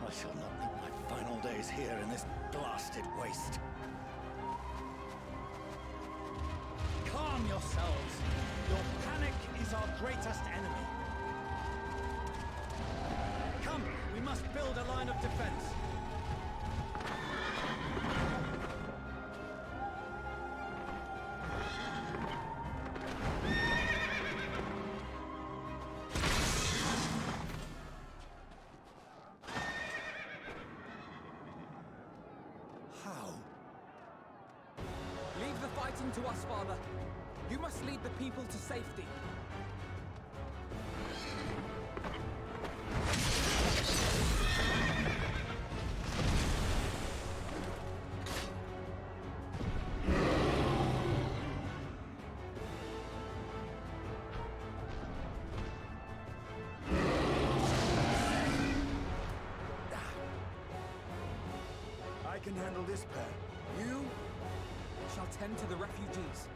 I shall not meet my final days here in this blasted waste. Calm yourselves. Your panic is our greatest enemy. Come, we must build a line of defense. Listen to us, Father. You must lead the people to safety. I can handle this pair. You shall tend to the refugees.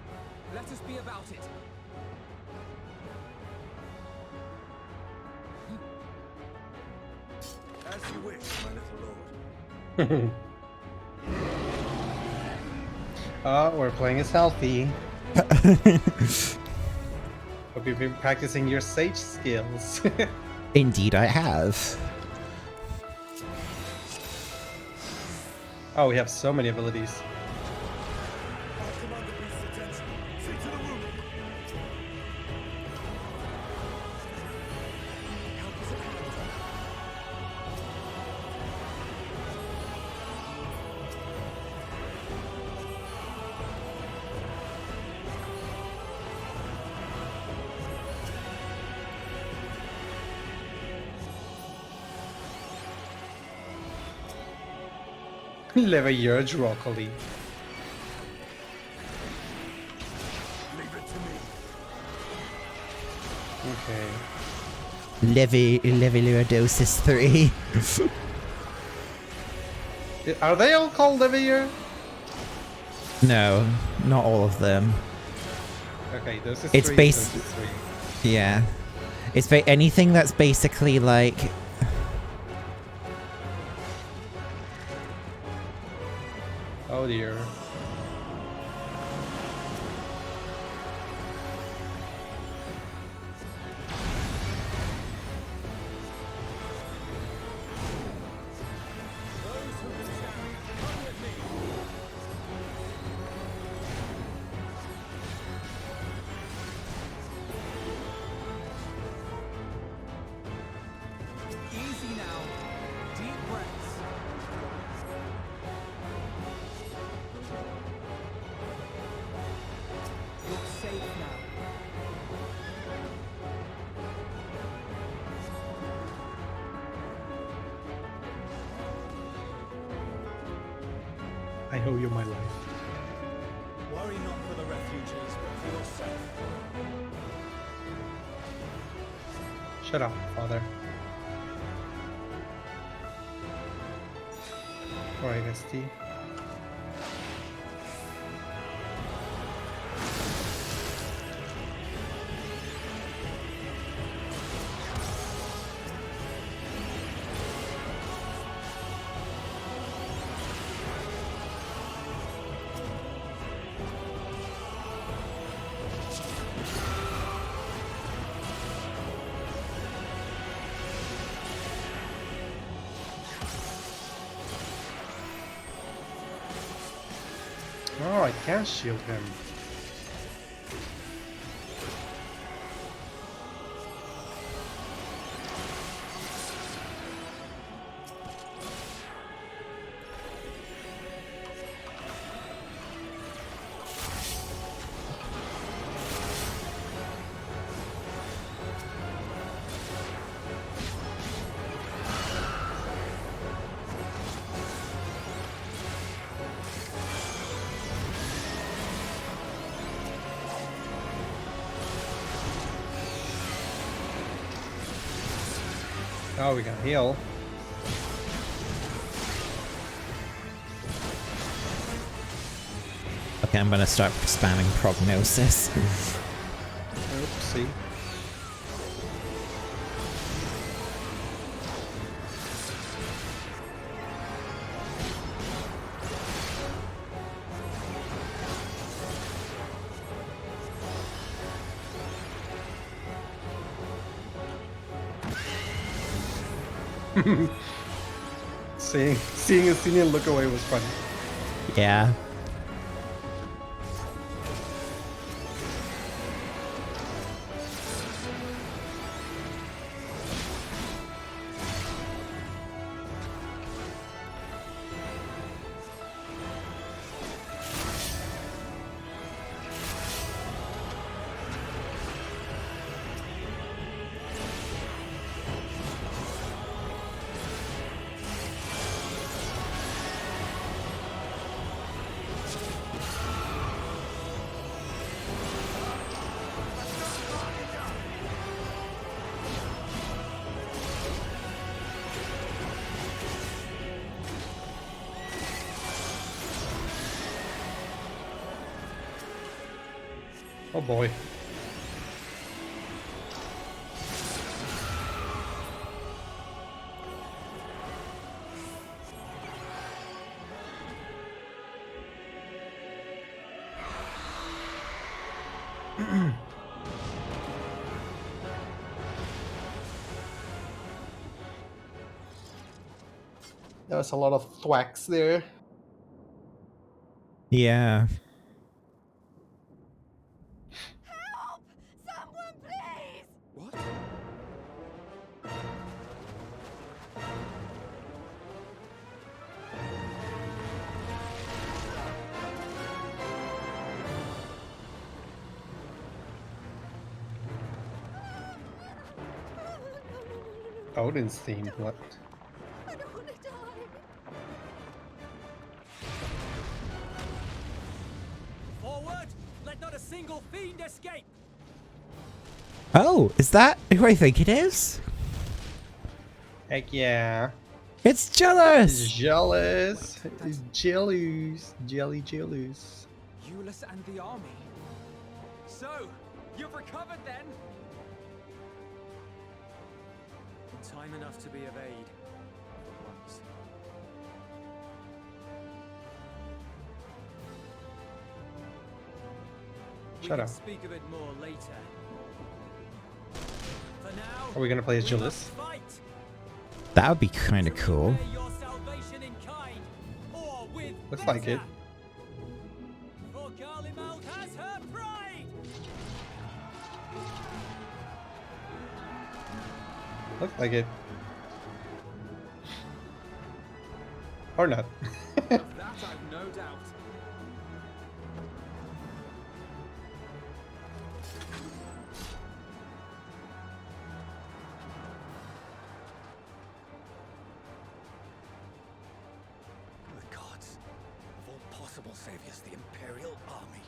Let us be about it. As you wish, my little lord. Oh, we're playing as healthy. Hope you've been practicing your sage skills. Indeed, I have. Oh, we have so many abilities. I'll command the beast's attention. See to the room. Help us at hand. Level your broccoli. Leave it to me. Okay. Levilodosis 3. Are they all called Levier? No, not all of them. Okay, those is It's three. base- Those is three. Yeah. It's anything that's basically like... Oh dear. Easy now. Deep breaths. You're safe now. I owe you my life. Worry not for the refugees, but for yourself. Shut up, father. Alright, ST. Oh, I can shield him. Oh, we can heal. Okay, I'm gonna start spamming prognosis. Oopsie. Seeing a senior look away was funny. Yeah. Oh boy. There was a lot of thwacks there. Yeah. Help! Someone, please! What? Odin's theme, what? I don't want to die. Forward! Let not a single fiend escape! Oh, is that who I think it is? Heck yeah. It's Jealous! He's jealous. He's jealous. Jealous. Euless and the army. So, you've recovered then? Time enough to be of aid. For once. Shut We can up. speak of it more later. For now, Are we gonna play as we Jealous? must fight. That would be kind of cool. Repay your salvation in kind, or with Looks like it. better. For Garlemald has her pride. Looks like it. Or not. Of that I've no doubt. The gods, of all possible saviors, the Imperial Army.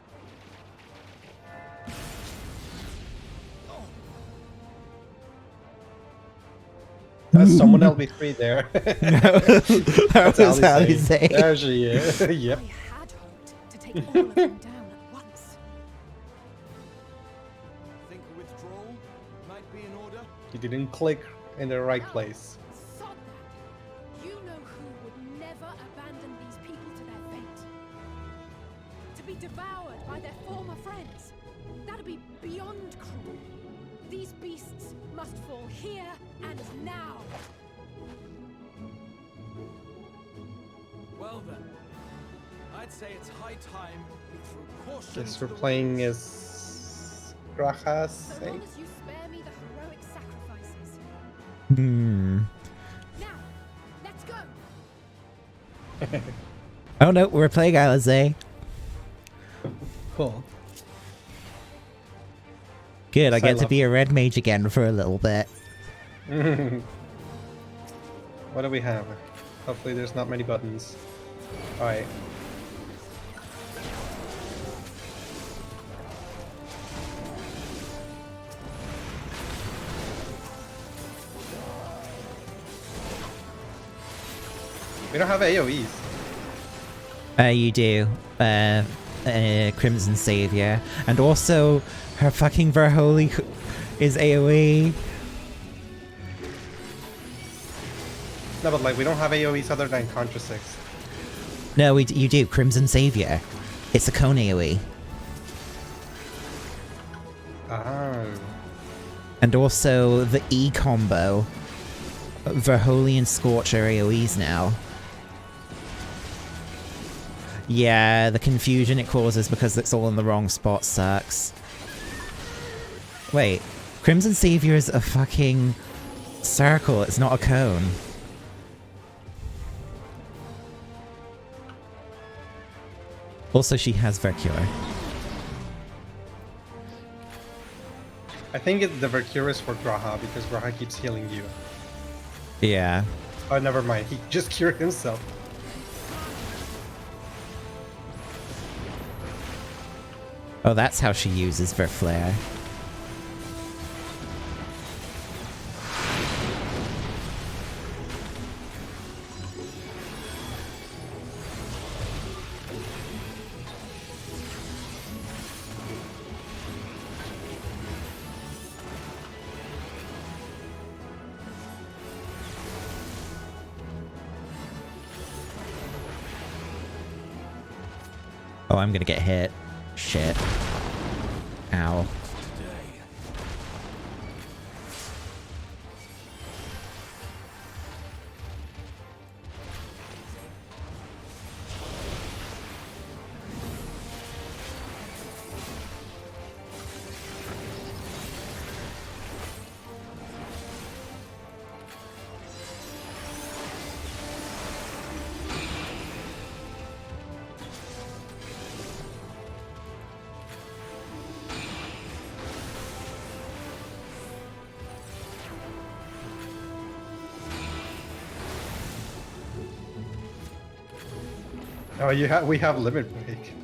Someone LB3 there. No, that was Alizé. There she is. Yep. I had hoped to take all of them down at once. Think a withdrawal might be in order? You didn't click in the right place. Sod that. You know who would never abandon these people to their fate. To be devoured by their former friends. That'd be beyond cruel. These beasts must fall here and now. Well then, I'd say it's high time we threw caution Guess to we're the playing winds. as Graha's So sake. long as you spare me the heroic sacrifices. Hmm. Now, let's go. Oh no, we're playing Alizé. Cool. Good, I So I get to love be a red mage again for a little bit. What do we have? Hopefully there's not many buttons. Alright. We don't have AoEs. You do. Crimson Savior. And also, her fucking Verholy is AoE. No, but like we don't have AoEs other than Contra 6. No, you do. Crimson Savior. It's a cone AoE. Oh. And also the E combo. Verholy and Scorch are AoEs now. Yeah, the confusion it causes because it's all in the wrong spot sucks. Wait, Crimson Savior is a fucking circle, it's not a cone. Also, she has Vercure. I think the Vercure is for Graha because Graha keeps healing you. Yeah. Oh, never mind. He just cured himself. Oh, that's how she uses Verflare. Oh, I'm gonna get hit. Shit. Ow. Oh, we have limit break.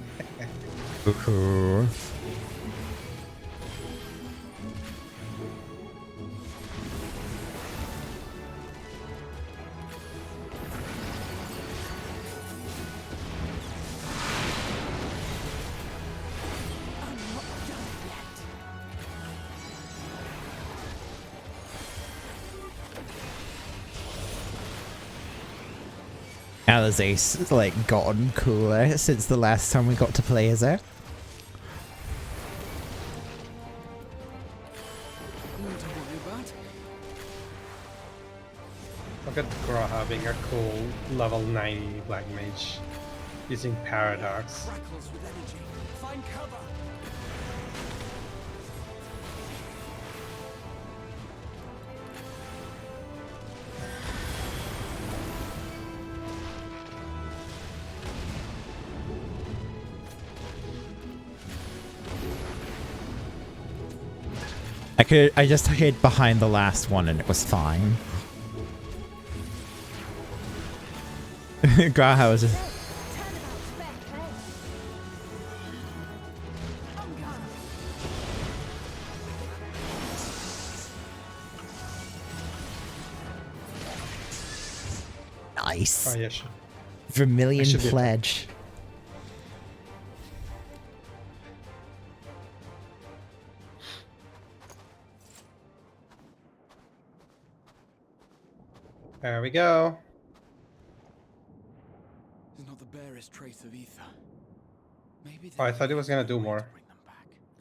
Alizae's like gotten cooler since the last time we got to play as her. Look at Graha being a cool level 90 Black Mage using Paradox. Crackles with energy. Find cover. I just hid behind the last one and it was fine. Graha was just... Nice. Oh, yeah, sure. Vermilion Pledge. There we go. There's not the barest trace of ether. Maybe Oh, I thought he was gonna do more.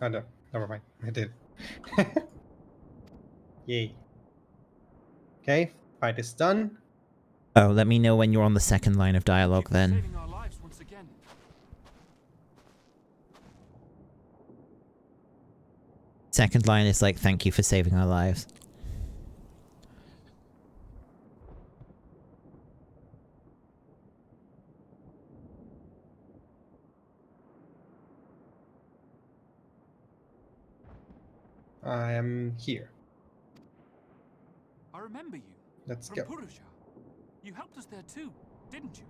Oh no, never mind. I did. Yay. Okay, fight is done. Oh, let me know when you're on the second line of dialogue then. Saving our lives once again. Second line is like, thank you for saving our lives. I am here. I remember you. Let's from go. Purusha. You helped us there too, didn't you?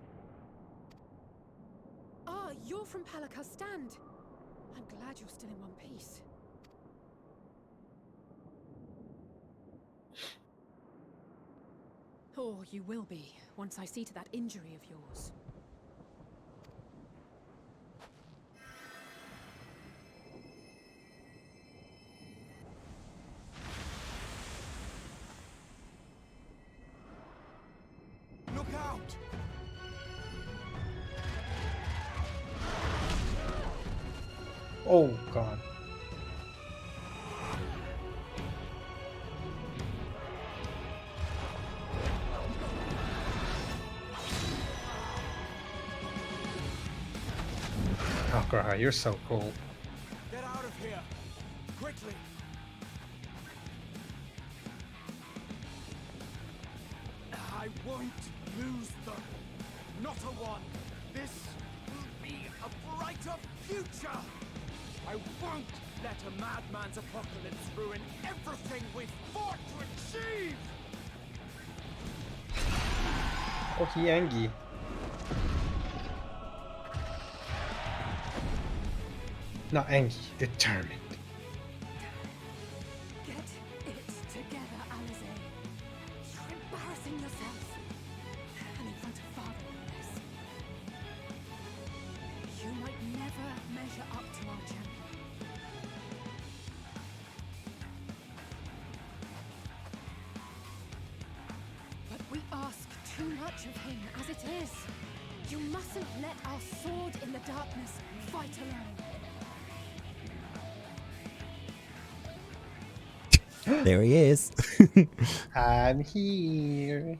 Ah, you're from Palaka's stand. I'm glad you're still in one piece. Oh, you will be, once I see to that injury of yours. Look out! Oh god. Oh Graha, you're so cool. Get out of here! Quickly! I won't lose them. Not a one. This will be a brighter future. I won't let a madman's apocalypse ruin everything we've fought to achieve. Oh, Yangi. Not angry, determined. Get it together, Alizae. You're embarrassing yourself. And in front of Father, no less. You might never measure up to our champion. But we ask too much of him as it is. You mustn't let our sword in the darkness fight alone. There he is. I'm here.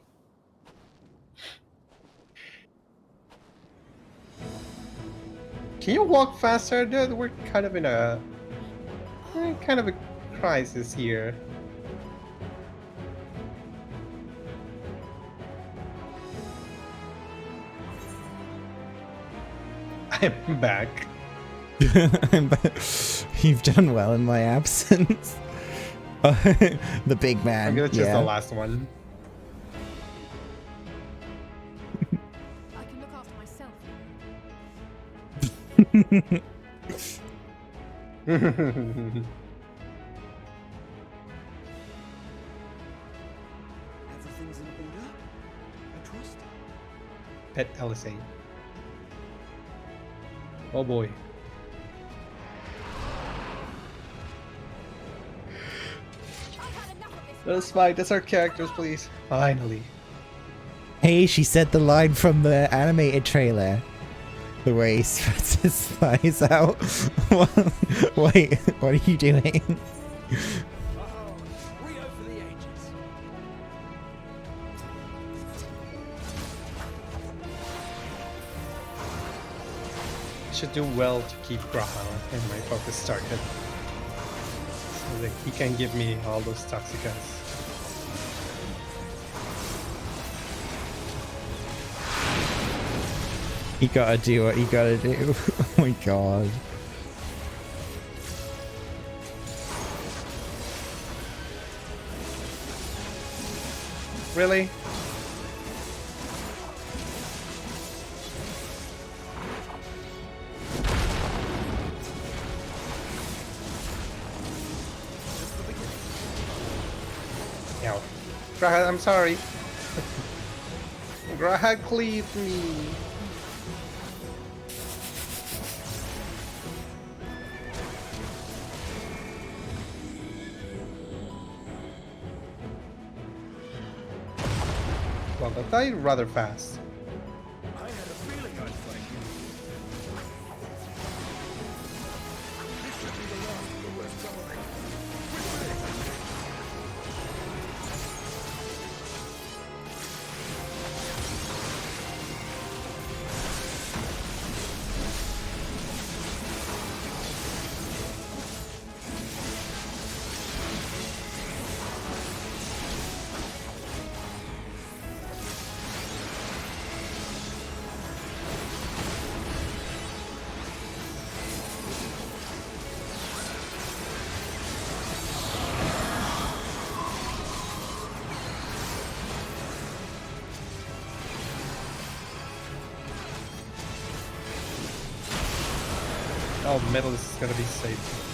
Can you walk faster, dude? We're kind of in a crisis here. I'm back. You've done well in my absence. The big man. I'm gonna choose the last one. I can look after myself. Everything's in order? I trust. Pet LSA. Oh boy. Let's fight. That's our characters, please. Finally. Hey, she said the line from the animated trailer. The way he spreads his thighs out. Wait, what are you doing? Rio for the ages. Should do well to keep Graham in my focus target. So that he can give me all those toxicants. You gotta do what you gotta do. Oh my god. Really? Ow. Graham, I'm sorry. Graham cleaved me. Well, that died rather fast. I had a feeling I'd fight you. This should be the last of the worst trouble. Oh, metal is gonna be safe.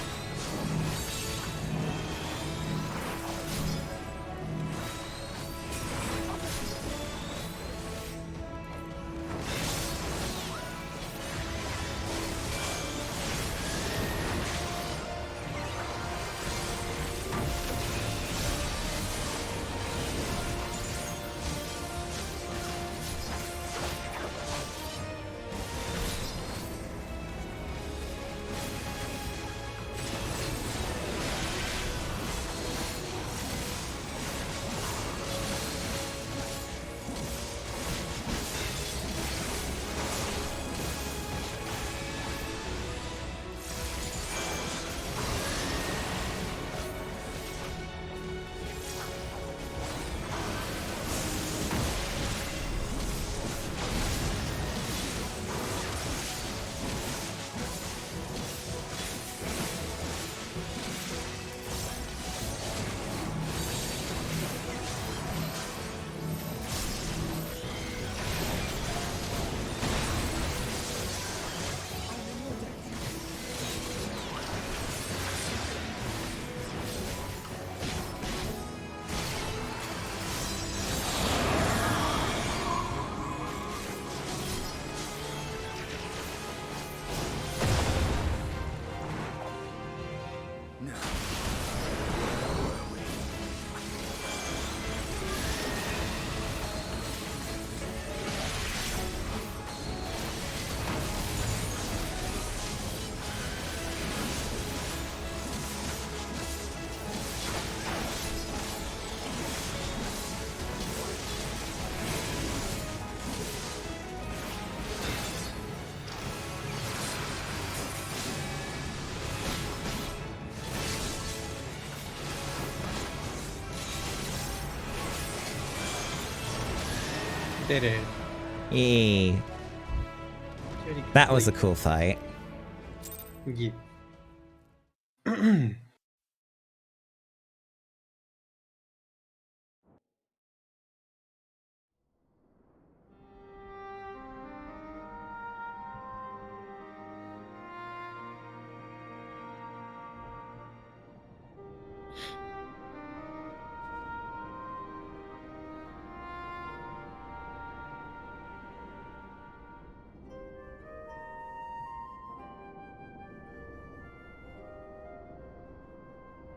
Did it. Yay. That was a cool fight. Yeah.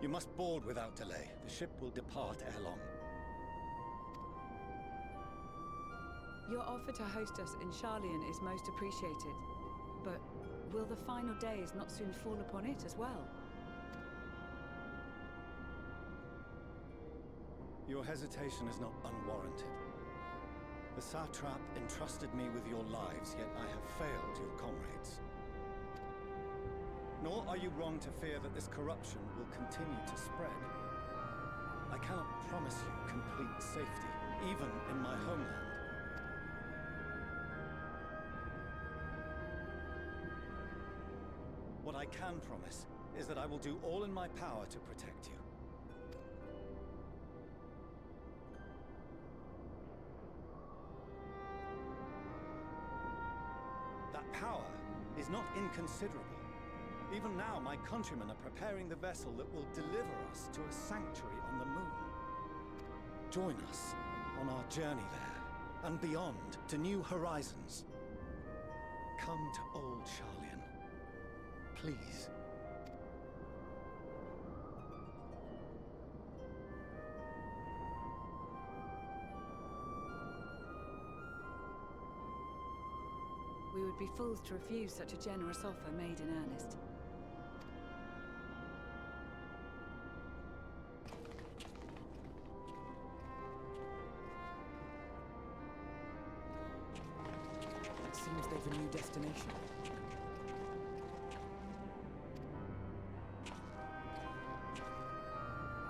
You must board without delay. The ship will depart ere long. Your offer to host us in Sharlayan is most appreciated. But will the final days not soon fall upon it as well? Your hesitation is not unwarranted. The satrap entrusted me with your lives, yet I have failed your comrades. Nor are you wrong to fear that this corruption will continue to spread. I cannot promise you complete safety, even in my homeland. What I can promise is that I will do all in my power to protect you. That power is not inconsiderable. Even now, my countrymen are preparing the vessel that will deliver us to a sanctuary on the moon. Join us on our journey there, and beyond, to new horizons. Come to old Sharlayan, please. We would be fools to refuse such a generous offer made in earnest. It seems they've a new destination.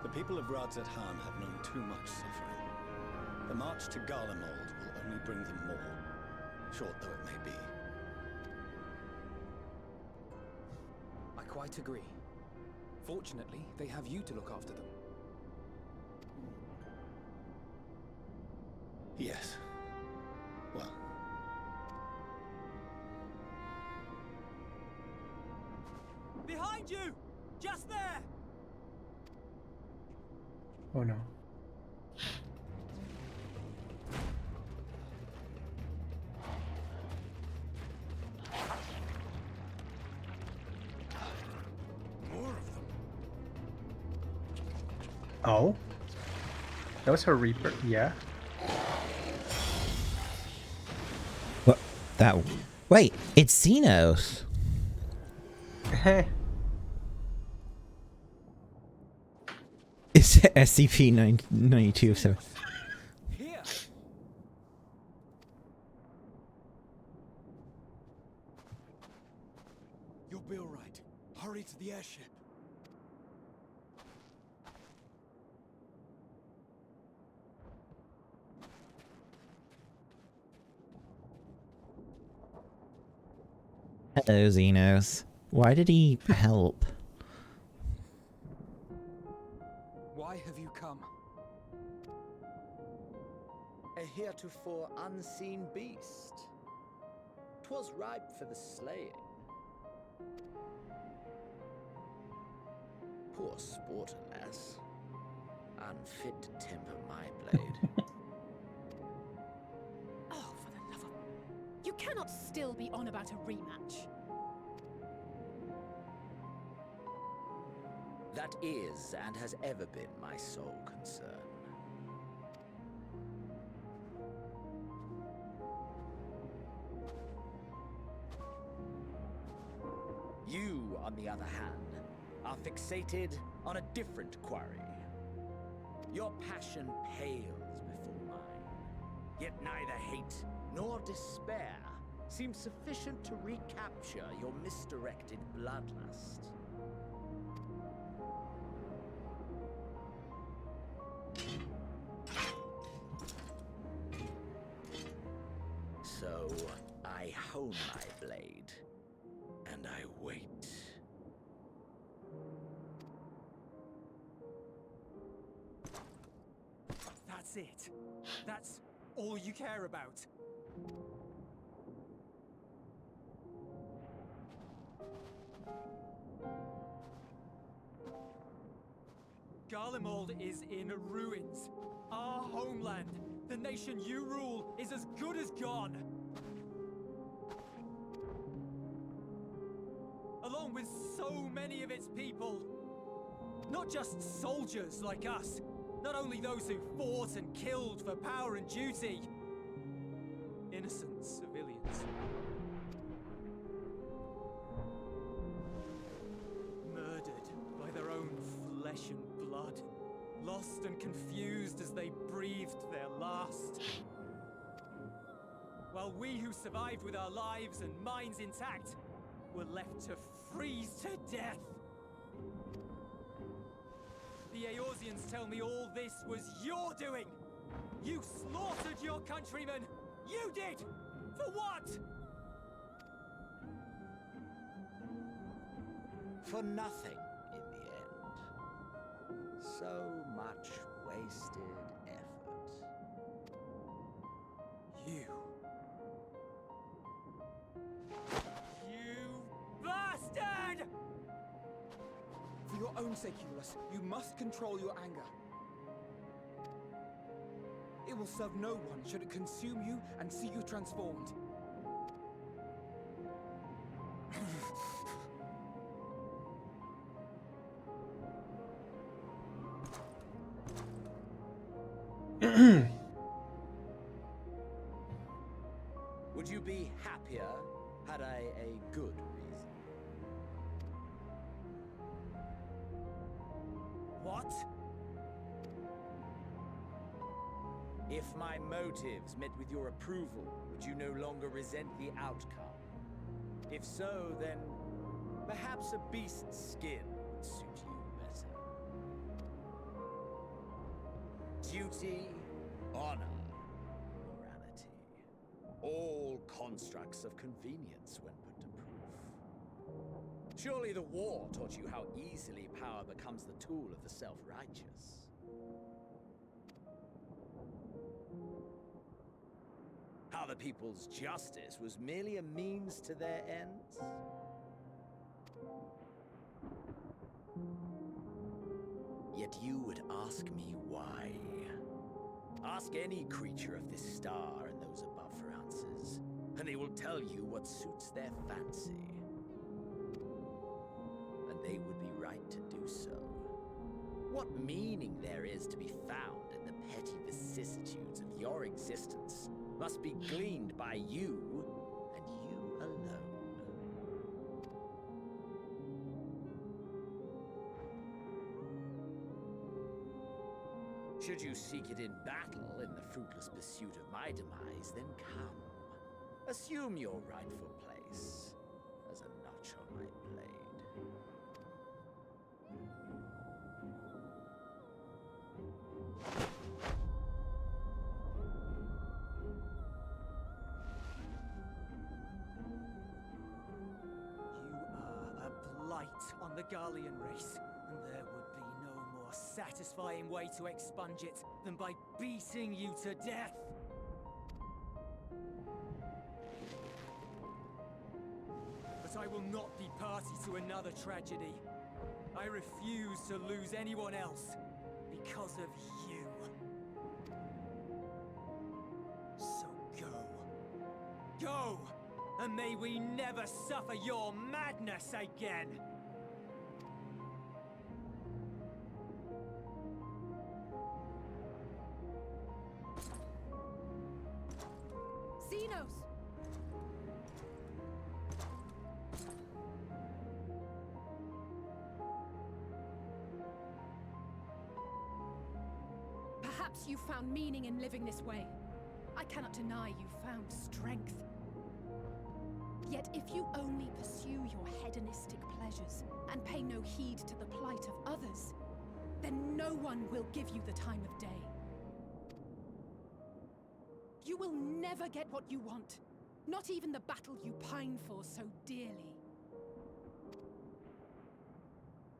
The people of Radzat Han have known too much suffering. The march to Garlemald will only bring them more, short though it may be. I quite agree. Fortunately, they have you to look after them. Yes. Well. Behind you! Just there! Oh no. More of them. Oh? That was her Reaper? Yeah. What? That. Wait, it's Xenos. It's SCP-9207. Here! You'll be all right. Hurry to the airship. Hello, Xenos. Why did he help? Why have you come? A heretofore unseen beast. 'Twas ripe for the slaying. Poor sport, alas. Unfit to temper my blade. Oh, for the love of... You cannot still be on about a rematch. That is, and has ever been, my sole concern. You, on the other hand, are fixated on a different quarry. Your passion pales before mine. Yet neither hate nor despair seems sufficient to recapture your misdirected bloodlust. So, I hone my blade, and I wait. That's it. That's all you care about. Garlemald is in ruins. Our homeland, the nation you rule, is as good as gone. Along with so many of its people. Not just soldiers like us. Not only those who fought and killed for power and duty. Innocent civilians. Murdered by their own flesh and blood. Lost and confused as they breathed their last. While we who survived with our lives and minds intact were left to freeze to death. The Eorzeans tell me all this was your doing! You slaughtered your countrymen! You did! For what? For nothing, in the end. So much wasted effort. You bastard! For your own sake, Eulus, you must control your anger. It will serve no one should it consume you and see you transformed. Would you be happier had I a good reason? What? If my motives met with your approval, would you no longer resent the outcome? If so, then perhaps a beast's skin would suit you better. Duty, honor, morality. All constructs of convenience when put to proof. Surely the war taught you how easily power becomes the tool of the self-righteous. How the people's justice was merely a means to their ends? Yet you would ask me why. Ask any creature of this star and those above for answers, and they will tell you what suits their fancy. And they would be right to do so. What meaning there is to be found in the petty vicissitudes of your existence must be gleaned by you, and you alone. Should you seek it in battle in the fruitless pursuit of my demise, then come. Assume your rightful place as a notch on my blade. On the Garlean race, and there would be no more satisfying way to expunge it than by beating you to death. But I will not be party to another tragedy. I refuse to lose anyone else because of you. So go. Go! And may we never suffer your madness again! Perhaps you found meaning in living this way. I cannot deny you found strength. Yet if you only pursue your hedonistic pleasures and pay no heed to the plight of others, then no one will give you the time of day. You will never get what you want. Not even the battle you pine for so dearly.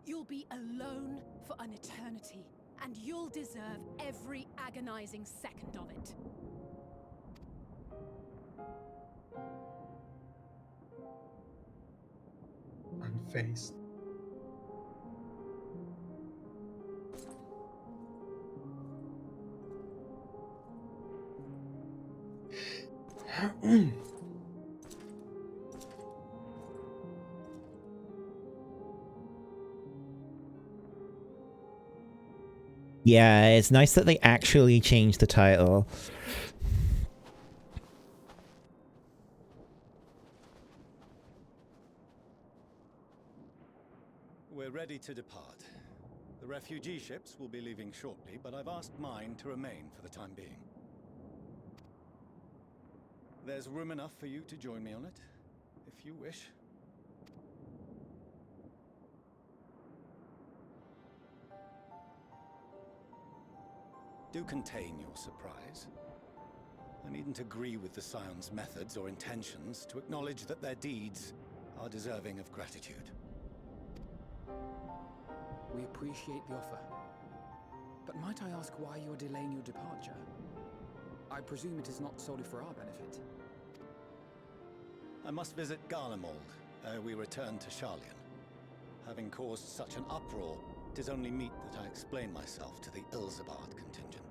You'll be alone for an eternity, and you'll deserve every agonizing second of it. Unfazed. Yeah, it's nice that they actually changed the title. We're ready to depart. The refugee ships will be leaving shortly, but I've asked mine to remain for the time being. There's room enough for you to join me on it, if you wish. Do contain your surprise. I needn't agree with the Scion's methods or intentions to acknowledge that their deeds are deserving of gratitude. We appreciate the offer. But might I ask why you are delaying your departure? I presume it is not solely for our benefit. I must visit Garlemald ere we return to Sharlayan. Having caused such an uproar, it is only meet that I explain myself to the Ilzabard contingent.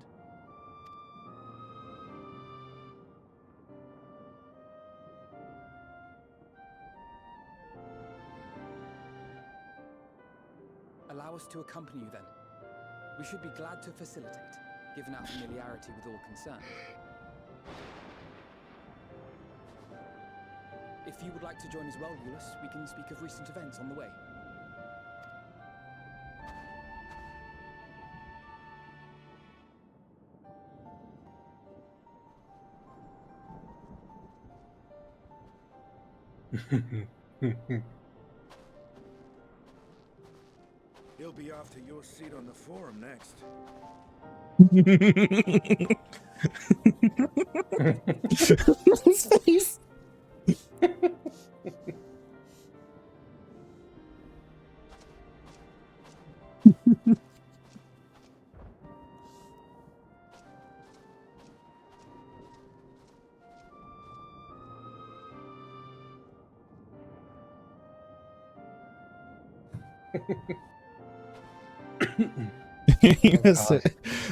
Allow us to accompany you then. We should be glad to facilitate, given our familiarity with all concerned. If you would like to join as well, Ulysses, we can speak of recent events on the way. He'll be off to your seat on the forum next. His face.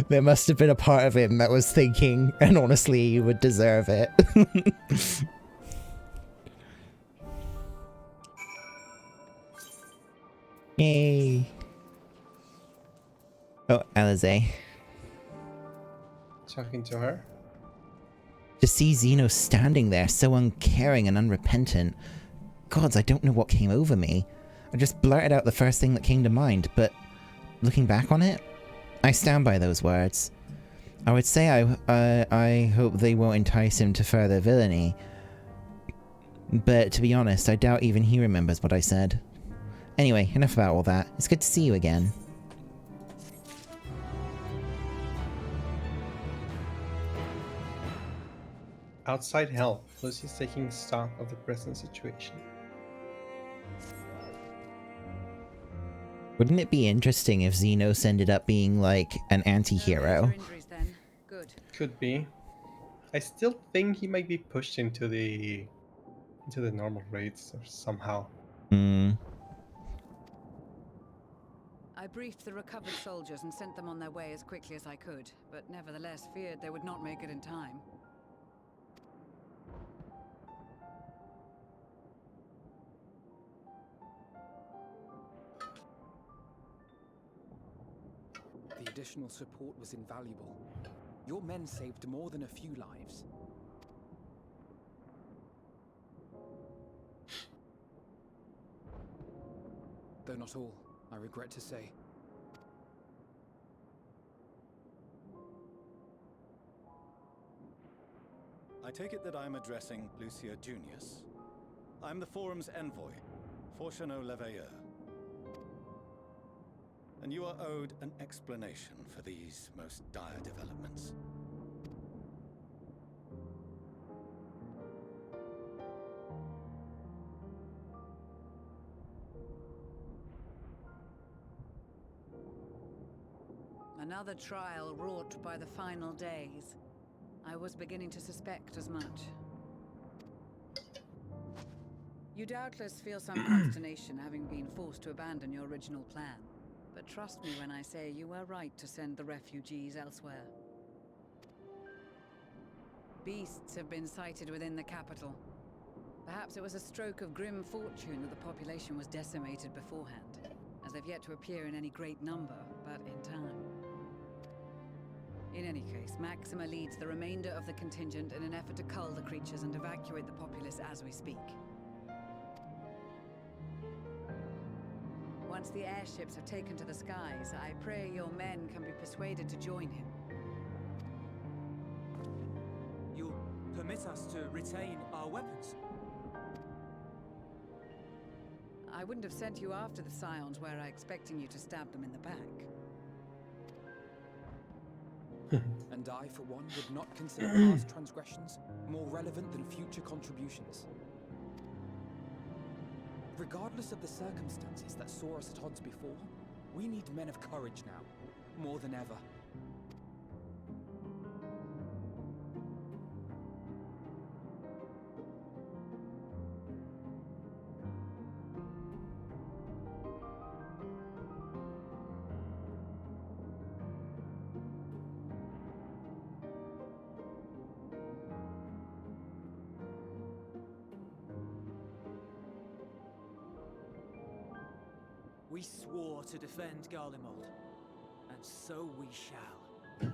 There must have been a part of him that was thinking, and honestly, you would deserve it. Yay. Oh, Alize. Talking to her? To see Xeno standing there, so uncaring and unrepentant. Gods, I don't know what came over me. I just blurted out the first thing that came to mind, but looking back on it, I stand by those words. I would say I hope they won't entice him to further villainy. But to be honest, I doubt even he remembers what I said. Anyway, enough about all that. It's good to see you again. Outside help, Lucy's taking stock of the present situation. Wouldn't it be interesting if Xenos ended up being like an anti-hero? Could be. I still think he might be pushed into the normal raids or somehow. Hmm. I briefed the recovered soldiers and sent them on their way as quickly as I could, but nevertheless feared they would not make it in time. The additional support was invaluable. Your men saved more than a few lives. Though not all, I regret to say. I take it that I'm addressing Lucia Junius. I'm the forum's envoy, Forchano Leveilleur. And you are owed an explanation for these most dire developments. Another trial wrought by the final days. I was beginning to suspect as much. You doubtless feel some consternation having been forced to abandon your original plan. But trust me when I say you were right to send the refugees elsewhere. Beasts have been sighted within the capital. Perhaps it was a stroke of grim fortune that the population was decimated beforehand, as they've yet to appear in any great number, but in time. In any case, Maxima leads the remainder of the contingent in an effort to cull the creatures and evacuate the populace as we speak. Once the airships have taken to the skies, I pray your men can be persuaded to join him. You'll permit us to retain our weapons? I wouldn't have sent you after the Scions were I expecting you to stab them in the back. And I, for one, would not consider past transgressions more relevant than future contributions. Regardless of the circumstances that saw us at odds before, we need men of courage now, more than ever. We swore to defend Garlemald, and so we shall.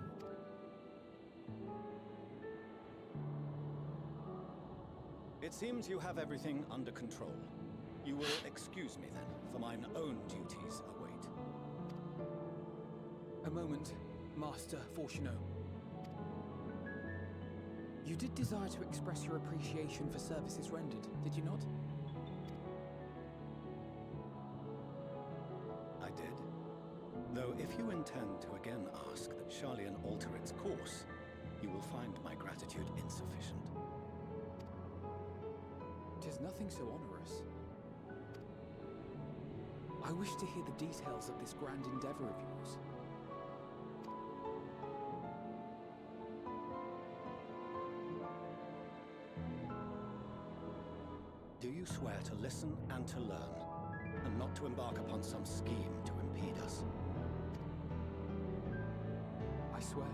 It seems you have everything under control. You will excuse me then, for mine own duties await. A moment, Master Fortuneau. You did desire to express your appreciation for services rendered, did you not? I did. Though if you intend to again ask that Sharlayan alter its course, you will find my gratitude insufficient. 'Tis nothing so onerous. I wish to hear the details of this grand endeavor of yours. Do you swear to listen and to learn, and not to embark upon some scheme to impede us? I swear.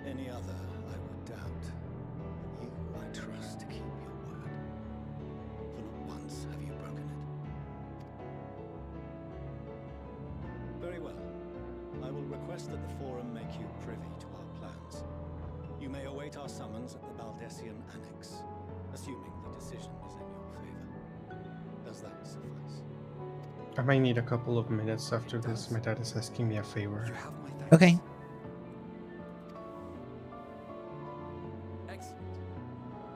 Any other I would doubt, but you I trust to keep your word. For not once have you broken it. Very well. I will request that the Forum make you privy to our plans. You may await our summons at the Baldessian Annex, assuming the decision is in your favor. Does that suffice? I might need a couple of minutes after this. My dad is asking me a favor. Okay. Excellent.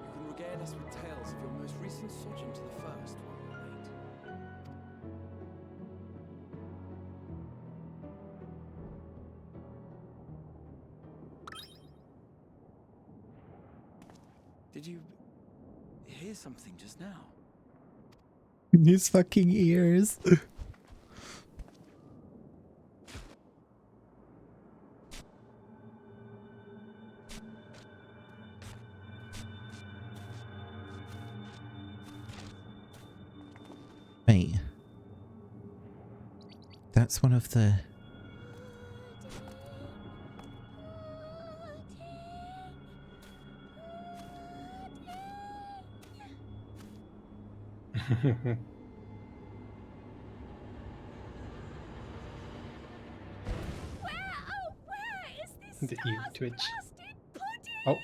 You can regale us with tales of your most recent sojourn to the First while we wait. Did you hear something just now? His fucking ears. Wait. That's one of the... The ear twitch. Oh.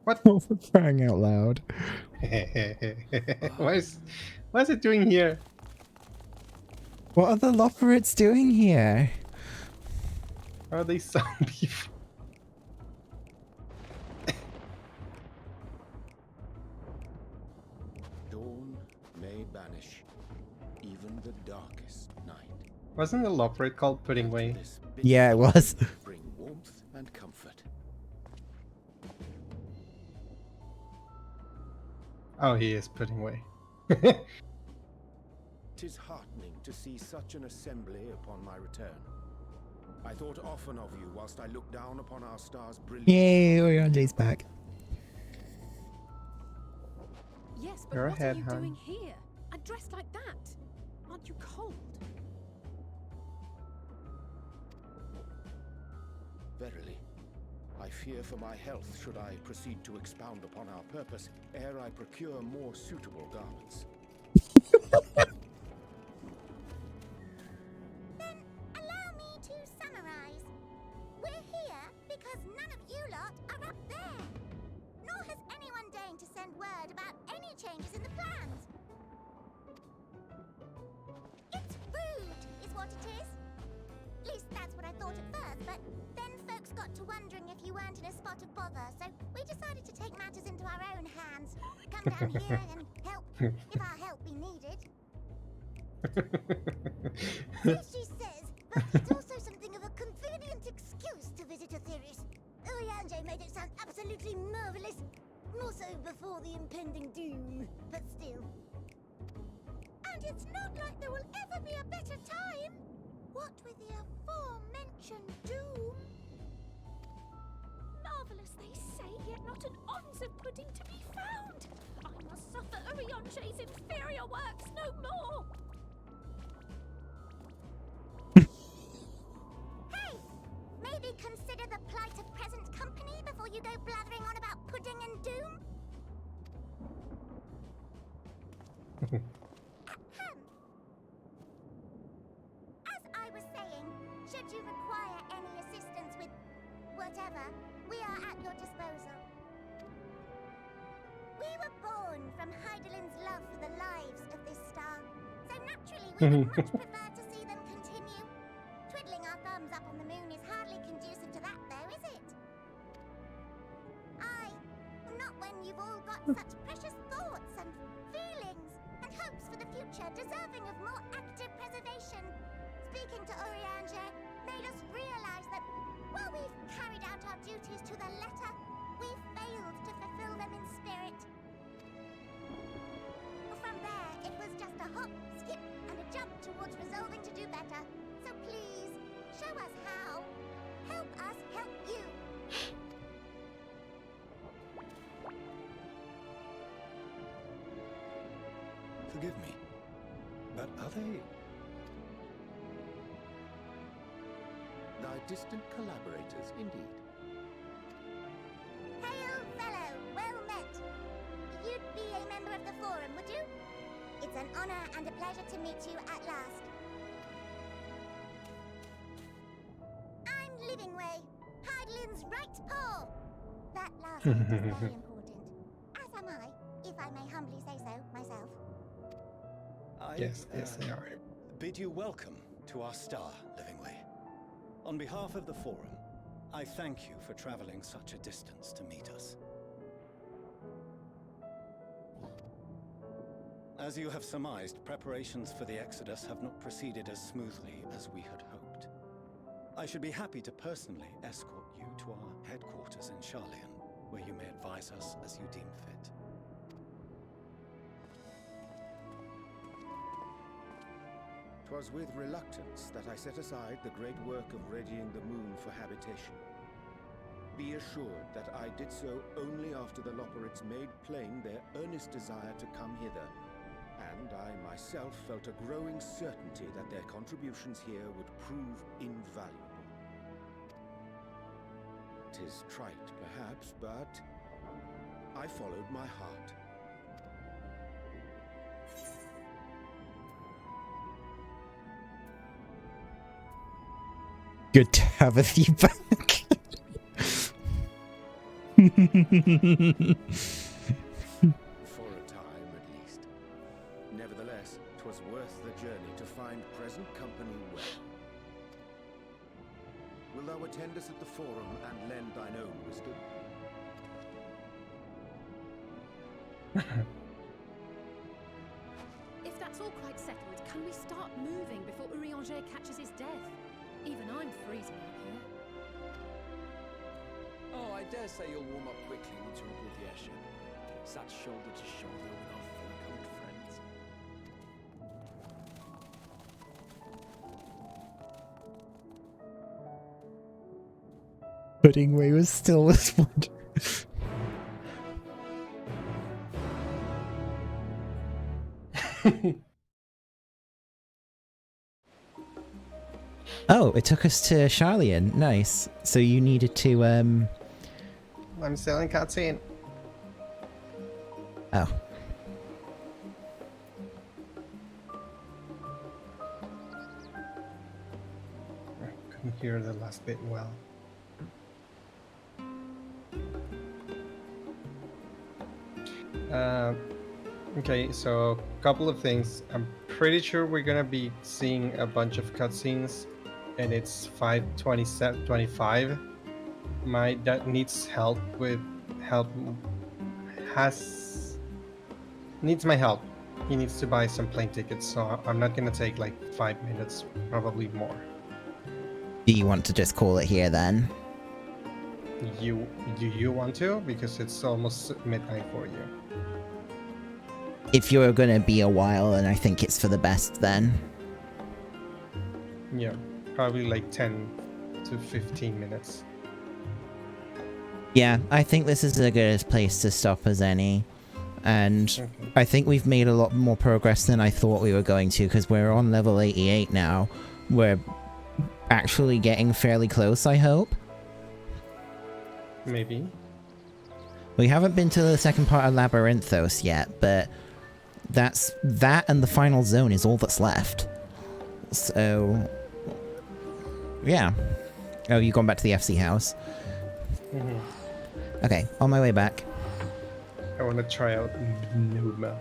What? Oh, for crying out loud. What is it doing here? What are the Loporrits doing here? Are they zombie? Dawn may banish even the darkest night. Wasn't the Loporrit called Pudding Way? Yeah, it was. Bring warmth Oh, he is putting away. 'Tis heartening to see such an assembly upon my return. I thought often of you whilst I looked down upon our star's brilliant. Yay, Oriande's back. Yes, but You're what ahead, are you hon. doing here? And dressed like that? Aren't you cold? Verily, I fear for my health should I proceed to expound upon our purpose ere I procure more suitable garments. Then allow me to summarize. We're here because none of you lot are up there. Nor has anyone deigned to send word about any changes in the plans. It's rude, is what it is. At least that's what I thought at first, but then folks got to wondering if you weren't in a spot of bother, so we decided to take matters into our own hands. Come down here and help, if our help be needed. So she says, but it's also something of a convenient excuse to visit Aetheris. Oriande's made it sound absolutely marvelous. More so before the impending doom, but still. And it's not like there will ever be a better time. What with the aforementioned doom? Marvelous, they say, yet not an ounce of pudding to be found. I must suffer Oriande's inferior works no more. Hey! Maybe consider the plight of present company before you go blathering on about pudding and doom? As I was saying, should you require any assistance with whatever, we are at your disposal. We were born from Hydaelyn's love for the lives of this star, so naturally we would much prefer to see them continue. Twiddling our thumbs up on the moon is hardly conducive to that, though, is it? Not when you've all got such precious thoughts and feelings and hopes for the future deserving of more active preservation. Speaking to Oriande's made us realize that while we've carried out our duties to the letter, we've failed to fulfill them in spirit. From there, it was just a hop, skip, and a jump towards resolving to do better. So please, show us how. Help us help you. Forgive me, but are they... Thy distant collaborators, indeed. Hail, fellow, well met. You'd be a member of the Forum, would you? It's an honor and a pleasure to meet you at last. I'm Livingway, Hydaelyn's right paw. That last bit is very important. As am I, if I may humbly say so myself. Yes, they are. Bid you welcome to our star, Livingway. On behalf of the Forum, I thank you for traveling such a distance to meet us. As you have surmised, preparations for the Exodus have not proceeded as smoothly as we had hoped. I should be happy to personally escort you to our headquarters in Sharlayan, where you may advise us as you deem fit. 'Twas with reluctance that I set aside the great work of readying the moon for habitation. Be assured that I did so only after the Loperids made plain their earnest desire to come hither, and I myself felt a growing certainty that their contributions here would prove invaluable. 'Tis trite, perhaps, but I followed my heart. Good to have you back. For a time, at least. Nevertheless, 'twas worth the journey to find present company well. Will thou attend us at the Forum and lend thine own wisdom? If that's all quite settled, can we start moving before Oriande's catches his death? Even I'm freezing out here. Oh, I dare say you'll warm up quickly once you're aboard the airship. Sat shoulder to shoulder pudding where he was still a sponge. Oh, it took us to Charlian. Nice. So you needed to, I'm still in cutscene. Oh. I couldn't hear the last bit well. Okay, so a couple of things. I'm pretty sure we're gonna be seeing a bunch of cutscenes, and it's 5:25. My dad needs help with needs my help. He needs to buy some plane tickets, so I'm not gonna take like 5 minutes, probably more. Do you want to just call it here then? Do you want to? Because it's almost midnight for you. If you're gonna be a while, then I think it's for the best then. Yeah, probably like 10 to 15 minutes. Yeah, I think this is a good place to stop as any. And Okay. I think we've made a lot more progress than I thought we were going to, because we're on level 88 now. We're actually getting fairly close, I hope. Maybe. We haven't been to the second part of Labyrinthos yet, but that and the final zone is all that's left. So, yeah. Oh, you gone back to the FC house? Mm-hmm. Okay, on my way back. I want to try out Numa.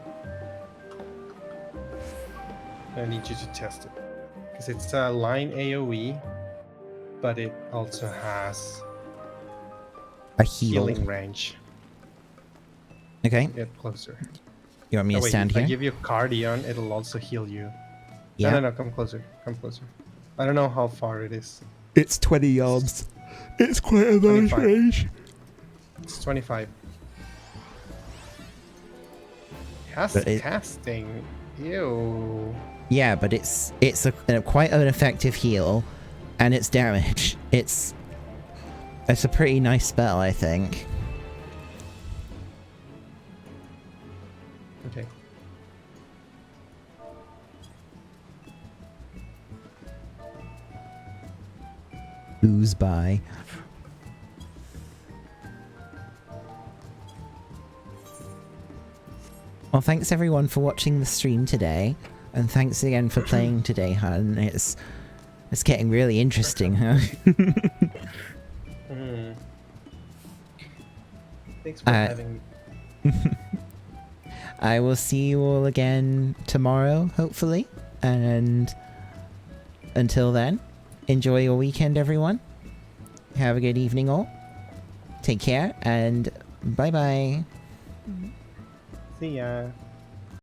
I need you to test it. Because it's a line AoE, but it also has a healing range. Okay. Get closer. You want me to wait, stand if here? I give you Cardion, it'll also heal you. Yeah. No, come closer. Come closer. I don't know how far it is. It's 20 yards. It's quite a nice 25. range. It's 25. But it- Casting. Ew. Yeah, but it's a quite an effective heal, and it's damage. It's a pretty nice spell, I think. Okay. Ooze by. Well, thanks everyone for watching the stream today, and thanks again for playing today, hun. It's getting really interesting, huh? Thanks for having me. I will see you all again tomorrow, hopefully, and until then, enjoy your weekend, everyone. Have a good evening, all. Take care, and bye-bye. See ya.